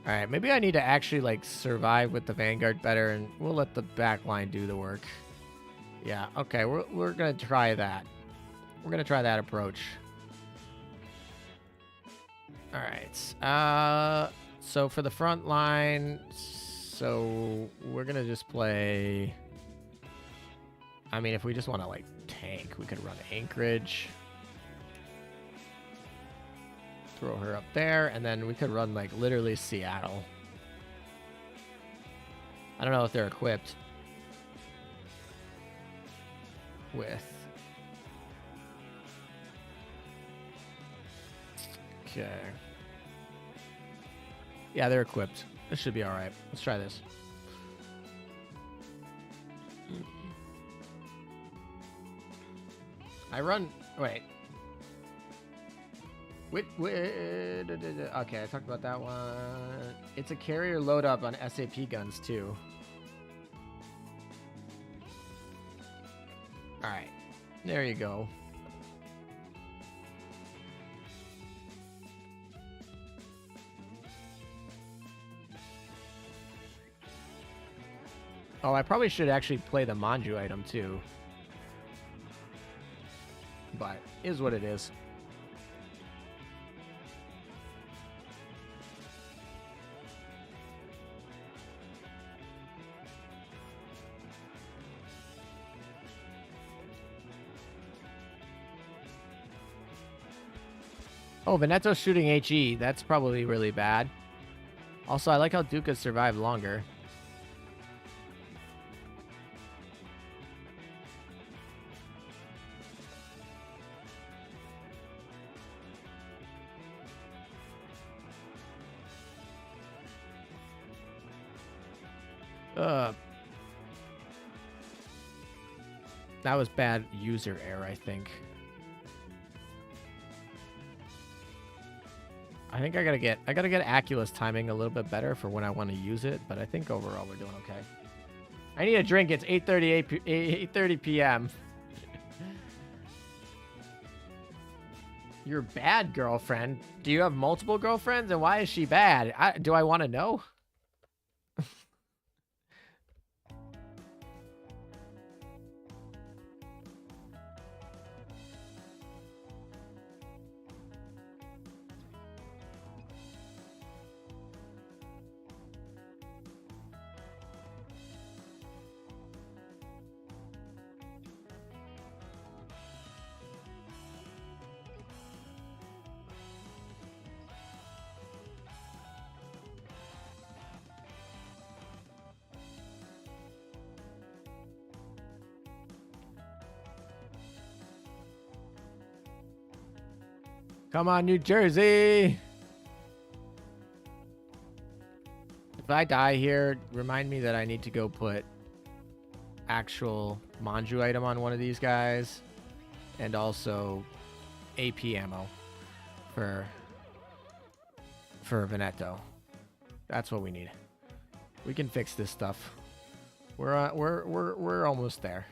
All right, maybe I need to actually, like, survive with the Vanguard better, and we'll let the back line do the work. Yeah, okay, we're going to try that. We're going to try that approach. All right. So for the front line, so we're going to just play... I mean, if we just want to, like, tank, we could run Anchorage. Throw her up there, and then we could run, like, literally Seattle. I don't know if they're equipped with. Okay. Yeah, they're equipped. This should be all right. Let's try this. I run... Wait. Okay, I talked about that one. It's a carrier load up on SAP guns, too. Alright. There you go. Oh, I probably should actually play the Manju item, too. but is what it is. Oh, Veneto's shooting HE. That's probably really bad. Also, I like how Dukas survived longer. That was bad user error, I think. I think I gotta get Aculus timing a little bit better for when I want to use it, but I think overall we're doing okay. I need a drink. It's 8:30 p.m. Your bad girlfriend. Do you have multiple girlfriends, and why is she bad? Do I want to know? Come on, New Jersey. If I die here, remind me that I need to go put actual Manju item on one of these guys. And also AP ammo for Veneto. That's what we need. We can fix this stuff. We're almost there.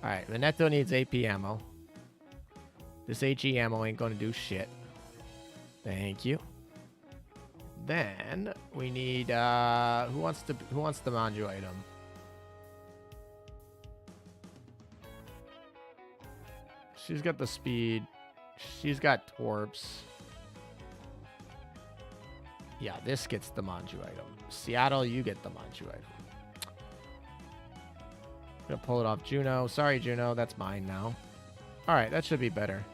All right, Veneto needs AP ammo. This HE ammo ain't gonna do shit. Thank you. Then we need who wants the Manju item? She's got the speed. She's got torps. Yeah, this gets the Manju item. Seattle, you get the Manju item. I'm gonna pull it off Juno. Sorry, Juno, that's mine now. All right, that should be better.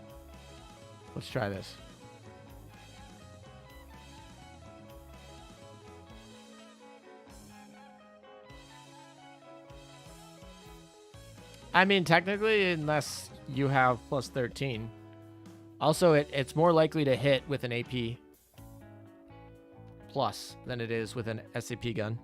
Let's try this. I mean, technically, unless you have plus 13. Also, it's more likely to hit with an AP plus than it is with an SCP gun.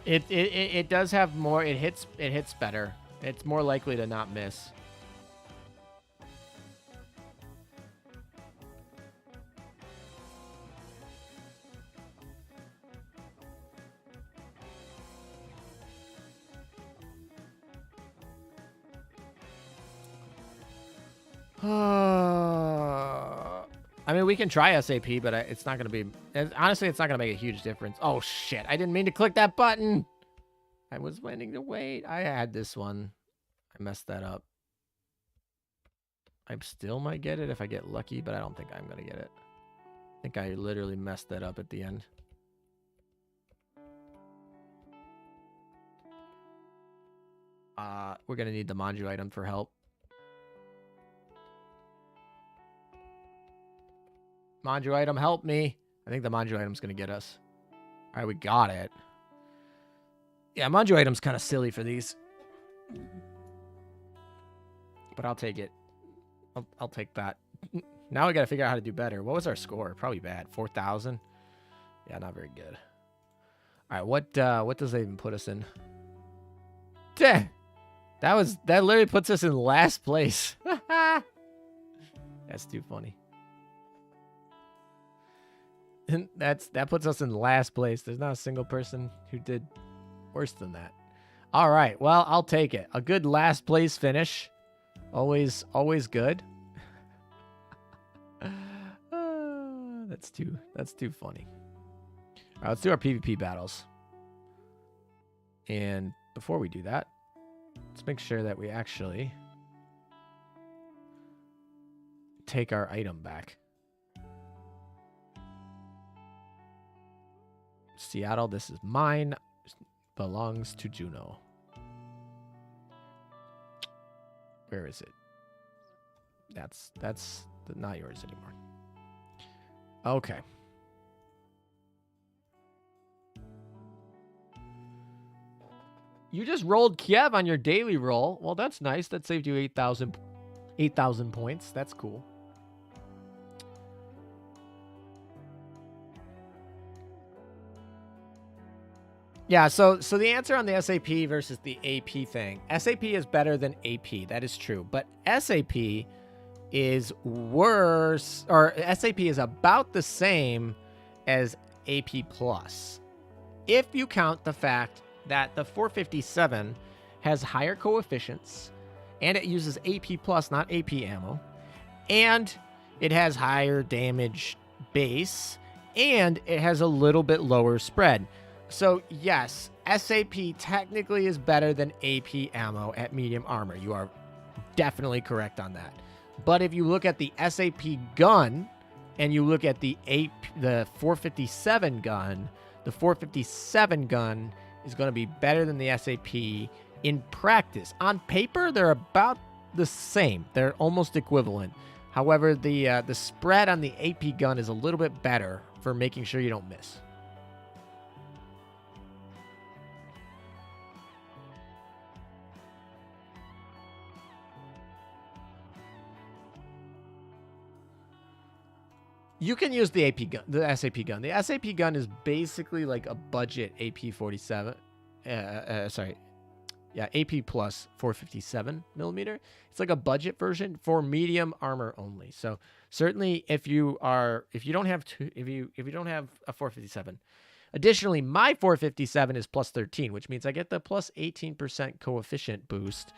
It does have more. It hits better. It's more likely to not miss. I mean, we can try SAP, but it's not going to be... Honestly, it's not going to make a huge difference. Oh, shit. I didn't mean to click that button. I was planning to wait. I had this one. I messed that up. I still might get it if I get lucky, but I don't think I'm going to get it. I think I literally messed that up at the end. We're going to need the Manju item for help. Manju item, help me. I think the Manju item's going to get us. All right, we got it. Yeah, Manju item's kind of silly for these. But I'll take it. I'll take that. Now we got to figure out how to do better. What was our score? Probably bad. 4,000? Yeah, not very good. All right, what does that even put us in? That literally puts us in last place. That's too funny. That puts us in last place. There's not a single person who did worse than that. All right. Well, I'll take it. A good last place finish. Always good. That's too funny. All right, let's do our PvP battles. And before we do that, let's make sure that we actually take our item back. Seattle, this is mine. Belongs to Juno. Where is it? That's not yours anymore. Okay. You just rolled Kiev on your daily roll. Well, that's nice. That saved you 8,000 points. That's cool. Yeah, so the answer on the SAP versus the AP thing. SAP is better than AP. That is true. But SAP is worse, or SAP is about the same as AP Plus. If you count the fact that the 457 has higher coefficients, and it uses AP Plus, not AP ammo, and it has higher damage base, and it has a little bit lower spread. So yes, SAP technically is better than AP ammo at medium armor. You are definitely correct on that. But if you look at the SAP gun and you look at the 457 gun, the 457 gun is going to be better than the SAP in practice. On paper, they're about the same. They're almost equivalent. However, the spread on the AP gun is a little bit better for making sure you don't miss. You can use the AP gun, the SAP gun. The SAP gun is basically like a budget AP 47. AP plus 457 millimeter. It's like a budget version for medium armor only. So certainly, if you don't have a 457. Additionally, my 457 is plus 13, which means I get the plus 18% coefficient boost,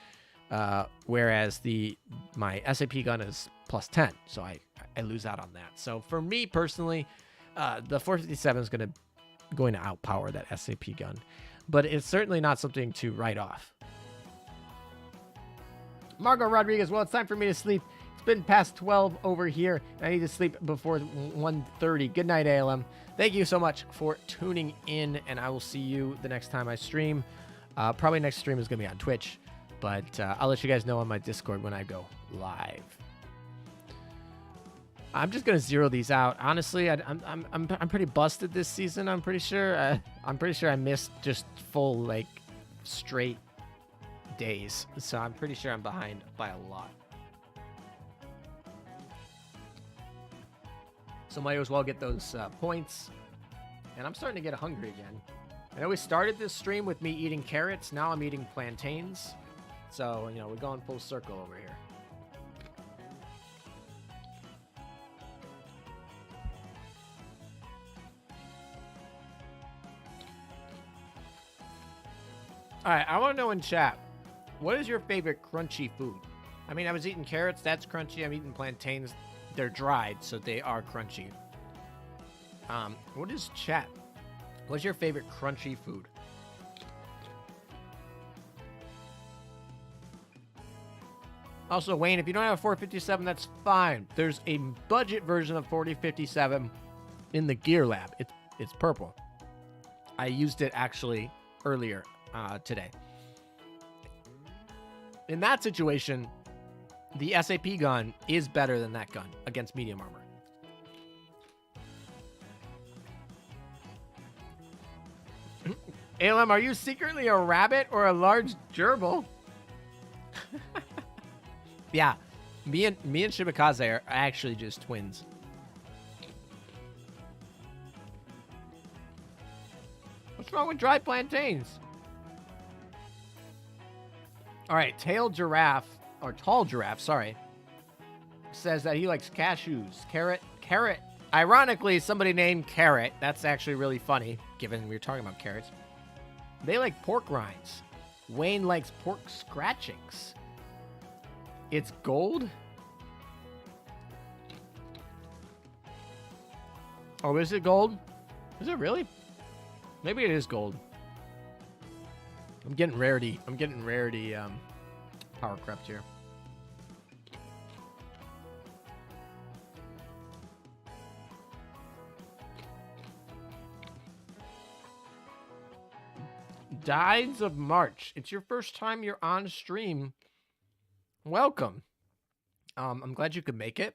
whereas my SAP gun is plus 10. So I lose out on that. So for me personally, the 457 is going to outpower that SAP gun, but it's certainly not something to write off. Margot Rodriguez, well, it's time for me to sleep. It's been past 12 over here. I need to sleep before 1:30. Good night, ALM. Thank you so much for tuning in, and I will see you the next time I stream. Probably next stream is going to be on Twitch, but I'll let you guys know on my Discord when I go live. I'm just gonna zero these out. Honestly, I'm pretty busted this season. I'm pretty sure I missed just full like straight days, so I'm pretty sure I'm behind by a lot. So might as well get those points. And I'm starting to get hungry again. I know we started this stream with me eating carrots. Now I'm eating plantains. So we're going full circle over here. All right, I want to know in chat, what is your favorite crunchy food? I mean, I was eating carrots. That's crunchy. I'm eating plantains. They're dried, so they are crunchy. What is chat? What's your favorite crunchy food? Also, Wayne, if you don't have a 457, that's fine. There's a budget version of 4057 in the Gear Lab. It's purple. I used it actually earlier today. In that situation, the SAP gun is better than that gun against medium armor. ALM, are you secretly a rabbit or a large gerbil? Yeah, me and Shibakaze are actually just twins. What's wrong with dry plantains? All right, tall giraffe, sorry, says that he likes cashews. Carrot. Ironically, somebody named Carrot. That's actually really funny, given we were talking about carrots. They like pork rinds. Wayne likes pork scratchings. It's gold? Oh, is it gold? Is it really? Maybe it is gold. I'm getting rarity power crept here. Dides of March. It's your first time you're on stream. Welcome. I'm glad you could make it.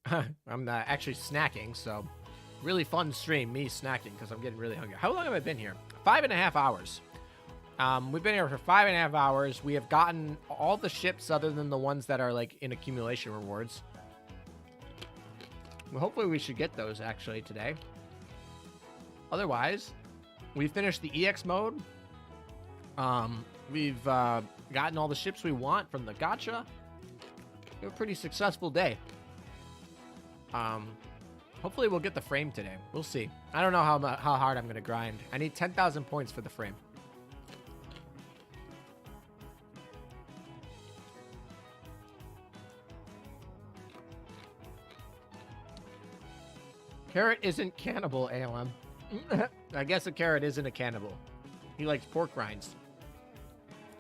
I'm actually snacking, so really fun stream, me snacking, because I'm getting really hungry. How long have I been here? 5.5 hours. We've been here for 5.5 hours. We have gotten all the ships other than the ones that are like in accumulation rewards. Well, hopefully we should get those actually today. Otherwise, we finished the EX mode. We've gotten all the ships we want from the gacha. A pretty successful day. Hopefully we'll get the frame today. We'll see. I don't know how hard I'm going to grind. I need 10,000 points for the frame. Carrot isn't cannibal, ALM. I guess a carrot isn't a cannibal. He likes pork rinds.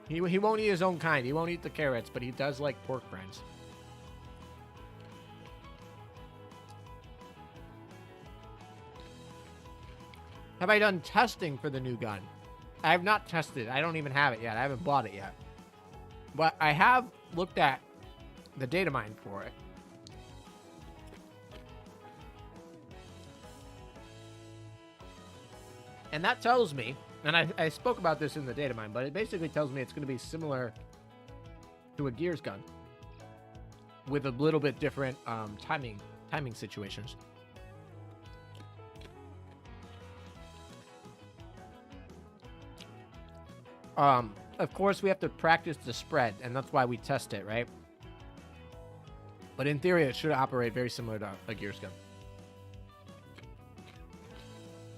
He won't eat his own kind. He won't eat the carrots, but he does like pork rinds. Have I done testing for the new gun? I have not tested. I don't even have it yet. I haven't bought it yet. But I have looked at the data mine for it. And that tells me, and I spoke about this in the data mine, but it basically tells me it's going to be similar to a Gears gun with a little bit different timing situations. Of course, we have to practice the spread, and that's why we test it, right? But in theory, it should operate very similar to a Gears gun.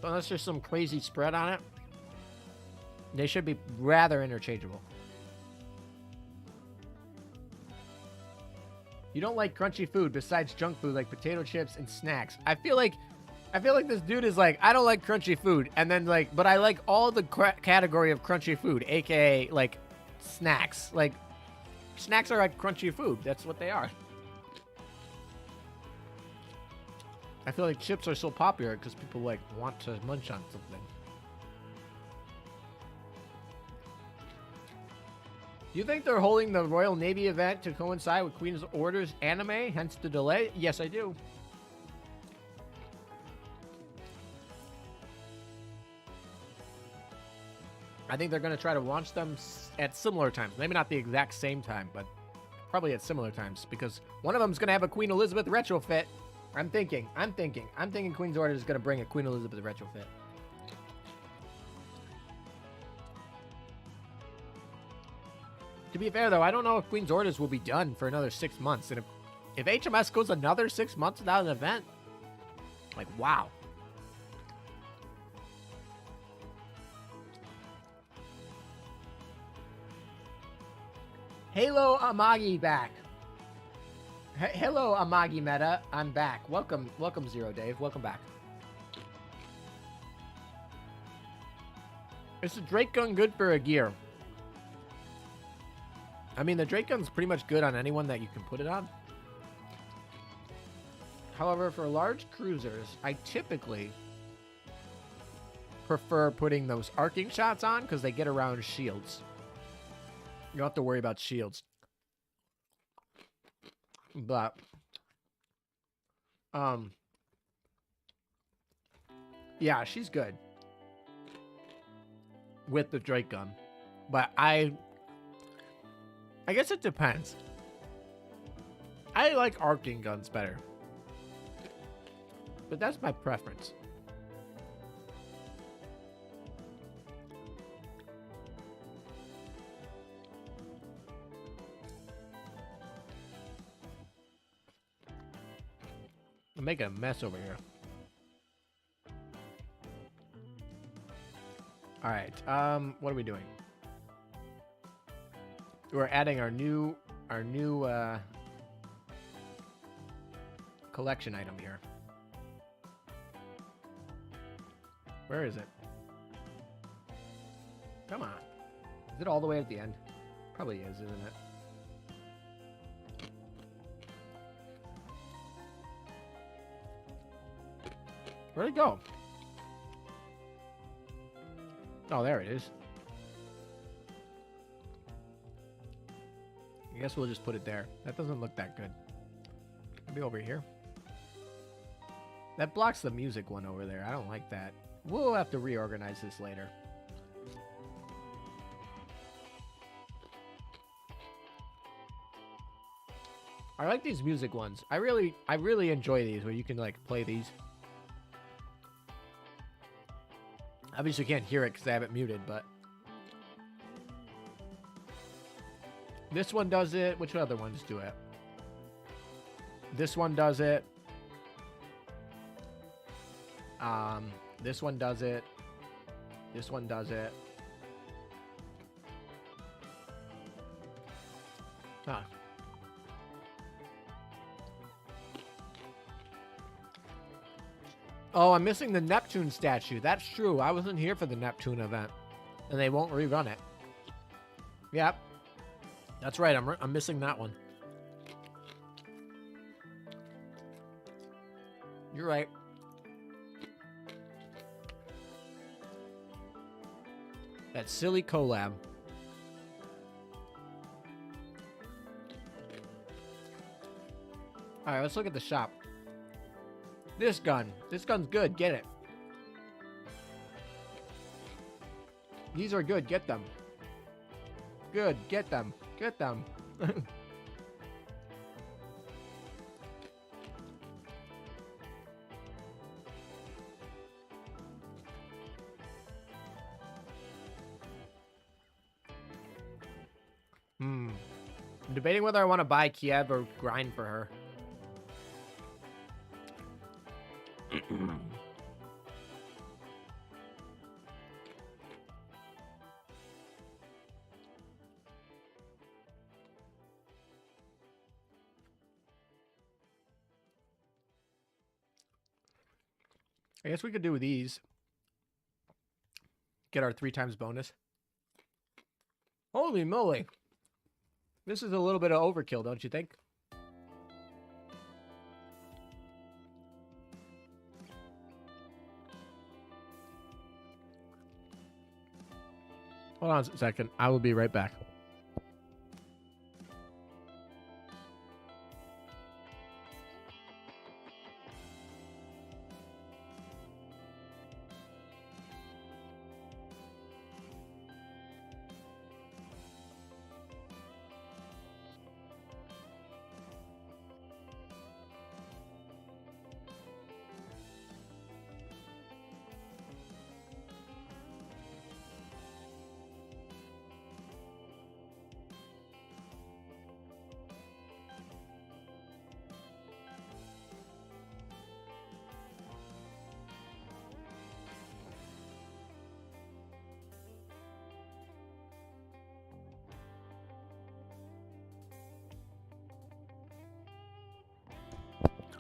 So unless there's some crazy spread on it, they should be rather interchangeable. You don't like crunchy food besides junk food like potato chips and snacks. I feel like this dude is like, I don't like crunchy food, and then like, but I like all the category of crunchy food, aka like snacks. Like snacks are like crunchy food. That's what they are. I feel like chips are so popular because people like want to munch on something. Do you think they're holding the Royal Navy event to coincide with Queen's Orders anime, hence the delay? Yes, I do. I think they're going to try to launch them at similar times. Maybe not the exact same time, but probably at similar times, because one of them is going to have a Queen Elizabeth retrofit. I'm thinking Queen's Order is going to bring a Queen Elizabeth retrofit. To be fair, though, I don't know if Queen's Orders will be done for another 6 months. And if HMS goes another 6 months without an event, like, wow. Halo Amagi back. Hello, Amagi Meta. I'm back. Welcome, Zero Dave. Welcome back. Is the Drake gun good for a gear? I mean, the Drake gun's pretty much good on anyone that you can put it on. However, for large cruisers, I typically prefer putting those arcing shots on because they get around shields. You don't have to worry about shields. But, yeah, she's good with the Drake gun. But I guess it depends. I like arcing guns better. But that's my preference. I'm making a mess over here. All right. What are we doing? we're adding our new collection item here. Where is it? Come on. Is it all the way at the end? Probably is, isn't it? Where'd it go? Oh, there it is. I guess we'll just put it there. That doesn't look that good. Maybe over here. That blocks the music one over there. I don't like that. We'll have to reorganize this later. I like these music ones. I really enjoy these where you can like play these. Obviously you can't hear it because I have it muted, but this one does it. Which other ones do it? This one does it. This one does it. This one does it. Huh. Oh, I'm missing the Neptune statue. That's true. I wasn't here for the Neptune event. And they won't rerun it. Yep. That's right. I'm missing that one. You're right. That silly collab. Alright, let's look at the shop. This gun. This gun's good. Get it. These are good. Get them. Good. Get them. Get them. I'm debating whether I want to buy Kiev or grind for her. I guess we could do these. Get our 3 times bonus. Holy moly. This is a little bit of overkill, don't you think? Hold on a second. I will be right back.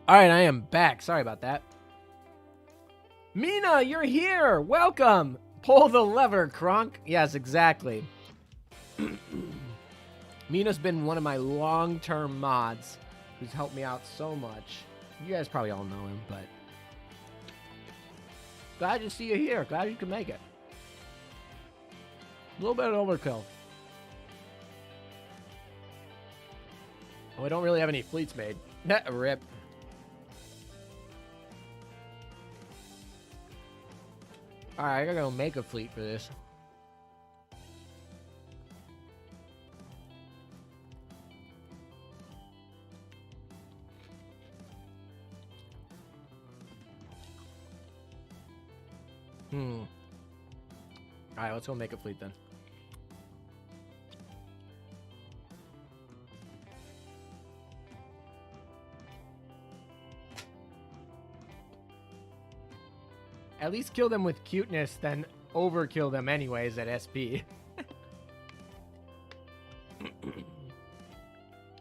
All right, I am back. Sorry about that. Mina, you're here. Welcome. Pull the lever, Kronk. Yes, exactly. Mina's been one of my long-term mods who's helped me out so much. You guys probably all know him, but glad to see you here. Glad you can make it. A little bit of overkill. Oh, I don't really have any fleets made. Rip. Alright, I gotta go make a fleet for this. Alright, let's go make a fleet then. At least kill them with cuteness, then overkill them anyways at SP.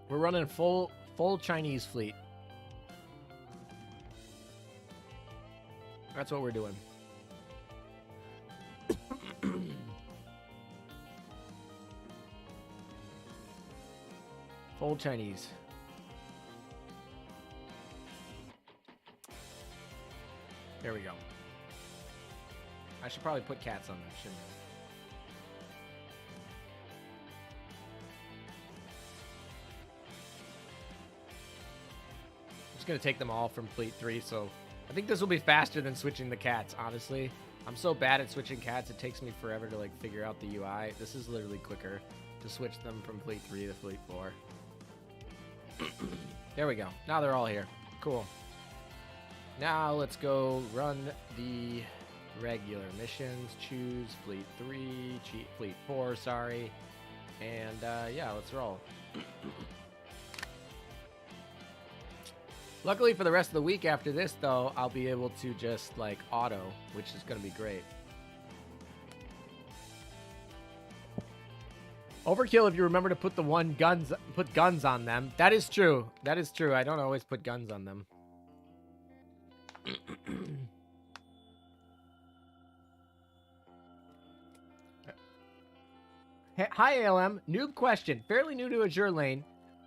We're running full Chinese fleet. That's what we're doing. Full Chinese. There we go. I should probably put cats on them, shouldn't I? I'm just going to take them all from Fleet 3, so I think this will be faster than switching the cats, honestly. I'm so bad at switching cats, it takes me forever to like figure out the UI. This is literally quicker to switch them from Fleet 3 to Fleet 4. There we go. Now they're all here. Cool. Now let's go run the regular missions. Choose Fleet 3, Fleet 4, sorry. And yeah, let's roll. Luckily for the rest of the week after this, though, I'll be able to just like auto, which is going to be great. Overkill if you remember to put guns on them. That is true. That is true. I don't always put guns on them. Hi, ALM. Noob question. Fairly new to Azur Lane.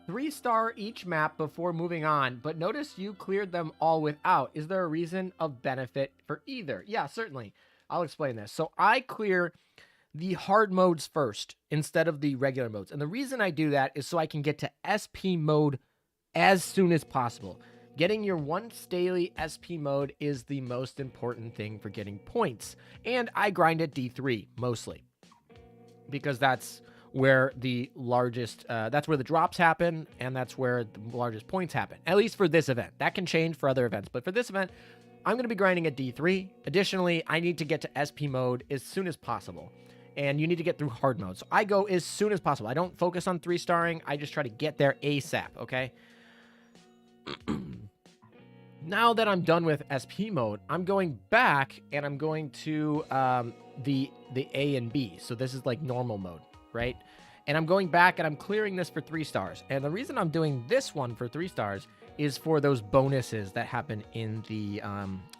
3-star each map before moving on, but notice you cleared them all without. Is there a reason of benefit for either? Yeah, certainly. I'll explain this. So I clear the hard modes first instead of the regular modes. And the reason I do that is so I can get to SP mode as soon as possible. Getting your once daily SP mode is the most important thing for getting points. And I grind at D3 mostly because that's where the largest, that's where the drops happen, and that's where the largest points happen, at least for this event. That can change for other events, but for this event, I'm going to be grinding at D3. Additionally, I need to get to SP mode as soon as possible, and you need to get through hard mode. So I go as soon as possible. I don't focus on 3-starring. I just try to get there ASAP, okay? Now that I'm done with SP mode, I'm going back, and I'm going to the A and B. So this is like normal mode, right? And I'm going back and I'm clearing this for 3 stars. And the reason I'm doing this one for 3 stars is for those bonuses that happen in the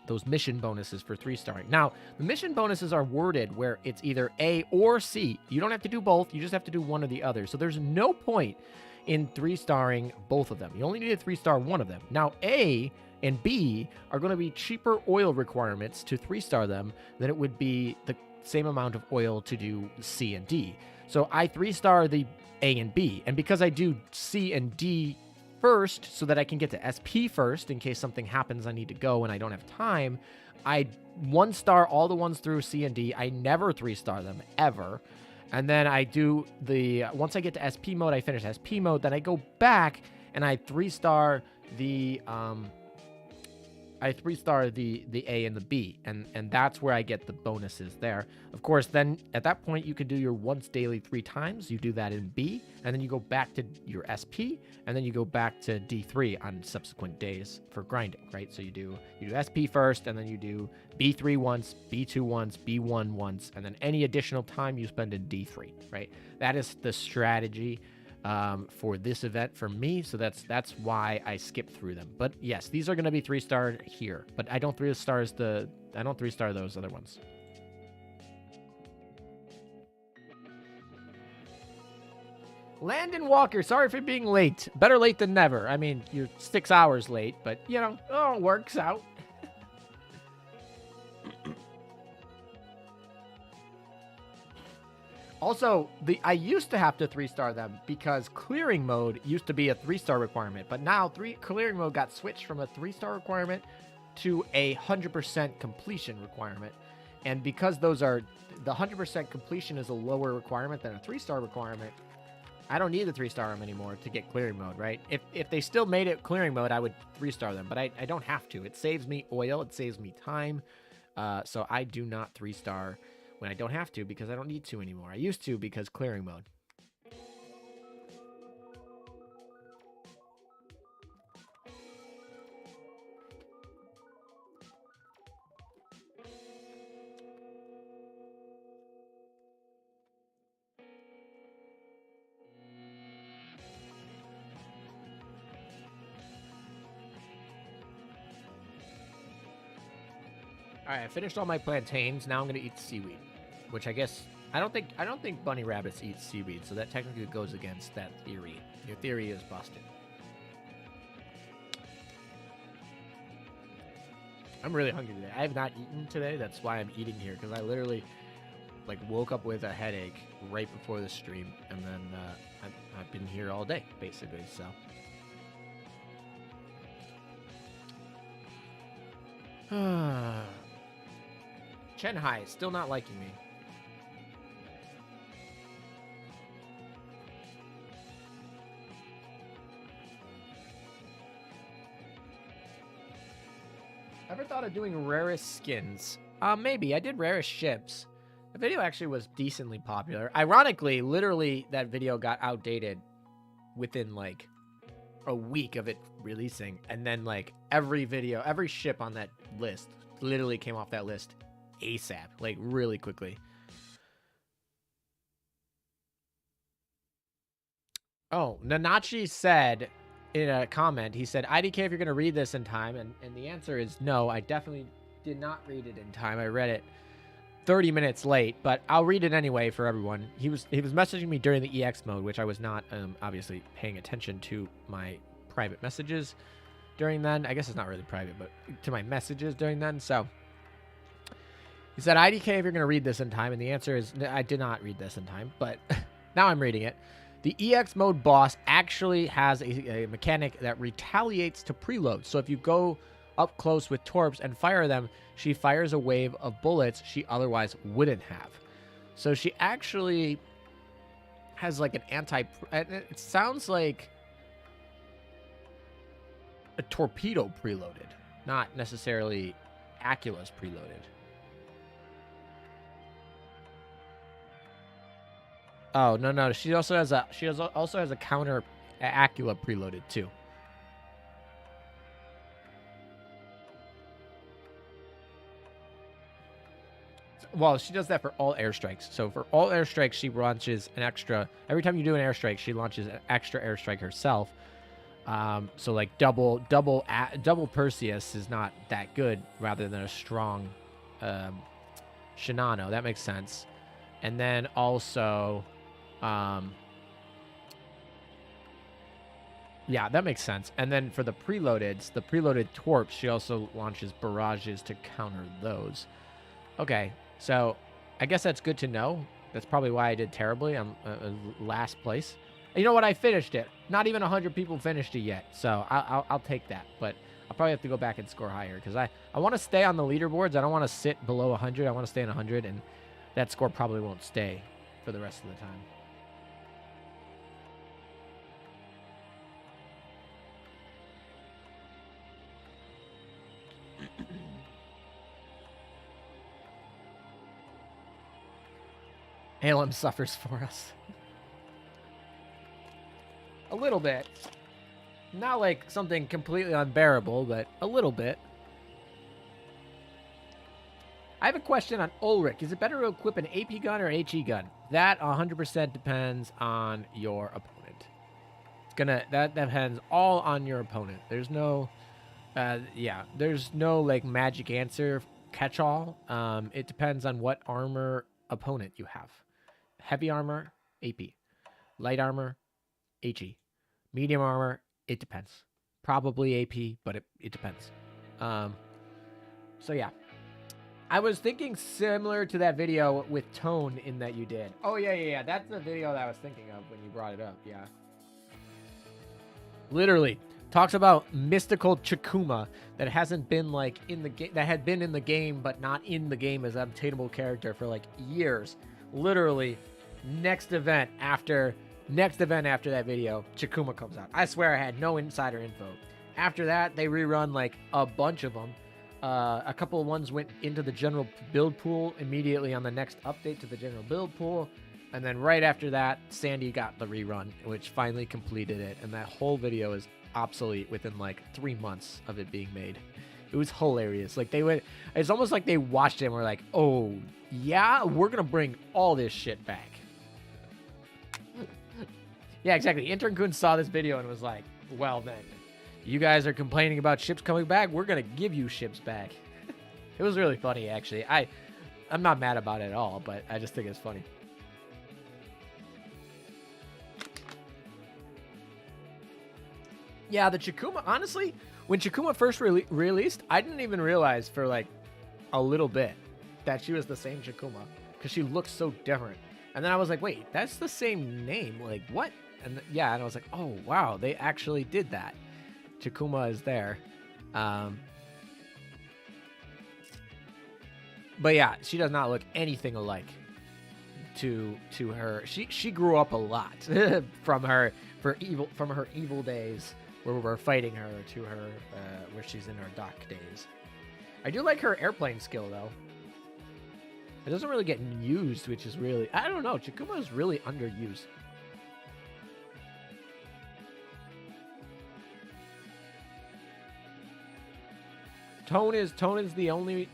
those mission bonuses for 3-starring. Now, the mission bonuses are worded where it's either A or C. You don't have to do both. You just have to do one or the other. So there's no point in 3-starring both of them. You only need to 3-star one of them. Now, A and B are going to be cheaper oil requirements to 3-star them than it would be the same amount of oil to do C and D. So I 3-star the A and B, and because I do C and D first so that I can get to SP first in case something happens I need to go and I don't have time, I 1-star all the ones through C and D. I never 3-star them, ever. And then I do the, once I get to SP mode, I finish SP mode, then I go back and I 3-star the, the A and the B, and that's where I get the bonuses there. Of course, then at that point, you could do your once daily 3 times. You do that in B, and then you go back to your SP, and then you go back to D3 on subsequent days for grinding, right? So you do SP first, and then you do B3 once, B2 once, B1 once, and then any additional time you spend in D3, right? That is the strategy for this event for me, so that's why I skip through them. But yes, these are going to be 3-star here, but I don't 3-star those other ones. Landon Walker, sorry for being late. Better late than never. I mean, you're 6 hours late, but you know, oh, it works out. Also, I used to have to 3-star them because clearing mode used to be a 3-star requirement, but now clearing mode got switched from a 3-star requirement to a 100% completion requirement. And because those are, the 100% completion is a lower requirement than a 3-star requirement, I don't need to 3-star them anymore to get clearing mode, right? If they still made it clearing mode, I would 3-star them, but I don't have to. It saves me oil, it saves me time, so I do not 3-star when I don't have to because I don't need to anymore. I used to because clearing mode. All right, I finished all my plantains. Now I'm gonna eat seaweed, which I guess I don't think bunny rabbits eat seaweed, so that technically goes against that theory. Your theory is busted. I'm really hungry today. I have not eaten today. That's why I'm eating here, because I literally like woke up with a headache right before the stream, and then I've been here all day basically. So. Chen Hai still not liking me. Ever thought of doing rarest skins? Maybe. I did rarest ships. The video actually was decently popular. Ironically, literally, that video got outdated within like a week of it releasing, and then like every ship on that list literally came off that list ASAP, like really quickly. Oh, Nanachi said in a comment, he said, IDK, if you're going to read this in time, and the answer is no, I definitely did not read it in time. I read it 30 minutes late, but I'll read it anyway for everyone. He was messaging me during the EX mode, which I was not obviously paying attention to my private messages during then. I guess it's not really private, but to my messages during then. So he said, IDK, if you're going to read this in time, and the answer is I did not read this in time, but now I'm reading it. The EX mode boss actually has a mechanic that retaliates to preloads. So if you go up close with torps and fire them, she fires a wave of bullets she otherwise wouldn't have. So she actually has like an it sounds like a torpedo preloaded, not necessarily Acula's preloaded. Oh, no. She also has a counter Acula preloaded too. Well, she does that for all airstrikes. So for all airstrikes, she launches an extra. Every time you do an airstrike, she launches an extra airstrike herself. So like double Perseus is not that good, rather than a strong Shinano. That makes sense. And then also, yeah, that makes sense. And then for the preloaded torps, she also launches barrages to counter those. Okay, so I guess that's good to know. That's probably why I did terribly. I'm last place. And you know what? I finished it. Not even 100 people finished it yet, so I'll take that. But I'll probably have to go back and score higher, because I want to stay on the leaderboards. I don't want to sit below 100. I want to stay in 100, and that score probably won't stay for the rest of the time. Halem suffers for us. A little bit. Not like something completely unbearable, but a little bit. I have a question on Ulrich. Is it better to equip an AP gun or HE gun? That 100% depends on your opponent. That depends all on your opponent. There's no, there's no like magic answer catch-all. It depends on what armor opponent you have. Heavy armor, AP. Light armor, HE. Medium armor, it depends. Probably AP, but it depends. So yeah. I was thinking similar to that video with tone in that you did. Oh, yeah. That's the video that I was thinking of when you brought it up, yeah. Literally. Talks about mystical Chikuma that hasn't been like in the game, that had been in the game, but not in the game as an obtainable character for like years. Literally, next event after that video, Chikuma comes out. I swear I had no insider info. After that, they rerun like a bunch of them. A couple of ones went into the general build pool immediately on the next update to the general build pool. And then right after that, Sandy got the rerun, which finally completed it. And that whole video is obsolete within like 3 months of it being made. It was hilarious. Like it's almost like they watched it and were like, oh yeah, we're gonna bring all this shit back. Yeah, exactly. Intern Kun saw this video and was like, well then, you guys are complaining about ships coming back, we're gonna give you ships back. It was really funny, actually. I'm not mad about it at all, but I just think it's funny. Yeah, the Chikuma, honestly, when Chikuma first released, I didn't even realize for like a little bit that she was the same Chikuma because she looks so different. And then I was like, wait, that's the same name. Like, what? And yeah, and I was like, oh, wow, they actually did that. Chikuma is there. But yeah, she does not look anything alike to her. She grew up a lot from her evil days where we were fighting her to her where she's in her dark days. I do like her airplane skill though. It doesn't really get used, which is really, I don't know. Chikuma is really underused. Tone is the only.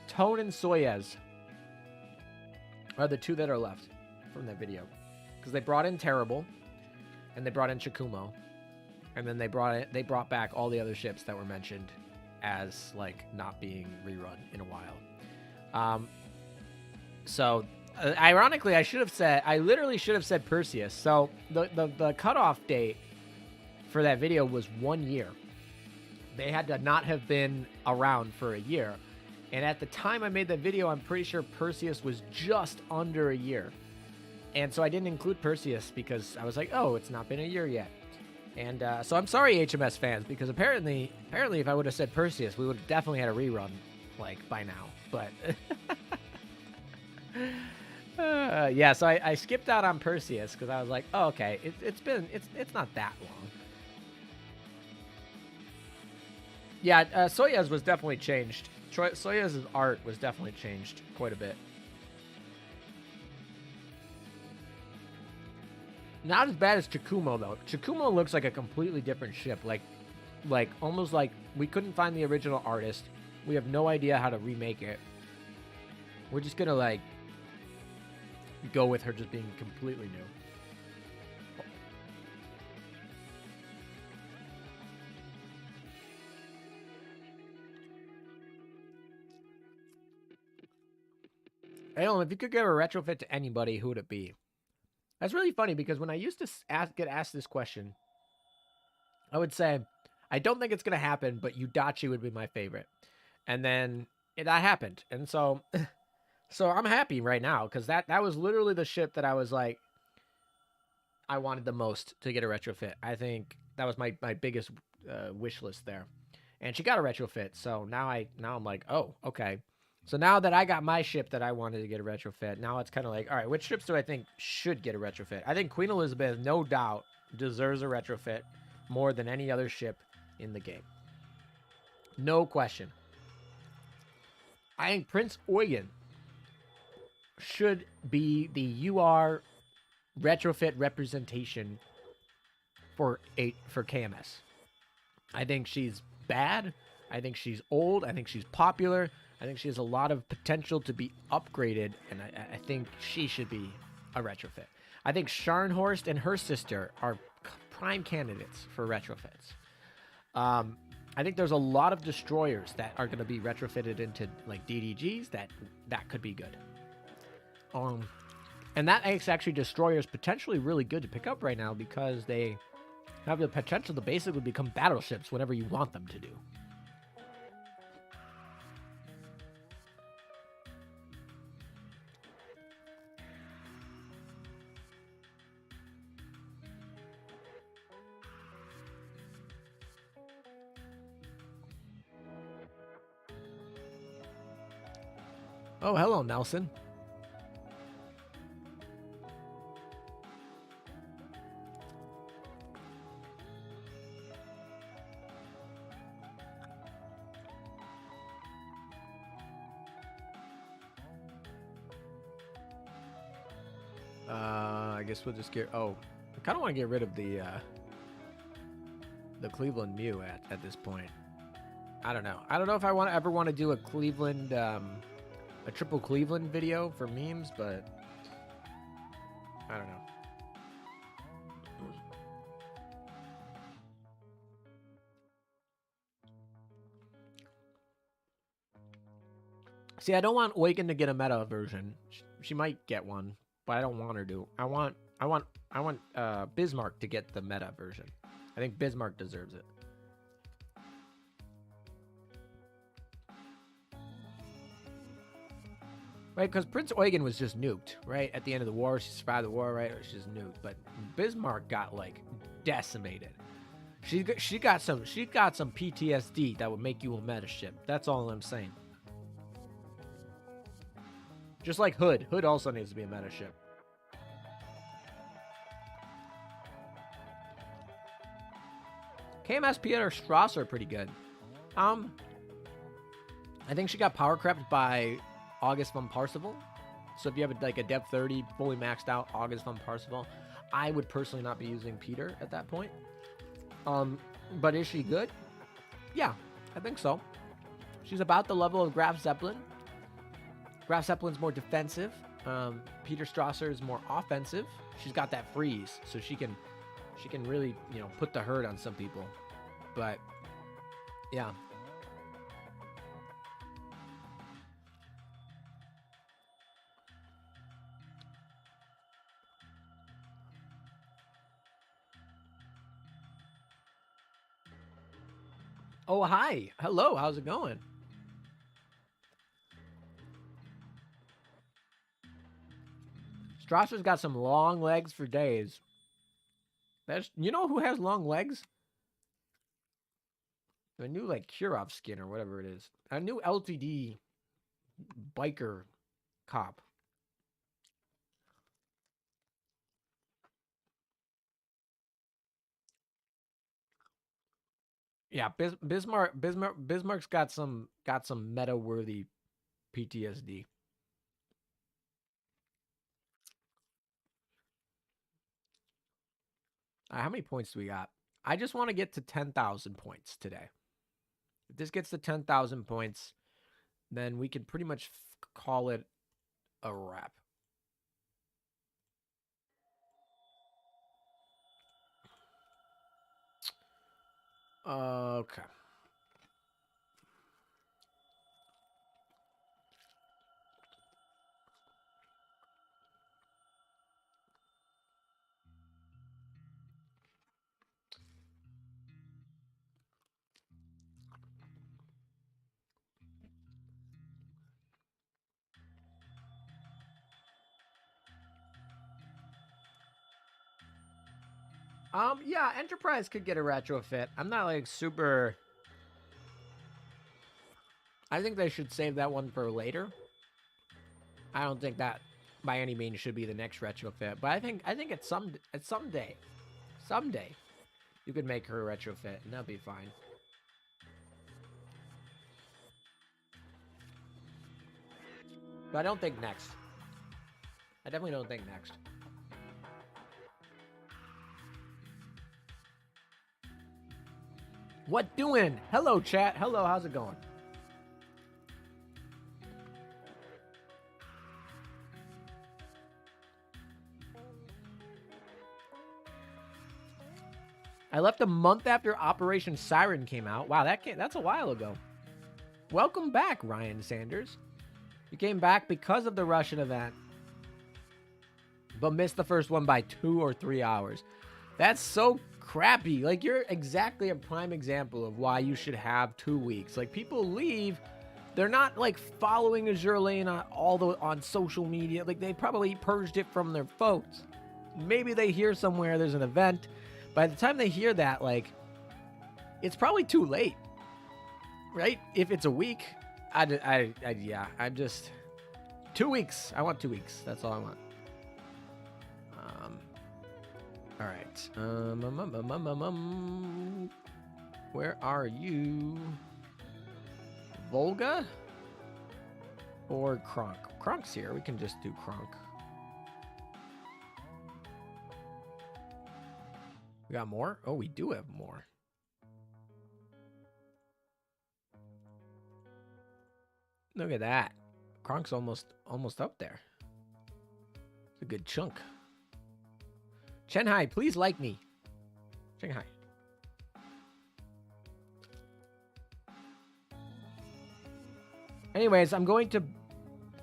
Tone and Soyez are the two that are left from that video, because they brought in Terrible, and they brought in Chikumo, and then they brought back all the other ships that were mentioned as like not being rerun in a while. So ironically, I literally should have said Perseus. So the cutoff date for that video was 1 year. They had to not have been around for a year. And at the time I made that video, I'm pretty sure Perseus was just under a year. And so I didn't include Perseus because I was like, oh, it's not been a year yet. And so I'm sorry, HMS fans, because apparently if I would have said Perseus, we would have definitely had a rerun, like, by now. But, yeah, so I skipped out on Perseus because I was like, oh, okay, it's not that long. Yeah, Soyuz was definitely changed. Soyuz's art was definitely changed quite a bit. Not as bad as Chikumo, though. Chikumo looks like a completely different ship. Like almost like we couldn't find the original artist. We have no idea how to remake it. We're just gonna, like, go with her just being completely new. Alan, if you could give a retrofit to anybody, who would it be? That's really funny because when I used to get asked this question, I would say, I don't think it's going to happen, but Yudachi would be my favorite. And then that happened. And so I'm happy right now because that was literally the ship that I was like, I wanted the most to get a retrofit. I think that was my biggest wish list there. And she got a retrofit. So now I'm like, oh, okay. So now that I got my ship that I wanted to get a retrofit, now it's kind of like, all right, which ships do I think should get a retrofit? I think Queen Elizabeth, no doubt, deserves a retrofit more than any other ship in the game. No question. I think Prince Eugen should be the UR retrofit representation for KMS. I think she's bad. I think she's old. I think she's popular. I think she has a lot of potential to be upgraded, and I think she should be a retrofit. I think Scharnhorst and her sister are prime candidates for retrofits. I think there's a lot of destroyers that are going to be retrofitted into like DDGs that could be good. And that makes actually destroyers potentially really good to pick up right now because they have the potential to basically become battleships whenever you want them to do. Oh, hello, Nelson. I guess we'll just get... Oh, I kind of want to get rid of the Cleveland Mew at this point. I don't know. I don't know if I ever want to do a Cleveland... a triple Cleveland video for memes, but I don't know. See, I don't want Eugen to get a meta version. She might get one, but I don't want her to. I want Bismarck to get the meta version. I think Bismarck deserves it. Right, because Prince Eugen was just nuked, right? At the end of the war, she survived the war, right? She was nuked, but Bismarck got like decimated. She got some PTSD that would make you a meta ship. That's all I'm saying. Just like Hood. Hood also needs to be a meta ship. KMS Peter Strasser pretty good. I think she got power crept by August von Parsifal. So if you have like a depth 30 fully maxed out August von Parsifal, I would personally not be using Peter at that point. But is she good? Yeah, I think so. She's about the level of Graf Zeppelin. Graf Zeppelin's more defensive. Peter Strasser is more offensive. She's got that freeze, so she can really, you know, put the hurt on some people. But yeah. Oh, hi. Hello. How's it going? Strasser's got some long legs for days. You know who has long legs? The new like Kurov skin or whatever it is. A new LTD biker cop. Yeah, Bismarck's got some meta worthy PTSD. How many points do we got? I just want to get to 10,000 points today. If this gets to 10,000 points, then we can pretty much call it a wrap. Okay. Yeah, Enterprise could get a retrofit. I'm not like super. I think they should save that one for later. I don't think that by any means should be the next retrofit, but I think at someday you could make her a retrofit and that'll be fine. But I don't think next. I definitely don't think next. What doing? Hello, chat. Hello, how's it going? I left a month after Operation Siren came out. Wow, that's a while ago. Welcome back, Ryan Sanders. You came back because of the Russian event, but missed the first one by 2 or 3 hours. That's so crappy. Like, you're exactly a prime example of why you should have 2 weeks. Like, people leave, they're not like following Azur Lane on social media. Like, they probably purged it from their phones. Maybe they hear somewhere there's an event. By the time they hear that, like, it's probably too late, right? If it's a week, yeah, I'm just 2 weeks. I want 2 weeks. That's all I want. All right. Where are you? Volga or Kronk? Kronk's here. We can just do Kronk. We got more? Oh, we do have more. Look at that. Kronk's almost up there. It's a good chunk. Chenhai, please like me. Shanghai. Anyways, I'm going to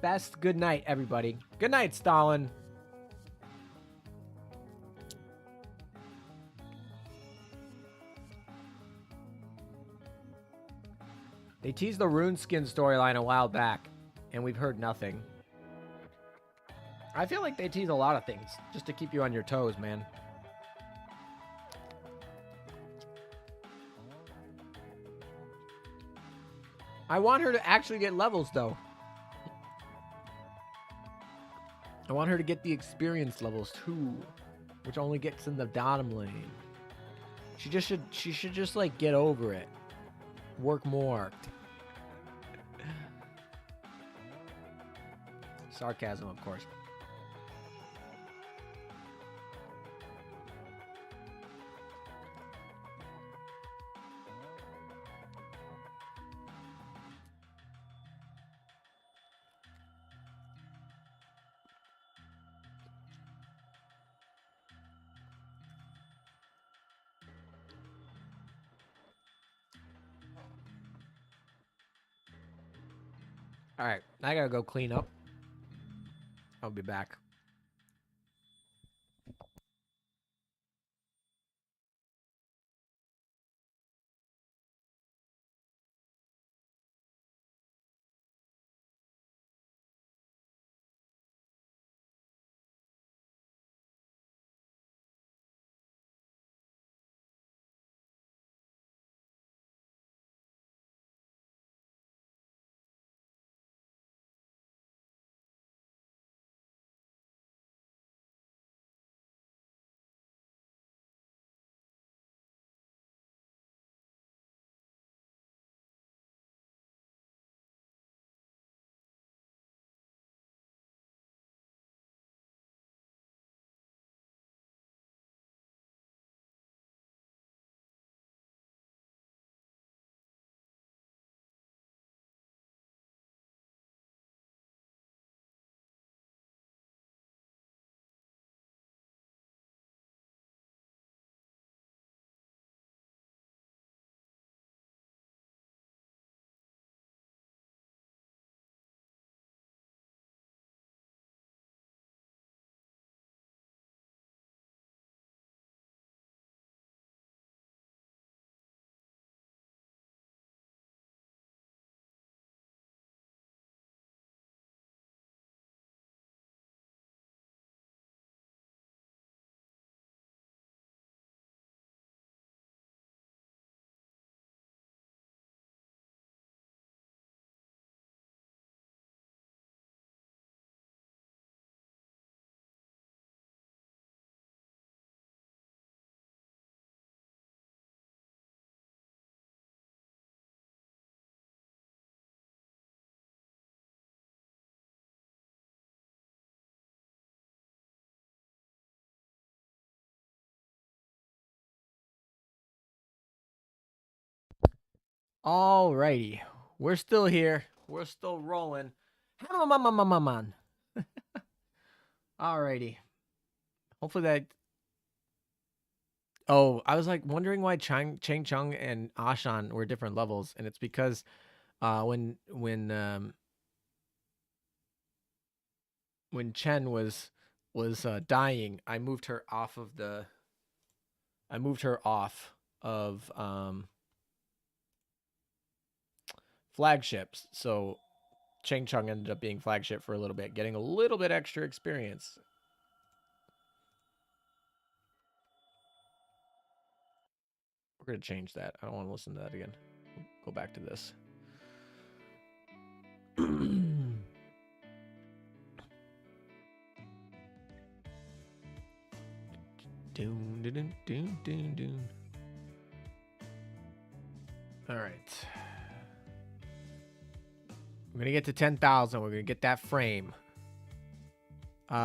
best good night, everybody. Good night, Stalin. They teased the RuneSkin storyline a while back, and we've heard nothing. I feel like they tease a lot of things just to keep you on your toes, man. I want her to actually get levels, though. I want her to get the experience levels, too, which only gets in the bottom lane. She should just, like, get over it. Work more. Sarcasm, of course. All right, I gotta go clean up. I'll be back. Alrighty, we're still here. We're still rolling. Alrighty. Hopefully that. Oh, I was like wondering why Chang Chung and Ashan were different levels, and it's because when Chen was dying, I moved her off of flagships. So Chang Chung ended up being flagship for a little bit, getting a little bit extra experience. We're gonna change that. I don't want to listen to that again. Go back to this. Doon, doon, doon, doon, doon. All right. We're gonna get to 10,000. We're gonna get that frame. We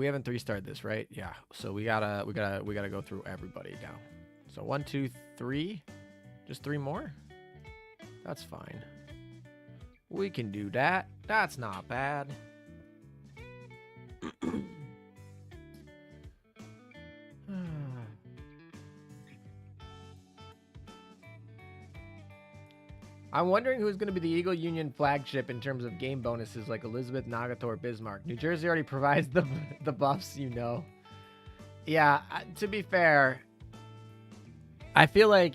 haven't 3-starred this, right? Yeah. So we gotta go through everybody now. So 1, 2, 3. Just 3 more? That's fine. We can do that. That's not bad. I'm wondering who's going to be the Eagle Union flagship in terms of game bonuses, like Elizabeth, Nagato, or Bismarck. New Jersey already provides the buffs, you know. Yeah, to be fair, I feel like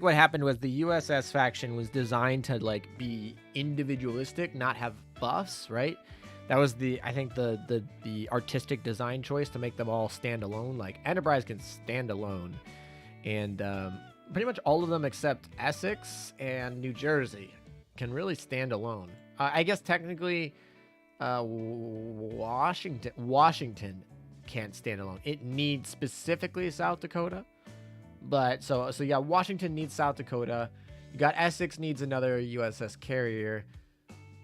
what happened was the USS faction was designed to like be individualistic, not have buffs, right? That was I think the artistic design choice to make them all stand alone. Like Enterprise can stand alone, and pretty much all of them except Essex and New Jersey can really stand alone. I guess technically, Washington can't stand alone. It needs specifically South Dakota. But so yeah, Washington needs South Dakota. You got Essex needs another USS carrier,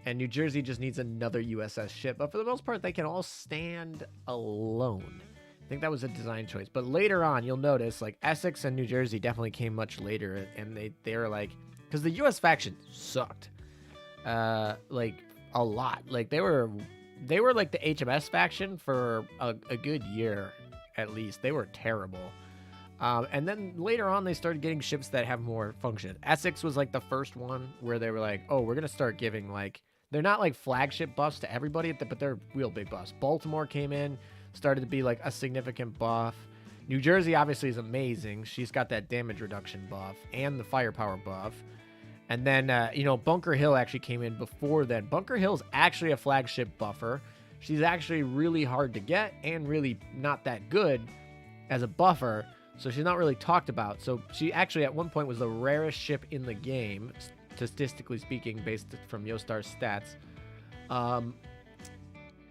and New Jersey just needs another USS ship. But for the most part, they can all stand alone. I think that was a design choice. But later on, you'll notice like Essex and New Jersey definitely came much later, and they were like, because the US faction sucked, like a lot. Like they were like the HMS faction for a good year at least. They were terrible. And then later on, they started getting ships that have more function. Essex was like the first one where they were like, oh, we're going to start giving like, they're not like flagship buffs to everybody, but they're real big buffs. Baltimore came in, started to be like a significant buff. New Jersey obviously is amazing. She's got that damage reduction buff and the firepower buff. And then, Bunker Hill actually came in before then. Bunker Hill's actually a flagship buffer. She's actually really hard to get and really not that good as a buffer. So she's not really talked about. So she actually at one point was the rarest ship in the game, statistically speaking, based from Yostar's stats.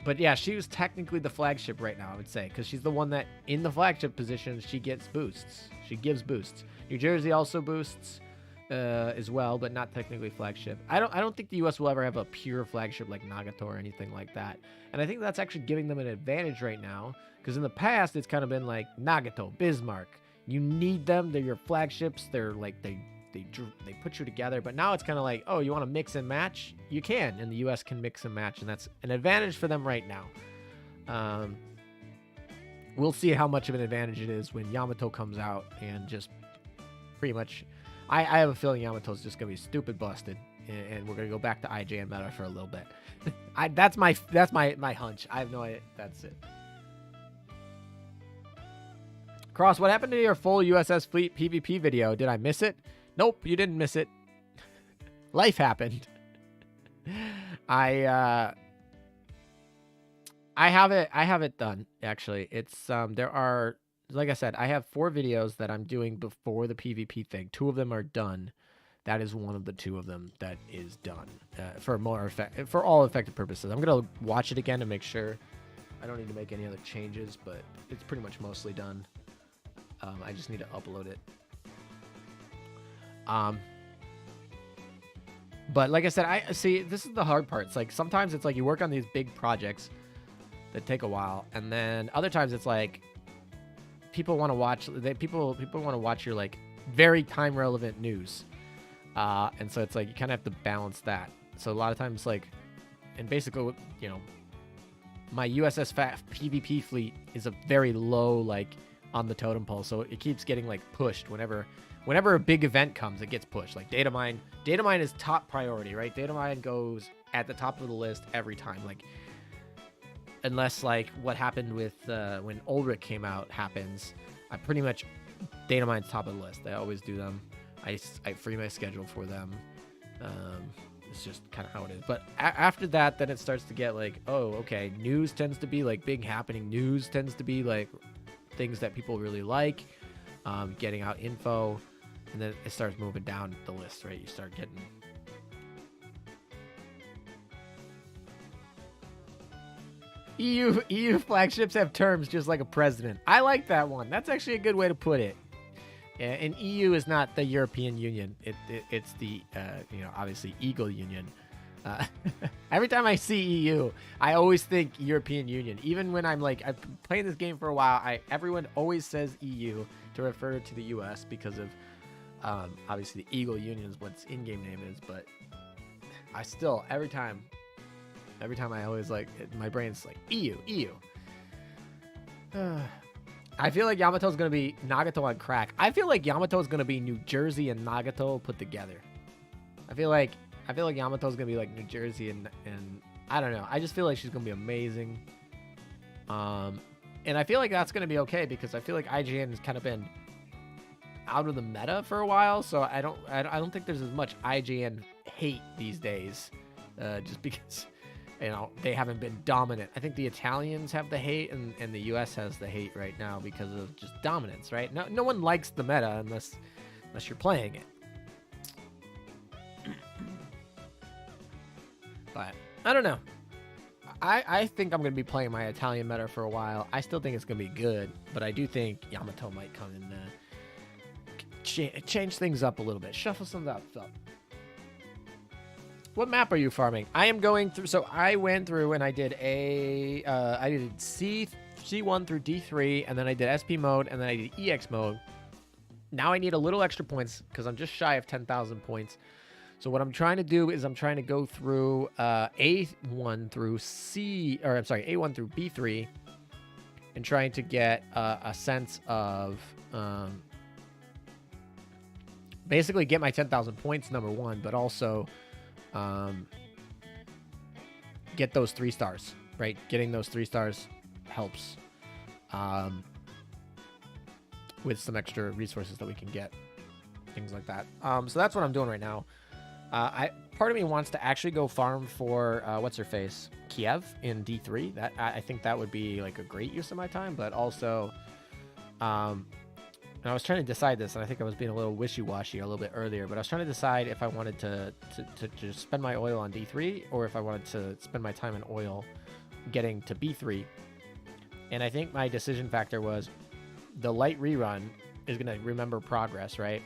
But yeah, she was technically the flagship right now, I would say, because she's the one that in the flagship position, she gets boosts. She gives boosts. New Jersey also boosts as well, but not technically flagship. I don't think the US will ever have a pure flagship like Nagato or anything like that. And I think that's actually giving them an advantage right now. Because in the past, it's kind of been like Nagato, Bismarck. You need them. They're your flagships. They're like, they put you together. But now it's kind of like, oh, you want to mix and match? You can. And the U.S. can mix and match. And that's an advantage for them right now. We'll see how much of an advantage it is when Yamato comes out and just pretty much... I have a feeling Yamato's just going to be stupid busted. And we're going to go back to IJN meta for a little bit. That's my hunch. I have no idea. That's it. Cross, what happened to your full USS Fleet PvP video? Did I miss it? Nope, you didn't miss it. Life happened. I have it done, actually. It's there are, like I said, I have 4 videos that I'm doing before the PvP thing. 2 of them are done. That is one of the 2 of them that is done for all effective purposes. I'm gonna watch it again to make sure. I don't need to make any other changes, but it's pretty much mostly done. I just need to upload it. But like I said, I see this is the hard part. It's like sometimes it's like you work on these big projects that take a while, and then other times it's like people want to watch. People want to watch your like very time relevant news, and so it's like you kind of have to balance that. So a lot of times like, and basically my USS PvP fleet is a very low like on the totem pole, so it keeps getting like pushed whenever a big event comes. It gets pushed. Like data mine is top priority, right? Data mine goes at the top of the list every time, like unless like what happened with when Ulrich came out happens. I pretty much data mine's top of the list. I always do them. I free my schedule for them. It's just kind of how it is. But after that, then it starts to get like, oh, okay, news tends to be like big happening news tends to be like things that people really like, getting out info, and then it starts moving down the list, right? You start getting EU flagships have terms just like a president. I like that one. That's actually a good way to put it. Yeah, and EU is not the European Union. It's the obviously Eagle Union. Every time I see EU, I always think European Union. Even when I'm like, I've been playing this game for a while, everyone always says EU to refer to the US because of obviously the Eagle Union is what its in-game name is. But I still every time I always like my brain's like EU. I feel like Yamato's gonna be Nagato on crack. I feel like Yamato is gonna be New Jersey and Nagato put together. I feel like Yamato's gonna be like New Jersey, and I don't know. I just feel like she's gonna be amazing. And I feel like that's gonna be okay because I feel like IGN has kind of been out of the meta for a while, so I don't think there's as much IGN hate these days, just because they haven't been dominant. I think the Italians have the hate, and the US has the hate right now because of just dominance, right? No one likes the meta unless you're playing it. But I don't know. I think I'm going to be playing my Italian meta for a while. I still think it's going to be good, but I do think Yamato might come and change things up a little bit. Shuffle some up. What map are you farming? I am going through. So I went through and I did I did C1 through D3, and then I did SP mode, and then I did EX mode. Now I need a little extra points because I'm just shy of 10,000 points. So what I'm trying to do is I'm trying to go through A1 through A1 through B3, and trying to get a sense of basically get my 10,000 points, number one, but also get those 3 stars, right? Getting those 3 stars helps with some extra resources that we can get, things like that. So that's what I'm doing right now. Part of me wants to actually go farm for what's her face, Kiev in D3. That I think that would be like a great use of my time, but also and I was trying to decide this, and I think I was being a little wishy-washy a little bit earlier, but I was trying to decide if I wanted to just spend my oil on D3 or if I wanted to spend my time in oil getting to B3. And I think my decision factor was the light rerun is going to remember progress, right?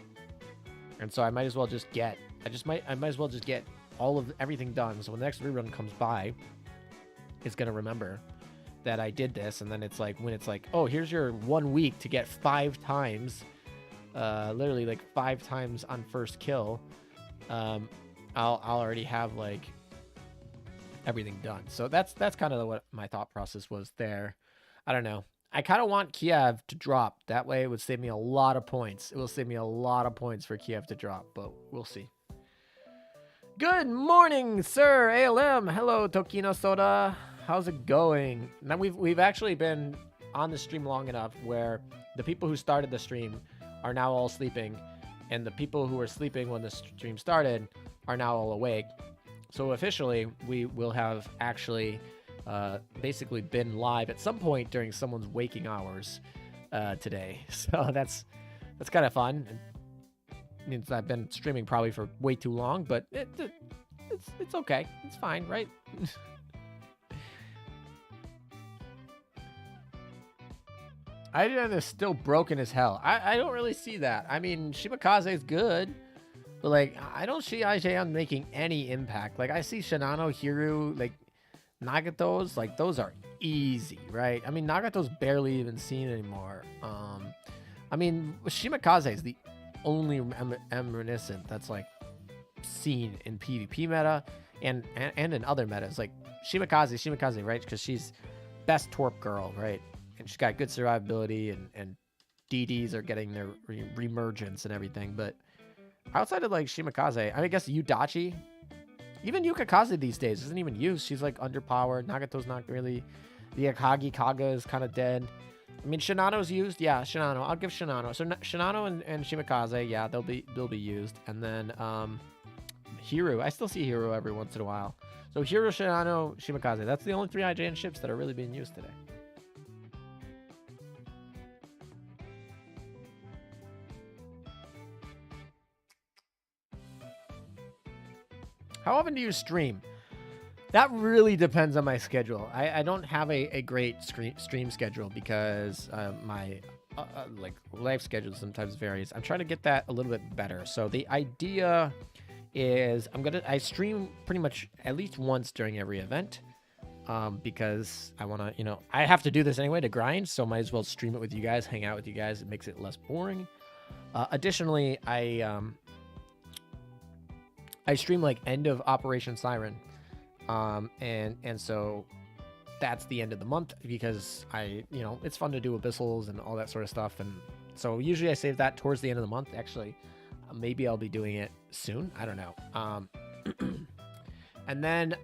And so I might as well just get I might as well just get everything done. So when the next rerun comes by, it's going to remember that I did this. And then it's like, when it's like, oh, here's your 1 week to get 5 times, literally like 5 times on first kill. I'll already have like everything done. So that's kind of what my thought process was there. I don't know. I kind of want Kiev to drop. That way it would save me a lot of points. It will save me a lot of points for Kiev to drop, but we'll see. Good morning, sir. ALM. Hello, Tokino Soda. How's it going? Now we've actually been on the stream long enough where the people who started the stream are now all sleeping, and the people who were sleeping when the stream started are now all awake. So officially, we will have actually basically been live at some point during someone's waking hours today. So that's kind of fun. It means I've been streaming probably for way too long, but it's okay. It's fine, right? IGN is still broken as hell. I don't really see that. I mean, Shimakaze is good, but like I don't see IGN making any impact. Like I see Shinano, Hiru, like Nagato's, like those are easy, right? I mean, Nagato's barely even seen anymore. I mean, Shimakaze is the only reminiscent that's like seen in PvP meta and in other metas. Like Shimakaze, right? Because she's best Torp girl, right? And she's got good survivability, and DDs are getting their remergence and everything. But outside of like Shimakaze, I guess Yudachi, even Yukikaze these days isn't even used. She's like underpowered. Nagato's not really. The Akagi Kaga is kind of dead. I mean, Shinano's used. Yeah, Shinano. I'll give Shinano. So Shinano and Shimakaze, yeah, they'll be used. And then Hiru. I still see Hiru every once in a while. So Hiru, Shinano, Shimakaze. That's the only 3 IGN ships that are really being used today. How often do you stream? That really depends on my schedule. I don't have a great stream schedule because my like life schedule sometimes varies. I'm trying to get that a little bit better. So the idea is I stream pretty much at least once during every event because I want to, I have to do this anyway to grind. So might as well stream it with you guys, hang out with you guys. It makes it less boring. Additionally, I stream like end of Operation Siren, and so that's the end of the month because it's fun to do abyssals and all that sort of stuff, and so usually I save that towards the end of the month. Actually, Maybe I'll be doing it soon. I don't know. And then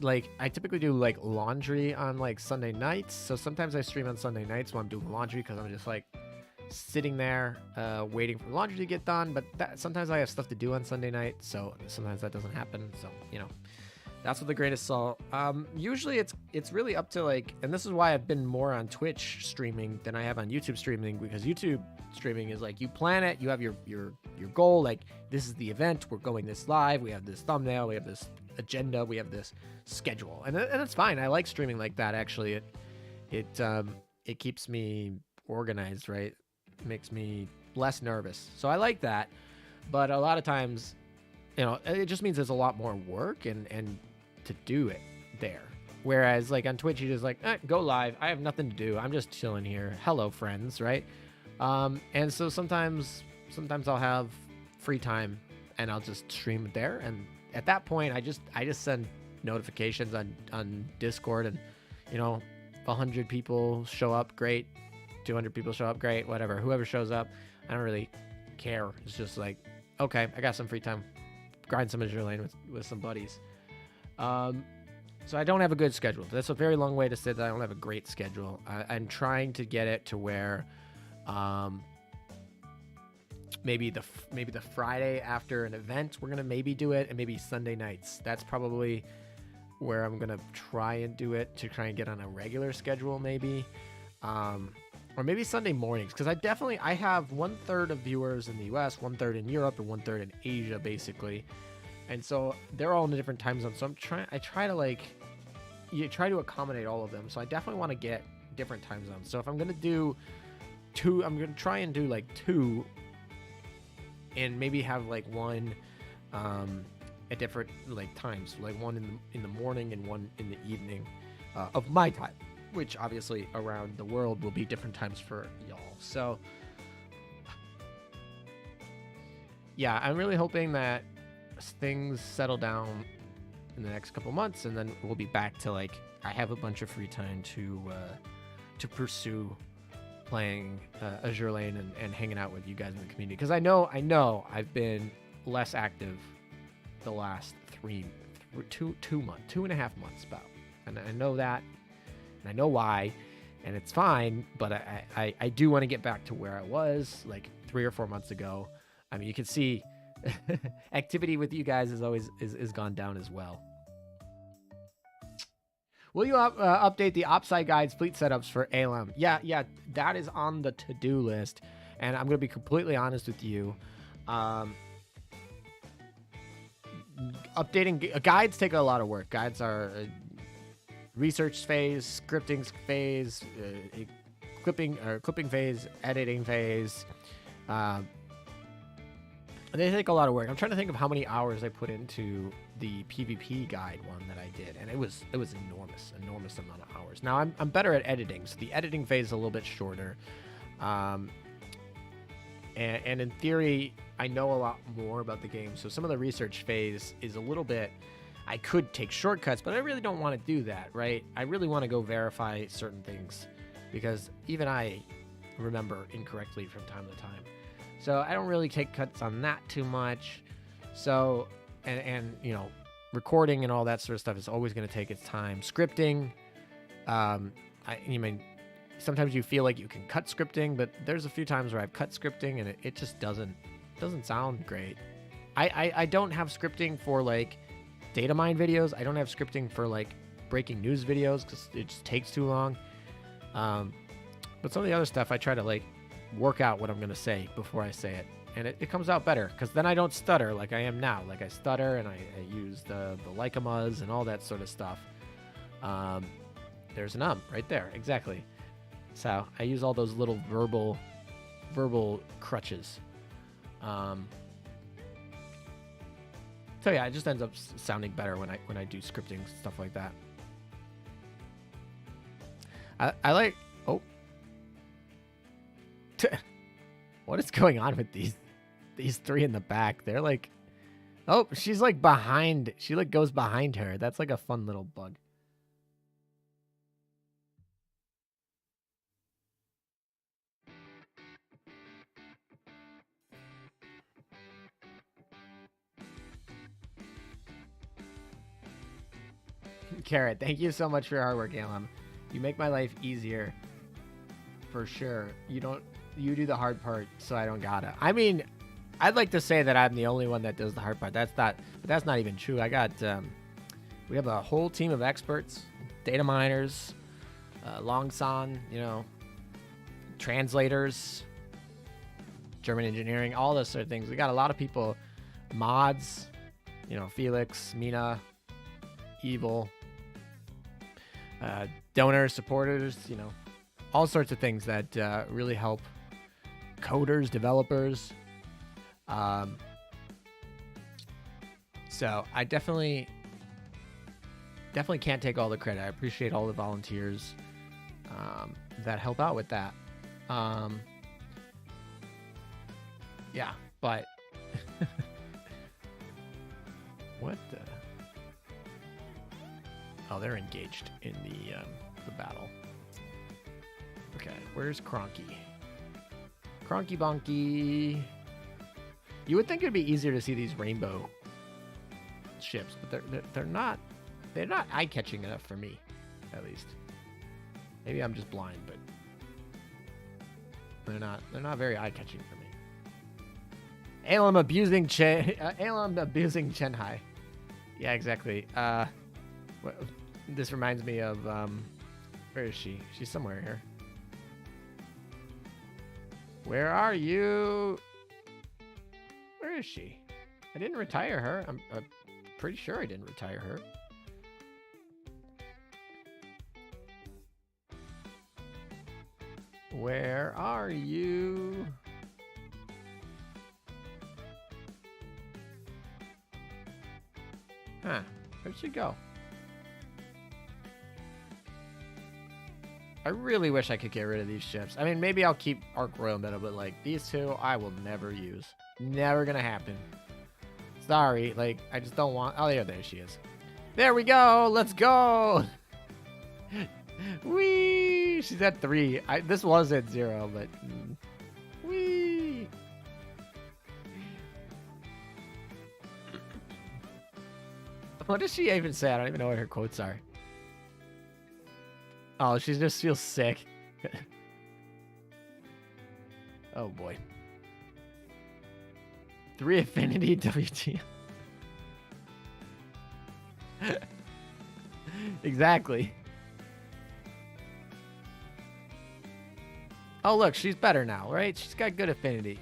like I typically do like laundry on like Sunday nights. So sometimes I stream on Sunday nights while I'm doing laundry because I'm just like sitting there waiting for laundry to get done. But sometimes I have stuff to do on Sunday night, so sometimes that doesn't happen. So that's with a grain of salt. Usually it's really up to like, and this is why I've been more on Twitch streaming than I have on YouTube streaming, because YouTube streaming is like you plan it, you have your goal, like this is the event, we're going this live, we have this thumbnail, we have this agenda, we have this schedule, and it's fine. I like streaming like that. Actually, it keeps me organized, right? It makes me less nervous, so I like that. But a lot of times, it just means there's a lot more work and to do it there. Whereas like on Twitch, you just like go live. I have nothing to do. I'm just chilling here. Hello, friends, right? And so sometimes I'll have free time and I'll just stream there. And at that point, I just send notifications on Discord, and 100 people show up, great. 200 people show up, great. Whatever, whoever shows up, I don't really care. It's just like, okay, I got some free time, grind some Azur Lane with some buddies. So I don't have a good schedule. That's a very long way to say that I don't have a great schedule. I'm trying to get it to where maybe the Friday after an event we're gonna maybe do it, and maybe Sunday nights. That's probably where I'm gonna try and do it, to try and get on a regular schedule, maybe. Or maybe Sunday mornings, because I have 1/3 of viewers in the US, 1/3 in Europe, and 1/3 in Asia, basically. And so they're all in a different time zone. So I try to accommodate all of them. So I definitely want to get different time zones. So if I'm gonna do 2, I'm gonna try and do like 2, and maybe have like one at different like times, like one in the morning and one in the evening of my time, which obviously around the world will be different times for y'all. So yeah, I'm really hoping that things settle down in the next couple months, and then we'll be back to like I have a bunch of free time to pursue playing Azur Lane and hanging out with you guys in the community, because I know I've been less active the last 2.5 months about, and I know that, and I know why, and it's fine, but I do want to get back to where I was like 3 or 4 months ago. I mean, you can see activity with you guys is gone down as well. Will you update the OpSci guides fleet setups for ALM? Yeah, that is on the to-do list, and I'm going to be completely honest with you. Updating guides take a lot of work. Guides are research phase, scripting phase, clipping phase, editing phase. They take a lot of work. I'm trying to think of how many hours I put into the PvP guide one that I did, and it was enormous amount of hours. Now I'm better at editing, so the editing phase is a little bit shorter, and in theory I know a lot more about the game. So some of the research phase is a little bit. I could take shortcuts, but I really don't want to do that, right? I really want to go verify certain things, because even I remember incorrectly from time to time. So I don't really take cuts on that too much. So, and recording and all that sort of stuff is always going to take its time. Scripting, sometimes you feel like you can cut scripting, but there's a few times where I've cut scripting and it just doesn't sound great. I don't have scripting for like data mine videos. I don't have scripting for like breaking news videos because it just takes too long. But some of the other stuff I try to like work out what I'm going to say before I say it, and it comes out better, because then I don't stutter like I am now. Like I stutter and I use the likemas and all that sort of stuff. There's an right there, exactly. So I use all those little verbal crutches. So yeah, it just ends up sounding better when I do scripting, stuff like that. I like. Oh. What is going on with these three in the back? They're like, oh, she's like behind. She like goes behind her. That's like a fun little bug. Carrot, thank you so much for your hard work, Alem. You make my life easier. For sure. You do the hard part, so I don't gotta. I mean, I'd like to say that I'm the only one that does the hard part. That's not even true. I got, we have a whole team of experts, data miners, Longson, you know, translators, German engineering, all those sort of things. We got a lot of people, mods, you know, Felix, Mina, Evil, donors, supporters, you know, all sorts of things that really help coders, developers. So I definitely can't take all the credit. I appreciate all the volunteers that help out with that. Yeah, but what the? Oh, they're engaged in the battle. Okay, where's Kronky? Kronky Bonky. You would think it'd be easier to see these rainbow ships, but they're not. They're not eye-catching enough for me, at least. Maybe I'm just blind, but they're not very eye-catching for me. Alem abusing Chenhai. Yeah, exactly. This reminds me of where is she? She's somewhere here. Where are you? Where is she? I didn't retire her. I'm pretty sure I didn't retire her. Where are you? Huh. Where'd she go? I really wish I could get rid of these ships. I mean, maybe I'll keep Ark Royal Metal, but like these two, I will never use. Never gonna happen. Sorry, like I just don't want. Oh, there she is. There we go. Let's go. Whee! She's at 3. This was at 0, but whee! What does she even say? I don't even know what her quotes are. Oh, she just feels sick. Oh boy. 3 affinity WT. Exactly. Oh look, she's better now, right? She's got good affinity.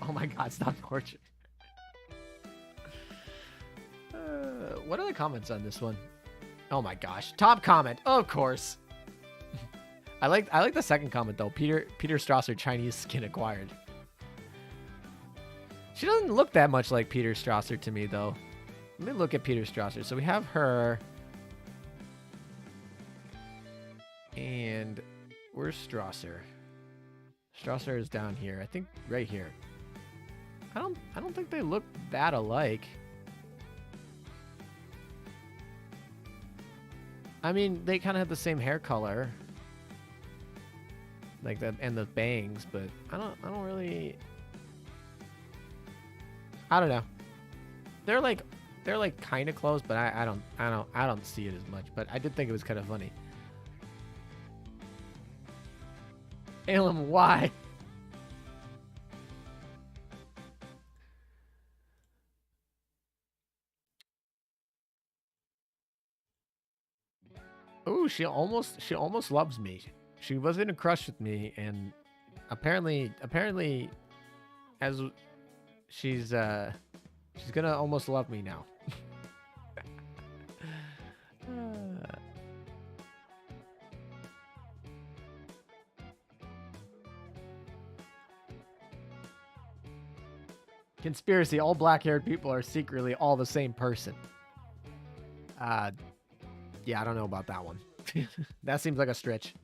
Oh my god, stop torture. What are the comments on this one? Oh my gosh. Top comment, of course. I like the second comment though. Peter Strasser Chinese skin acquired. She doesn't look that much like Peter Strasser to me though. Let me look at Peter Strasser. So we have her. And where's Strasser? Strasser is down here. I think right here. I don't think they look that alike. I mean, they kind of have the same hair color. Like that and the bangs, but I don't really. I don't know. They're like kind of close, but I don't see it as much, but I did think it was kind of funny. Alem, why? Ooh, she almost loves me. She was in a crush with me, and apparently, as she's gonna almost love me now. Conspiracy, all black-haired people are secretly all the same person. Yeah, I don't know about that one. That seems like a stretch.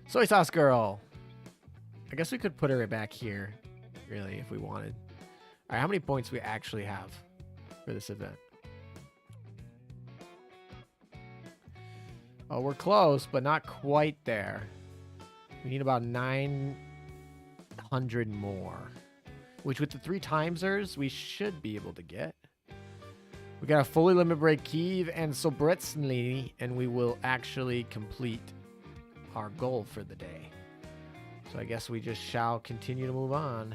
Soy sauce girl. I guess we could put her back here, really, if we wanted. All right, how many points we actually have for this event? Oh, we're close, but not quite there. We need about 900 more. which with the 3 timesers, we should be able to get. We got a fully liberate Kiev and Soobrazitelny, and we will actually complete our goal for the day. So I guess we just shall continue to move on.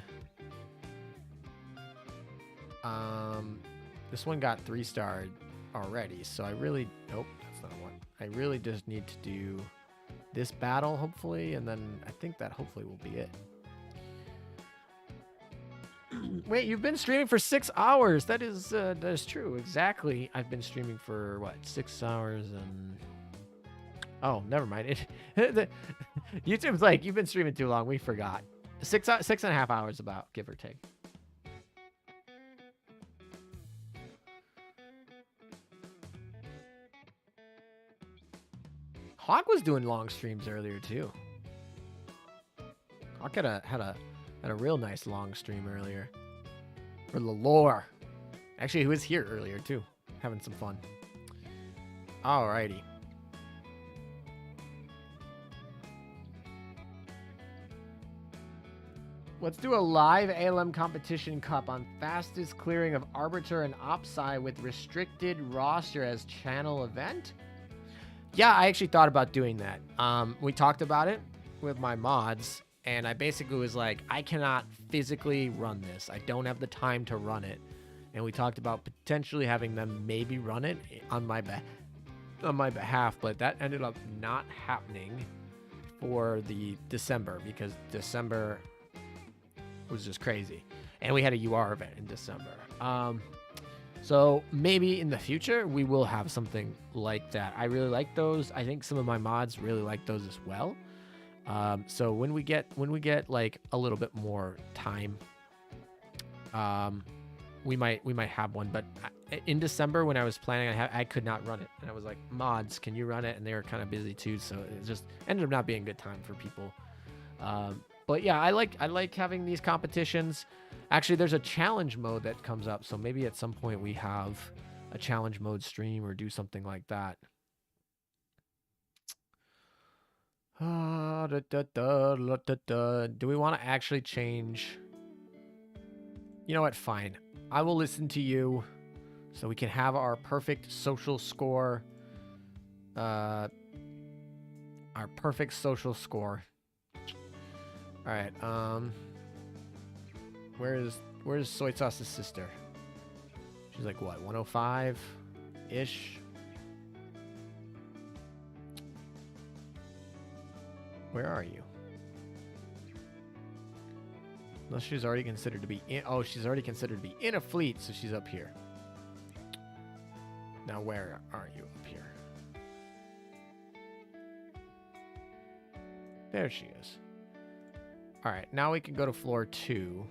This one got 3-starred already, so I really... Nope, that's not one. I really just need to do this battle, hopefully, and then I think that hopefully will be it. Wait, you've been streaming for 6 hours. That is true. Exactly. I've been streaming for, what, 6 hours and... Oh, never mind. YouTube's like, you've been streaming too long. We forgot. 6.5 hours about, give or take. Hawk was doing long streams earlier too. Hawk had a real nice long stream earlier. For the lore. Actually, he was here earlier too, having some fun. Alrighty. Let's do a live ALM competition cup on fastest clearing of Arbiter and Opsci with restricted roster as channel event. Yeah, I actually thought about doing that. We talked about it with my mods, and I basically was like, I cannot physically run this. I don't have the time to run it. And we talked about potentially having them maybe run it on my behalf, but that ended up not happening for the December, because December was just crazy. And we had a UR event in December. So maybe in the future we will have something like that. I really like those. I think some of my mods really like those as well. So when we get like a little bit more time, we might have one. But in December when I was planning, I could not run it, and I was like, mods, can you run it? And they were kind of busy too, so it just ended up not being a good time for people. But yeah, I like having these competitions. Actually, there's a challenge mode that comes up, so maybe at some point we have a challenge mode stream or do something like that. Do we want to actually change? You know what? Fine. I will listen to you so we can have our perfect social score. Our perfect social score. All right. Where's Soy Sauce's sister? She's like what, 105-ish? Where are you? Unless she's already considered to be in... Oh, she's already considered to be in a fleet, so she's up here. Now, where are you up here? There she is. All right, now we can go to floor 2.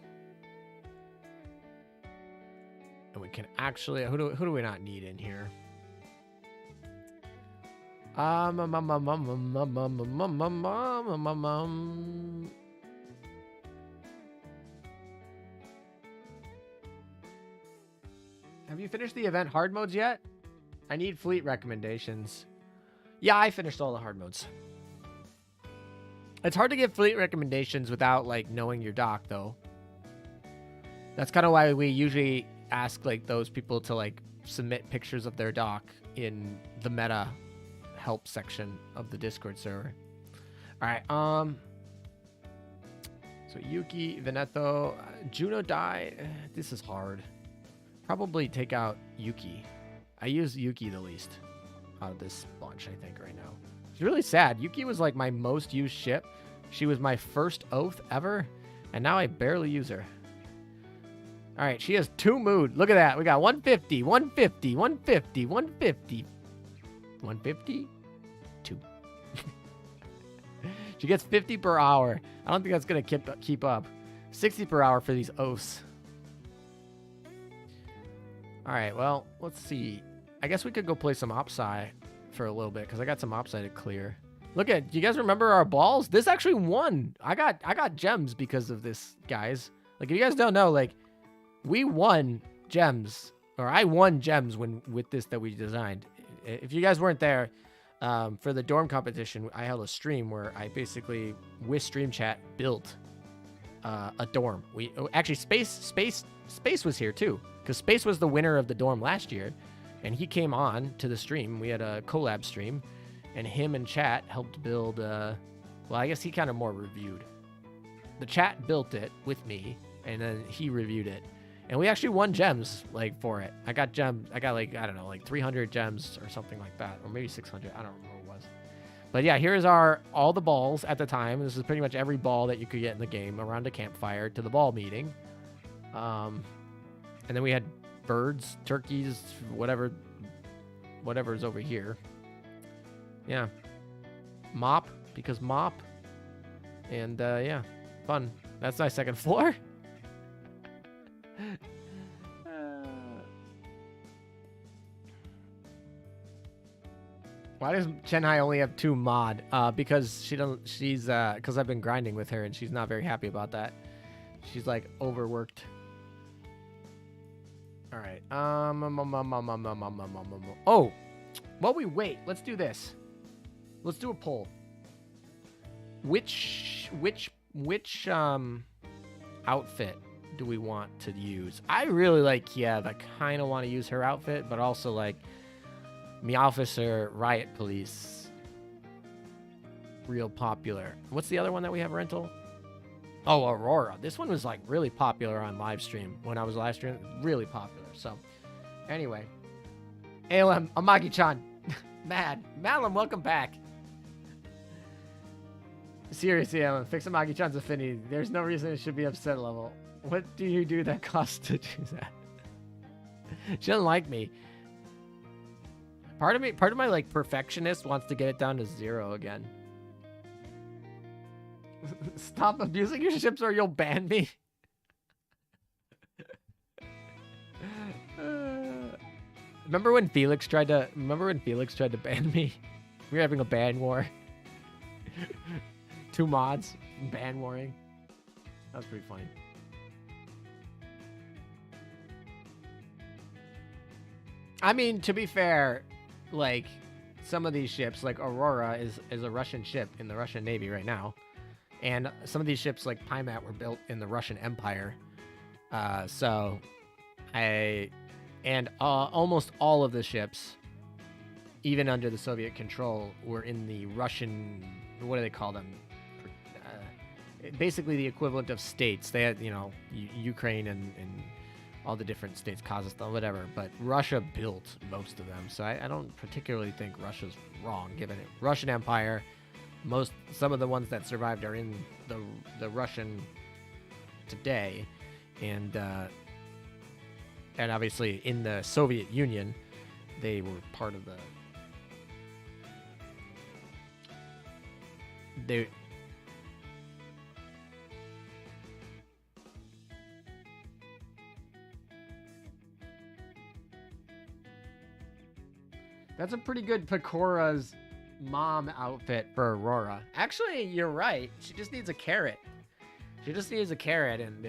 And we can actually... Who do we not need in here? Have you finished the event hard modes yet? I need fleet recommendations. Yeah, I finished all the hard modes. It's hard to give fleet recommendations without like knowing your dock, though. That's kind of why we usually ask like those people to like submit pictures of their dock in the meta help section of the Discord server. All right. So Yuki, Veneto, Juno Dai. This is hard. Probably take out Yuki. I use Yuki the least out of this bunch, I think, right now. It's really sad. Yuki was like my most used ship. She was my first oath ever, and now I barely use her. All right, she has 2 mood. Look at that. We got 150, 150, 150, 150, 150, 2. She gets 50 per hour. I don't think that's going to keep up. 60 per hour for these oaths. All right, well, let's see. I guess we could go play some Opsci for a little bit because I got some Opsci to clear. Look at, do you guys remember our balls? This actually won. I got gems because of this, guys. Like, if you guys don't know, like, we won gems, or I won gems with this that we designed. If you guys weren't there, for the dorm competition, I held a stream where I basically, with stream chat, built a dorm. Actually Space was here too, because Space was the winner of the dorm last year, and he came on to the stream. We had a collab stream, and him and chat helped build. Well, I guess he kind of more reviewed. The chat built it with me, and then he reviewed it, and we actually won gems like for it. I got like, I don't know, like 300 gems or something like that, or maybe 600. I don't remember what it was. But yeah, here's all the balls at the time. This is pretty much every ball that you could get in the game around a campfire to the ball meeting. And then we had birds, turkeys, whatever's over here. Yeah. Mop, because mop. And yeah, fun. That's my second floor. Why does Chenhai only have 2 mod? Because because I've been grinding with her and she's not very happy about that. She's like overworked. All right. Oh, while we wait, let's do this. Let's do a poll. Which outfit do we want to use? I really like Kiev. I kind of want to use her outfit, but also like Me Officer, Riot Police. Real popular. What's the other one that we have rental? Oh, Aurora. This one was like really popular on live stream. When I was live streaming, really popular. So anyway. ALM, Amagi-chan. Mad. Malum, welcome back. Seriously, Alan, fix Amagi-chan's affinity. There's no reason it should be upset level. What do you do that costs to do that? She doesn't like me. Part of my like perfectionist wants to get it down to 0 again. Stop abusing your ships or you'll ban me. Remember when Felix tried to ban me? We were having a ban war. 2 mods, ban warring. That was pretty funny. I mean, to be fair, like some of these ships, like Aurora is a Russian ship in the Russian Navy right now. And some of these ships like Pymat were built in the Russian Empire. Almost all of the ships, even under the Soviet control, were in the Russian, what do they call them? Basically the equivalent of states. They had, Ukraine and all the different states, Kazakhstan, whatever. But Russia built most of them. So I don't particularly think Russia's wrong, given it. Russian Empire, some of the ones that survived are in the Russian today. And obviously in the Soviet Union, they were part of That's a pretty good Pecora's mom outfit for Aurora. Actually, you're right. She just needs a carrot. And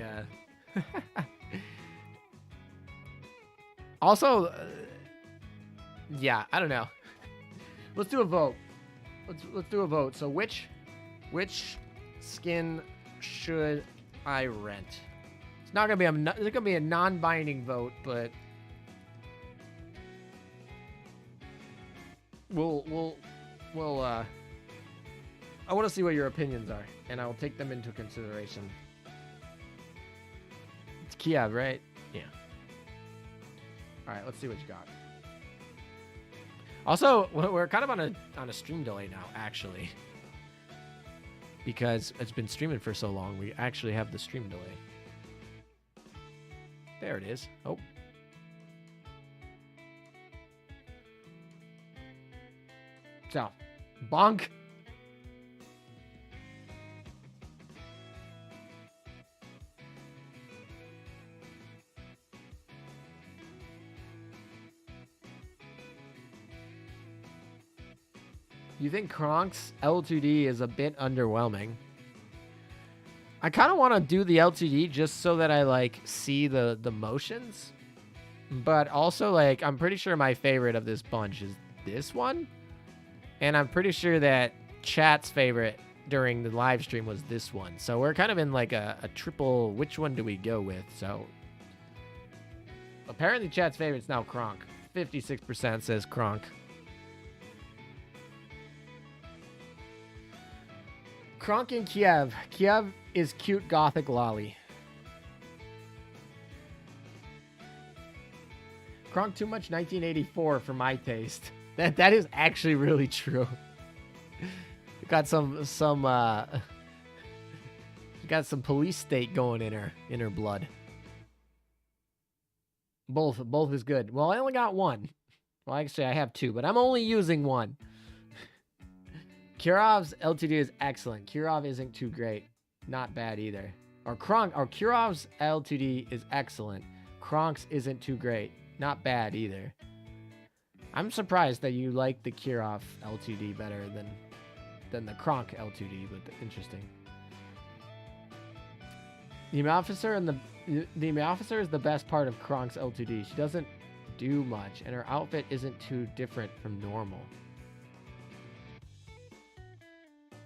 also, yeah, I don't know. Let's do a vote. Let's do a vote. So which skin should I rent? It's not gonna be a non-binding vote, but we'll I want to see what your opinions are, and I'll take them into consideration. It's Kiev, right? Yeah. All right, let's see what you got. Also, we're kind of on a stream delay now, actually, because it's been streaming for so long. We actually have the stream delay. There it is. Oh. So, bonk. You think Kronk's L2D is a bit underwhelming? I kind of want to do the L2D just so that I like see the motions, but also like I'm pretty sure my favorite of this bunch is this one. And I'm pretty sure that chat's favorite during the live stream was this one. So we're kind of in like a triple, which one do we go with? So apparently chat's favorite's now Kronk. 56% says Kronk. Kronk in Kiev. Kiev is cute gothic lolly. Kronk too much 1984 for my taste. That is actually really true. Got some got some police state going in her blood. Both is good. Well, I only got one. Well, actually I have two, but I'm only using one. Kirov's LTD is excellent. Kirov isn't too great. Not bad either. Or Kirov's LTD is excellent. Kronk's isn't too great. Not bad either. I'm surprised that you like the Kirov LTD better than the Kronk LTD, but interesting. The officer is the best part of Kronk's LTD. She doesn't do much, and her outfit isn't too different from normal.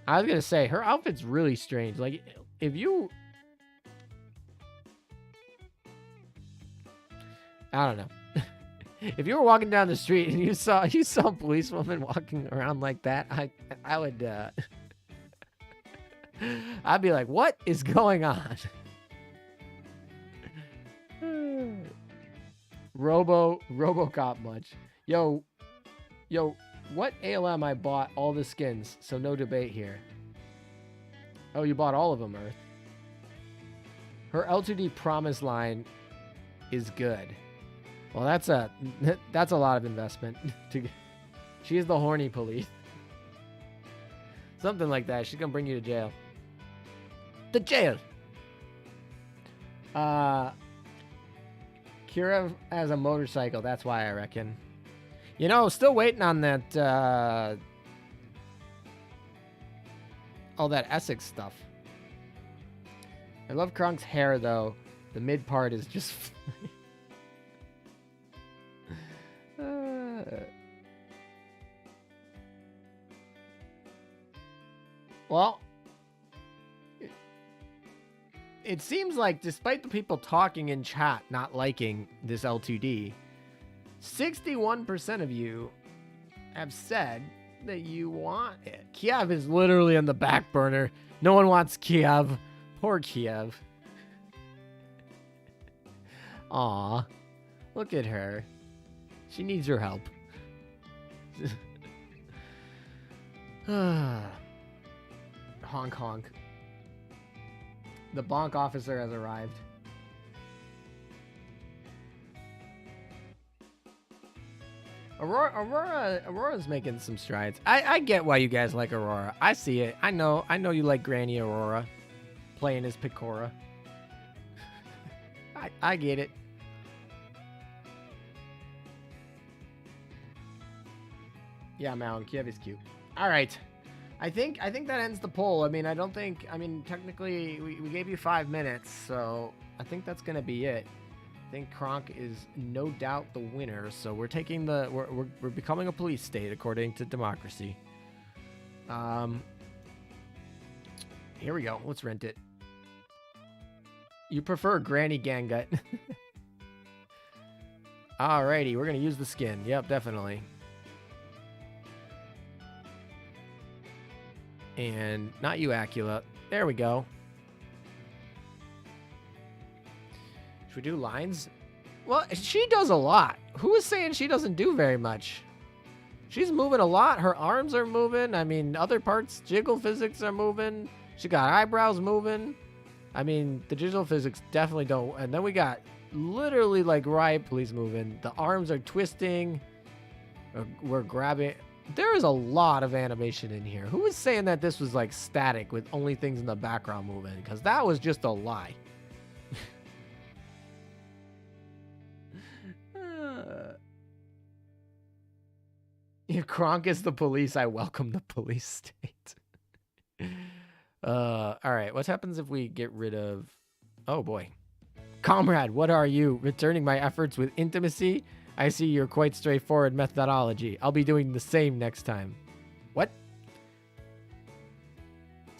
I was gonna say her outfit's really strange. Like, if you, I don't know. If you were walking down the street and you saw a policewoman walking around like that, I would I'd be like, what is going on? RoboCop much. Yo, what ALM I bought all the skins, so no debate here. Oh, you bought all of them, Earth. Her LTD promise line is good. Well, that's a lot of investment. She is the horny police. Something like that. She's gonna bring you to jail. The jail. Kira has a motorcycle. That's why I reckon. You know, still waiting on that. All that Essex stuff. I love Kronk's hair though. The mid part is just. Well, it seems like despite the people talking in chat not liking this L2D, 61% of you have said that you want it. Kiev is literally on the back burner. No one wants Kiev. Poor Kiev. Aw, look at her. She needs your help. Honk honk. The bonk officer has arrived. Aurora's making some strides. I get why you guys like Aurora. I see it. I know you like Granny Aurora playing as Picora. I get it. Yeah, Mal, Kiev is cute. All right. I think that ends the poll. I mean, technically we gave you 5 minutes, so I think that's going to be it. I think Kronk is no doubt the winner, so we're taking we're becoming a police state according to democracy. Here we go. Let's rent it. You prefer Granny Gangut. Alrighty, we're going to use the skin. Yep, definitely. And not you, Acula. There we go. Should we do lines? Well, she does a lot. Who is saying she doesn't do very much? She's moving a lot. Her arms are moving. I mean, other parts, jiggle physics are moving. She got eyebrows moving. I mean, the digital physics definitely don't. And then we got literally like riot police moving. The arms are twisting. We're grabbing. There is a lot of animation in here. Who was saying that this was like static with only things in the background moving? Because that was just a lie. If Kronk is the police, I welcome the police state. All right, what happens if we get rid of... Oh boy. Comrade, what are you? Returning my efforts with intimacy? I see your quite straightforward methodology. I'll be doing the same next time. What?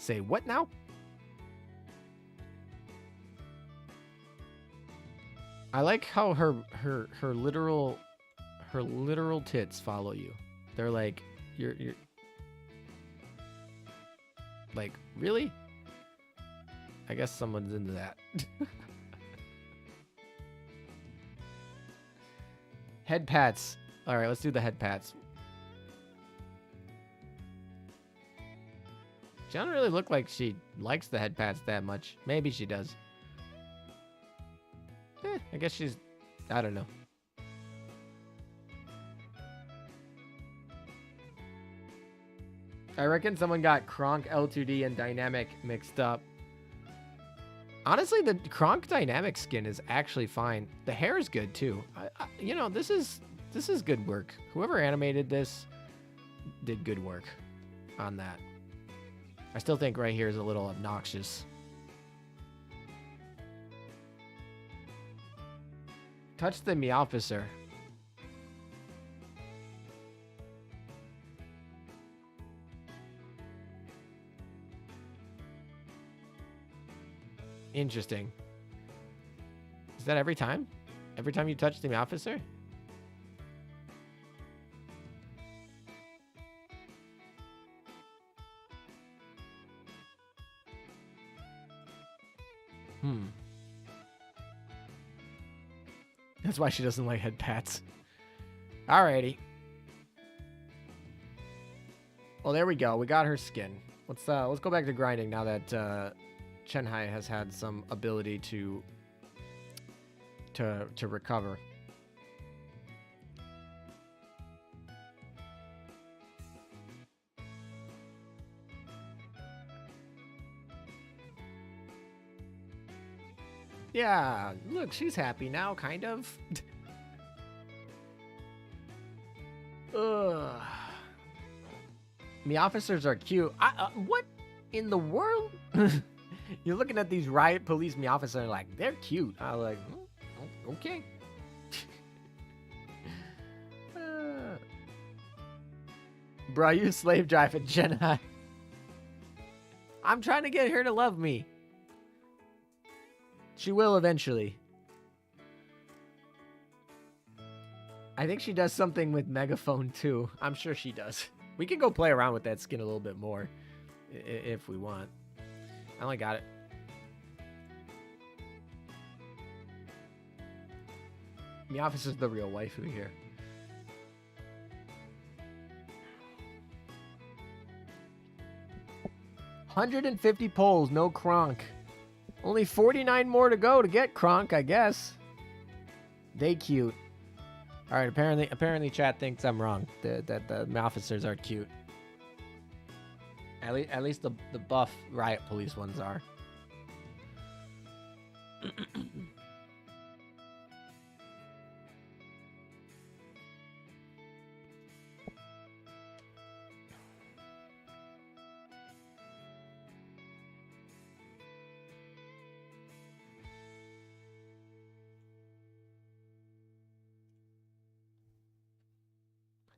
Say what now? I like how her literal tits follow you. They're like you're like, really? I guess someone's into that. Head pats. All right, let's do the head pats. She doesn't really look like she likes the head pats that much. Maybe she does. I guess she's... I don't know. I reckon someone got Kronk L2D and Dynamic mixed up. Honestly, the Kronk Dynamic skin is actually fine. The hair is good too. You know, this is good work. Whoever animated this did good work on that. I still think right here is a little obnoxious. Touch the Meowfficer. Interesting. Is that every time? Every time you touch the Meowfficer? That's why she doesn't like head pats. Alrighty. Well, there we go. We got her skin. Let's go back to grinding now that Chenhai has had some ability to recover. Yeah, look, she's happy now, kind of. Ugh. Meowfficers are cute. What in the world? You're looking at these riot police Meowfficers and like, they're cute. I was like, okay. Bro, you slave driving Jedi. I'm trying to get her to love me. She will eventually. I think she does something with Megaphone too. I'm sure she does. We can go play around with that skin a little bit more if we want. I only got it. Meowfficer's the real waifu here. $150 polls, no Kronk. Only 49 more to go to get Kronk, I guess. They cute. All right, apparently chat thinks I'm wrong. That the Meowfficers are cute. At least the buff riot police ones are.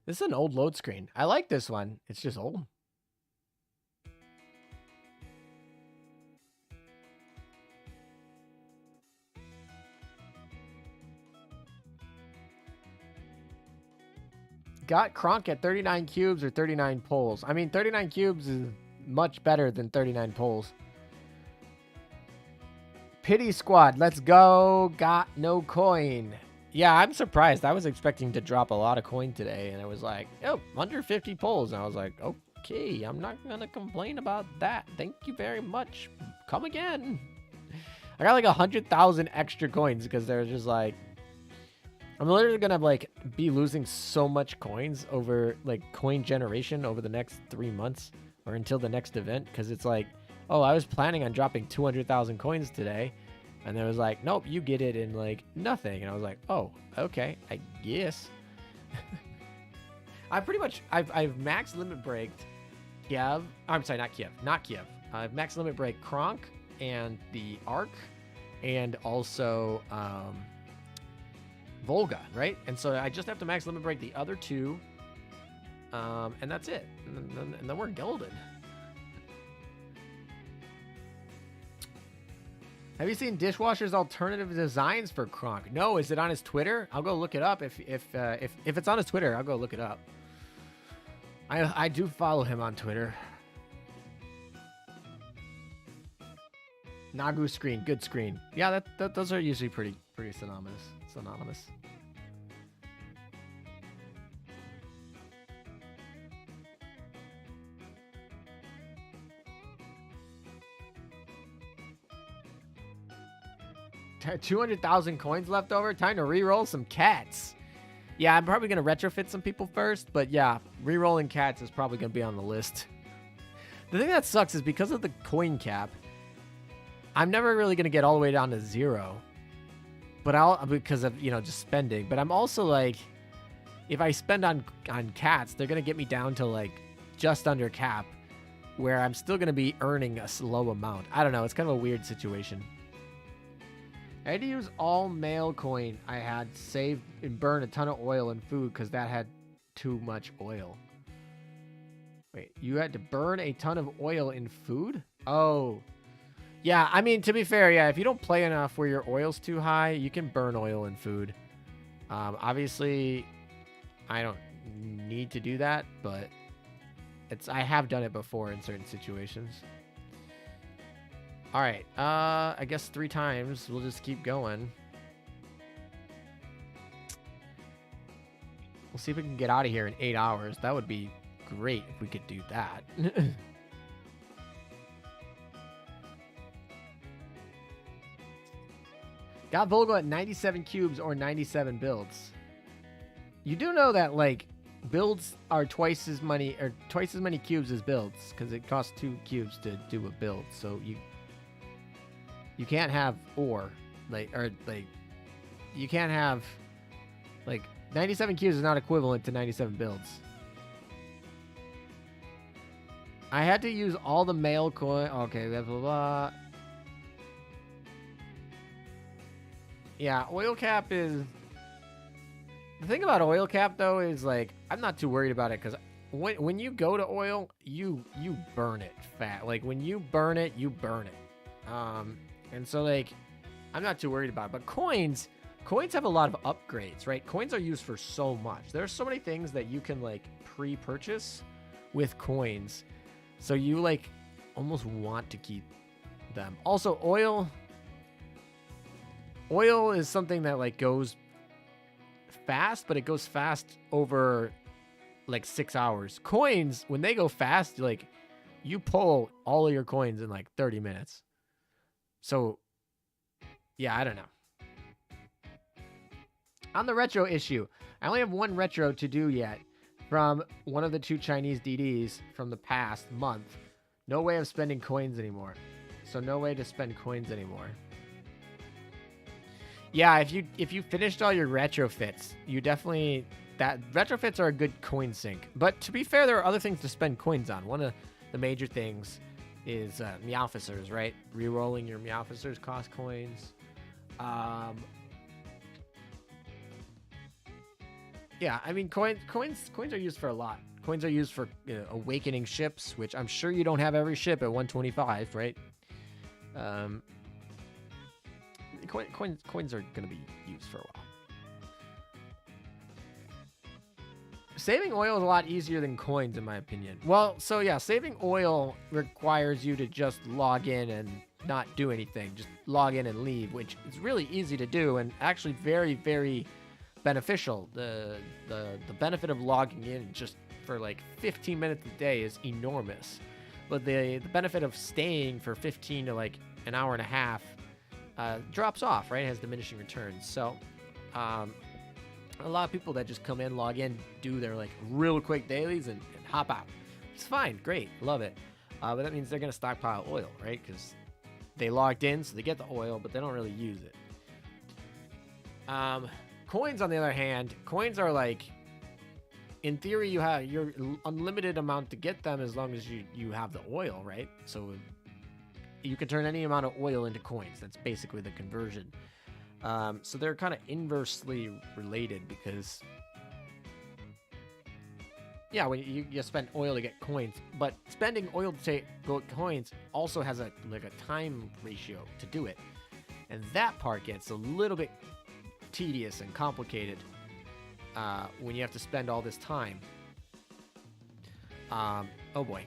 This is an old load screen. I like this one. It's just old. Got Kronk at 39 cubes or 39 poles. I mean, 39 cubes is much better than 39 poles. Pity squad, let's go. Got no coin. Yeah, I'm surprised. I was expecting to drop a lot of coin today, and it was like, oh, under 50 polls. And I was like, okay, I'm not going to complain about that. Thank you very much. Come again. I got like 100,000 extra coins because they're just like, I'm literally going to like be losing so much coins over like coin generation over the next 3 months or until the next event. Because it's like, oh, I was planning on dropping 200,000 coins today. And it was like, nope, you get it in like nothing. And I was like, oh, okay, I guess. I've max limit breaked Kiev. I'm sorry, not Kiev. I've max limit break Kronk and the Ark and also Volga, right? And so I just have to max limit break the other two. And that's it. And then we're golden. Have you seen Dishwasher's alternative designs for Kronk? No, is it on his Twitter? I'll go look it up. If it's on his Twitter, I'll go look it up. I do follow him on Twitter. Nagu screen, good screen. Yeah, those are usually pretty synonymous. T 200,000 coins left over. Time to re-roll some cats. Yeah, I'm probably gonna retrofit some people first, but yeah, re-rolling cats is probably gonna be on the list. The thing that sucks is because of the coin cap, I'm never really gonna get all the way down to 0. But because of, you know, just spending. But I'm also like, if I spend on cats, they're gonna get me down to like just under cap, where I'm still gonna be earning a slow amount. I don't know. It's kind of a weird situation. I had to use all mail coin I had saved and burn a ton of oil and food because that had too much oil. Wait, you had to burn a ton of oil in food? Oh. Yeah, I mean, to be fair, yeah, if you don't play enough where your oil's too high, you can burn oil in food. Obviously, I don't need to do that, but I have done it before in certain situations. All right, I guess 3 times. We'll just keep going. We'll see if we can get out of here in 8 hours. That would be great if we could do that. Got Volga at 97 cubes or 97 builds. You do know that, like, builds are twice as many cubes as builds, because it costs 2 cubes to do a build. So you can't have you can't have, like, 97 cubes is not equivalent to 97 builds. I had to use all the mail coin. Okay, blah, blah, blah. Yeah, oil cap is... The thing about oil cap, though, is, like, I'm not too worried about it, because when you go to oil, you burn it fat. Like, when you burn it, you burn it. And so, like, I'm not too worried about it. But coins have a lot of upgrades, right? Coins are used for so much. There are so many things that you can, like, pre-purchase with coins. So you, like, almost want to keep them. Also, oil is something that, like, goes fast, but it goes fast over, like, 6 hours. Coins, when they go fast, like, you pull all of your coins in, like, 30 minutes. So, yeah, I don't know. On the retro issue, I only have 1 retro to do yet from one of the 2 Chinese DDs from the past month. No way of spending coins anymore. So no way to spend coins anymore. Yeah, if you finished all your retrofits, you definitely... retrofits are a good coin sink. But to be fair, there are other things to spend coins on. One of the major things is Meowficers, right? Rerolling your Meowficers cost coins. Yeah, I mean, coins are used for a lot. Coins are used for awakening ships, which I'm sure you don't have every ship at 125, right? Coins are going to be used for a while. Saving oil is a lot easier than coins, in my opinion. Well, so yeah, saving oil requires you to just log in and not do anything. Just log in and leave, which is really easy to do and actually very, very beneficial. The benefit of logging in just for like 15 minutes a day is enormous. But the benefit of staying for 15 to like an hour and a half drops off, right? It has diminishing returns. So a lot of people that just come in, log in, do their like real quick dailies and hop out. It's fine, great, love it. But that means they're gonna stockpile oil, right? Because they logged in, so they get the oil, but they don't really use it. Coins, on the other hand, coins are like, in theory, you have your unlimited amount to get them as long as you have the oil, right? So you can turn any amount of oil into coins. That's basically the conversion. So they're kind of inversely related because, yeah, when you spend oil to get coins, but spending oil to get coins also has a time ratio to do it. And that part gets a little bit tedious and complicated when you have to spend all this time. Oh boy.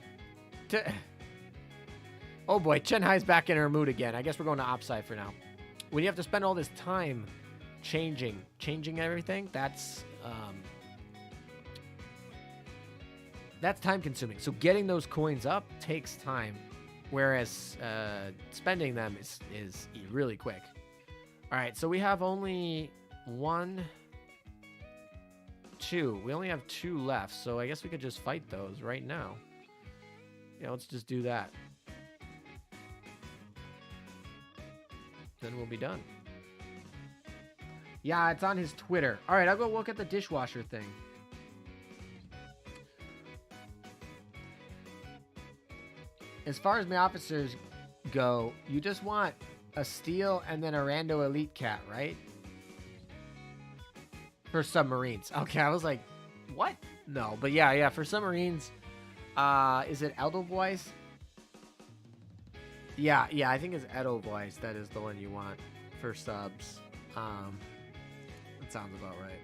Oh boy, Chenhai's back in her mood again. I guess we're going to Opsai for now. When you have to spend all this time changing everything, that's time consuming. So getting those coins up takes time, whereas spending them is really quick. All right, so we have only 1, 2. We only have 2 left, so I guess we could just fight those right now. Yeah, let's just do that. Then we'll be done. Yeah, it's on his Twitter. All right, I'll go look at the dishwasher thing. As far as my officers go, you just want a steel and then a rando elite cat, right? For submarines. Okay, I was like, what? No, but yeah, for submarines, is it Edelweiss? Yeah, I think it's Edelweiss. That is the one you want for subs. That sounds about right.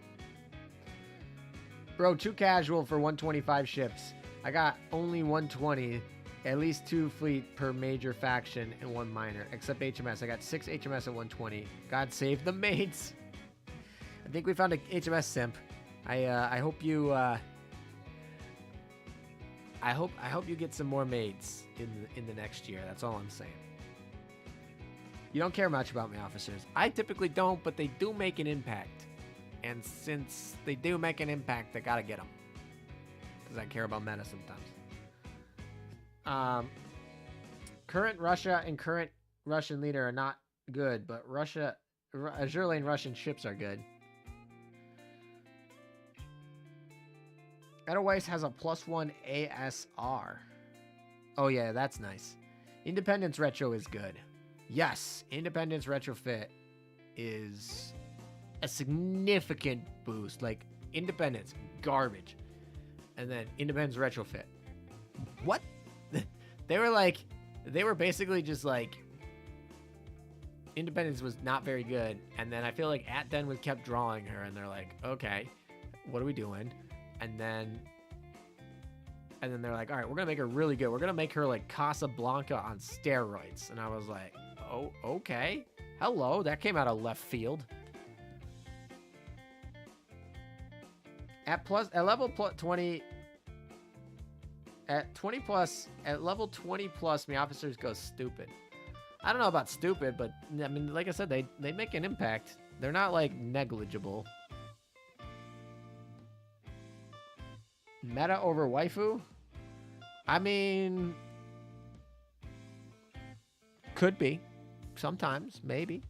Bro, too casual for 125 ships. I got only 120. At least 2 fleet per major faction and 1 minor, except HMS. I got 6 HMS at 120. God save the mates. I think we found a HMS simp. I hope you I hope you get some more mates in the next year. That's all I'm saying. You don't care much about my officers. I typically don't, but they do make an impact. And since they do make an impact, I gotta get them. Because I care about meta sometimes. Current Russia and current Russian leader are not good, but Azur Lane Russian ships are good. Edelweiss has a +1 ASR. Oh yeah, that's nice. Independence Retro is good. Yes, Independence Retrofit is a significant boost. Like, Independence, garbage. And then Independence Retrofit. What? They were basically just like, Independence was not very good. And then I feel like At-Den was kept drawing her, and they're like, okay, what are we doing? And then they're like, all right, we're going to make her really good. We're going to make her like Casablanca on steroids. And I was like, oh, okay. Hello, that came out of left field. At level 20, at 20 plus, at level 20 plus, my officers go stupid. I don't know about stupid, but I mean, like I said, they make an impact. They're not like negligible. Meta over waifu? I mean, could be. Sometimes, maybe.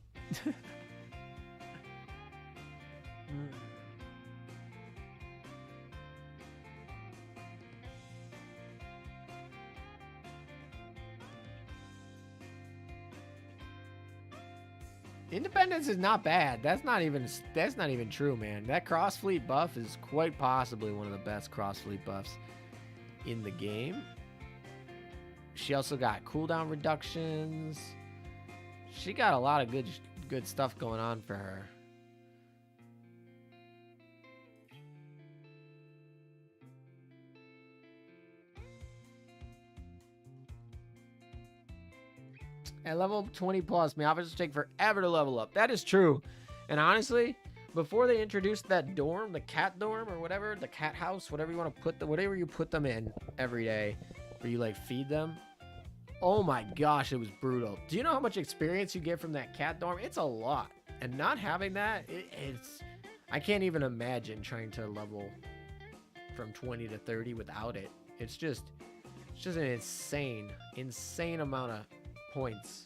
Independence is not bad. That's not even true, man. That cross fleet buff is quite possibly one of the best cross fleet buffs in the game. She also got cooldown reductions. She got a lot of good stuff going on for her. At level 20 plus, my officers take forever to level up. That is true. And honestly, before they introduced that dorm, the cat dorm or whatever, the cat house, whatever you want to put whatever you put them in every day, where you like feed them. Oh my gosh, it was brutal. Do you know how much experience you get from that cat dorm? It's a lot. And not having that, it's I can't even imagine trying to level from 20 to 30 without it. It's just an insane amount of points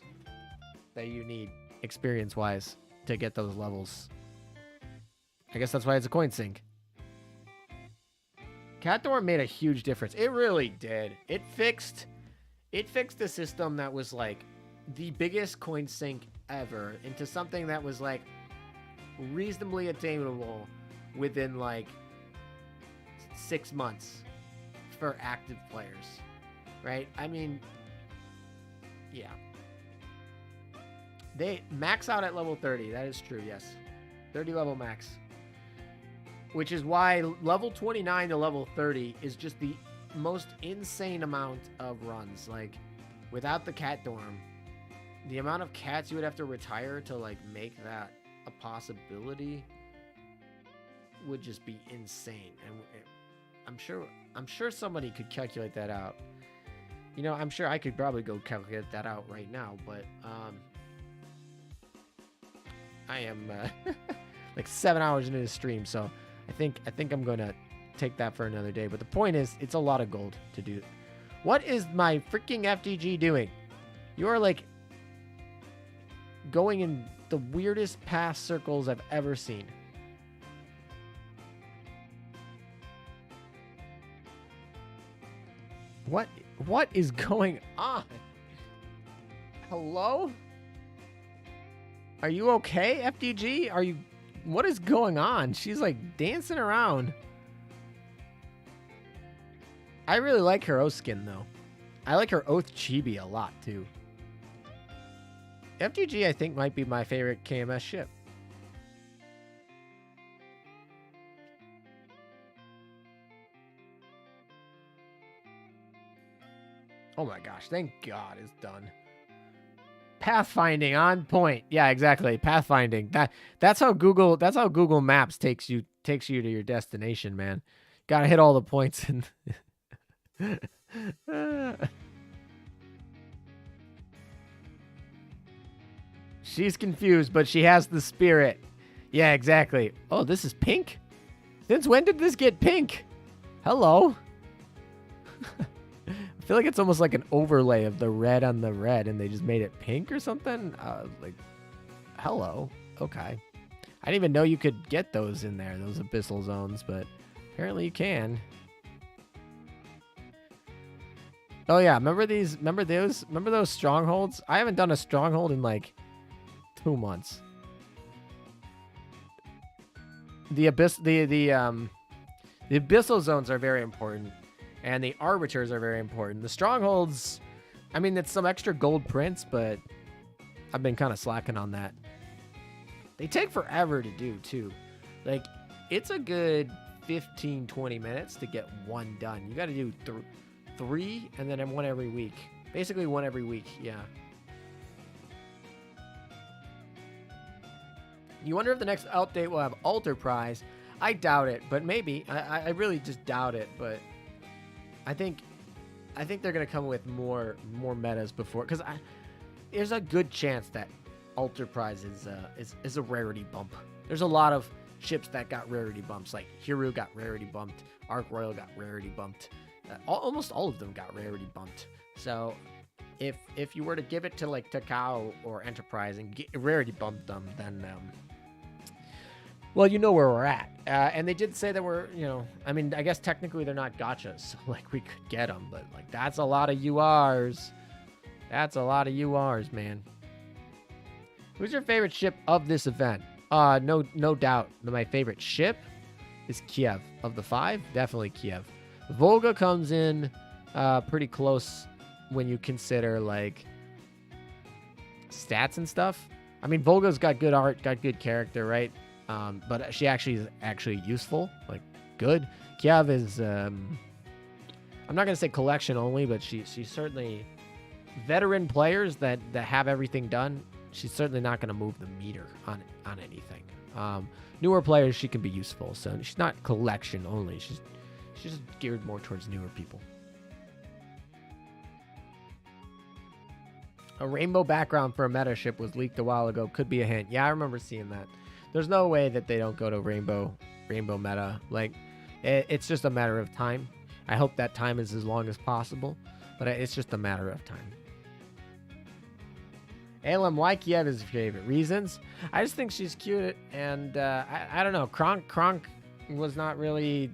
that you need experience-wise to get those levels. I guess that's why it's a coin sink. Cat Dorm made a huge difference. It really did. It fixed the system that was like the biggest coin sink ever into something that was like reasonably attainable within like 6 months for active players, right? I mean, yeah. They max out at level 30. That is true, yes. 30 level max. Which is why level 29 to level 30 is just the most insane amount of runs. Like, without the cat dorm, the amount of cats you would have to retire to, like, make that a possibility would just be insane. And I'm sure somebody could calculate that out. You know, I'm sure I could probably go calculate that out right now, but I am like 7 hours into the stream, so I think I'm gonna take that for another day. But the point is, it's a lot of gold to do. What is my freaking FTG doing? You are like going in the weirdest past circles I've ever seen. What is going on? Hello? Are you okay, FDG? Are you... What is going on? She's like dancing around. I really like her oath skin though. I like her oath chibi a lot too. FDG I think might be my favorite KMS ship. Oh my gosh, thank God it's done. Pathfinding on point. Yeah, exactly. Pathfinding. That's how Google Maps takes you to your destination, man. Gotta hit all the points and she's confused, but she has the spirit. Yeah, exactly. Oh, this is pink? Since when did this get pink? Hello. I feel like it's almost like an overlay of the red on the red, and they just made it pink or something. Like, hello. Okay. I didn't even know you could get those in there, those abyssal zones, but apparently you can. Oh yeah, remember those strongholds? I haven't done a stronghold in like 2 months. The abyssal zones are very important. And the arbiters are very important. The strongholds, I mean, it's some extra gold prints, but I've been kind of slacking on that. They take forever to do, too. Like, it's a good 15, 20 minutes to get one done. You got to do 3 and then one every week. Basically, one every week, yeah. You wonder if the next update will have altar prize. I doubt it, but maybe. I really just doubt it, but... I think they're gonna come with more metas before, because there's a good chance that Altar Prize is a rarity bump. There's a lot of ships that got rarity bumps, like Hiru got rarity bumped, Ark Royal got rarity bumped, almost all of them got rarity bumped. So if you were to give it to like Takao or Enterprise and get rarity bump them, then well, you know where we're at. And they did say that we're, you know, I mean, I guess technically they're not gachas, so like we could get them, but like that's a lot of URs. That's a lot of URs, man. Who's your favorite ship of this event? No doubt my favorite ship is Kiev. Of the 5, definitely Kiev. Volga comes in pretty close when you consider like stats and stuff. I mean, Volga's got good art, got good character, right? But she is actually useful, like good. Kiev is, I'm not gonna say collection only, but she's certainly veteran players that have everything done. She's certainly not gonna move the meter on anything. Newer players, she can be useful, so she's not collection only. She's geared more towards newer people. A rainbow background for a meta ship was leaked a while ago. Could be a hint. Yeah, I remember seeing that. There's no way that they don't go to rainbow meta. Like, it's just a matter of time. I hope that time is as long as possible, but it's just a matter of time. ALM, why Kiev is your favorite? Reasons? I just think she's cute, and I don't know. Kronk was not really...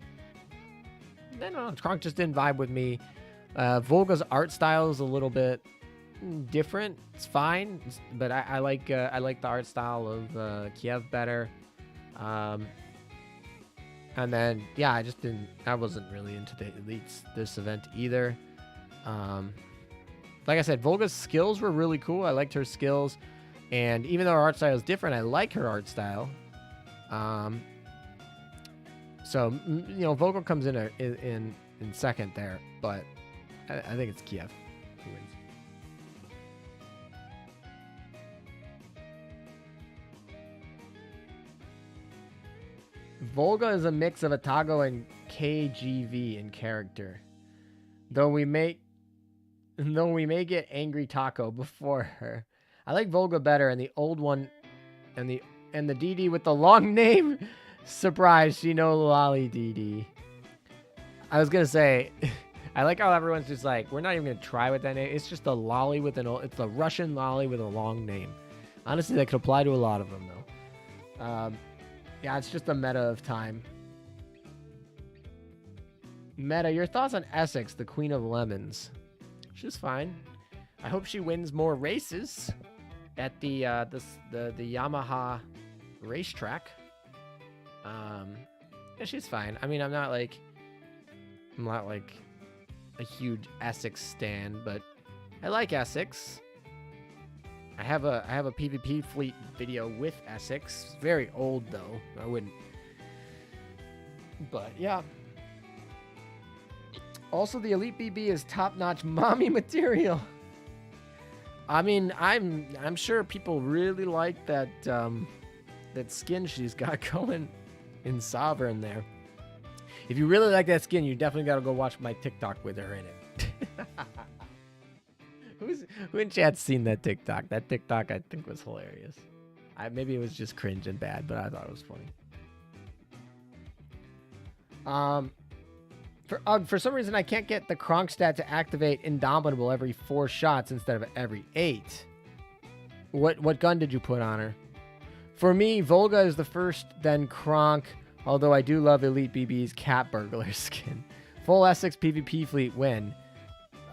I don't know. Kronk just didn't vibe with me. Volga's art style is a little bit different. It's fine, but I like the art style of Kiev better. And then yeah, I wasn't really into the elites this event either. Like I said, Volga's skills were really cool. I liked her skills. And even though her art style is different, I like her art style. So you know, Volga comes in second there, but I think it's Kiev who wins. Volga is a mix of Atago and KGV in character. Though we may get Angry Taco before her. I like Volga better, and the old one and the DD with the long name. Surprise, she no lolly DD. I was gonna say, I like how everyone's just like, we're not even gonna try with that name. It's just a lolly with it's a Russian lolly with a long name. Honestly, that could apply to a lot of them though. Yeah, it's just a meta of time. Meta, your thoughts on Essex, the Queen of Lemons? She's fine. I hope she wins more races at the Yamaha racetrack. Yeah, she's fine. I mean, I'm not like a huge Essex stan, but I like Essex. I have a PvP fleet video with Essex. Very old though. I wouldn't. But yeah. Also, the Elite BB is top-notch mommy material. I mean, I'm sure people really like that that skin she's got going in Sovereign there. If you really like that skin, you definitely got to go watch my TikTok with her in it. Who in chat's seen that TikTok? That TikTok I think was hilarious. Maybe it was just cringe and bad, but I thought it was funny. For some reason, I can't get the Kronstadt to activate Indomitable every 4 shots instead of every 8. What gun did you put on her? For me, Volga is the first, then Kronk, although I do love Elite BB's Cat Burglar skin. Full Essex PvP fleet win.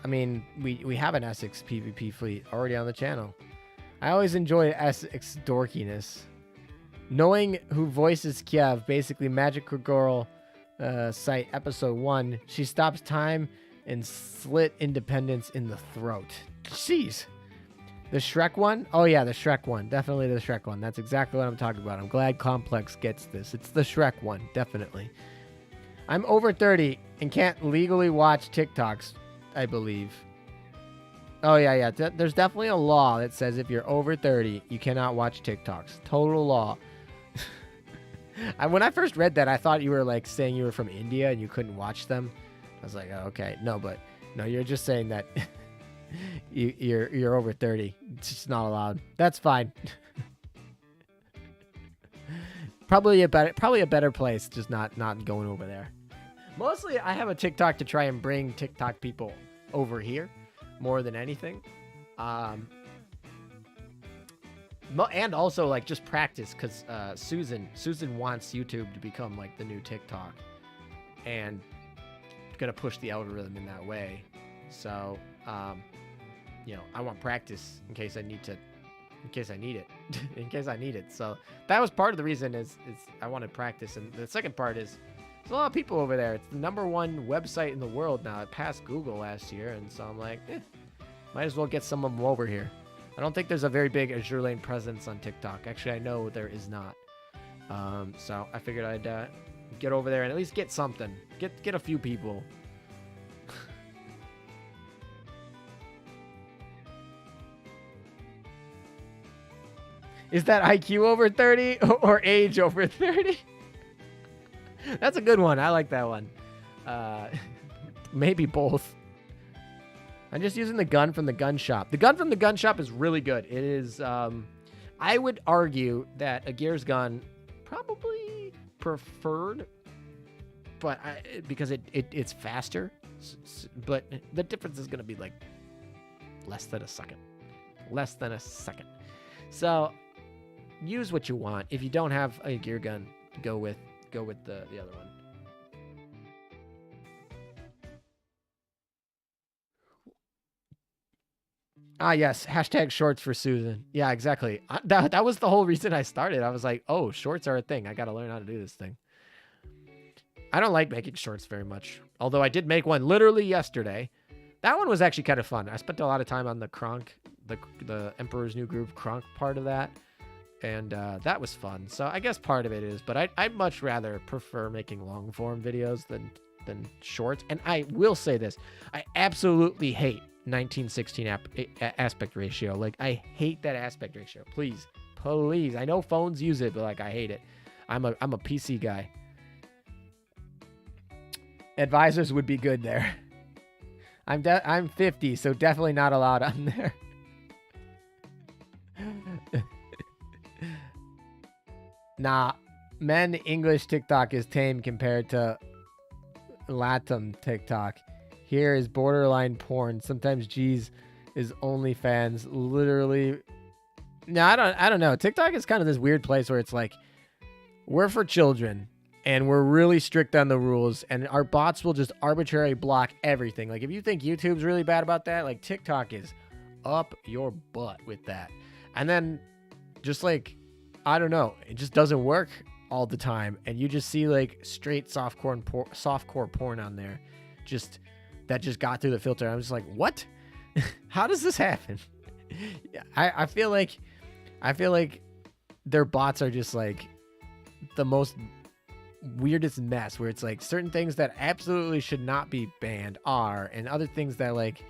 I mean, we have an Essex PvP fleet already on the channel. I always enjoy Essex dorkiness. Knowing who voices Kiev, basically Magical Girl site episode 1, she stops time and slit Independence in the throat. Jeez. The Shrek one? Oh yeah, the Shrek one. Definitely the Shrek one. That's exactly what I'm talking about. I'm glad Complex gets this. It's the Shrek one, definitely. I'm over 30 and can't legally watch TikToks, I believe. Oh yeah. There's definitely a law that says if you're over 30, you cannot watch TikToks. Total law. When I first read that, I thought you were like saying you were from India and you couldn't watch them. I was like, oh, okay. No, you're just saying that you're over 30. It's just not allowed. That's fine. Probably a better place, just not going over there. Mostly, I have a TikTok to try and bring TikTok people over here more than anything. And also like just practice, because Susan wants YouTube to become like the new TikTok, and gonna push the algorithm in that way. So you know, I want practice in case I need it. So that was part of the reason is I wanted practice, and the second part is there's a lot of people over there. It's the #1 website in the world now. It passed Google last year, and so I'm like, might as well get some of them over here. I don't think there's a very big Azur Lane presence on TikTok. Actually, I know there is not. So I figured I'd get over there and at least get something. Get a few people. Is that IQ over 30 or age over 30? That's a good one. I like that one. Maybe both. I'm just using the gun from the gun shop. The gun from the gun shop is really good. It is, I would argue that a Gears gun probably preferred, but because it's faster, but the difference is going to be like less than a second. So use what you want. If you don't have a gear gun, go with the other one. Ah, yes. Hashtag shorts for Susan. Yeah, exactly. That was the whole reason I started. I was like, oh, shorts are a thing. I got to learn how to do this thing. I don't like making shorts very much. Although I did make one literally yesterday. That one was actually kind of fun. I spent a lot of time on the Kronk the Emperor's New Groove Kronk part of that, and that was fun. So I guess part of it is, but I'd much rather prefer making long form videos than short. And I will say this, I absolutely hate 1916 aspect ratio. Like, I hate that aspect ratio. Please, I know phones use it, but like, I hate it. I'm a PC guy. Advisors would be good there. I'm 50, so definitely not allowed on there. Nah, men English TikTok is tame compared to Latin TikTok. Here is borderline porn. Sometimes G's is OnlyFans. Literally. No, I don't know. TikTok is kind of this weird place where it's like, we're for children and we're really strict on the rules, and our bots will just arbitrarily block everything. Like, if you think YouTube's really bad about that, like, TikTok is up your butt with that. And then just like, I don't know, it just doesn't work all the time, and you just see like straight softcore porn on there, that just got through the filter. I'm just like, what? How does this happen? I feel like their bots are just like the most weirdest mess, where it's like certain things that absolutely should not be banned are, and other things that like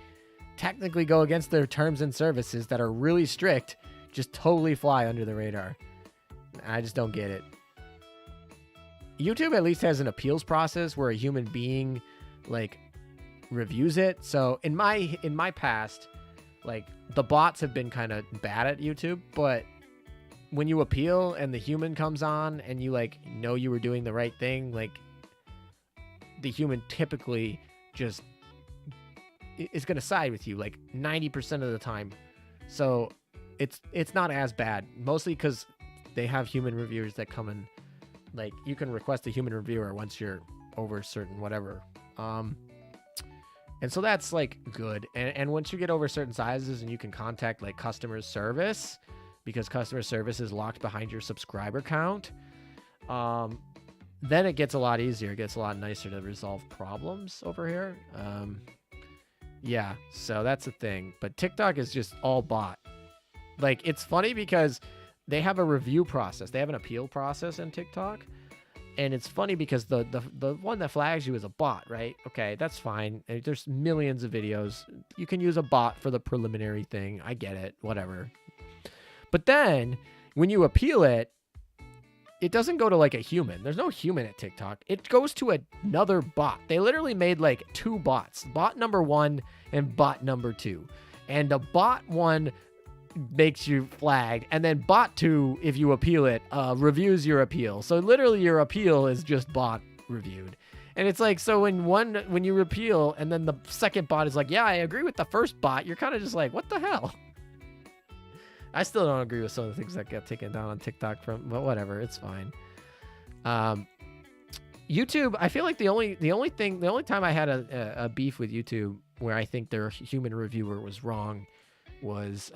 technically go against their terms and services that are really strict just totally fly under the radar. I just don't get it. YouTube at least has an appeals process where a human being like reviews it. So in my past, like, the bots have been kind of bad at YouTube, but when you appeal and the human comes on and you like know you were doing the right thing, like, the human typically just is going to side with you like 90% of the time. So it's not as bad, mostly because they have human reviewers that come in. Like, you can request a human reviewer once you're over certain whatever. And so that's like good. And once you get over certain sizes and you can contact like customer service, because customer service is locked behind your subscriber count, then it gets a lot easier. It gets a lot nicer to resolve problems over here. Yeah, so that's the thing. But TikTok is just all bot. Like, it's funny because they have a review process. They have an appeal process in TikTok. And it's funny because the one that flags you is a bot, right? Okay, that's fine. There's millions of videos. You can use a bot for the preliminary thing. I get it. Whatever. But then when you appeal it, it doesn't go to like a human. There's no human at TikTok. It goes to another bot. They literally made like two bots. Bot number 1 and bot number 2. And the bot 1 makes you flagged, and then bot 2, if you appeal it, reviews your appeal. So literally your appeal is just bot reviewed. And it's like, so when you appeal and then the second bot is like, yeah, I agree with the first bot, you're kind of just like, what the hell? I still don't agree with some of the things that got taken down on TikTok but whatever, it's fine. YouTube, I feel like the only time I had a beef with YouTube where I think their human reviewer was wrong was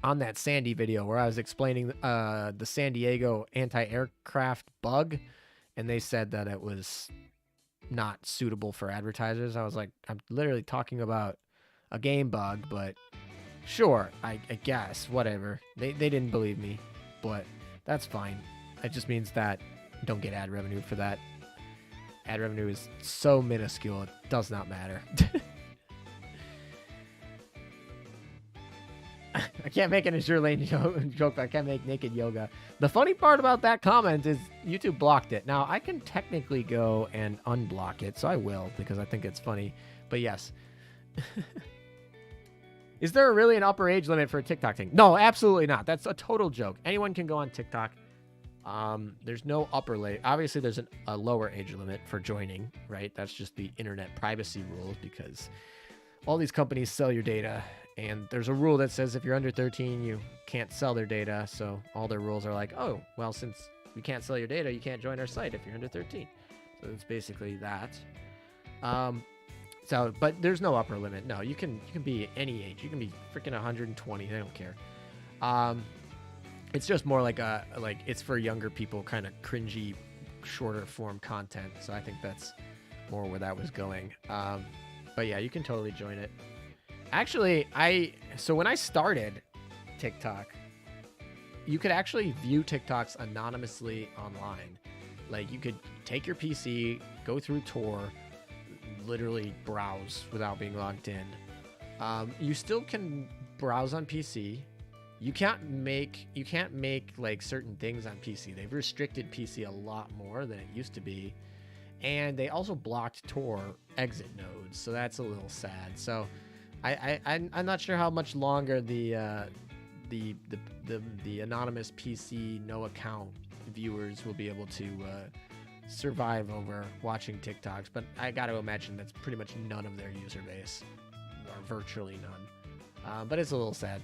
on that Sandy video where I was explaining the San Diego anti-aircraft bug, and they said that it was not suitable for advertisers. I was like, I'm literally talking about a game bug, but sure, I guess, whatever. They didn't believe me, but that's fine. It just means that don't get ad revenue for that. Ad revenue is so minuscule, it does not matter. I can't make an Azur Lane joke, but I can't make naked yoga. The funny part about that comment is YouTube blocked it. Now, I can technically go and unblock it, so I will, because I think it's funny. But yes. Is there really an upper age limit for a TikTok thing? No, absolutely not. That's a total joke. Anyone can go on TikTok. There's no upper limit. Obviously, there's a lower age limit for joining, right? That's just the internet privacy rules, because all these companies sell your data. And there's a rule that says if you're under 13, you can't sell their data. So all their rules are like, oh, well, since we can't sell your data, you can't join our site if you're under 13. So it's basically that. But there's no upper limit. No, you can be any age. You can be freaking 120. They don't care. It's just more like it's for younger people, kind of cringy, shorter form content. So I think that's more where that was going. But yeah, you can totally join it. Actually, so when I started TikTok, you could actually view TikToks anonymously online. Like you could take your PC, go through Tor, literally browse without being logged in. You still can browse on PC. You can't make like certain things on PC. They've restricted PC a lot more than it used to be, and they also blocked Tor exit nodes. So that's a little sad. So I'm not sure how much longer the anonymous PC no account viewers will be able to survive over watching TikToks, but I got to imagine that's pretty much none of their user base, or virtually none. But it's a little sad.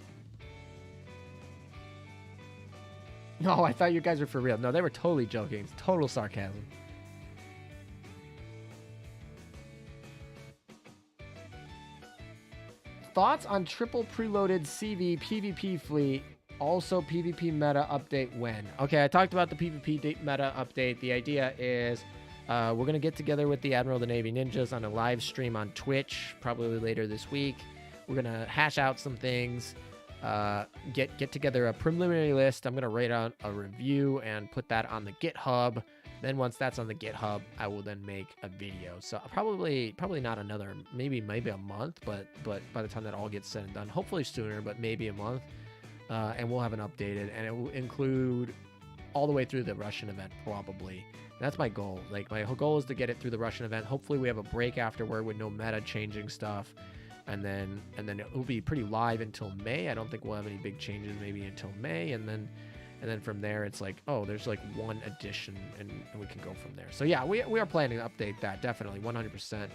No, I thought you guys were for real. No, they were totally joking. It's total sarcasm. Thoughts on triple preloaded CV PvP fleet? Also PvP meta update when? Okay, I talked about the PvP meta update. The idea is we're going to get together with the Admiral of the Navy Ninjas on a live stream on Twitch, probably later this week. We're going to hash out some things, get together a preliminary list. I'm going to write out a review and put that on the GitHub. Then once that's on the GitHub, I will then make a video. So probably not another, maybe a month, but by the time that all gets said and done, hopefully sooner, but maybe a month. And we'll have an updated, and it will include all the way through the Russian event, probably. That's my goal. Like, my goal is to get it through the Russian event. Hopefully we have a break afterward with no meta changing stuff. And then it will be pretty live until May. I don't think we'll have any big changes maybe until May. And then from there, it's like, oh, there's like one addition, and we can go from there. So yeah, we are planning to update that, definitely, 100%.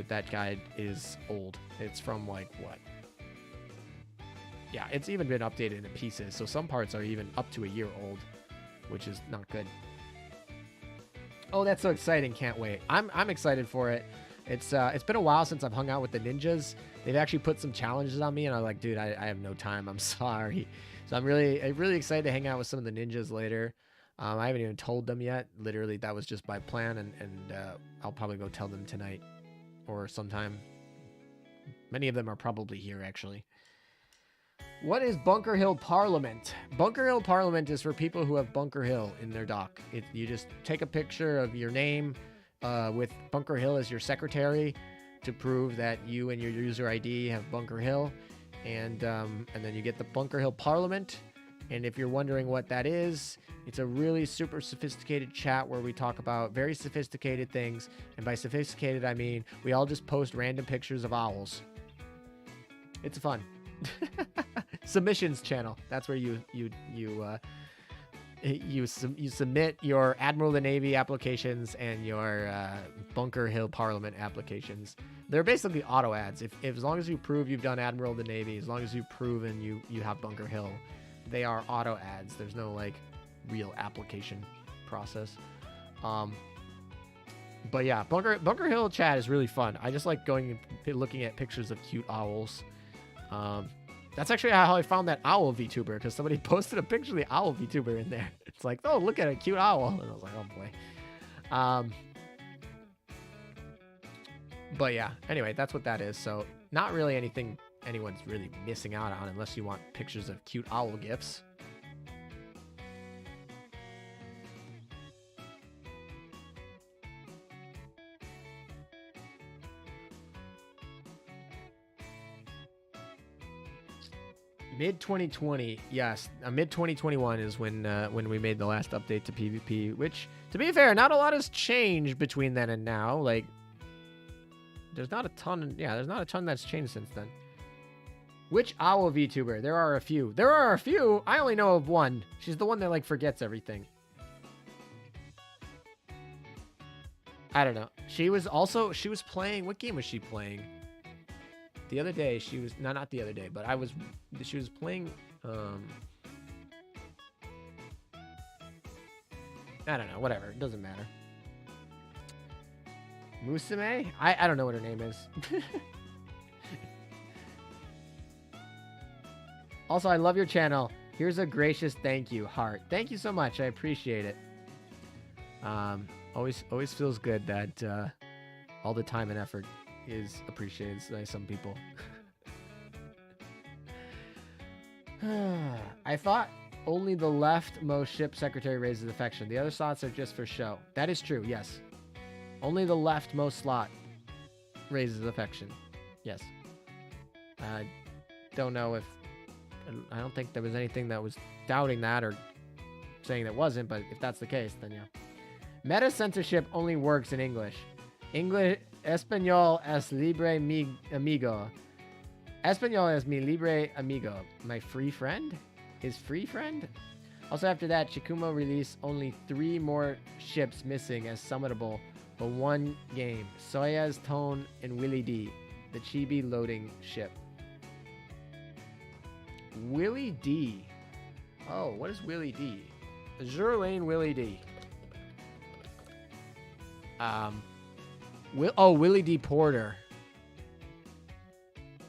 That guide is old. It's from like, what? Yeah, it's even been updated in pieces, so some parts are even up to a year old, which is not good. Oh, that's so exciting. Can't wait. I'm excited for it. It's been a while since I've hung out with the ninjas. They've actually put some challenges on me, and I'm like, dude, I have no time. I'm sorry. So I'm really excited to hang out with some of the ninjas later. I haven't even told them yet. Literally, that was just my plan, and I'll probably go tell them tonight or sometime. Many of them are probably here, actually. What is Bunker Hill Parliament? Bunker Hill Parliament is for people who have Bunker Hill in their dock. You just take a picture of your name with Bunker Hill as your secretary to prove that you and your user ID have Bunker Hill, and then you get the Bunker Hill Parliament. And if you're wondering what that is, it's a really super sophisticated chat where we talk about very sophisticated things. And by sophisticated, I mean we all just post random pictures of owls. It's fun. Submissions channel. That's where you submit your Admiral of the Navy applications and your Bunker Hill Parliament applications. They're basically auto ads. If as long as you prove you've done Admiral of the Navy, as long as you've proven you have Bunker Hill, they are auto ads. There's no like real application process. But yeah, Bunker Hill chat is really fun. I just like going and looking at pictures of cute owls. That's actually how I found that owl VTuber, because somebody posted a picture of the owl VTuber in there. It's like, oh, look at a cute owl. And I was like, oh boy. But yeah, anyway, that's what that is. So not really anything anyone's really missing out on unless you want pictures of cute owl gifs. Mid 2020, yes. Mid 2021 is when we made the last update to PvP. Which, to be fair, not a lot has changed between then and now. Like, there's not a ton. Yeah, there's not a ton that's changed since then. Which owl VTuber? There are a few. There are a few. I only know of one. She's the one that like forgets everything. I don't know. She was playing. What game was she playing? The other day, she was not the other day, but she was playing. I don't know. Whatever. It doesn't matter. Musume? I don't know what her name is. Also, I love your channel. Here's a gracious thank you heart. Thank you so much. I appreciate it. Always feels good that all the time and effort is appreciated by some people. I thought only the leftmost ship secretary raises affection. The other slots are just for show. That is true, yes. Only the leftmost slot raises affection. Yes. I don't know if... I don't think there was anything that was doubting that or saying that wasn't, but if that's the case, then yeah. Meta censorship only works in English. Español es libre mi amigo. Español es mi libre amigo. My free friend? His free friend? Also after that, Chikumo released only 3 more ships missing as summonable, but 1 game. Soya's Tone and Willy D, the chibi loading ship. Willy D. Oh, what is Willy D? Azur Lane Willy D. Willy D. Porter.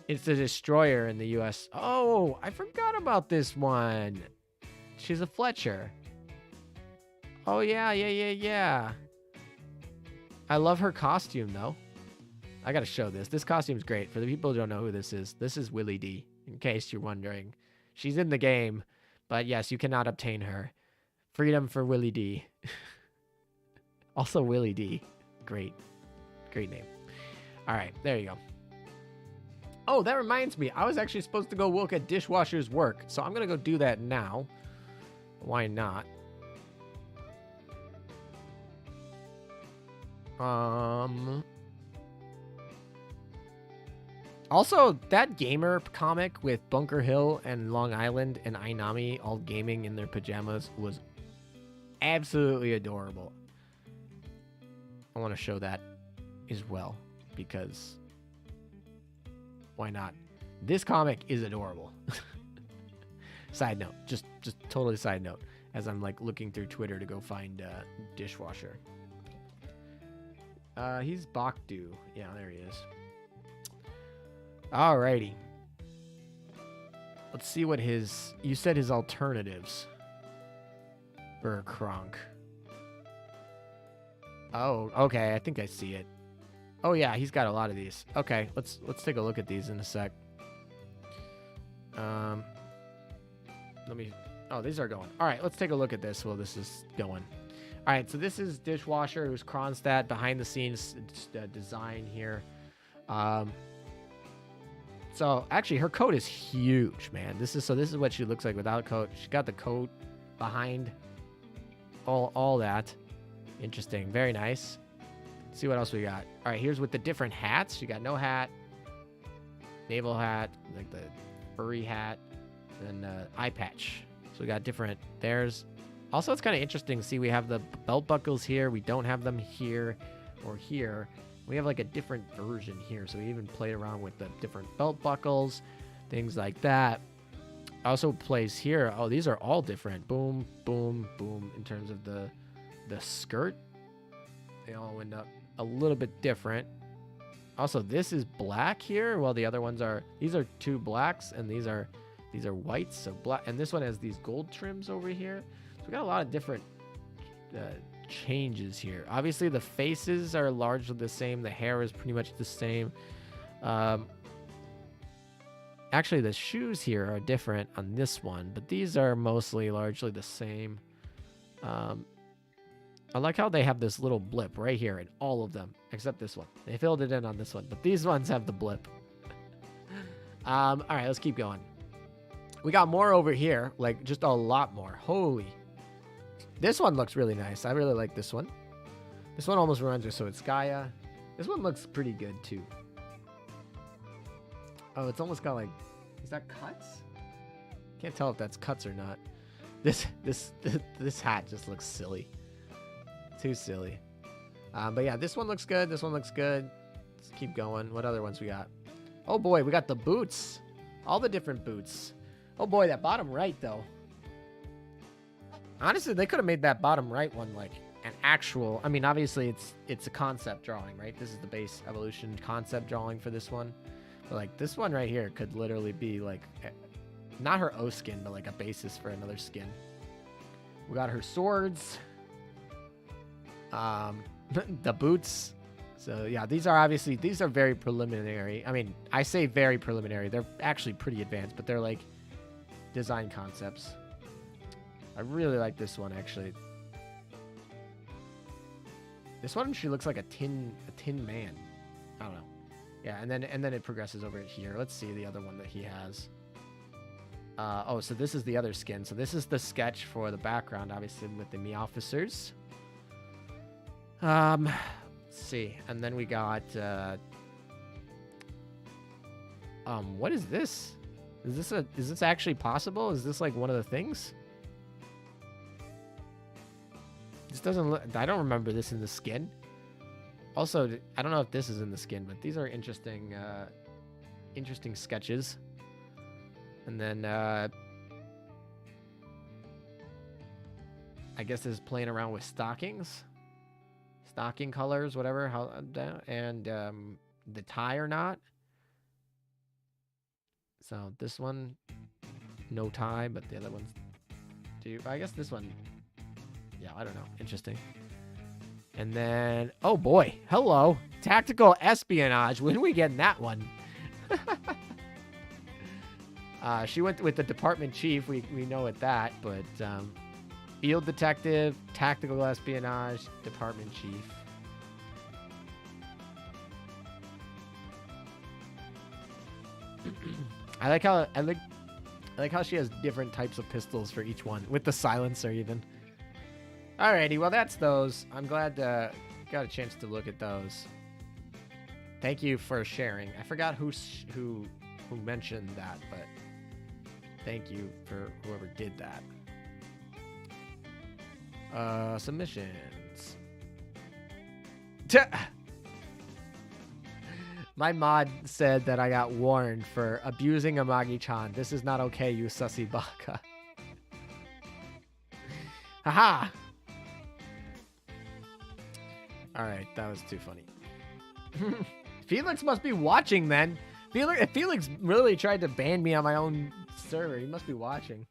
It's a destroyer in the U.S. Oh, I forgot about this one. She's a Fletcher. Oh, yeah. I love her costume, though. I gotta show this. This costume's great. For the people who don't know who this is Willy D, in case you're wondering. She's in the game, but yes, you cannot obtain her. Freedom for Willy D. Also Willy D. Great name. All right, there you go. Oh, that reminds me. I was actually supposed to go look at Dishwasher's work, so I'm going to go do that now. Why not? Also, that gamer comic with Bunker Hill and Long Island and Ainami all gaming in their pajamas was absolutely adorable. I want to show that as well because why not? This comic is adorable. Side note, just totally side note, as I'm like looking through Twitter to go find Dishwasher. He's Bakdu. Yeah, there he is. Alrighty. Let's see what you said his alternatives for Kronk. Oh, okay. I think I see it. Oh yeah, he's got a lot of these. Okay, let's take a look at these in a sec. Let me. Oh, these are going. All right, let's take a look at this while this is going. All right, so this is Dishwasher, who's Kronstadt behind the scenes design here. So actually, her coat is huge, man. This is what she looks like without a coat. She got the coat behind all that. Interesting, very nice. Let's see what else we got. All right, here's with the different hats. You got no hat, naval hat, like the furry hat, and eye patch. So we got different. There's also, it's kind of interesting to see we have the belt buckles here. We don't have them here or here. We have like a different version here. So we even played around with the different belt buckles, things like that. Also plays here. Oh, these are all different. Boom, boom, boom. In terms of the skirt, they all end up a little bit different. Also, this is black here, while the other ones are, these are 2 blacks and these are whites. So black, and this one has these gold trims over here. So we got a lot of different changes here. Obviously, the faces are largely the same. The hair is pretty much the same. Actually, the shoes here are different on this one, but these are mostly largely the same. I like how they have this little blip right here in all of them, except this one. They filled it in on this one, but these ones have the blip. All right, let's keep going. We got more over here, like just a lot more. Holy. This one looks really nice. I really like this one. This one almost reminds me, so it's Gaia. This one looks pretty good too. Oh, it's almost got like, is that cuts? Can't tell if that's cuts or not. This hat just looks silly. Too silly. But yeah, this one looks good. This one looks good. Let's keep going. What other ones we got? Oh boy, we got the boots. All the different boots. Oh boy, that bottom right though. Honestly, they could have made that bottom right one like an actual, I mean, obviously it's a concept drawing, right? This is the base evolution concept drawing for this one. But like this one right here could literally be like, not her O skin, but like a basis for another skin. We got her swords. The boots. So yeah, these are very preliminary. I mean, I say very preliminary. They're actually pretty advanced, but they're like design concepts. I really like this one, actually. This one, she looks like a tin man. I don't know. Yeah, and then it progresses over here. Let's see the other one that he has. Oh, so this is the other skin. So this is the sketch for the background, obviously, with the Me officers. Let's see. And then we got... what is this? Is this actually possible? Is this like one of the things? This doesn't look... I don't remember this in the skin. Also, I don't know if this is in the skin, but these are interesting sketches. And then, I guess this is playing around with stockings. Stocking colors, whatever. And the tie or not. So this one, no tie, but the other ones do. I guess this one... Yeah, I don't know. Interesting. And then, oh boy, hello. Tactical espionage. When are we getting that one? She went with the department chief. We know it that, but field detective, tactical espionage, department chief. I like how she has different types of pistols for each one, with the silencer even. Alrighty, well that's those. I'm glad got a chance to look at those. Thank you for sharing. I forgot who mentioned that, but thank you for whoever did that. Submissions. My mod said that I got warned for abusing Amagi-chan. This is not okay, you sussy baka. Haha! Alright, that was too funny. Felix must be watching then. Felix really tried to ban me on my own server. He must be watching.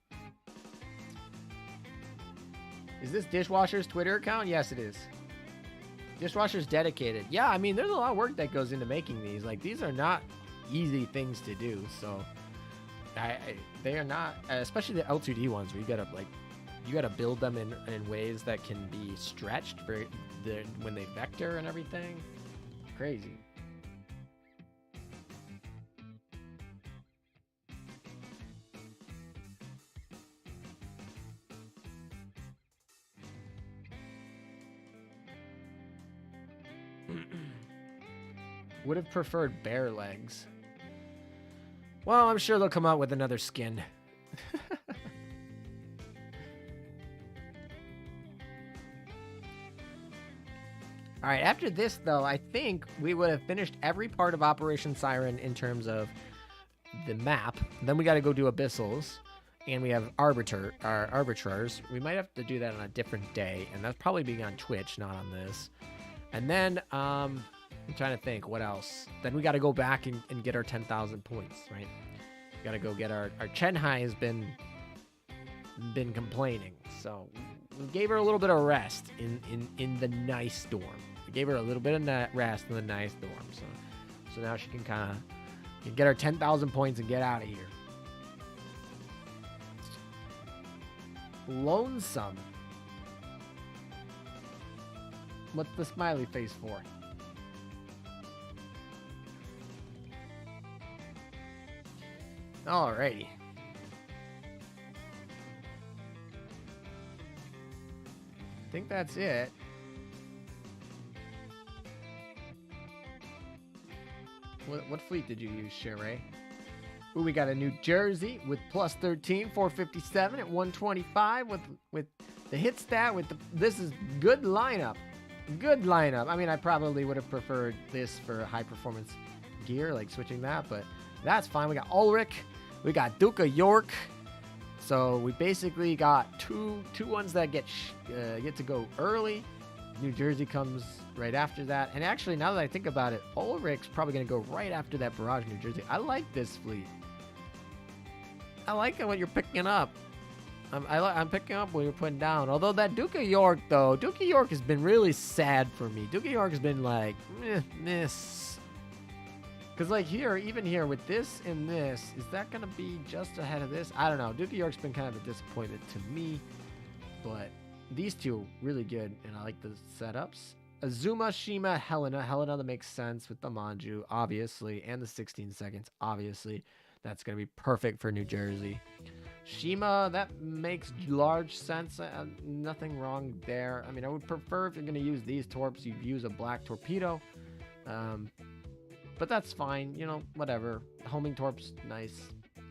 Is this Dishwasher's Twitter account? Yes, it is. Dishwasher's dedicated. Yeah, I mean, there's a lot of work that goes into making these. Like, these are not easy things to do. So, they are not, especially the L2D ones where you gotta build them in ways that can be stretched for when they vector and everything. Crazy. Would have preferred bare legs. Well, I'm sure they'll come out with another skin. All right, after this, though, I think we would have finished every part of Operation Siren in terms of the map. Then we got to go do Abyssals, and we have Arbiters. We might have to do that on a different day, and that's probably being on Twitch, not on this. And then, I'm trying to think, what else? Then we got to go back and get our 10,000 points, right? We got to go get our Chenhai has been complaining, so we gave her a little bit of rest in the nice storm. We gave her a little bit of rest in the nice storm, so now she can kind of get our 10,000 points and get out of here. Lonesome. What's the smiley face for? Alrighty. I think that's it. What fleet did you use, Sheree? Ooh, we got a New Jersey with plus 13, 457 at 125 with the hit stat with this is good lineup. Good lineup. I mean, I probably would have preferred this for high performance gear, like switching that, but that's fine. We got Ulrich, we got Duke of York. So we basically got two ones that get to go early. New Jersey comes right after that. And actually, now that I think about it, Ulrich's probably going to go right after that Barrage New Jersey. I like this fleet. I like what you're picking up. I'm picking up what you're putting down. Although that Duke of York, though, Duke of York has been really sad for me. Duke of York has been like, miss. Because, like, here, even here, with this and this, is that going to be just ahead of this? I don't know. Duke of York's been kind of a disappointment to me. But these two, really good. And I like the setups. Azuma, Shima, Helena. Helena, that makes sense with the Manju, obviously. And the 16 seconds, obviously. That's going to be perfect for New Jersey. Shima, that makes large sense. Nothing wrong there. I mean, I would prefer if you're going to use these torps, you use a black torpedo. But that's fine, you know, whatever. Homing torp's nice.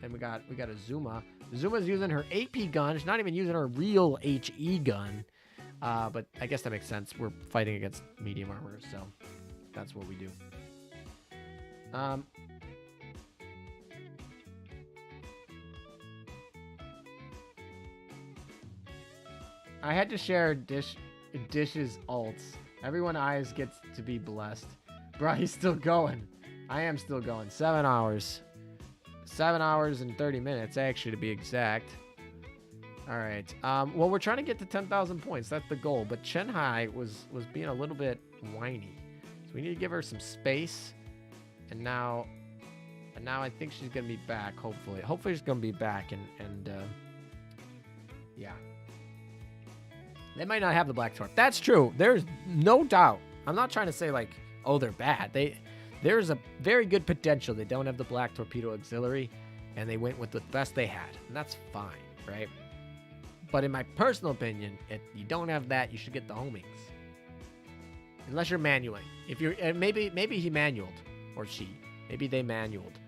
And we got Azuma. Azuma's using her AP gun. She's not even using her real HE gun. But I guess that makes sense. We're fighting against medium armor, so that's what we do. I had to share Dish's alts. Everyone eyes gets to be blessed. Bro, he's still going. I am still going. 7 hours. 7 hours and 30 minutes, actually, to be exact. All right. Well, we're trying to get to 10,000 points. That's the goal. But Chenhai was being a little bit whiny. So we need to give her some space. And now I think she's going to be back, hopefully. Hopefully she's going to be back. And yeah. They might not have the black torp. That's true. There's no doubt. I'm not trying to say, like, oh, they're bad. There's a very good potential. They don't have the black torpedo auxiliary, and they went with the best they had. And that's fine, right? But in my personal opinion, if you don't have that, you should get the homings. Unless you're manualing. If you're maybe he manualed, or she. Maybe they manualed.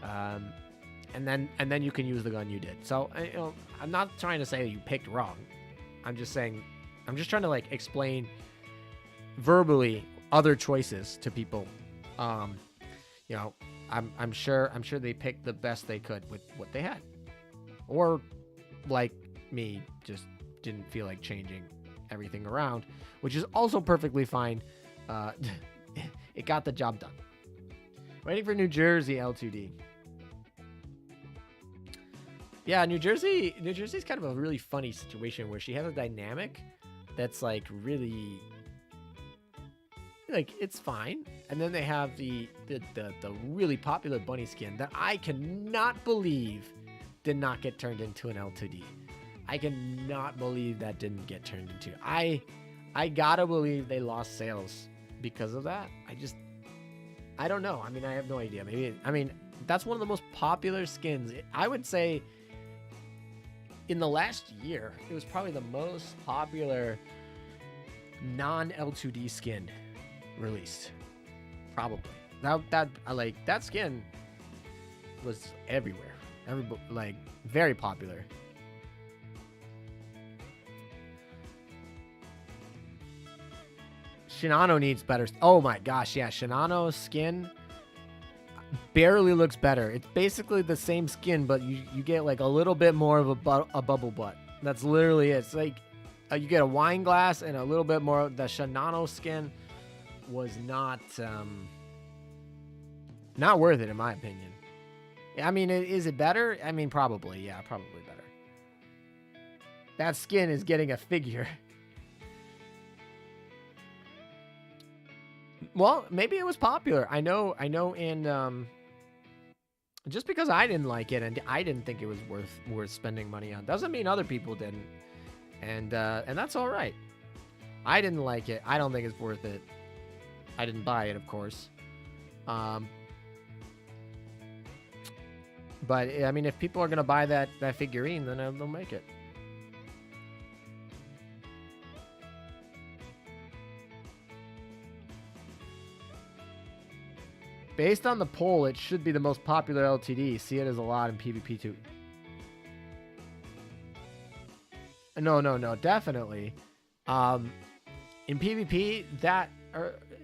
And then you can use the gun you did. So, you know, I'm not trying to say you picked wrong. I'm just saying, I'm just trying to, like, explain verbally other choices to people. You know, I'm sure they picked the best they could with what they had, or like me, just didn't feel like changing everything around, which is also perfectly fine. It got the job done. Waiting for New Jersey L2D. Yeah, New Jersey's kind of a really funny situation where she has a dynamic that's, like, really, like, it's fine. And then they have the really popular bunny skin that I cannot believe did not get turned into an L2D. I cannot believe that didn't get turned into. I gotta believe they lost sales because of that. I don't know. I mean, I have no idea. Maybe, that's one of the most popular skins. I would say in the last year, it was probably the most popular non-L2D skin released. Probably. That skin was everywhere. Like, very popular. Shinano needs better. Oh my gosh, yeah, Shinano's skin barely looks better. It's basically the same skin, but you get, like, a little bit more of a bubble butt. That's literally it. It's like you get a wine glass and a little bit more. The Shinano skin was not worth it, in my opinion. I mean, is it better? I mean, probably. Yeah, probably better. That skin is getting a figure. Well, maybe it was popular. I know, and just because I didn't like it and I didn't think it was worth spending money on doesn't mean other people didn't. And that's all right. I didn't like it. I don't think it's worth it. I didn't buy it, of course. But I mean, if people are gonna buy that figurine, then they'll make it. Based on the poll, it should be the most popular LTD. See it as a lot in PvP too. No, definitely. In PvP,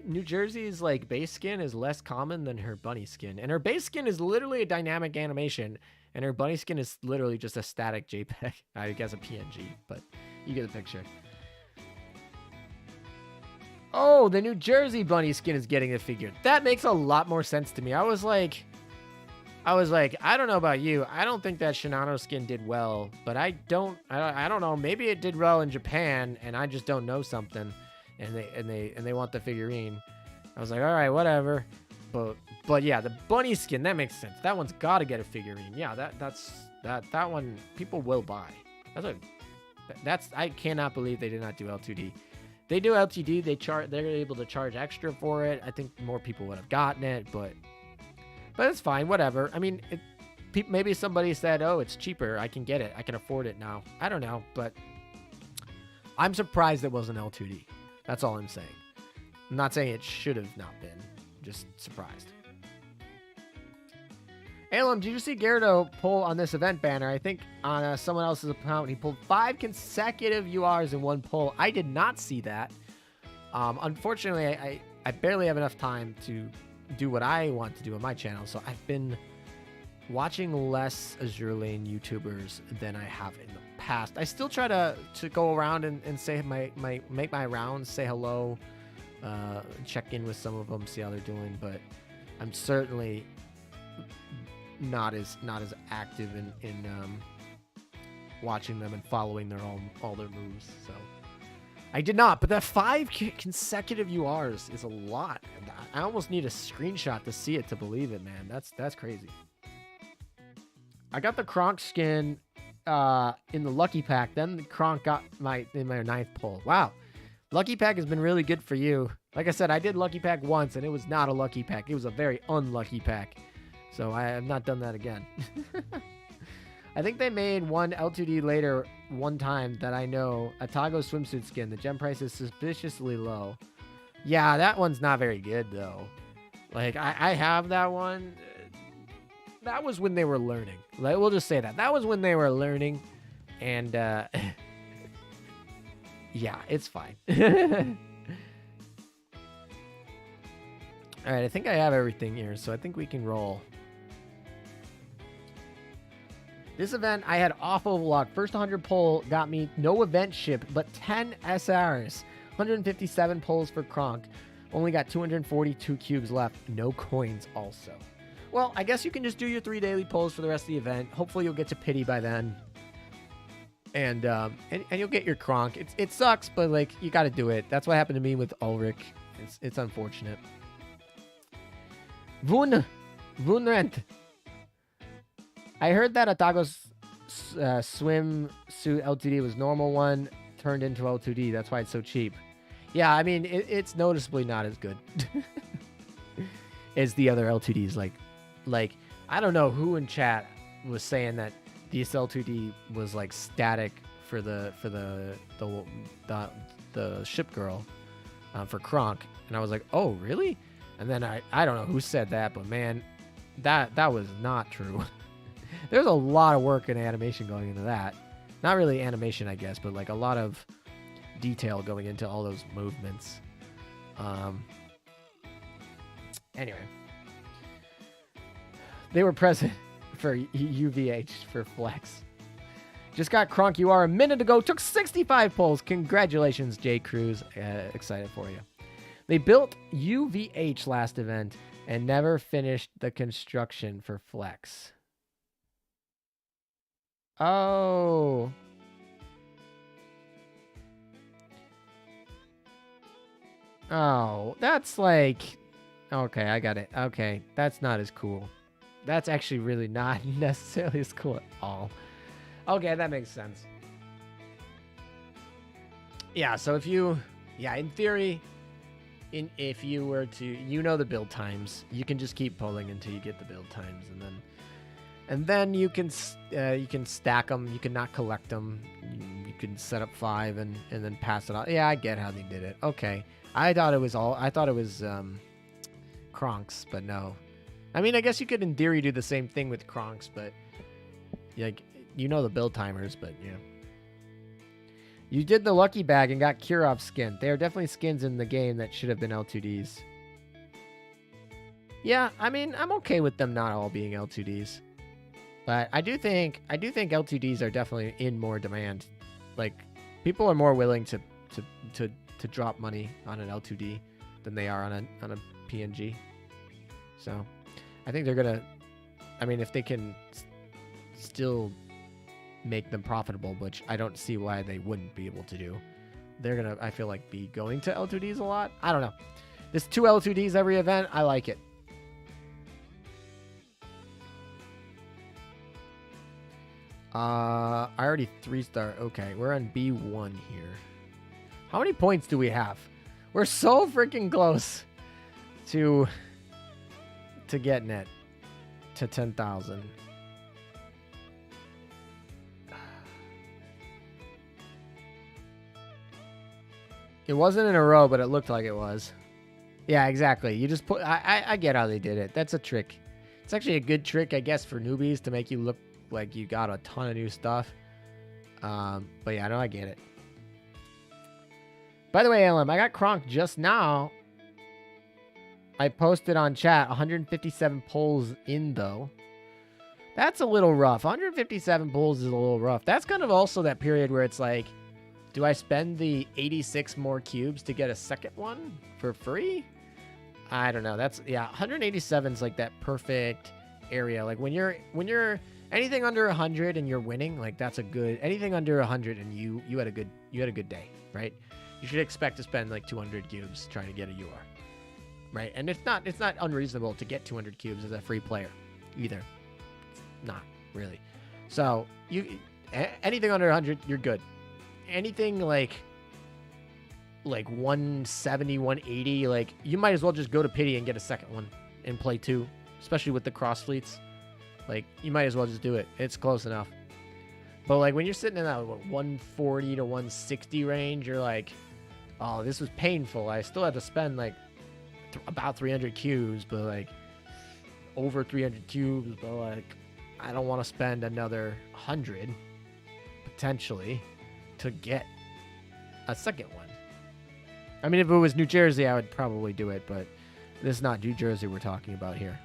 New Jersey's, like, base skin is less common than her bunny skin, and her base skin is literally a dynamic animation, and her bunny skin is literally just a static JPEG. I guess a PNG, but you get the picture. Oh, the New Jersey bunny skin is getting a figure. That makes a lot more sense to me. I was like, I don't know about you. I don't think that Shinano skin did well, but I don't know. Maybe it did well in Japan, and I just don't know something. And they want the figurine. I was like, all right, whatever. But yeah, the bunny skin, that makes sense. That one's got to get a figurine. Yeah, that one people will buy. That's I cannot believe they did not do L2D. They do LTD, they're able to charge extra for it. I think more people would have gotten it, but it's fine, whatever. I mean, maybe somebody said, "Oh, it's cheaper. I can get it. I can afford it now." I don't know, but I'm surprised it wasn't L2D. That's all I'm saying. I'm not saying it should have not been. Just surprised. Alum, did you see Gyarados pull on this event banner? I think on someone else's account, he pulled 5 consecutive URs in one pull. I did not see that. Unfortunately, I barely have enough time to do what I want to do on my channel, so I've been watching less Azur Lane YouTubers than I have in the past. I still try to go around and say make my rounds, say hello, check in with some of them, see how they're doing, but I'm certainly not as active in watching them and following all their moves. So I did not, but that 5 consecutive URs is a lot. I almost need a screenshot to see it to believe it, man. That's crazy. I got the Kronk skin in the Lucky Pack. Then the Kronk got in my 9th pull. Wow. Lucky Pack has been really good for you. Like I said, I did Lucky Pack once, and it was not a Lucky Pack. It was a very unlucky pack. So I have not done that again. I think they made one L2D later one time that I know. A Tago swimsuit skin. The gem price is suspiciously low. Yeah, that one's not very good, though. Like, I have that one. That was when they were learning. Like, we'll just say that. That was when they were learning. And, yeah, it's fine. All right, I think I have everything here, so I think we can roll. This event, I had awful luck. First 100 pull got me no event ship, but 10 SRs. 157 pulls for Kronk. Only got 242 cubes left. No coins also. Well, I guess you can just do your 3 daily pulls for the rest of the event. Hopefully you'll get to pity by then. And you'll get your Kronk. It sucks, but like you got to do it. That's what happened to me with Ulrich. It's unfortunate. Vunrent. I heard that Atago's swimsuit LTD was normal one turned into L2D. That's why it's so cheap. Yeah, I mean, it's noticeably not as good as the other L2Ds. Like I don't know who in chat was saying that this L2D was like static for the ship girl for Kronk, and I was like, oh really? And then I don't know who said that, but man, that was not true. There's a lot of work and animation going into that. Not really animation, I guess, but like a lot of detail going into all those movements. Anyway. They were present for UVH for Flex. Just got Kronk UR a minute ago. Took 65 pulls. Congratulations, J. Cruz. Excited for you. They built UVH last event and never finished the construction for Flex. Oh. Oh, that's like... Okay, I got it. Okay, that's not as cool. That's actually really not necessarily as cool at all. Okay, that makes sense. Yeah, so if you... Yeah, in theory, if you were to... You know the build times. You can just keep pulling until you get the build times, and then you can stack them. You can not collect them. You can set up 5 and then pass it on. Yeah, I get how they did it. Okay, I thought it was Kronks, but no. I mean, I guess you could in theory do the same thing with Kronks, but like you know the build timers, but yeah. You did the lucky bag and got Kirov skin. They are definitely skins in the game that should have been L2Ds. Yeah, I mean, I'm okay with them not all being L2Ds. But I do think L2Ds are definitely in more demand. Like, people are more willing to drop money on an L2D than they are on a PNG. So, I think they're gonna. I mean, if they can still make them profitable, which I don't see why they wouldn't be able to do, they're gonna. I feel like be going to L2Ds a lot. I don't know. This 2 L2Ds every event, I like it. I already 3-star. Okay, we're on B1 here. How many points do we have? We're so freaking close to getting it to 10,000. It wasn't in a row, but it looked like it was. Yeah, exactly. You just put... I get how they did it. That's a trick. It's actually a good trick, I guess, for newbies to make you look like you got a ton of new stuff. But yeah, no, I get it. By the way, LM, I got Kronk just now. I posted on chat 157 polls in, though. That's a little rough. 157 polls is a little rough. That's kind of also that period where it's like, do I spend the 86 more cubes to get a second one for free? I don't know. That's, yeah, 187 is like that perfect area. Like when you're anything under 100 and you're winning, like that's a good, anything under 100 and you had a good day, right? You should expect to spend like 200 cubes trying to get a UR, right? And it's not unreasonable to get 200 cubes as a free player either. It's not really. So anything under 100, you're good. Anything like 170, 180, like you might as well just go to pity and get a second one and play two, especially with the cross fleets. Like you might as well just do it. It's close enough. But like when you're sitting in that 140 to 160 range, you're like, oh, this was painful. I still had to spend like about 300 cubes, but like over 300 cubes, but like I don't want to spend another 100 potentially to get a second one. I mean, if it was New Jersey, I would probably do it, but this is not New Jersey we're talking about here.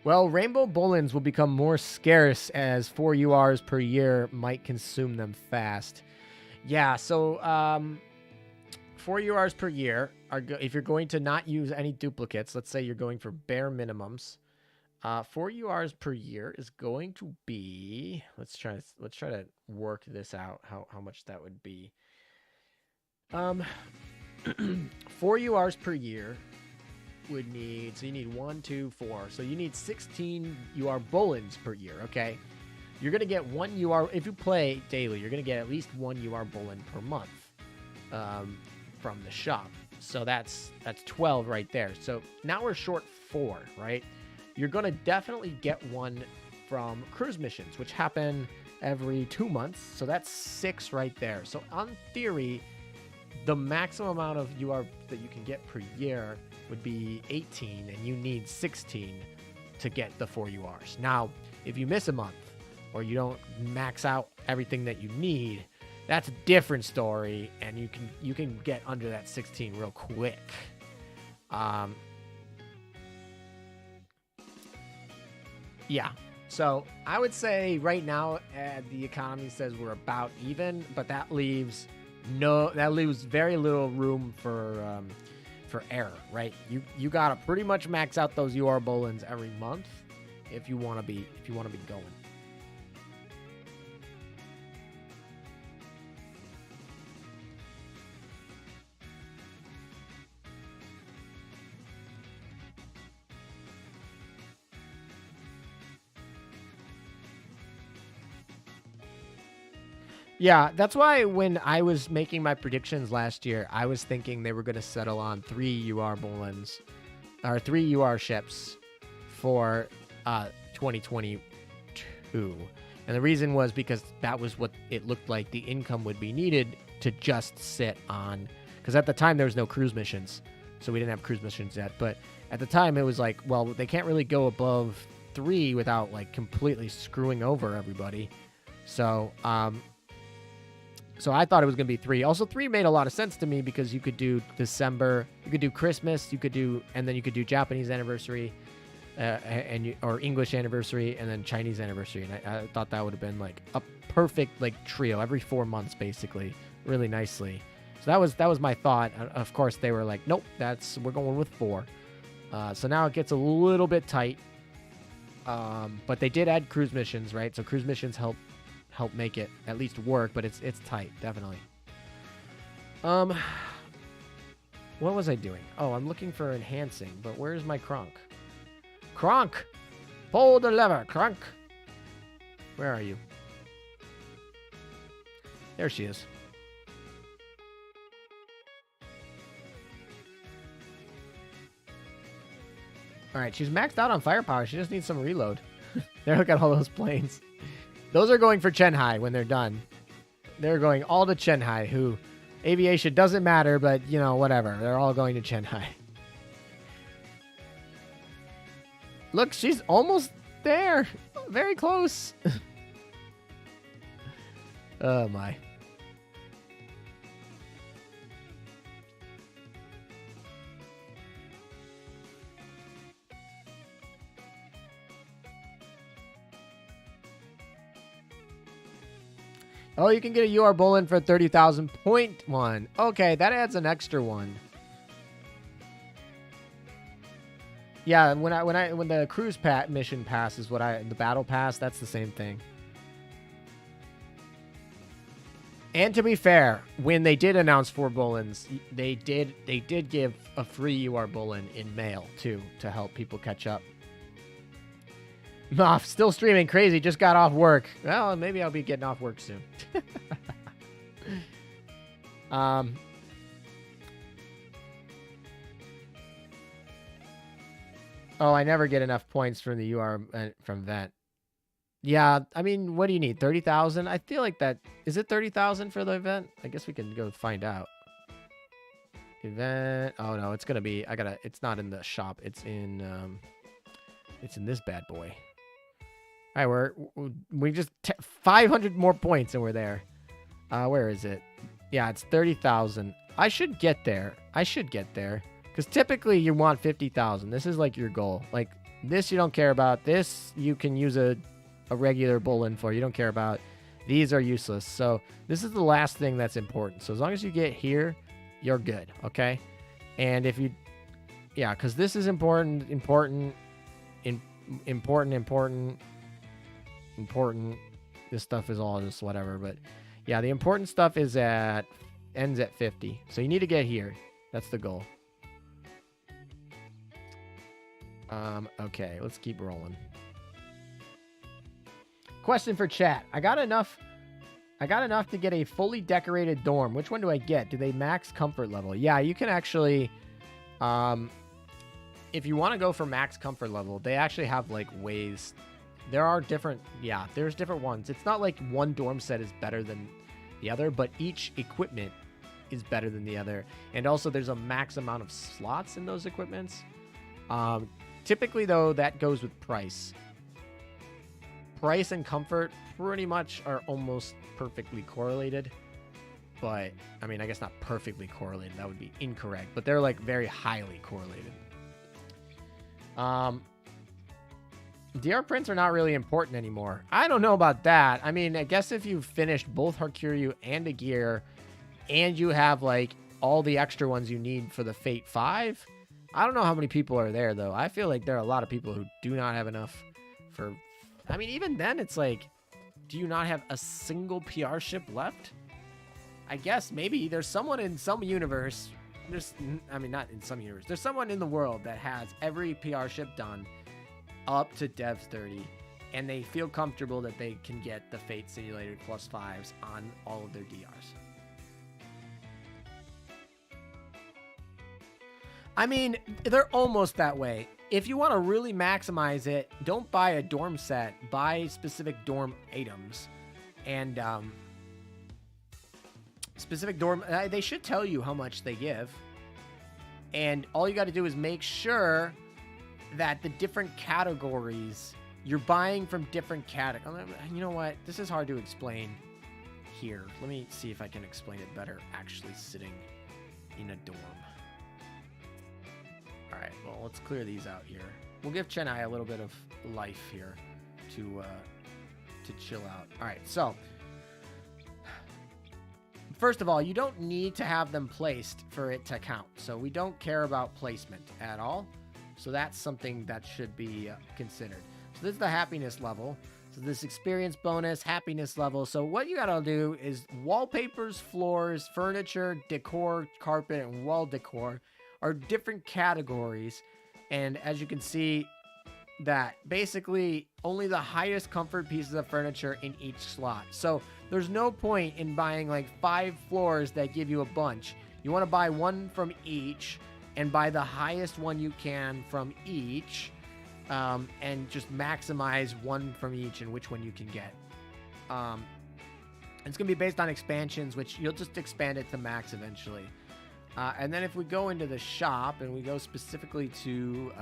Well, rainbow bullens will become more scarce as 4 URs per year might consume them fast. Yeah, so 4 URs per year, if you're going to not use any duplicates, let's say you're going for bare minimums, 4 URs per year is going to be, let's try to work this out, how much that would be. 4 URs per year would need, so you need 1, 2, 4. So you need 16 UR bullens per year, okay? You're going to get 1 UR, if you play daily, you're going to get at least 1 UR bullen per month from the shop. So that's 12 right there. So now we're short 4, right? You're going to definitely get one from cruise missions, which happen every 2 months. So that's 6 right there. So on theory, the maximum amount of UR that you can get per year would be 18, and you need 16 to get the 4 URs. Now, if you miss a month or you don't max out everything that you need, that's a different story, and you can get under that 16 real quick. Yeah. So I would say right now the economy says we're about even, but that leaves very little room for error, right? You gotta pretty much max out those UR bullens every month if you want to be going. Yeah, that's why when I was making my predictions last year, I was thinking they were going to settle on 3 UR bullens, or 3 UR ships for 2022. And the reason was because that was what it looked like the income would be needed to just sit on, because at the time there was no cruise missions, so we didn't have cruise missions yet. But at the time it was like, well, they can't really go above 3 without like completely screwing over everybody. So, so I thought it was going to be 3. Also, 3 made a lot of sense to me because you could do December, you could do Christmas, and then you could do Japanese anniversary, or English anniversary, and then Chinese anniversary. And I thought that would have been like a perfect like trio every 4 months, basically, really nicely. So that was my thought. Of course, they were like, nope, we're going with 4. So now it gets a little bit tight. But they did add cruise missions, right? So cruise missions help make it at least work, but it's tight, definitely. What was I doing? Oh, I'm looking for enhancing, but where's my Kronk? Kronk! Pull the lever, Kronk! Where are you? There she is. Alright, she's maxed out on firepower. She just needs some reload. There, look at all those planes. Those are going for Chenhai when they're done. They're going all to Chenhai, who... Aviation doesn't matter, but, you know, whatever. They're all going to Chenhai. Look, she's almost there. Very close. Oh, my. Oh, you can get a UR Bolin for 30,000.1. Okay, that adds an extra one. Yeah, when the cruise mission pass is the battle pass, that's the same thing. And to be fair, when they did announce 4 Bolins, they did give a free UR Bolin in mail too to help people catch up. Moff, still streaming crazy, just got off work. Well, maybe I'll be getting off work soon. Oh, I never get enough points from the UR from Vent. Yeah, I mean, what do you need? 30,000? I feel like that... Is it 30,000 for the event? I guess we can go find out. Event... Oh, no, it's going to be... It's not in the shop. It's in this bad boy. All right, we just 500 more points and we're there. Where is it? Yeah, it's 30,000. I should get there. Because typically you want 50,000. This is like your goal. Like this you don't care about. This you can use a regular Bolin for. You don't care about. These are useless. So this is the last thing that's important. So as long as you get here, you're good. Okay? And if you... Yeah, because this is important. This stuff is all just whatever, but yeah, the important stuff ends at 50. So you need to get here. That's the goal. Okay, let's keep rolling. Question for chat. I got enough to get a fully decorated dorm. Which one do I get? Do they max comfort level? Yeah, you can actually if you want to go for max comfort level, they actually have like ways. There are different, there's different ones. It's not like one dorm set is better than the other, but each equipment is better than the other. And also there's a max amount of slots in those equipments. Typically though, that goes with price. Price and comfort pretty much are almost perfectly correlated. But, I mean, I guess not perfectly correlated. That would be incorrect. But they're like very highly correlated. DR prints are not really important anymore. I don't know about that. I mean, I guess if you've finished both Harkiryu and a gear, and you have like all the extra ones you need for the Fate 5, I don't know how many people are there though. I feel like there are a lot of people who do not have enough for... I mean, even then it's like, do you not have a single PR ship left? I guess maybe there's someone in some universe. I mean, not in some universe. There's someone in the world that has every PR ship done up to Dev 30, and they feel comfortable that they can get the Fate Simulated +5s on all of their DRs. I mean, they're almost that way. If you want to really maximize it, don't buy a dorm set. Buy specific dorm items. And, specific dorm... they should tell you how much they give. And all you got to do is make sure that the different categories... You're buying from different categories. You know what? This is hard to explain here. Let me see if I can explain it better actually sitting in a dorm. All right, well, let's clear these out here. We'll give Chennai a little bit of life here to chill out. All right, so first of all, you don't need to have them placed for it to count. So we don't care about placement at all. So that's something that should be considered. So this is the happiness level. So this experience bonus, happiness level. So what you gotta do is wallpapers, floors, furniture, decor, carpet, and wall decor are different categories. And as you can see, that basically only the highest comfort pieces of furniture in each slot. So there's no point in buying like 5 floors that give you a bunch. You want to buy one from each and buy the highest one you can from each, and just maximize one from each and which one you can get. It's going to be based on expansions, which you'll just expand it to max eventually. And then if we go into the shop and we go specifically to...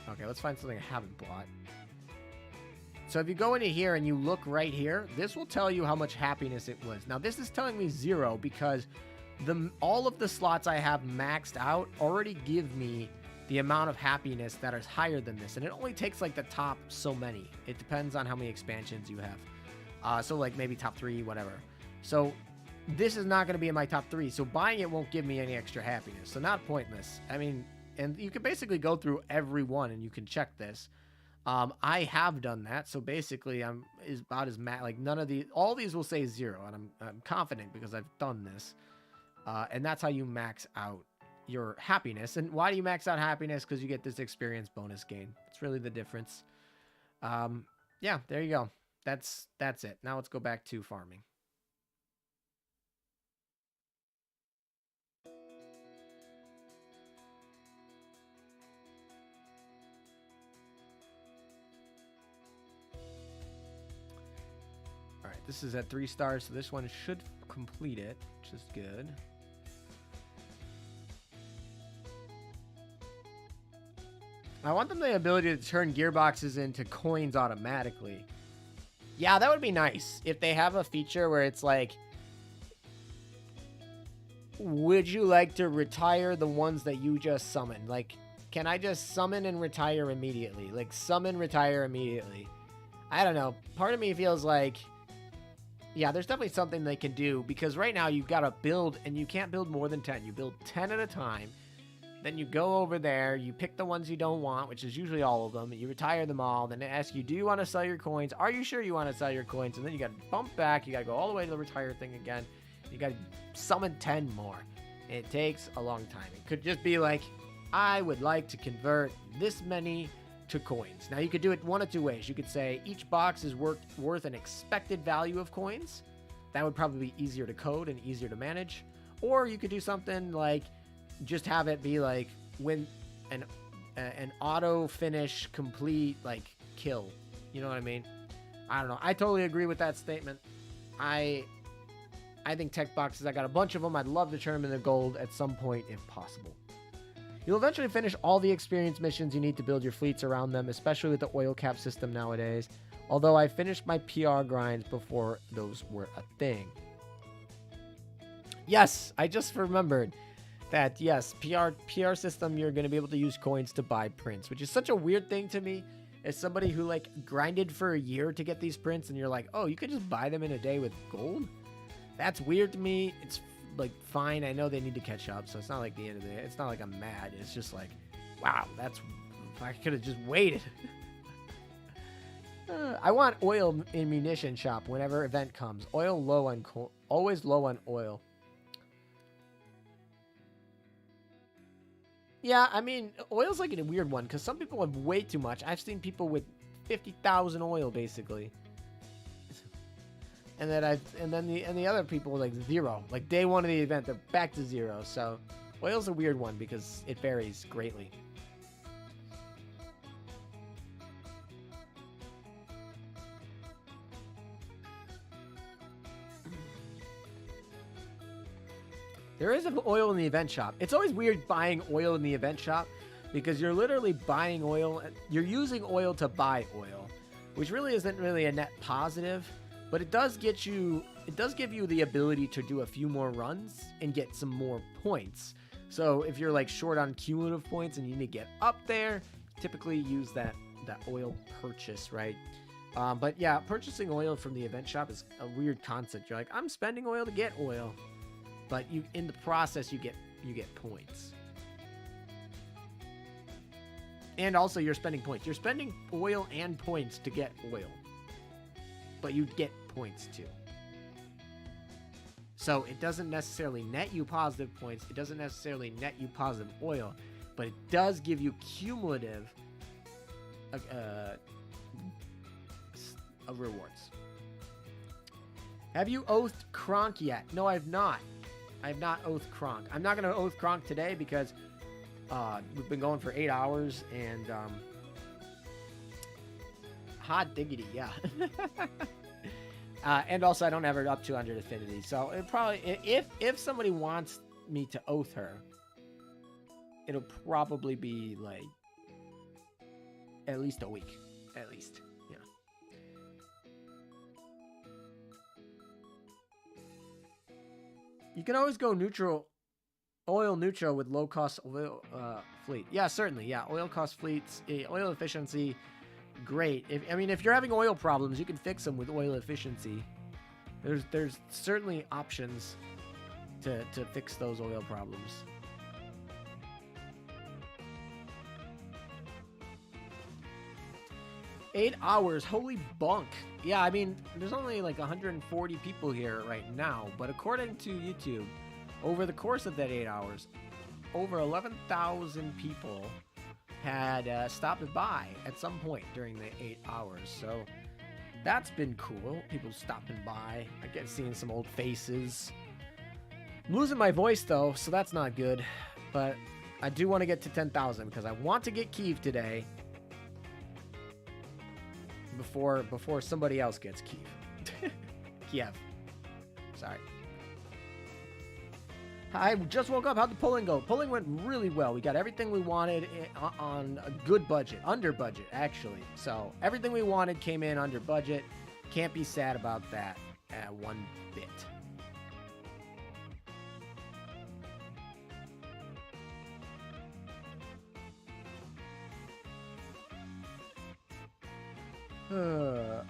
okay, let's find something I haven't bought. So if you go into here and you look right here, this will tell you how much happiness it was. Now, this is telling me 0 because all of the slots I have maxed out already give me the amount of happiness that is higher than this. And it only takes like the top so many. It depends on how many expansions you have. So like maybe top 3, whatever. So this is not going to be in my top 3. So buying it won't give me any extra happiness. So not pointless. I mean... And you can basically go through every one and you can check this. I have done that. So basically is about as like none of these, all these will say 0. And I'm confident because I've done this. And that's how you max out your happiness. And why do you max out happiness? Because you get this experience bonus gain. It's really the difference. Yeah, there you go. That's it. Now let's go back to farming. This is at 3 stars, so this one should complete it, which is good. I want them the ability to turn gearboxes into coins automatically. Yeah, that would be nice. If they have a feature where it's like, would you like to retire the ones that you just summoned? Like, can I just summon and retire immediately? Like, summon, retire immediately. I don't know. Part of me feels like... Yeah, there's definitely something they can do, because right now you've got to build, and you can't build more than 10. You build 10 at a time, then you go over there, you pick the ones you don't want, which is usually all of them, you retire them all, then they ask you, do you want to sell your coins? Are you sure you want to sell your coins? And then you got to bump back, you got to go all the way to the retire thing again, you got to summon 10 more. It takes a long time. It could just be like, I would like to convert this many to coins. Now you could do it one of 2 ways. You could say each box is worth an expected value of coins. That would probably be easier to code and easier to manage. Or you could do something like just have it be like when an auto finish complete like kill. You know what I mean? I don't know. I totally agree with that statement. I think tech boxes, I got a bunch of them. I'd love to turn them into gold at some point if possible. You'll eventually finish all the experience missions you need to build your fleets around them, especially with the oil cap system nowadays. Although I finished my PR grinds before those were a thing. Yes, I just remembered that, yes, PR system, you're going to be able to use coins to buy prints, which is such a weird thing to me. As somebody who, like, grinded for a year to get these prints, and you're like, oh, you could just buy them in a day with gold? That's weird to me. It's like fine, I know they need to catch up, so it's not like the end of the day. It's not like I'm mad. It's just like, wow, that's, I could have just waited. I want oil in munition shop whenever event comes. Oil low on always low on oil. Yeah, I mean, oil's like a weird one because some people have way too much. I've seen people with 50,000 oil basically. And then the other people were like 0. Like day 1 of the event, they're back to 0. So oil's a weird one because it varies greatly. There is oil in the event shop. It's always weird buying oil in the event shop because you're literally buying oil. You're using oil to buy oil, which really isn't really a net positive. But it does get you, it does give you the ability to do a few more runs and get some more points. So if you're like short on cumulative points and you need to get up there, typically use that oil purchase, right? But yeah, purchasing oil from the event shop is a weird concept. You're like, I'm spending oil to get oil, but you in the process you get points. And also you're spending points. You're spending oil and points to get oil. But you get points too. So it doesn't necessarily net you positive points. It doesn't necessarily net you positive oil. But it does give you cumulative rewards. Have you oathed Kronk yet? No, I've not. I have not oathed Kronk. I'm not going to oath Kronk today because we've been going for 8 hours and hot diggity, yeah. And also I don't have her up to under affinity. So it probably, if somebody wants me to oath her, it'll probably be like at least a week. At least, yeah. You can always go neutral, oil neutral with low cost oil fleet. Yeah, certainly. Yeah, oil cost fleets, oil efficiency, great. If you're having oil problems, you can fix them with oil efficiency. There's certainly options to fix those oil problems. Eight hours, holy bunk. Yeah, I mean, there's only like 140 people here right now, but according to YouTube, over the course of that 8 hours, over 11,000 people had stopped by at some point during the 8 hours. So that's been cool. People stopping by. I get seeing some old faces. I'm losing my voice though, so that's not good. But I do want to get to 10,000 because I want to get Kiev today. Before somebody else gets Kiev. Kiev. Sorry. I just woke up. How'd the polling go? Polling went really well. We got everything we wanted on a good budget. Under budget, actually. So everything we wanted came in under budget. Can't be sad about that one bit.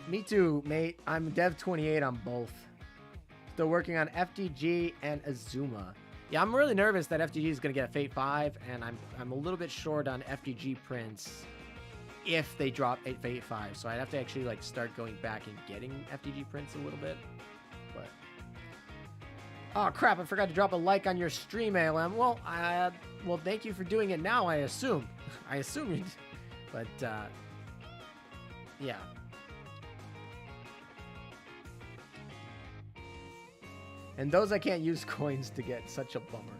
Me too, mate. I'm Dev 28 on both. Still working on FDG and Azuma. Yeah, I'm really nervous that FDG is going to get a Fate 5, and I'm a little bit short on FDG prints if they drop a Fate 5. So I'd have to actually like start going back and getting FDG prints a little bit. But oh crap, I forgot to drop a like on your stream, ALM. Well, thank you for doing it now, I assume. I assume you, but yeah. And those I can't use coins to get, such a bummer.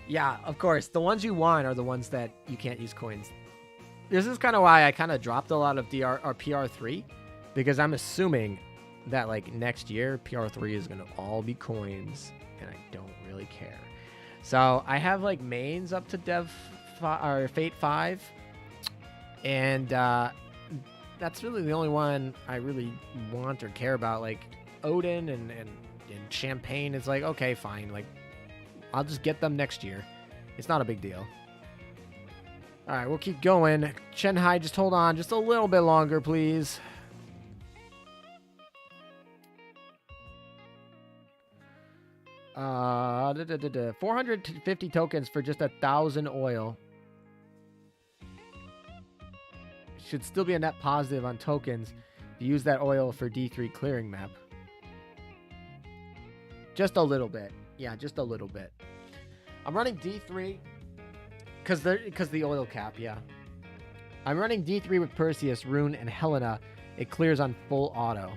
Yeah, of course. The ones you want are the ones that you can't use coins. This is kind of why I kind of dropped a lot of DR or PR3. Because I'm assuming that like next year, PR3 is going to all be coins. And I don't really care. So I have like mains up to Fate 5. And that's really the only one I really want or care about. Like Odin and Champagne is like, okay, fine. Like, I'll just get them next year. It's not a big deal. All right, we'll keep going. Shanghai, just hold on just a little bit longer, please. Uh, 450 tokens for just 1,000 oil. Should still be a net positive on tokens if you use that oil for D3 clearing map. Just a little bit. Yeah, just a little bit. I'm running D3 because the oil cap, yeah. I'm running D3 with Perseus, Rune, and Helena. It clears on full auto.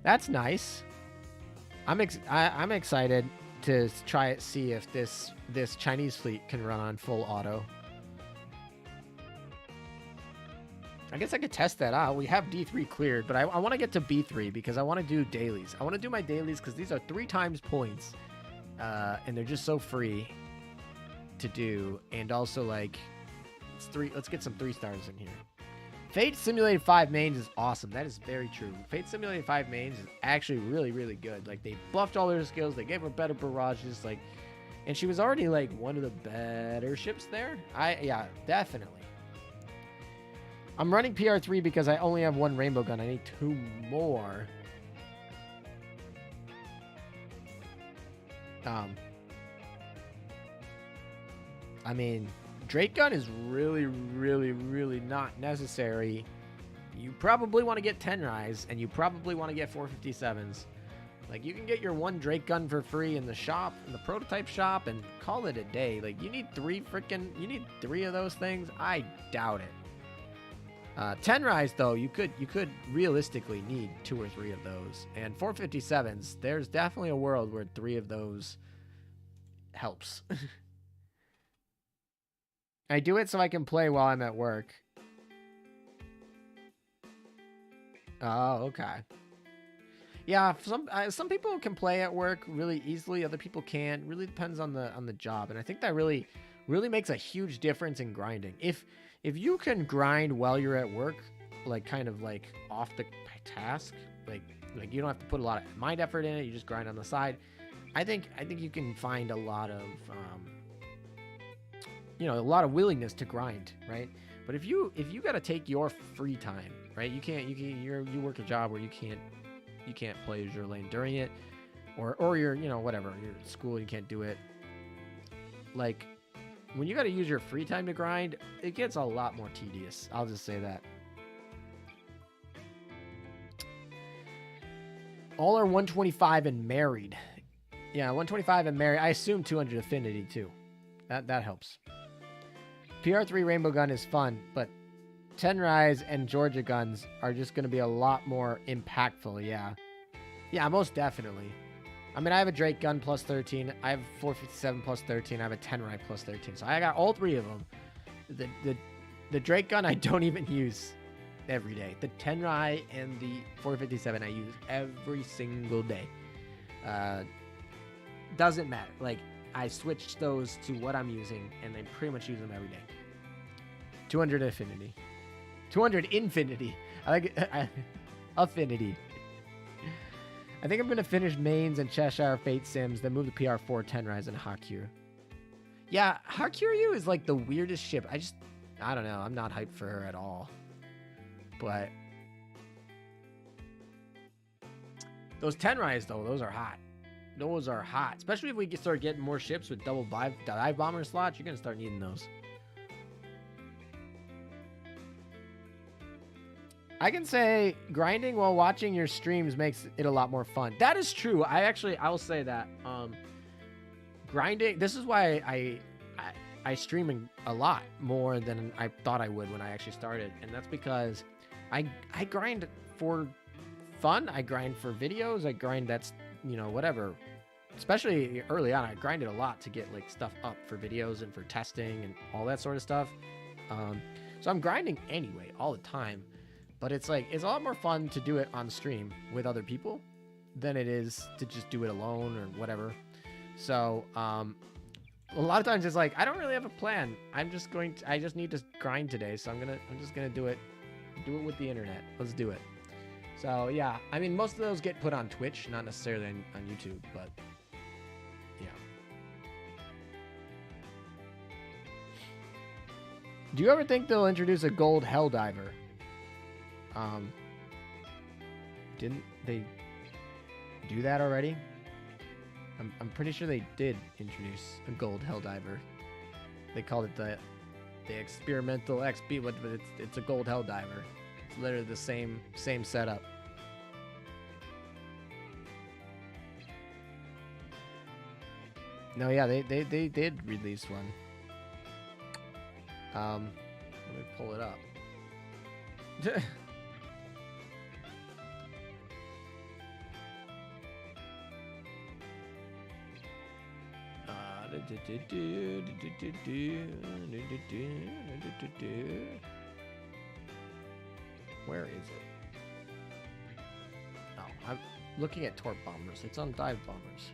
That's nice. I'm excited to try it, see if this Chinese fleet can run on full auto. I guess I could test that out. We have D3 cleared, but I want to get to B3 because I want to do dailies. I want to do my dailies because these are 3 times points. And they're just so free to do. And also, like, let's get some 3 stars in here. Fate Simulated 5 mains is awesome. That is very true. Fate Simulated 5 mains is actually really, really good. Like, they buffed all their skills. They gave her better barrages. Like, and she was already, like, one of the better ships there. Yeah, definitely. I'm running PR3 because I only have 1 rainbow gun. I need 2 more. I mean, Drake gun is really, really, really not necessary. You probably want to get 10 rise, and you probably want to get 457s. Like, you can get your one Drake gun for free in the shop, in the prototype shop, and call it a day. Like, you need three of those things? I doubt it. 10 rise, though, you could realistically need 2 or 3 of those. And 457s, there's definitely a world where 3 of those helps. I do it so I can play while I'm at work. Oh, okay. Yeah, some people can play at work really easily. Other people can't. Really depends on the job, and I think that really makes a huge difference in grinding. If you can grind while you're at work, like kind of like off the task, like you don't have to put a lot of mind effort in it. You just grind on the side. I think you can find a lot of a lot of willingness to grind, right? But if you got to take your free time, right? You work a job where you can't play Azur Lane during it, or you're whatever, you're at school, you can't do it. Like, when you got to use your free time to grind, it gets a lot more tedious. I'll just say that. All are 125 and married. Yeah, 125 and married. I assume 200 affinity too. That helps. PR3 rainbow gun is fun, but 10 rise and Georgia guns are just going to be a lot more impactful. Yeah, most definitely. I mean, I have a Drake gun plus 13. I have 457 plus 13. I have a 10 rise plus 13. So I got all 3 of them. The Drake gun I don't even use every day. The 10 rise and the 457 I use every single day. Doesn't matter. Like, I switched those to what I'm using, and I pretty much use them every day. 200 affinity. 200 infinity. I like it. Affinity. I think I'm going to finish Mains and Cheshire Fate Sims, then move the PR4, 10 rise, and Hakuru. Yeah, Hakuru is like the weirdest ship. I don't know. I'm not hyped for her at all. But those 10 rise, though, those are hot. Those are hot. Especially if we start getting more ships with double dive bomber slots, you're going to start needing those. I can say grinding while watching your streams makes it a lot more fun. That is true. I'll say that. Grinding, this is why I stream a lot more than I thought I would when I actually started. And that's because I grind for fun. I grind for videos. I grind whatever. Especially early on, I grinded a lot to get like stuff up for videos and for testing and all that sort of stuff. So I'm grinding anyway all the time. But it's a lot more fun to do it on stream with other people than it is to just do it alone or whatever. So, a lot of times it's like, I don't really have a plan. I just need to grind today. So I'm just gonna do it with the internet. Let's do it. So yeah, I mean, most of those get put on Twitch, not necessarily on YouTube, but yeah. Do you ever think they'll introduce a gold Helldiver? Didn't they do that already? I'm pretty sure they did introduce a gold Helldiver. They called it the experimental XP, but it's a gold Helldiver. It's literally the same setup. No, yeah, they did release one. Let me pull it up. Where is it? Oh, I'm looking at torp bombers. It's on dive bombers.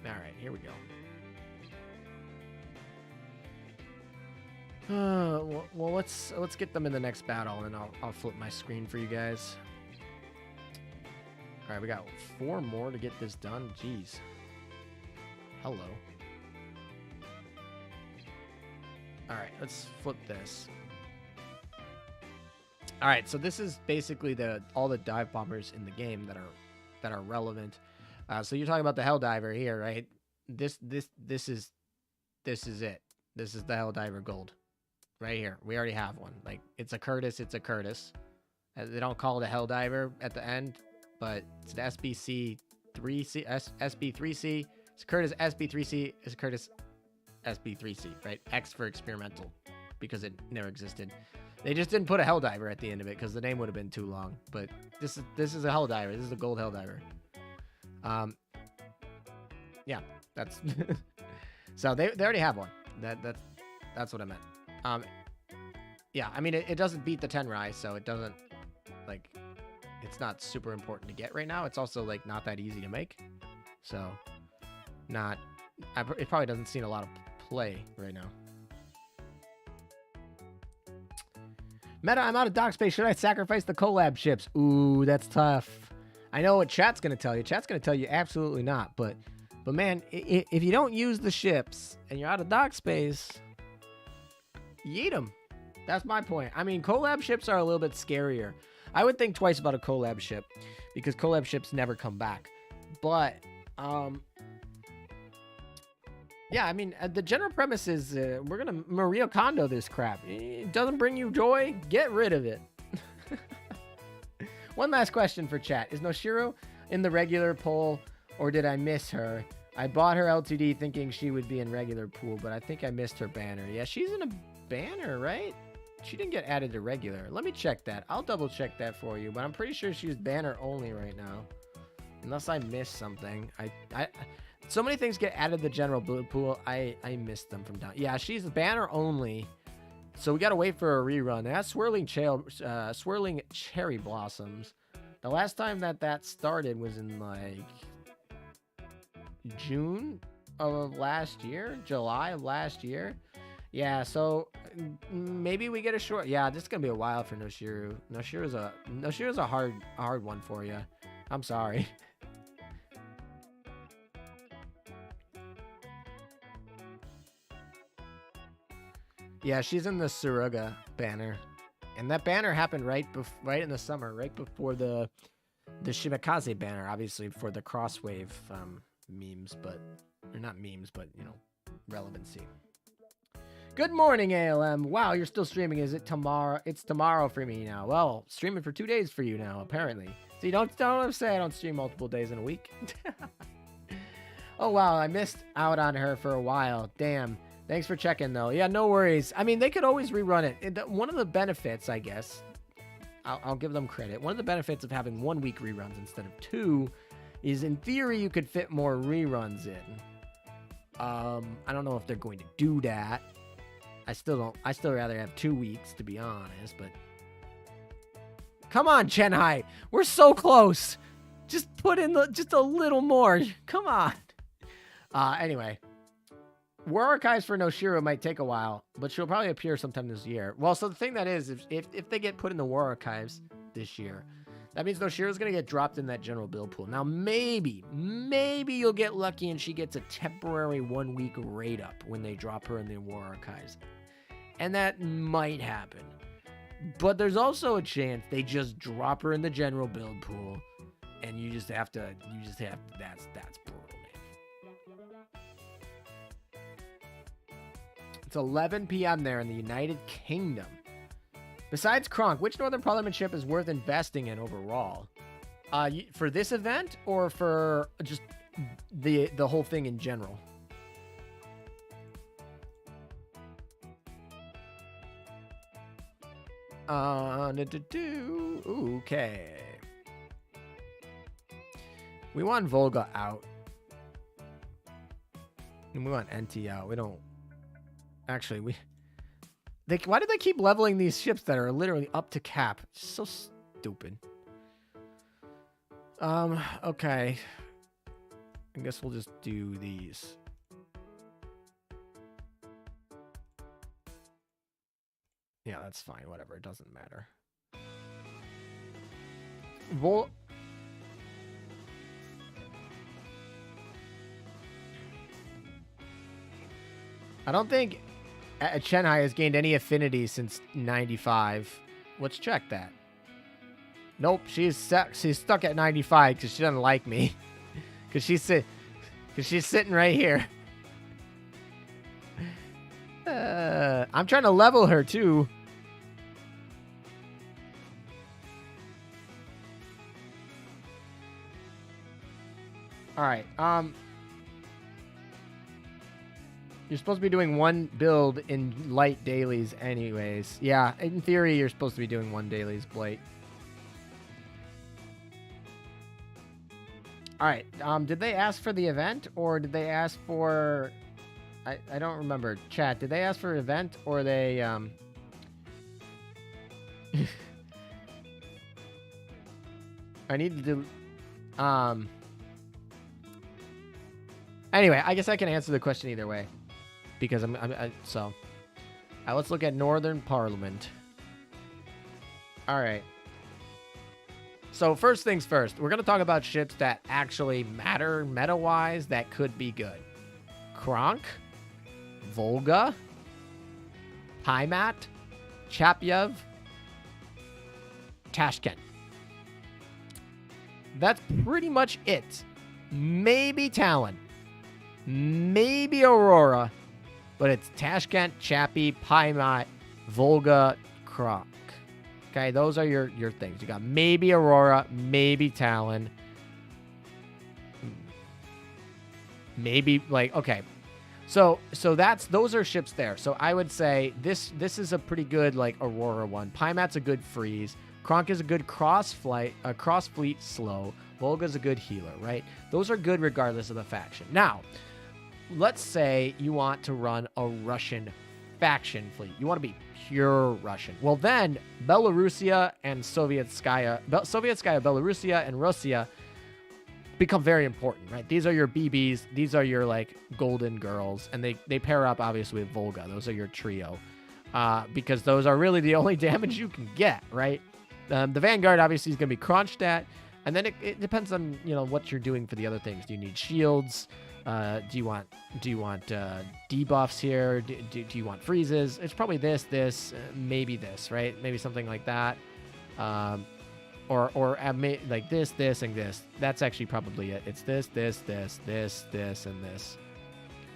All right, here we go. Well, let's get them in the next battle, and I'll flip my screen for you guys. All right, we got 4 more to get this done. Jeez. Hello. All right, let's flip this. All right, so this is basically all the dive bombers in the game that are relevant. So you're talking about the Helldiver here, right? This is it. This is the Helldiver Gold, right here. We already have one. Like it's a Curtis. It's a Curtis. They don't call it a Helldiver at the end, but it's an SBC 3C, SB3C. It's Curtis SB3C. It's Curtis SB3C, right? X for experimental, because it never existed. They just didn't put a Helldiver at the end of it because the name would have been too long. But this is a Helldiver. This is a gold Helldiver. Yeah, that's so they already have one. That's what I meant. Yeah, I mean it doesn't beat the 10 Rise, so it doesn't like it's not super important to get right now. It's also like not that easy to make, so it probably doesn't see a lot of play right now. Meta, I'm out of dock space. Should I sacrifice the collab ships? Ooh, that's tough. I know what chat's gonna tell you. Chat's gonna tell you absolutely not. But man, if you don't use the ships and you're out of dock space, yeet them. That's my point. I mean, collab ships are a little bit scarier. I would think twice about a collab ship because collab ships never come back. But yeah, I mean, the general premise is we're going to Maria Kondo this crap. It doesn't bring you joy? Get rid of it. One last question for chat. Is Noshiro in the regular poll, or did I miss her? I bought her LTD thinking she would be in regular pool, but I think I missed her banner. Yeah, she's in a banner, right? She didn't get added to regular. Let me check that. I'll double check that for you, but I'm pretty sure she's banner only right now. Unless I missed something. So many things get added to the general pool. I missed them from down. Yeah, she's banner only. So we got to wait for a rerun. That's swirling cherry blossoms. The last time that started was in like June of last year, July of last year. Yeah, so maybe we get a short. Yeah, this is gonna be a while for Noshiru. Noshiru's a hard one for you. I'm sorry. Yeah, she's in the Suruga banner, and that banner happened right in the summer, right before the Shimakaze banner, obviously for the Crosswave memes, but or not memes, but you know, relevancy. Good morning, ALM. Wow, you're still streaming. Is it tomorrow? It's tomorrow for me now. Well, streaming for 2 days for you now, apparently. So you don't say I don't stream multiple days in a week. Oh wow, I missed out on her for a while. Damn. Thanks for checking, though. Yeah, no worries. I mean, they could always rerun it. One of the benefits, I guess, I'll give them credit. One of the benefits of having 1 week reruns instead of 2 is, in theory, you could fit more reruns in. I don't know if they're going to do that. I still rather have 2 weeks, to be honest, but come on, Chenhai. We're so close. Just put in just a little more. Come on. Anyway. War Archives for Noshiro might take a while, but she'll probably appear sometime this year. Well, so the thing that is, if they get put in the War Archives this year, that means Noshiro's going to get dropped in that general build pool. Now, maybe you'll get lucky and she gets a temporary 1 week raid up when they drop her in the War Archives. And that might happen. But there's also a chance they just drop her in the general build pool, and you just have to, that's brutal. It's 11 p.m. there in the United Kingdom. Besides Kronk, which Northern Parliament ship is worth investing in overall? For this event or for just the whole thing in general? Okay. We want Volga out. And we want NT out. We don't... Actually, why do they keep leveling these ships that are literally up to cap? It's so stupid. Okay. I guess we'll just do these. Yeah, that's fine. Whatever. It doesn't matter. I don't think Chenhai has gained any affinity since 95. Let's check that. Nope, she's stuck at 95 because she doesn't like me. Because she's sitting right here. I'm trying to level her too. All right. You're supposed to be doing one build in light dailies anyways. Yeah, in theory, you're supposed to be doing one dailies blight. All right. Did they ask for the event or did they ask for... I don't remember. Chat, did they ask for an event or they... I need to do... Anyway, I guess I can answer the question either way. Because so... let's look at Northern Parliament. Alright. So first things first, we're going to talk about ships that actually matter meta-wise that could be good. Kronk, Volga, Heimat, Chapyev, Tashkent. That's pretty much it. Maybe Talon. Maybe Aurora. But it's Tashkent, Chappie, Heimat, Volga, Kronk. Okay, those are your things. You got maybe Aurora, maybe Talon. Maybe, like, okay. So those are ships there. So I would say this is a pretty good, like, Aurora one. Heimat's a good freeze. Kronk is a good cross fleet slow. Volga's a good healer, right? Those are good regardless of the faction. Now, let's say you want to run a Russian faction fleet. You want to be pure Russian. Well, then Belarusia and Sovietskaya, Belarusia and Russia become very important, right? These are your BBs. These are your, like, golden girls. And they pair up, obviously, with Volga. Those are your trio. Because those are really the only damage you can get, right? The Vanguard, obviously, is going to be Kronstadt. And then it depends on, you know, what you're doing for the other things. Do you need shields? Do you want debuffs here? Do you want freezes? It's probably this, maybe this, right? Maybe something like that. Or like this, and this. That's actually probably it. It's this, and this.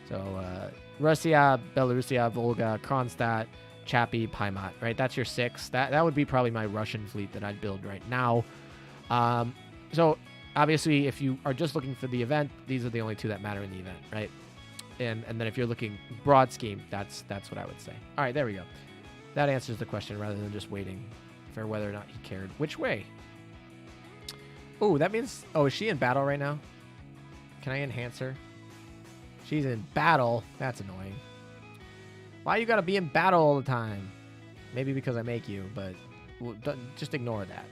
So Russia, Belarusia, Volga, Kronstadt, Chappie, Heimat, right? That's your 6. That would be probably my Russian fleet that I'd build right now. So obviously, if you are just looking for the event, these are the only 2 that matter in the event, right? And then if you're looking broad scheme, that's what I would say. All right, there we go. That answers the question rather than just waiting for whether or not he cared. Which way? Oh, that means... Oh, is she in battle right now? Can I enhance her? She's in battle. That's annoying. Why you gotta be in battle all the time? Maybe because I make you, but just ignore that.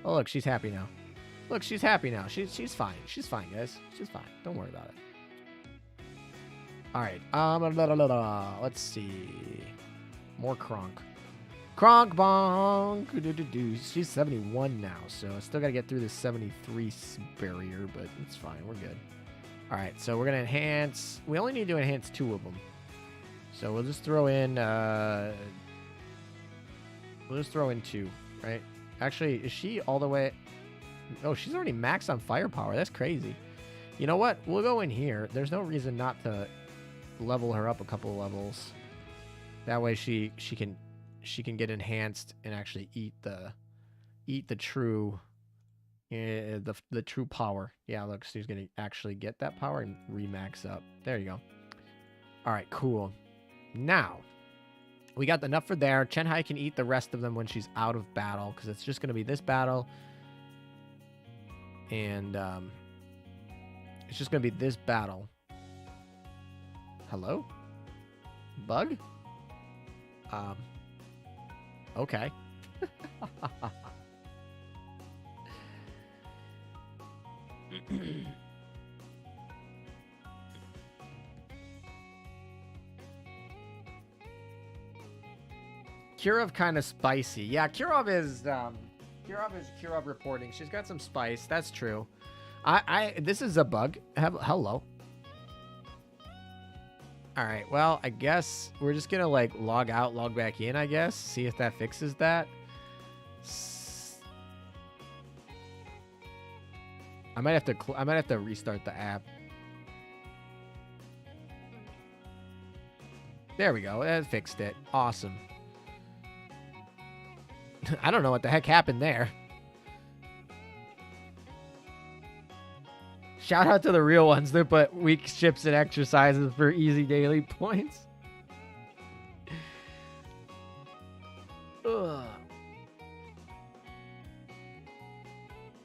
Oh, look, she's happy now. Look, she's happy now. She's fine. She's fine, guys. She's fine. Don't worry about it. All right. Let's see. More Kronk. Kronk Bonk. She's 71 now, so I still got to get through this 73 barrier, but it's fine. We're good. All right, so we're going to enhance. We only need to enhance 2 of them. So we'll just throw in... we'll just throw in 2, right? Actually, is she all the way... Oh, she's already maxed on firepower. That's crazy. You know what? We'll go in here. There's no reason not to level her up a couple of levels. That way she can get enhanced and actually eat the true the true power. Yeah, look, she's gonna actually get that power and remax up. There you go. All right, cool. Now we got enough for there. Chenhai can eat the rest of them when she's out of battle because it's just gonna be this battle. And it's just going to be this battle. Hello? Bug? Okay. Kirov kind of spicy. Yeah, Kirov is Kirov reporting. She's got some spice. That's true. This is a bug. Hello. All right. Well, I guess we're just gonna like log out, log back in. I guess see if that fixes that. I might have to restart the app. There we go. That fixed it. Awesome. I don't know what the heck happened there. Shout out to the real ones that put weak ships and exercises for easy daily points. Ugh.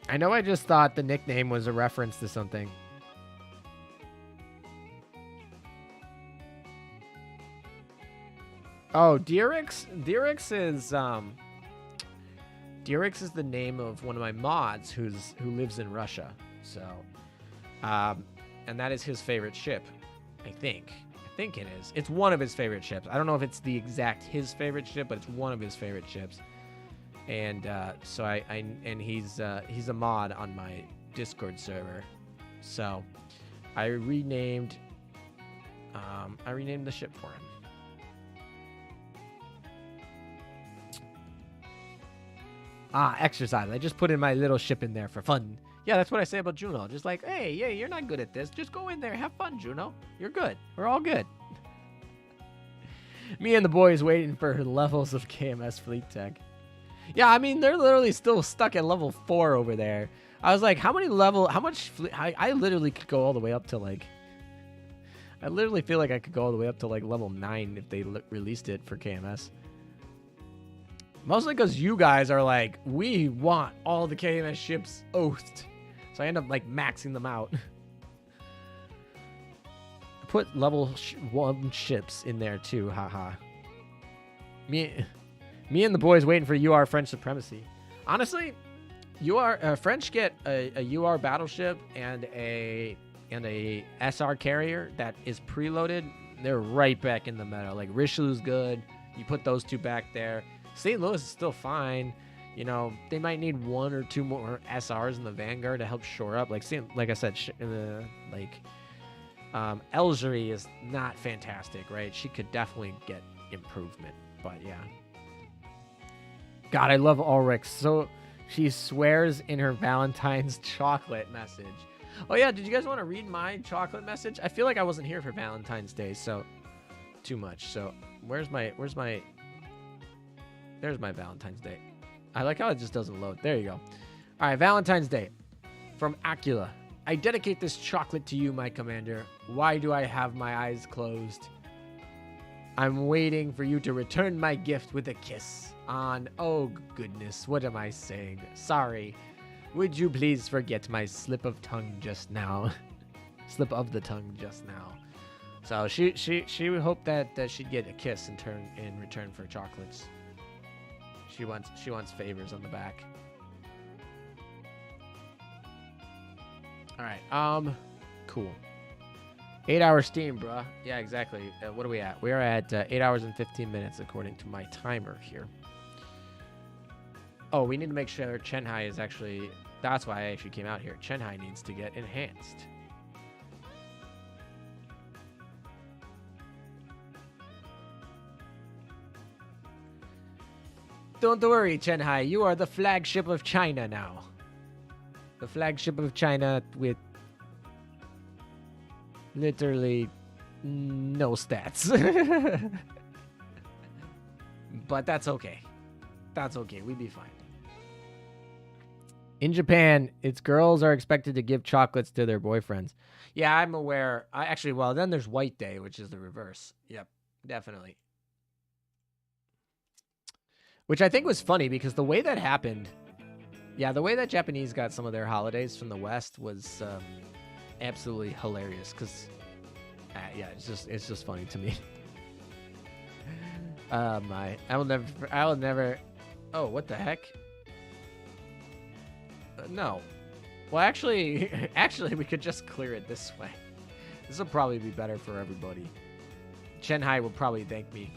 I know I just thought the nickname was a reference to something. Oh, Dirix? Dirix is the name of one of my mods who lives in Russia. So, and that is his favorite ship, I think. I think it is. It's one of his favorite ships. I don't know if it's the exact his favorite ship, but it's one of his favorite ships. And so he's a mod on my Discord server. So I renamed the ship for him. Exercise. I just put in my little ship in there for fun. Yeah, that's what I say about Juno. Just like, hey, yeah, you're not good at this. Just go in there, have fun, Juno. You're good. We're all good. Me and the boys waiting for levels of KMS fleet tech. Yeah, I mean, they're literally still stuck at level 4 over there. I was like, how much fleet? I literally could go all the way up to like, I literally feel like I could go all the way up to like level 9 if they released it for KMS. Mostly because you guys are like, we want all the KMS ships oathed. So I end up like maxing them out. I put level 1 ships in there too, haha. Me and the boys waiting for UR French supremacy. Honestly, French get a UR battleship and a SR carrier that is preloaded. They're right back in the meta. Like Richelieu's good. You put those two back there. St. Louis is still fine. You know, they might need 1 or 2 more SRs in the Vanguard to help shore up. Like I said, Elgerie is not fantastic, right? She could definitely get improvement, but yeah. God, I love Ulrich. So she swears in her Valentine's chocolate message. Oh yeah, did you guys want to read my chocolate message? I feel like I wasn't here for Valentine's Day, so too much. So there's my Valentine's Day. I like how it just doesn't load. There you go. All right, Valentine's Day. From Acula. I dedicate this chocolate to you, my commander. Why do I have my eyes closed? I'm waiting for you to return my gift with a kiss on... Oh, goodness. What am I saying? Sorry. Would you please forget my slip of tongue just now? Slip of the tongue just now. So she would hope that she'd get a kiss in return for chocolates. She wants favors on the back. All right. Cool. 8-hour steam, bruh. Yeah, exactly. What are we at? We are at 8 hours and 15 minutes according to my timer here. Oh, we need to make sure Chenhai is actually... That's why I actually came out here. Chenhai needs to get enhanced. Don't worry, Chenhai. You are the flagship of China now. The flagship of China with literally no stats. But that's okay. That's okay. We'd be fine. In Japan, its girls are expected to give chocolates to their boyfriends. Yeah, I'm aware. Well, then there's White Day, which is the reverse. Yep, definitely. Which I think was funny because the way that happened, yeah, the way that Japanese got some of their holidays from the West was absolutely hilarious. Because, yeah, it's just funny to me. I will never. Oh, what the heck? No. Well, actually, we could just clear it this way. This will probably be better for everybody. Chenhai will probably thank me.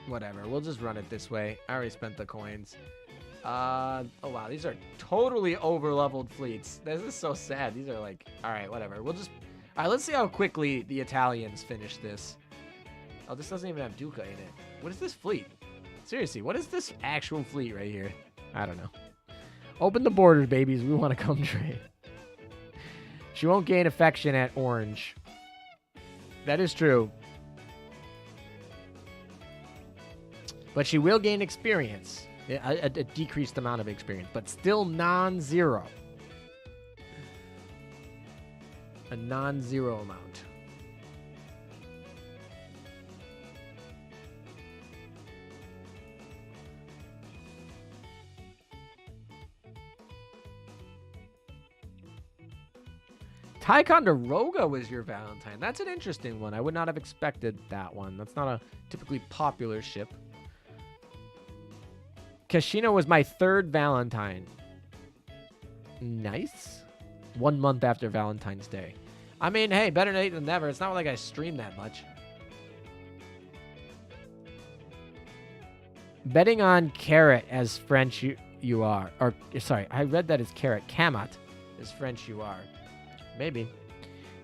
Whatever, we'll just run it this way. I already spent the coins. Oh wow, these are totally over-leveled fleets. This is so sad. These are like, all right, whatever. All right, let's see how quickly the Italians finish this. Oh, this doesn't even have Duca in it. What is this fleet? Seriously, what is this actual fleet right here? I don't know. Open the borders, babies. We want to come trade. She won't gain affection at Orange. That is true. But she will gain experience. A decreased amount of experience, but still non-zero. A non-zero amount. Ticonderoga was your Valentine. That's an interesting one. I would not have expected that one. That's not a typically popular ship. Kashina was my third Valentine. Nice. 1 month after Valentine's Day. I mean, hey, better late than never. It's not like I stream that much. Betting on Carrot as French you are. Or, sorry, I read that as Carrot. Camat as French you are. Maybe.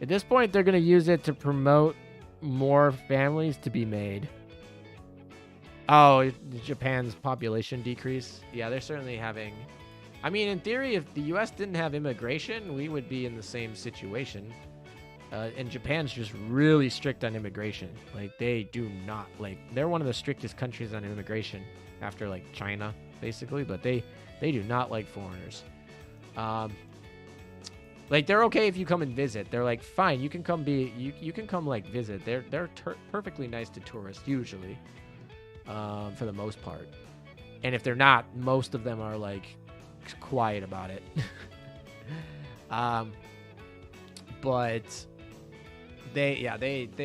At this point, they're going to use it to promote more families to be made. Oh, Japan's population decrease? Yeah, they're certainly having... I mean, in theory, if the U.S. didn't have immigration, we would be in the same situation. And Japan's just really strict on immigration. Like, they do not... Like, they're one of the strictest countries on immigration after, like, China, basically. But they do not like foreigners. Like, they're okay if you come and visit. They're like, fine, you can come you can come, like, visit. They're perfectly nice to tourists, usually. For the most part. And if they're not, most of them are, like, quiet about it. But they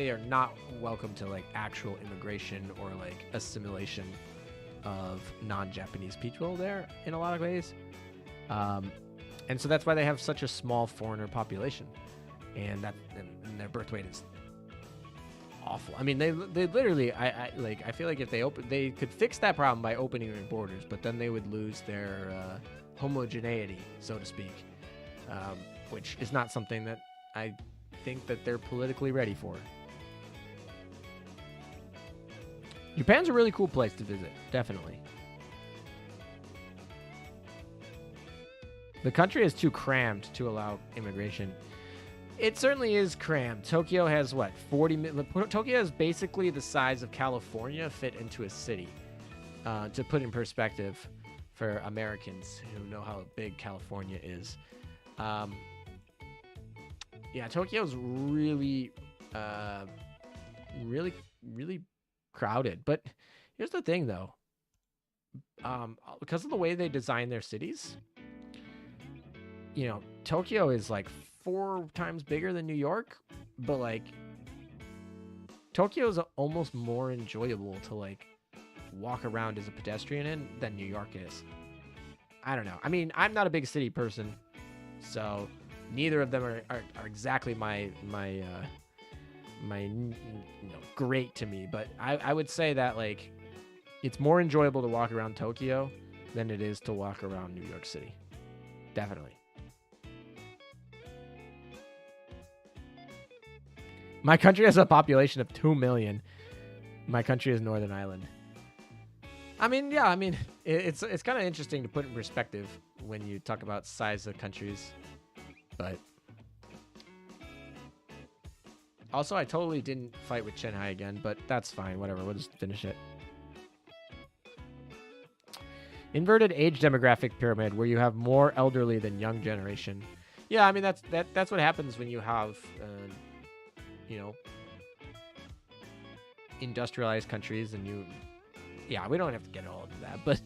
are not welcome to, like, actual immigration or, like, assimilation of non-Japanese people there in a lot of ways. And so that's why they have such a small foreigner population. And their birth rate is awful. I mean, they literally, I feel like if they could fix that problem by opening their borders, but then they would lose their homogeneity, so to speak, which is not something that I think that they're politically ready for. Japan's a really cool place to visit, definitely. The country is too crammed to allow immigration. It certainly is crammed. Tokyo has, what, 40 million? Tokyo is basically the size of California fit into a city. To put in perspective for Americans who know how big California is. Yeah, Tokyo's really, really crowded. But here's the thing, though. Because of the way they design their cities, you know, Tokyo is like 4 times bigger than New York, but like Tokyo is almost more enjoyable to like walk around as a pedestrian in than New York is. I don't know. I mean, I'm not a big city person, so neither of them are exactly my great to me. But I would say that like it's more enjoyable to walk around Tokyo than it is to walk around New York City. Definitely. My country has a population of 2 million. My country is Northern Ireland. I mean, yeah, I mean, it's kind of interesting to put in perspective when you talk about size of countries. But also, I totally didn't fight with Shanghai again, but that's fine. Whatever, we'll just finish it. Inverted age demographic pyramid, where you have more elderly than young generation. Yeah, I mean that's what happens when you have, you know, industrialized countries, and you. Yeah, we don't have to get all into that, but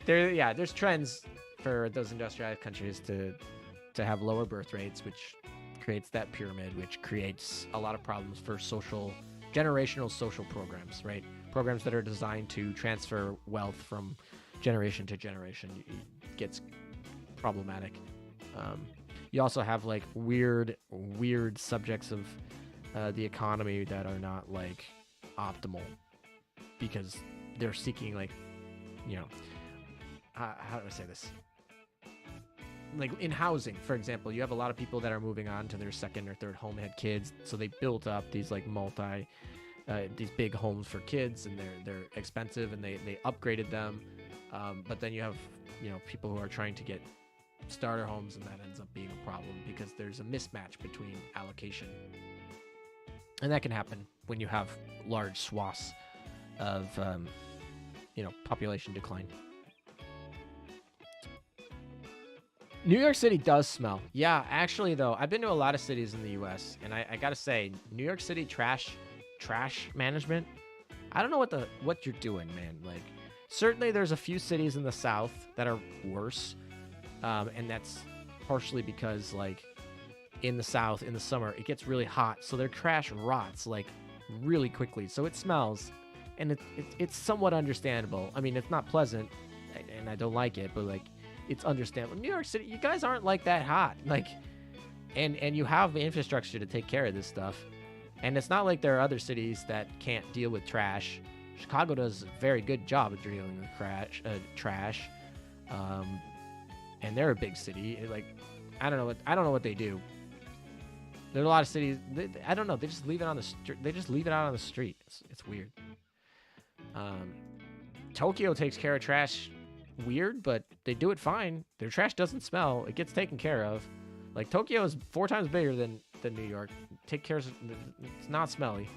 there's trends for those industrialized countries to have lower birth rates, which creates that pyramid, which creates a lot of problems for generational social programs, right? Programs that are designed to transfer wealth from generation to generation. It gets problematic. You also have like weird subjects of the economy that are not like optimal, because they're seeking like, you know, how do I say this? Like in housing, for example, you have a lot of people that are moving on to their second or third home, had kids, so they built up these like these big homes for kids, and they're expensive, and they upgraded them. But then you have people who are trying to get starter homes, and that ends up being a problem because there's a mismatch between allocation, and that can happen when you have large swaths of population decline. New York City does smell. Yeah, actually, though, I've been to a lot of cities in the U.S., and I gotta say, New York City trash management, I don't know what you're doing, man. Like, certainly there's a few cities in the South that are worse, and that's partially because, like, in the South, in the summer, it gets really hot, so their trash rots, like, really quickly, so it smells, and it's somewhat understandable. I mean, it's not pleasant, and I don't like it, but, like, it's understandable. New York City, you guys aren't like that hot. Like, and you have the infrastructure to take care of this stuff. And it's not like there are other cities that can't deal with trash. Chicago does a very good job of dealing with trash. And they're a big city. Like, I don't know what they do. There are a lot of cities. I don't know. They just leave it on the street. They just leave it out on the street. It's weird. Tokyo takes care of trash. Weird, but they do it fine. Their trash doesn't smell. It gets taken care of. Like, Tokyo is 4 times bigger than New York. Take care of, it's not smelly,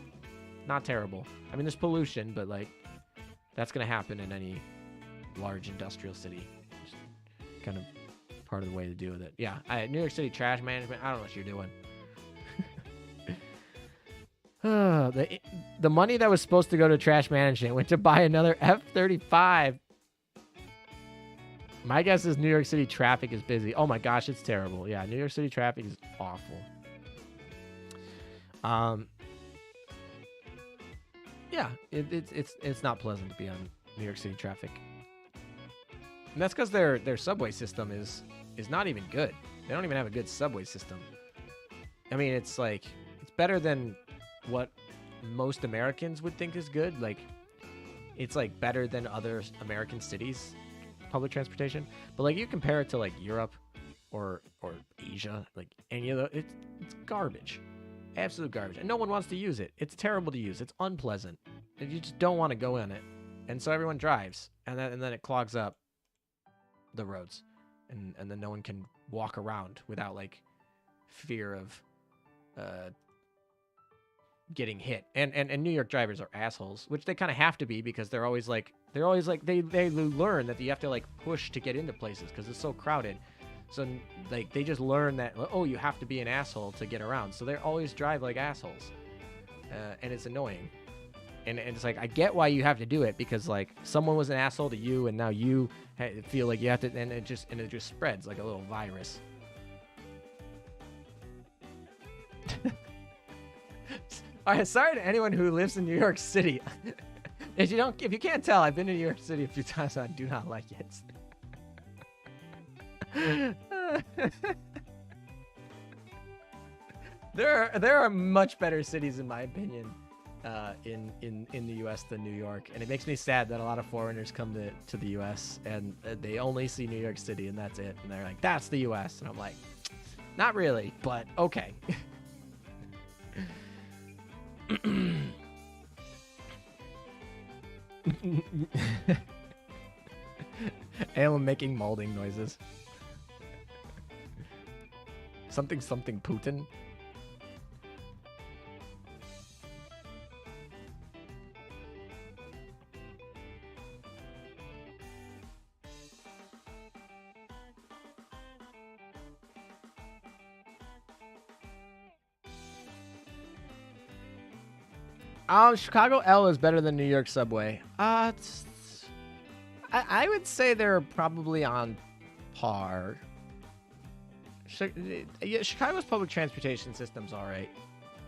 not terrible. I mean, there's pollution, but like, that's gonna happen in any large industrial city. Just kind of part of the way to deal with it. Yeah, New York City trash management, I don't know what you're doing. The money that was supposed to go to trash management went to buy another F-35. My guess is New York City traffic is busy. Oh my gosh, it's terrible. Yeah, New York City traffic is awful. Yeah, it's not pleasant to be on New York City traffic. And that's because their subway system is not even good. They don't even have a good subway system. I mean, it's like, it's better than what most Americans would think is good. Like, it's like better than other American cities' public transportation, but like, you compare it to like Europe or Asia, like any of the, it's garbage, absolute garbage, and no one wants to use it. It's terrible to use. It's unpleasant, and you just don't want to go in it, and so everyone drives, and then it clogs up the roads, and then no one can walk around without like fear of getting hit. And New York drivers are assholes, which they kind of have to be, because they learn that you have to like push to get into places because it's so crowded. So like, they just learn that, oh, you have to be an asshole to get around. So they always drive like assholes, and it's annoying. And it's like, I get why you have to do it, because like, someone was an asshole to you, and now you feel like you have to, and it just spreads like a little virus. All right, sorry to anyone who lives in New York City. If you can't tell, I've been to New York City a few times, and I do not like it. There are much better cities, in my opinion, in the U.S. than New York, and it makes me sad that a lot of foreigners come to the U.S. and they only see New York City, and that's it, and they're like, that's the U.S., and I'm like, not really, but okay. Alan making molding noises. Something Putin. Chicago L is better than New York subway. I would say they're probably on par. Chicago's public transportation system's all right.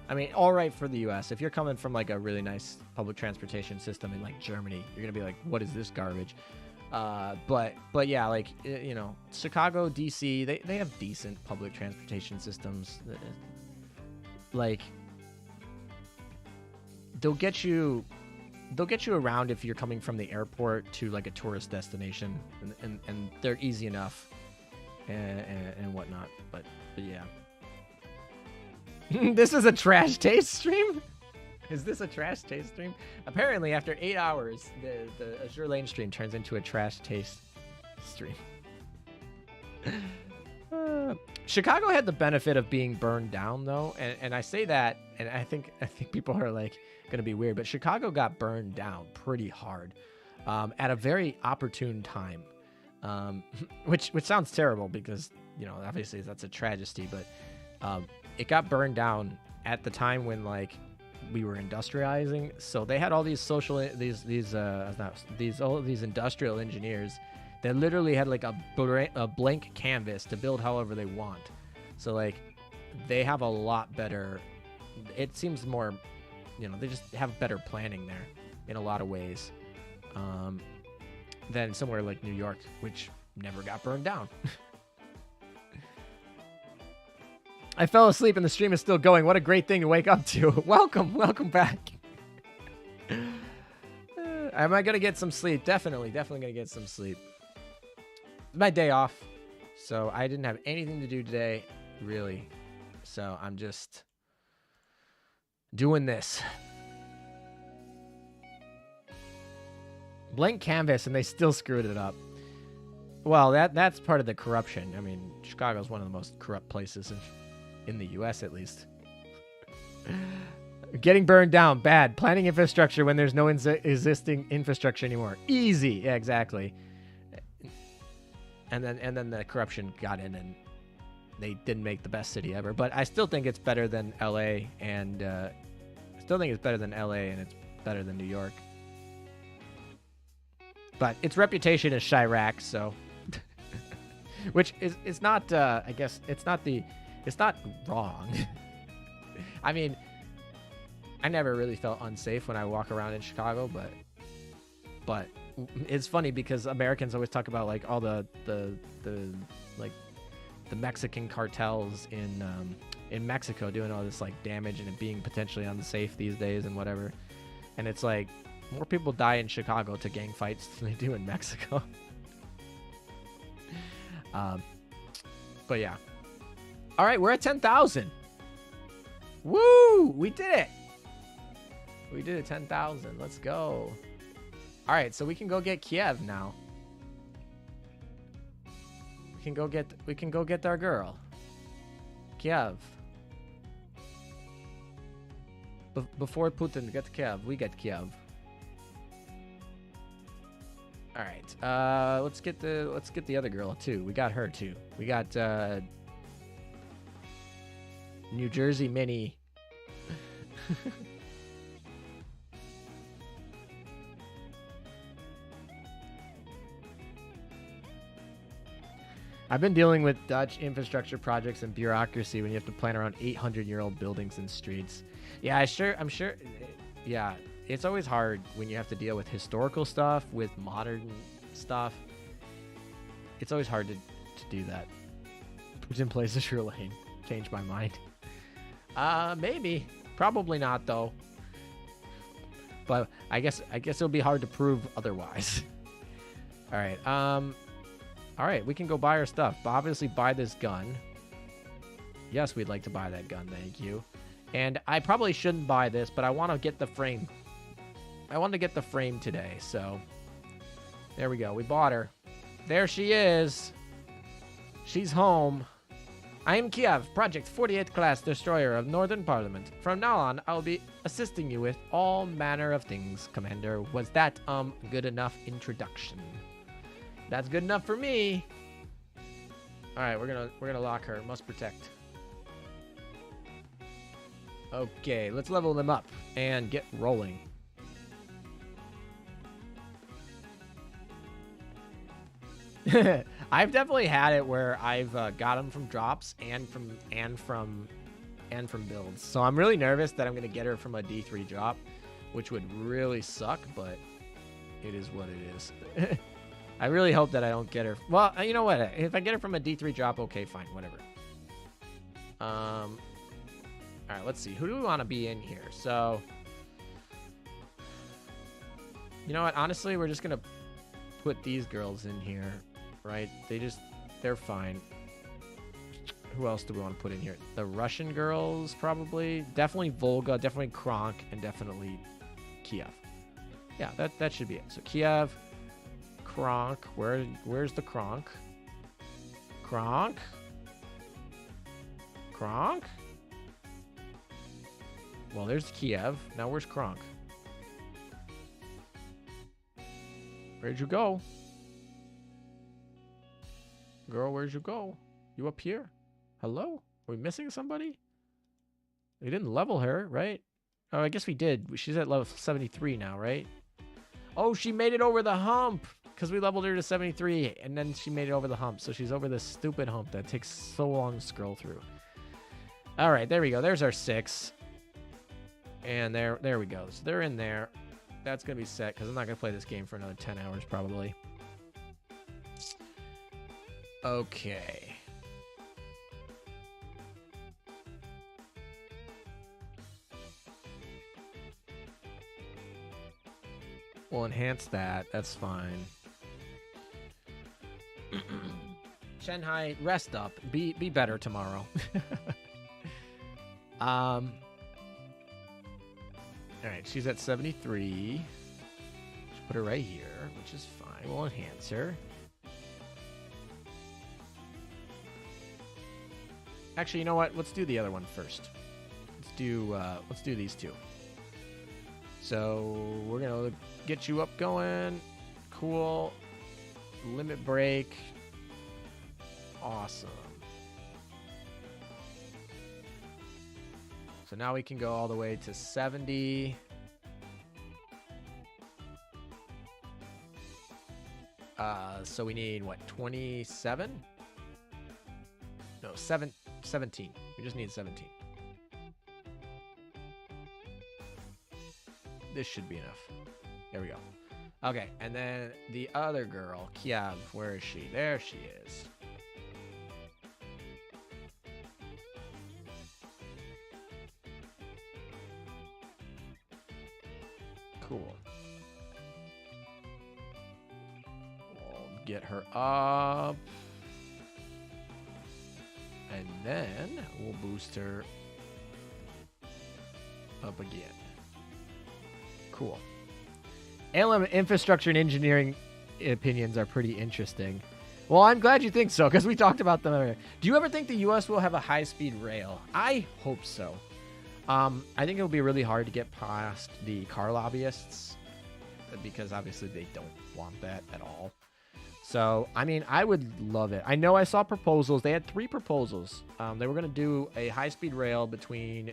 I mean, all right for the U.S. If you're coming from like a really nice public transportation system in like Germany, you're gonna be like, what is this garbage? But yeah, like, Chicago, DC, they have decent public transportation systems. Like, they'll get you they'll get you around if you're coming from the airport to like a tourist destination, and they're easy enough and whatnot. But yeah. This is a trash taste stream? Is this a trash taste stream? Apparently, after 8 hours, the Azur Lane stream turns into a trash taste stream. Chicago had the benefit of being burned down, though, and I say that, and I think people are like gonna be weird, but Chicago got burned down pretty hard at a very opportune time, which sounds terrible because, you know, obviously that's a tragedy, but it got burned down at the time when like we were industrializing, so they had all these all these industrial engineers that literally had like a blank canvas to build however they want. So like they have a lot better, it seems more, you know, they just have better planning there in a lot of ways than somewhere like New York, which never got burned down. I fell asleep and the stream is still going. What a great thing to wake up to. Welcome back. Am I going to get some sleep? Definitely going to get some sleep. It's my day off, so I didn't have anything to do today, really. So I'm just doing this. Blank canvas, and they still screwed it up. Well, that's part of the corruption. I mean, Chicago's one of the most corrupt places in the U.S. at least. Getting burned down, bad. Planning infrastructure when there's no existing infrastructure anymore. Easy. Yeah, exactly. And then the corruption got in and they didn't make the best city ever. But I still think it's better than L.A. and it's better than New York. But its reputation is Chirac, so which is not I guess it's not wrong. I mean, I never really felt unsafe when I walk around in Chicago, but it's funny because Americans always talk about like all the like the Mexican cartels in Mexico doing all this like damage and it being potentially unsafe these days and whatever. And it's like more people die in Chicago to gang fights than they do in Mexico. But yeah. All right, we're at 10,000. Woo! We did it. We did it, 10,000. Let's go. All right, so we can go get Kiev now. We can go get our girl. Kiev. Before Putin gets Kiev, we get Kiev. All right. Let's get the other girl too. We got her too. We got New Jersey Mini. I've been dealing with Dutch infrastructure projects and bureaucracy when you have to plan around 800-year-old buildings and streets. Yeah, I'm sure. Yeah, it's always hard when you have to deal with historical stuff, with modern stuff. It's always hard to do that. Putin plays Azur Lane. Changed my mind. Maybe. Probably not, though. But I guess it'll be hard to prove otherwise. All right. All right, we can go buy our stuff. Obviously, buy this gun. Yes, we'd like to buy that gun. Thank you. And I probably shouldn't buy this, but I want to get the frame. I want to get the frame today, so there we go. We bought her. There she is. She's home. I am Kiev, Project 48 class destroyer of Northern Parliament. From now on, I'll be assisting you with all manner of things, Commander. Was that good enough introduction? That's good enough for me. All right, we're gonna lock her. Must protect. Okay, let's level them up and get rolling. I've definitely had it where I've got them from drops and from builds. So I'm really nervous that I'm gonna get her from a D3 drop, which would really suck, but it is what it is. I really hope that I don't get her. Well, you know what? If I get her from a D3 drop, okay, fine, whatever. All right, let's see. Who do we want to be in here? So You know what? Honestly, we're just gonna put these girls in here, right? They're fine. Who else do we want to put in here? The Russian girls, probably. Definitely Volga, definitely Kronk, and definitely Kiev. Yeah, that should be it. So Kiev, Kronk. Where's the Kronk? Kronk? Kronk? Well, there's Kiev. Now where's Kronk? Where'd you go? Girl, where'd you go? You up here? Hello? Are we missing somebody? We didn't level her, right? Oh, I guess we did. She's at level 73 now, right? Oh, she made it over the hump because we leveled her to 73, and then she made it over the hump. So she's over this stupid hump that takes so long to scroll through. All right, there we go. There's our 6. And there we go. So they're in there. That's going to be set because I'm not going to play this game for another 10 hours probably. Okay. We'll enhance that. That's fine. Shanghai, rest up. Be better tomorrow. All right, she's at 73. Just put her right here, which is fine. We'll enhance her. Actually, you know what? Let's do the other one first. Let's do these two. So we're gonna get you up going. Cool. Limit break. Awesome. So now we can go all the way to 70. So we need what, 27? No, 17. We just need 17. This should be enough. There we go. Okay, and then the other girl, Kiev, where is she? There she is. Cool. We'll get her up. And then we'll boost her up again. Cool. ALM infrastructure and engineering opinions are pretty interesting. Well, I'm glad you think so, because we talked about them earlier. Do you ever think the U.S. will have a high-speed rail? I hope so. I think it'll be really hard to get past the car lobbyists, because obviously they don't want that at all. So, I mean, I would love it. I know I saw proposals. They had 3 proposals. They were going to do a high-speed rail between,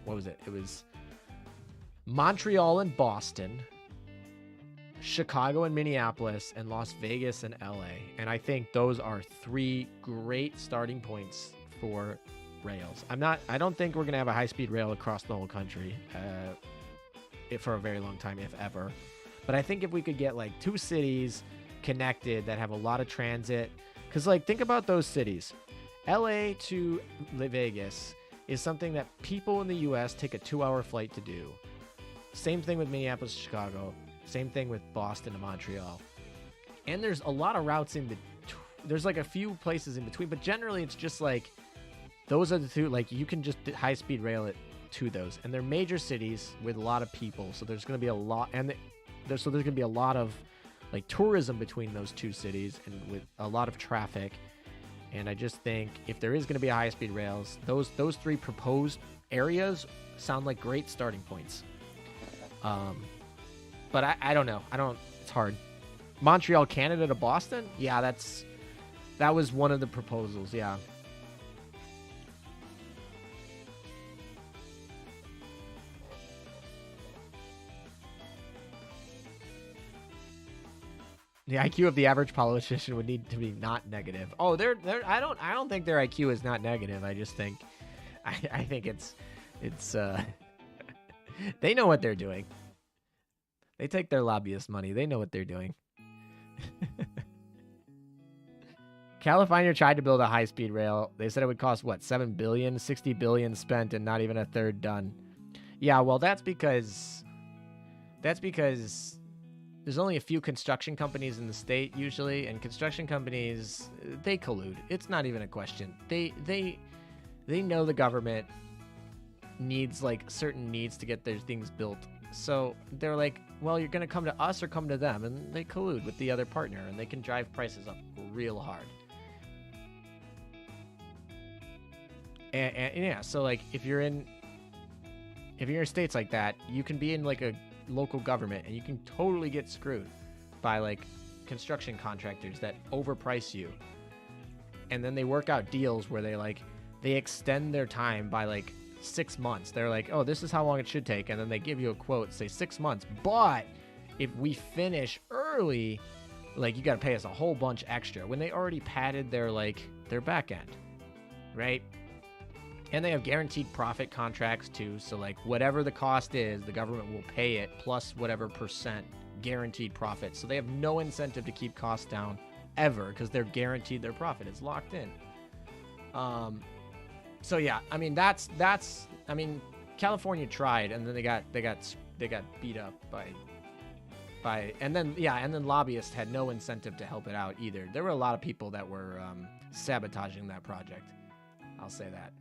what was it? It was Montreal and Boston, Chicago and Minneapolis, and Las Vegas and LA. And I think those are 3 great starting points for rails. I don't think we're going to have a high-speed rail across the whole country for a very long time, if ever. But I think if we could get like 2 cities connected that have a lot of transit, because like think about those cities. LA to Vegas is something that people in the US take a 2-hour flight to do. Same thing with Minneapolis, Chicago. Same thing with Boston to Montreal. And there's a lot of routes there's like a few places in between, but generally it's just like those are the 2, like you can just high-speed rail it to those. And they're major cities with a lot of people, so there's going to be a lot, and there's going to be a lot of like tourism between those 2 cities and with a lot of traffic. And I just think if there is going to be a high-speed rails, those 3 proposed areas sound like great starting points. But I don't know. It's hard. Montreal, Canada to Boston? Yeah, that was one of the proposals. Yeah. The IQ of the average politician would need to be not negative. Oh, I don't think their IQ is not negative. I just think I think it's they know what they're doing. They take their lobbyist money. They know what they're doing. California tried to build a high-speed rail. They said it would cost, what, $7 billion? $60 billion spent and not even a third done. Yeah, well, that's because That's because there's only a few construction companies in the state usually, and construction companies, they collude. It's not even a question. They know the government needs like certain needs to get their things built. So they're like, well, you're going to come to us or come to them, and they collude with the other partner, and they can drive prices up real hard. And yeah, so like if you're in states like that, you can be in like a local government and you can totally get screwed by like construction contractors that overprice you. And then they work out deals where they extend their time by like 6 months. They're like, oh, this is how long it should take. And then they give you a quote, say 6 months. But if we finish early, like you got to pay us a whole bunch extra when they already padded their back end, right? And they have guaranteed profit contracts too. So like whatever the cost is, the government will pay it plus whatever percent guaranteed profit. So they have no incentive to keep costs down ever because they're guaranteed their profit. It's locked in. So yeah, I mean that's I mean California tried and then they got beat up by and then lobbyists had no incentive to help it out either. There were a lot of people that were sabotaging that project. I'll say that.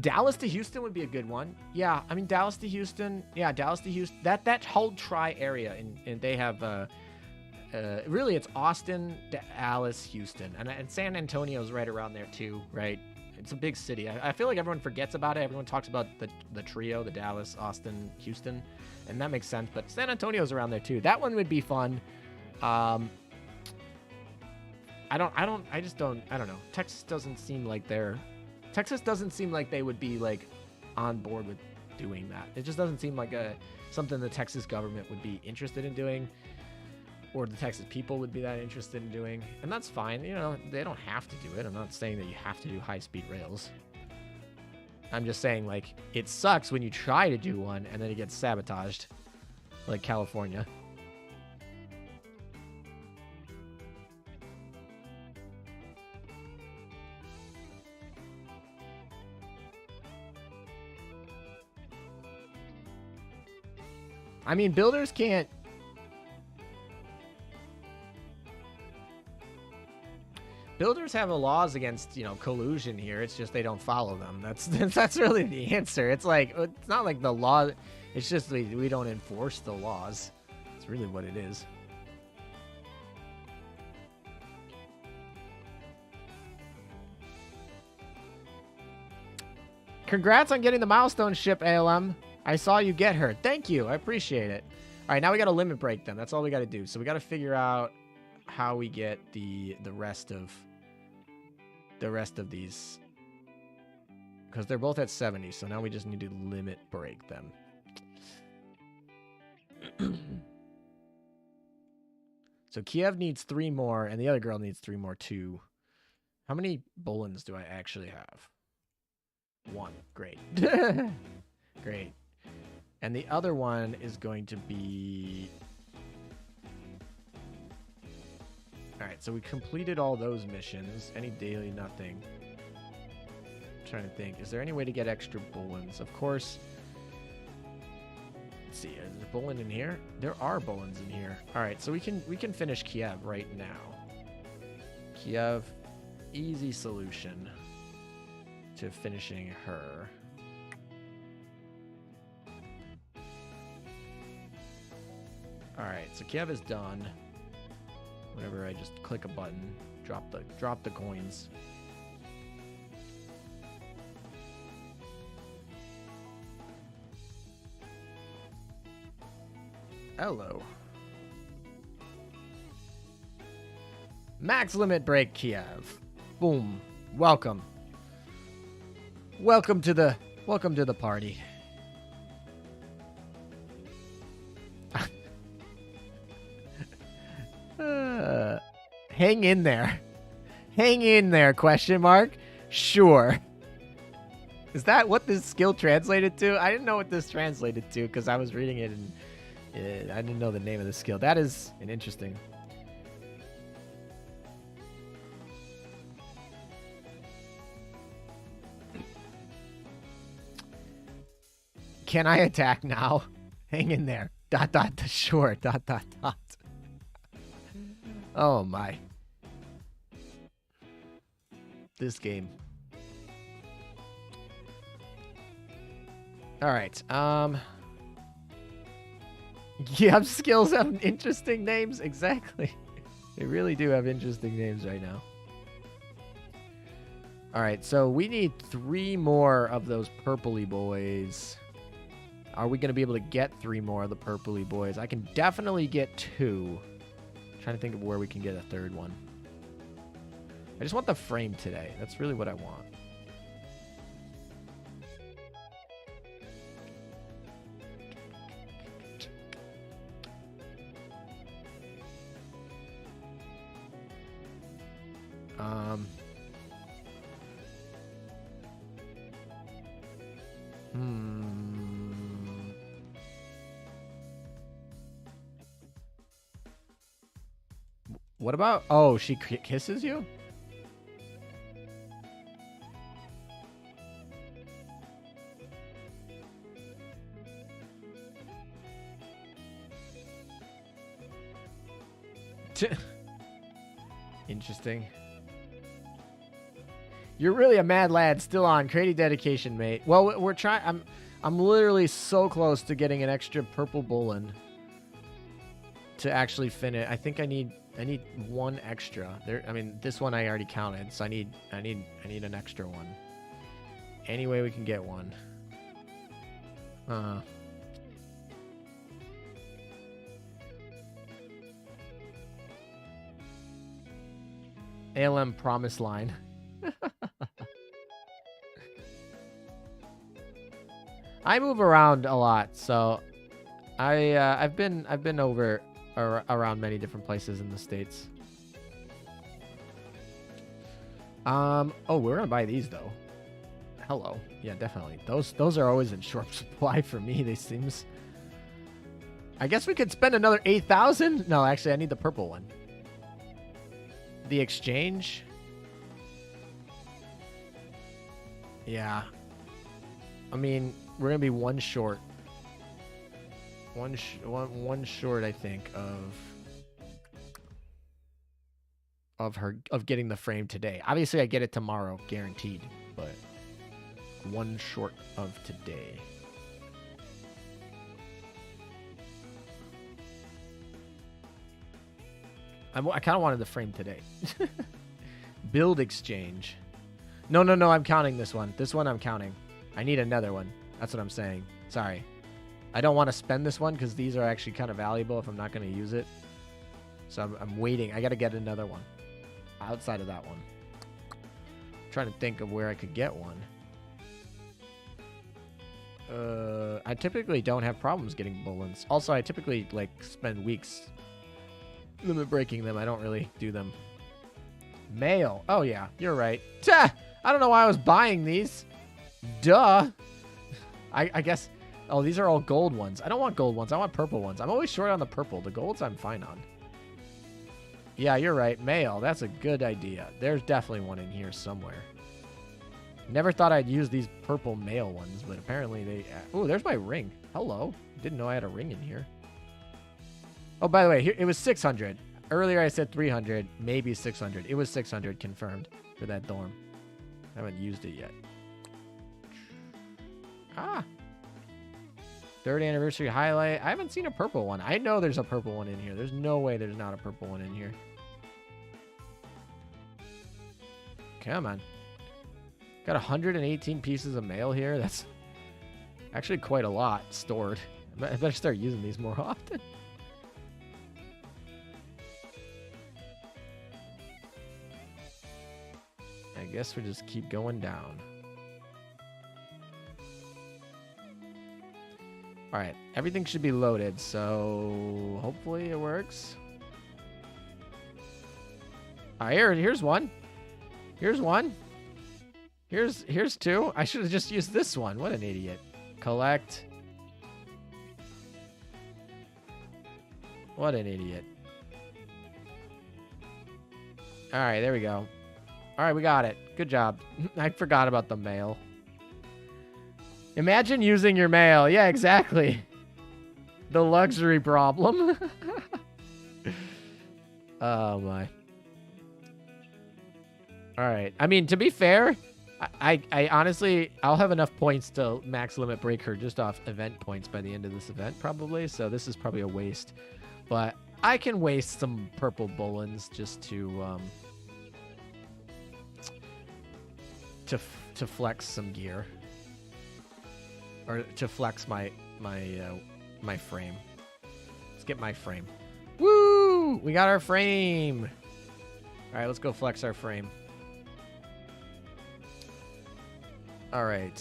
Dallas to Houston would be a good one. Yeah, I mean Dallas to Houston. Yeah, Dallas to Houston. That whole tri area, and they have really it's Austin, Dallas, Houston, and San Antonio's right around there too, right? It's a big city. I feel like everyone forgets about it. Everyone talks about the trio, the Dallas, Austin, Houston, and that makes sense. But San Antonio's around there too. That one would be fun. I just don't know. Texas doesn't seem like they would be like on board with doing that. It just doesn't seem like something the Texas government would be interested in doing, or the Texas people would be that interested in doing. And that's fine. You know, they don't have to do it. I'm not saying that you have to do high-speed rails. I'm just saying, like, it sucks when you try to do one and then it gets sabotaged, like California. I mean, builders can't... Builders have laws against, collusion here. It's just they don't follow them. That's really the answer. It's like, it's not like the law... It's just we don't enforce the laws. It's really what it is. Congrats on getting the milestone ship, ALM. I saw you get her. Thank you. I appreciate it. All right, now we got to limit break them. That's all we got to do. So we got to figure out how we get the rest of these, because they're both at 70. So now we just need to limit break them. So Kiev needs 3 more, and the other girl needs 3 more too. How many Bolins do I actually have? 1. Great. Great. And the other one is going to be... Alright, so we completed all those missions. Any daily, nothing. I'm trying to think. Is there any way to get extra Bolins? Of course. Let's see. Is there a Bolin in here? There are Bolins in here. Alright, so we can finish Kiev right now. Kiev, easy solution to finishing her. Alright, so Kiev is done. Whenever I just click a button, drop the coins. Hello. Max limit break Kiev. Boom. Welcome. Welcome to the party. Hang in there. Hang in there, question mark. Sure. Is that what this skill translated to? I didn't know what this translated to because I was reading it and I didn't know the name of the skill. That is an interesting. Can I attack now? Hang in there. ... Sure. ... Oh my. This game. All right. Yeah, skills have interesting names. Exactly. They really do have interesting names right now. All right, so we need 3 more of those purpley boys. Are we going to be able to get 3 more of the purpley boys? I can definitely get 2. I'm trying to think of where we can get a 3rd one. I just want the frame today. That's really what I want. What about... Oh, she kisses you? Interesting. You're really a mad lad. Still on. Crazy dedication, mate. Well, we're trying... I'm literally so close to getting an extra purple bullet to actually finish. I think I need 1 extra. There. I mean, this one I already counted, so I need an extra one. Any way we can get one. ALM promise line. I move around a lot, so I've been over around many different places in the States. Oh, we're gonna buy these though. Hello. Yeah, definitely. Those are always in short supply for me. They seems. I guess we could spend another 8,000. No, actually, I need the purple one. The exchange. Yeah. I mean, we're gonna be 1 short. One short, I think, of getting the frame today. Obviously, I get it tomorrow, guaranteed. But 1 short of today. I kind of wanted the frame today. Build exchange. No, I'm counting this one. This one I'm counting. I need another one. That's what I'm saying. Sorry. I don't want to spend this one because these are actually kind of valuable if I'm not going to use it. So I'm waiting. I got to get another one outside of that one. I'm trying to think of where I could get one. I typically don't have problems getting bullets. Also, I typically like spend weeks limit breaking them. I don't really do them. Mail. Oh yeah, you're right. I don't know why I was buying these. Duh. I guess. Oh, these are all gold ones. I don't want gold ones. I want purple ones. I'm always short on the purple. The golds I'm fine on. Yeah, you're right. Mail. That's a good idea. There's definitely one in here somewhere. Never thought I'd use these purple mail ones, but apparently they... Oh, there's my ring. Hello. Didn't know I had a ring in here. Oh, by the way, here, it was 600. Earlier I said 300, maybe 600. It was 600 confirmed for that dorm. I haven't used it yet. Ah. 3rd anniversary highlight. I haven't seen a purple one. I know there's a purple one in here. There's no way there's not a purple one in here. Come on. Got 118 pieces of mail here. That's actually quite a lot stored. I better start using these more often. I guess we just keep going down. All right, everything should be loaded, so hopefully it works. All right, here's one. Here's one. Here's 2. I should have just used this one. What an idiot. Collect. What an idiot. All right, there we go. All right, we got it. Good job. I forgot about the mail. Imagine using your mail. Yeah, exactly. The luxury problem. Oh, my. All right. I mean, to be fair, I honestly, I'll have enough points to max limit break her just off event points by the end of this event, probably. So this is probably a waste. But I can waste some purple bullens just to flex some gear. Or to flex my frame. Let's get my frame. Woo! We got our frame. All right, let's go flex our frame. All right.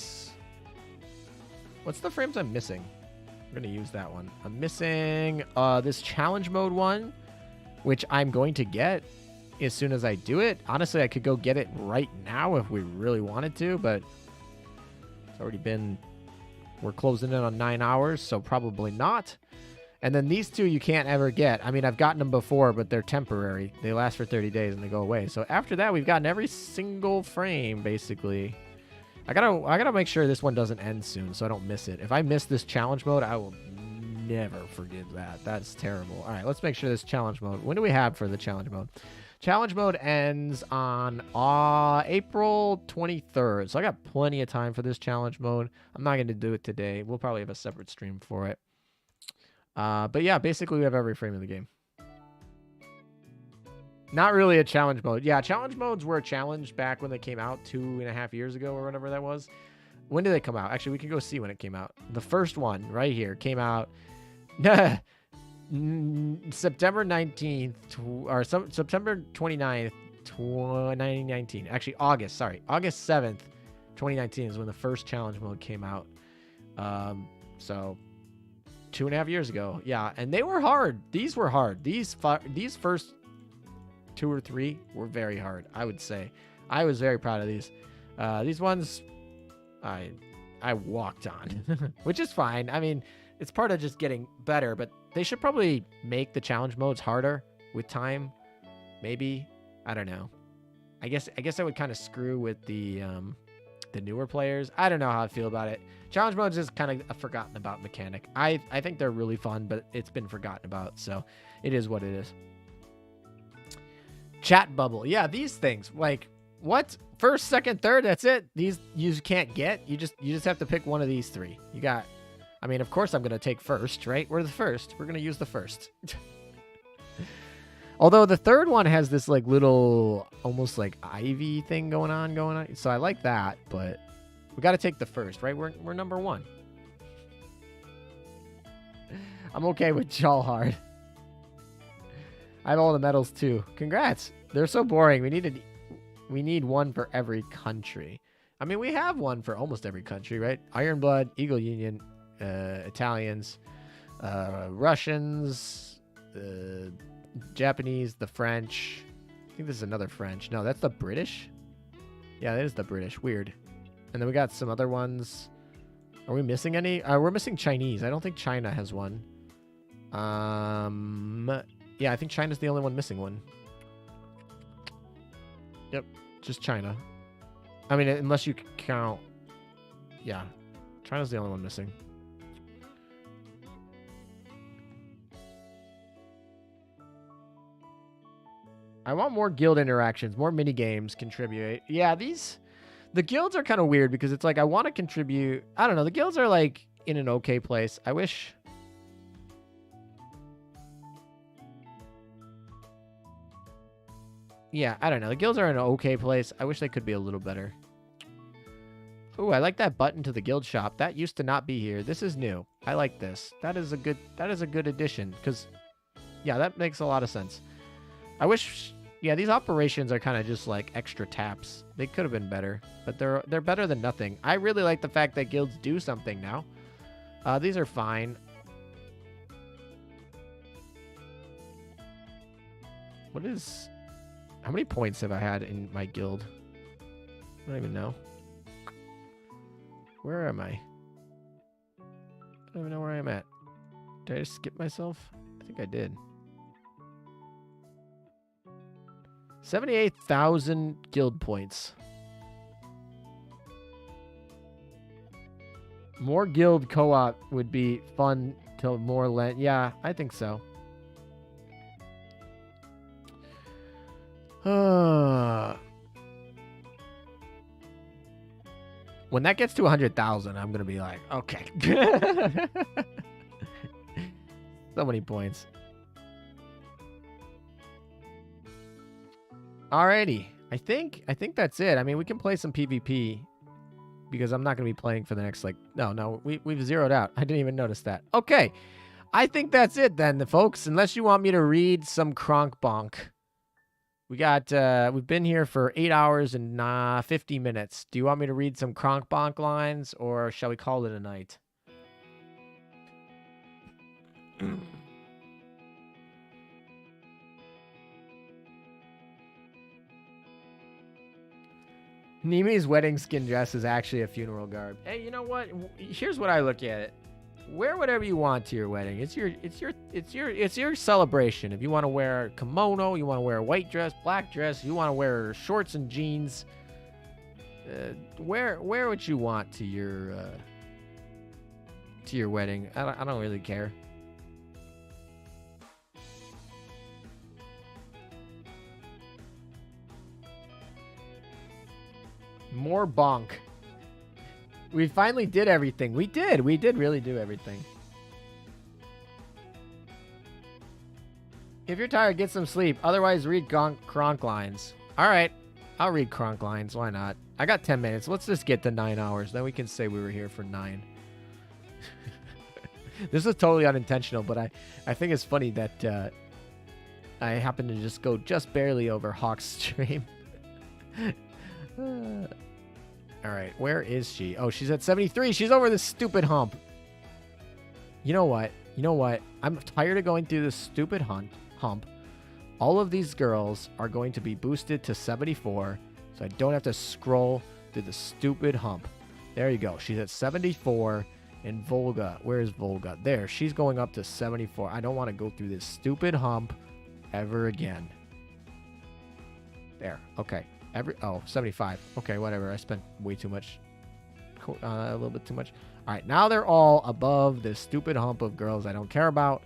What's the frames I'm missing? I'm going to use that one. I'm missing this challenge mode one, which I'm going to get as soon as I do it. Honestly, I could go get it right now if we really wanted to, but it's already been... We're closing in on 9 hours, so probably not. And then these two you can't ever get. I mean, I've gotten them before, but they're temporary. They last for 30 days and they go away. So after that, we've gotten every single frame, basically. I gotta make sure this one doesn't end soon so I don't miss it. If I miss this challenge mode, I will never forgive that. That's terrible. All right, let's make sure this challenge mode... When do we have for the challenge mode? Challenge mode ends on April 23rd. So I got plenty of time for this challenge mode. I'm not going to do it today. We'll probably have a separate stream for it. But yeah, basically we have every frame of the game. Not really a challenge mode. Yeah, challenge modes were a challenge back when they came out 2.5 years ago or whatever that was. When did they come out? Actually, we can go see when it came out. The first one right here came out... September 19th or September 29th, 2019. Actually, August 7th, 2019 is when the first challenge mode came out. So 2.5 years ago. Yeah, and they were hard. These were hard. These first 2 or 3 were very hard, I would say. I was very proud of these. These ones I walked on, which is fine. I mean, it's part of just getting better, but they should probably make the challenge modes harder with time. Maybe. I don't know. I guess I would kind of screw with the newer players. I don't know how I feel about it. Challenge modes is kind of a forgotten about mechanic. I think they're really fun, but it's been forgotten about, so it is what it is. Chat bubble. Yeah, these things. Like, what? First, second, third, that's it? These you can't get? You just have to pick one of these 3. You got... I mean, of course I'm going to take first, right? We're the first. We're going to use the first. Although the third one has this like little almost like ivy thing going on. So I like that, but we got to take the first, right? We're number 1. I'm okay with y'all hard. I have all the medals too. Congrats. They're so boring. We need one for every country. I mean, we have one for almost every country, right? Iron Blood, Eagle Union, Italians, Russians, Japanese, the French. I think this is another French. No, that's the British. Yeah, that is the British. Weird. And then we got some other ones. Are we missing any? We're missing Chinese. I don't think China has one. Yeah, I think China's the only one missing one. Yep, just China. I mean, unless you count... Yeah, China's the only one missing. I want more guild interactions, more mini games contribute. Yeah, the guilds are kind of weird because it's like I want to contribute. I don't know. The guilds are like in an okay place. I wish. Yeah, I don't know. The guilds are in an okay place. I wish they could be a little better. Ooh, I like that button to the guild shop. That used to not be here. This is new. I like this. That is a good addition because, yeah, that makes a lot of sense. I wish. Yeah, these operations are kind of just like extra taps. They could have been better, but they're better than nothing. I really like the fact that guilds do something now. These are fine. How many points have I had in my guild? I don't even know. Where am I? I don't even know where I'm at. Did I just skip myself? I think I did. 78,000 guild points. More guild co-op would be fun till more Lent. Yeah, I think so. When that gets to 100,000, I'm going to be like, okay. So many points. Alrighty. I think that's it. I mean, we can play some PvP because I'm not going to be playing for the next, like, no, we've zeroed out. I didn't even notice that. Okay. I think that's it then, folks, unless you want me to read some Kronk Bonk. We've been here for 8 hours and 50 minutes. Do you want me to read some Kronk Bonk lines, or shall we call it a night? Nimi's wedding skin dress is actually a funeral garb. Hey, you know what? Here's what I look at it. Wear whatever you want to your wedding. It's your celebration. If you want to wear a kimono, you want to wear a white dress, black dress, you want to wear shorts and jeans, wear what you want to your wedding. I don't really care. More bonk. We finally did everything. We did really do everything. If you're tired, get some sleep. Otherwise, read Kronk lines. All right. I'll read Kronk lines. Why not? I got 10 minutes. Let's just get to 9 hours. Then we can say we were here for 9. This is totally unintentional, but I think it's funny that I happened to just go just barely over Hawk's stream. All right, where is she? Oh, she's at 73. She's over this stupid hump. You know what? I'm tired of going through this stupid hump. All of these girls are going to be boosted to 74, so I don't have to scroll through the stupid hump. There you go. She's at 74. And Volga, where is Volga? There, she's going up to 74. I don't want to go through this stupid hump ever again. There, okay. 75. Okay, whatever. I spent way too much. A little bit too much. All right, now they're all above this stupid hump of girls I don't care about.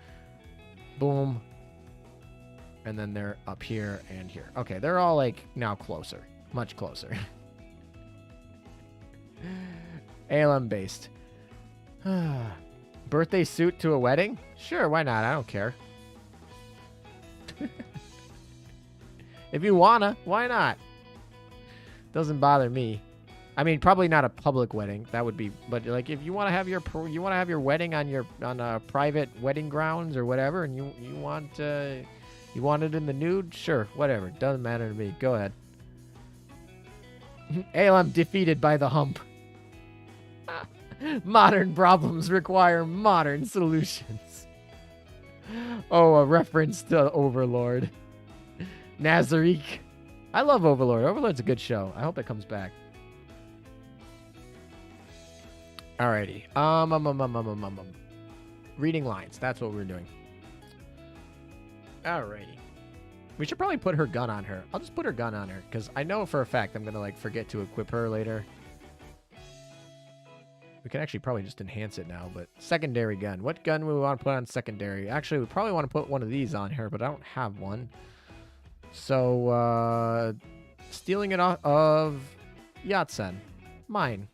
Boom. And then they're up here and here. Okay, they're all like now closer. Much closer. ALM based. Birthday suit to a wedding? Sure, why not? I don't care. If you wanna, why not? Doesn't bother me. I mean, probably not a public wedding. That would be, but like if you want to have your wedding on a private wedding grounds or whatever, and you want it in the nude, sure, whatever. Doesn't matter to me. Go ahead. ALM defeated by the hump. Modern problems require modern solutions. Oh, a reference to Overlord. Nazarick. I love Overlord. Overlord's a good show. I hope it comes back. Alrighty. Reading lines. That's what we're doing. Alrighty. We should probably put her gun on her. I'll just put her gun on her, because I know for a fact I'm going to like forget to equip her later. We can actually probably just enhance it now, but secondary gun. What gun do we want to put on secondary? Actually, we probably want to put one of these on her, but I don't have one. So, stealing it off of Yatsen. Mine.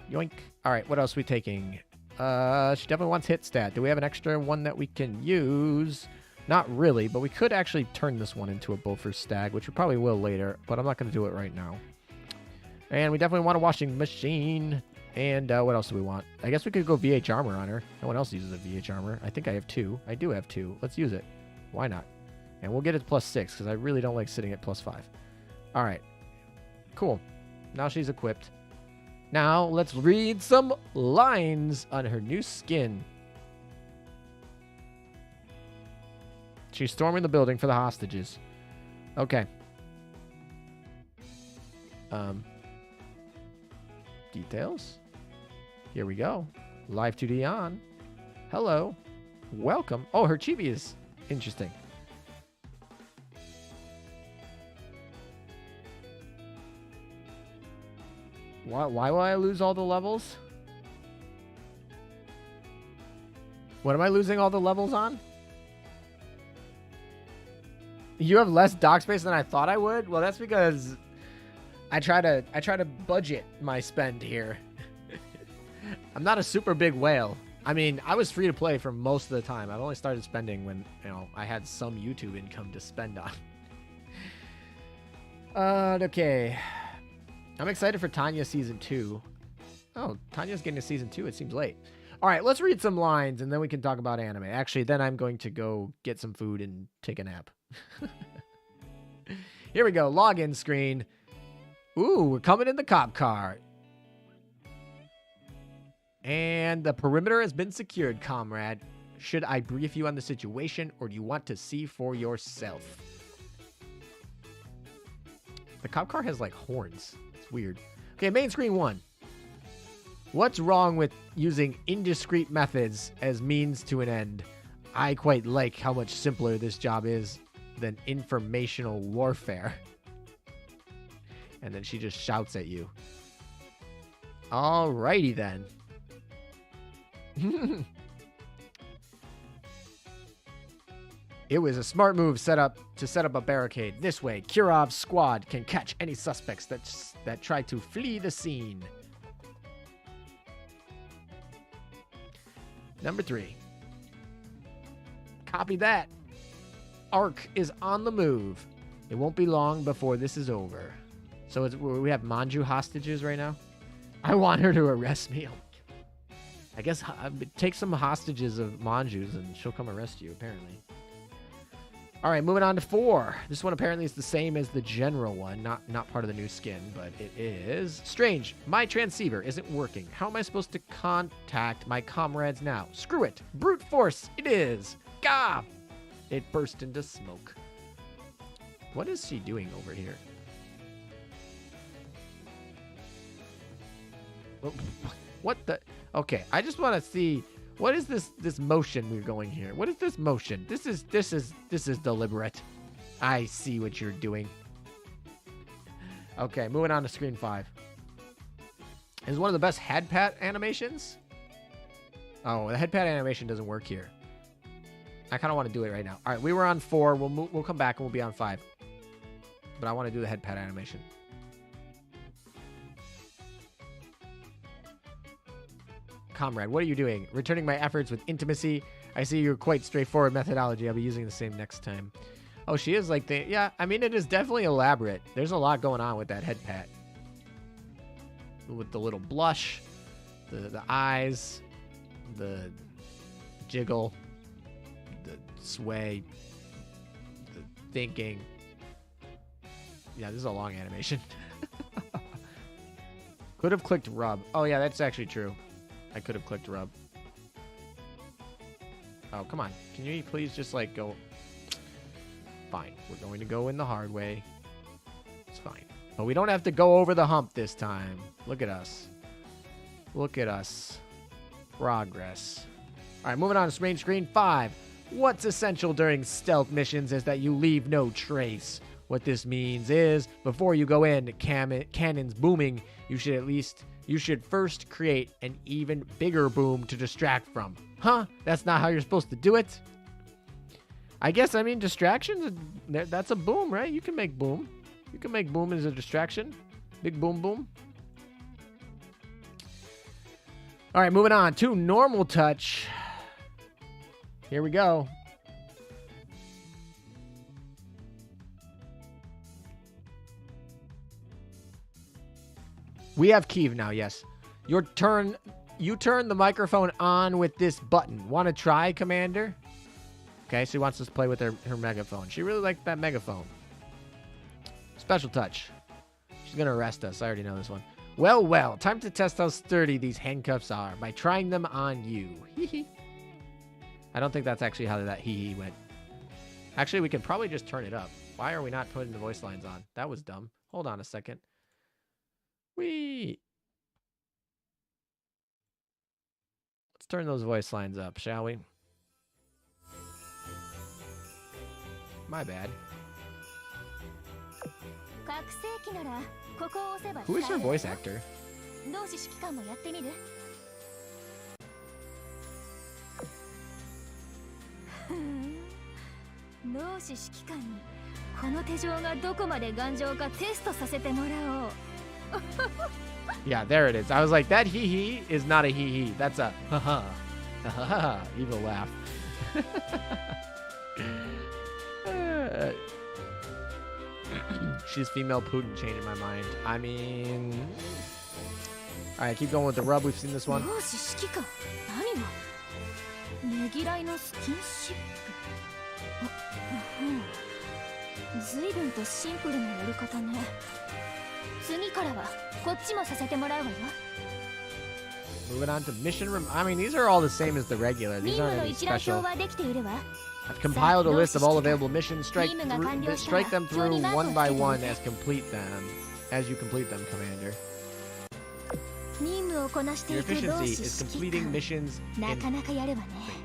Yoink. All right, what else are we taking? She definitely wants hit stat. Do we have an extra one that we can use? Not really, but we could actually turn this one into a Boffer stag, which we probably will later, but I'm not going to do it right now. And we definitely want a washing machine. And what else do we want? I guess we could go VH armor on her. No one else uses a VH armor. I think I have 2. I do have 2. Let's use it. Why not? And we'll get it +6 because I really don't like sitting at +5. All right. Cool. Now she's equipped. Now let's read some lines on her new skin. She's storming the building for the hostages. Okay. Details. Here we go. Live 2D on. Hello. Welcome. Oh, her chibi is interesting. Why will I lose all the levels? What am I losing all the levels on? You have less dock space than I thought I would? Well, that's because I try to budget my spend here. I'm not a super big whale. I mean, I was free to play for most of the time. I've only started spending when, you know, I had some YouTube income to spend on. Okay. I'm excited for Tanya season 2. Oh, Tanya's getting a season 2. It seems late. All right, let's read some lines and then we can talk about anime. Actually, then I'm going to go get some food and take a nap. Here we go. Login screen. Ooh, we're coming in the cop car. And the perimeter has been secured, comrade. Should I brief you on the situation, or do you want to see for yourself? The cop car has, like, horns. It's weird. Okay, main screen 1. What's wrong with using indiscreet methods as means to an end? I quite like how much simpler this job is than informational warfare. And then she just shouts at you. Alrighty then. It was a smart move to set up a barricade. This way, Kirov's squad can catch any suspects that try to flee the scene. Number 3. Copy that. Ark is on the move. It won't be long before this is over. So we have Manju hostages right now? I want her to arrest me. I guess take some hostages of Manjus and she'll come arrest you, apparently. All right, moving on to 4. This one apparently is the same as the general one. Not part of the new skin, but it is. Strange. My transceiver isn't working. How am I supposed to contact my comrades now? Screw it. Brute force. It is. Gah! It burst into smoke. What is she doing over here? What the? Okay, I just want to see. What is this motion we're going here? What is this motion? This is deliberate. I see what you're doing. Okay, moving on to screen 5. Is one of the best head pat animations. Oh, the head pat animation doesn't work here. I kind of want to do it right now. All right, we were on 4. We'll come back and we'll be on 5. But I want to do the head pat animation. Comrade, what are you doing? Returning my efforts with intimacy. I see your quite straightforward methodology. I'll be using the same next time. Oh, she is like the... Yeah, I mean, it is definitely elaborate. There's a lot going on with that head pat. With the little blush, the eyes, the jiggle, the sway, the thinking. Yeah, this is a long animation. Could have clicked rub. Oh, yeah, that's actually true. I could have clicked rub. Oh, come on. Can you please just, like, go... Fine. We're going to go in the hard way. It's fine. But we don't have to go over the hump this time. Look at us. Look at us. Progress. All right, moving on to main screen 5. What's essential during stealth missions is that you leave no trace. What this means is, before you go in, cannons booming, you should first create an even bigger boom to distract from. Huh? That's not how you're supposed to do it? I guess, I mean, distractions, that's a boom, right? You can make boom. You can make boom as a distraction. Big boom boom. All right, moving on to normal touch. Here we go. We have Kiev now, yes. Your turn. You turn the microphone on with this button. Want to try, Commander? Okay, so he wants us to play with her megaphone. She really liked that megaphone. Special touch. She's going to arrest us. I already know this one. Well, well. Time to test how sturdy these handcuffs are by trying them on you. Hee-hee. I don't think that's actually how that hee-hee went. Actually, we could probably just turn it up. Why are we not putting the voice lines on? That was dumb. Hold on a second. Let's turn those voice lines up, shall we? My bad. Who is her voice actor? Yeah, there it is. I was like, that hee is not a hee. That's a ha ha. Evil laugh. She's female Putin, changing my mind. I mean, all right, keep going with the rub. We've seen this one. Moving on to mission room. I mean, these are all the same as the regular. These aren't any special. I've compiled a list of all available missions. Strike them through one by one as you complete them, Commander. Your efficiency is completing missions.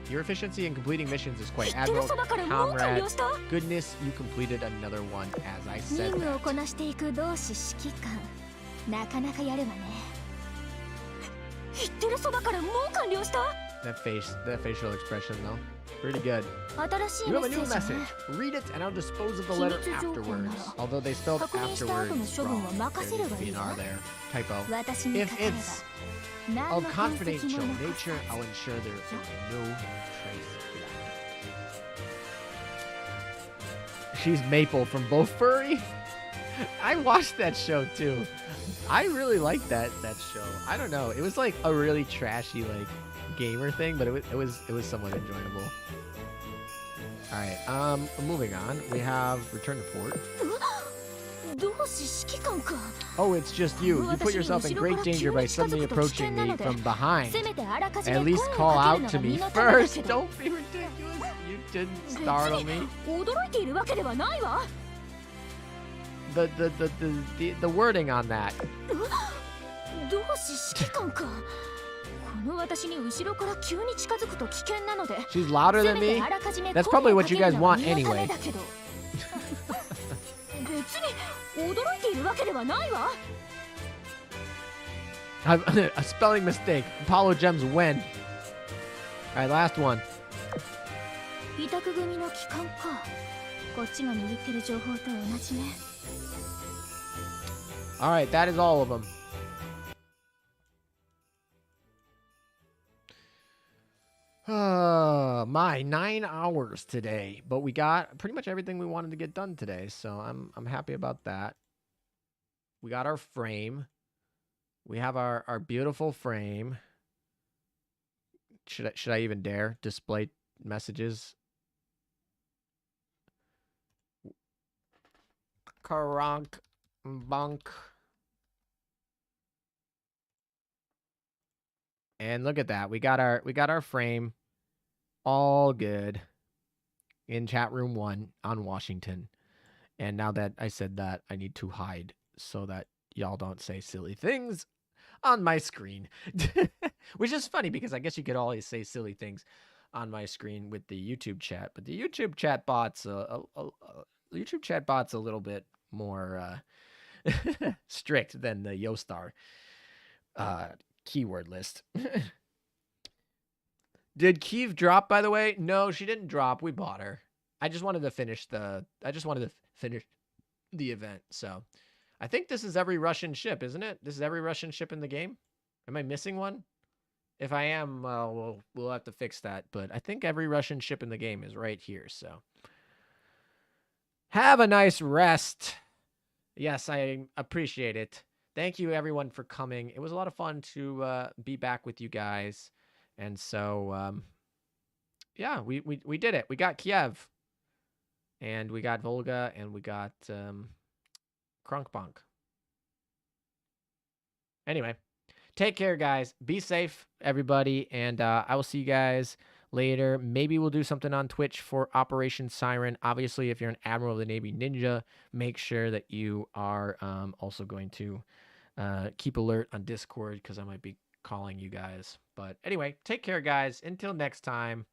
Your efficiency in completing missions is quite admirable, comrade. Goodness, you completed another one, as I said. That facial expression, though. Pretty good. You have a new message. Read it, and I'll dispose of the letter afterwards. Although they spelled afterwards wrong. There's an R there. Typo. If it's of confidential nature, I'll ensure there is no trace left. She's Maple from Bo Furry. I watched that show too. I really liked that show. I don't know. It was like a really trashy like gamer thing, but it was somewhat enjoyable. All right. Moving on. We have Return to Port. Oh, it's just you. You put yourself in great danger by suddenly approaching me from behind. At least call out to me first. Don't be ridiculous. You didn't startle me. The wording on that. She's louder than me? That's probably what you guys want anyway. A spelling mistake. Apollo Gems when? Alright, last one. Alright, that is all of them. My 9 hours today, but we got pretty much everything we wanted to get done today, so I'm happy about that. We got our frame. We have our beautiful frame. Should I even dare display messages? Kronk Bonk. And look at that. We got our frame all good in chat room 1 on Washington. And now that I said that, I need to hide so that y'all don't say silly things on my screen. Which is funny because I guess you could always say silly things on my screen with the YouTube chat, but the YouTube chat bot's a little bit more strict than the Yostar keyword list. Did Kiev drop, by the way? No, she didn't drop. We bought her. I just wanted to finish the event. So I think this is every Russian ship, isn't it? This is every Russian ship in the game. Am I missing one? If I am, we'll have to fix that. But I think every Russian ship in the game is right here. So have a nice rest. Yes, I appreciate it. Thank you, everyone, for coming. It was a lot of fun to be back with you guys. And so, yeah, we did it. We got Kiev. And we got Volga. And we got Kronk Bonk. Anyway, take care, guys. Be safe, everybody. And I will see you guys later. Maybe we'll do something on Twitch for Operation Siren. Obviously, if you're an Admiral of the Navy Ninja, make sure that you are also going to keep alert on Discord because I might be calling you guys. But anyway, take care, guys. Until next time.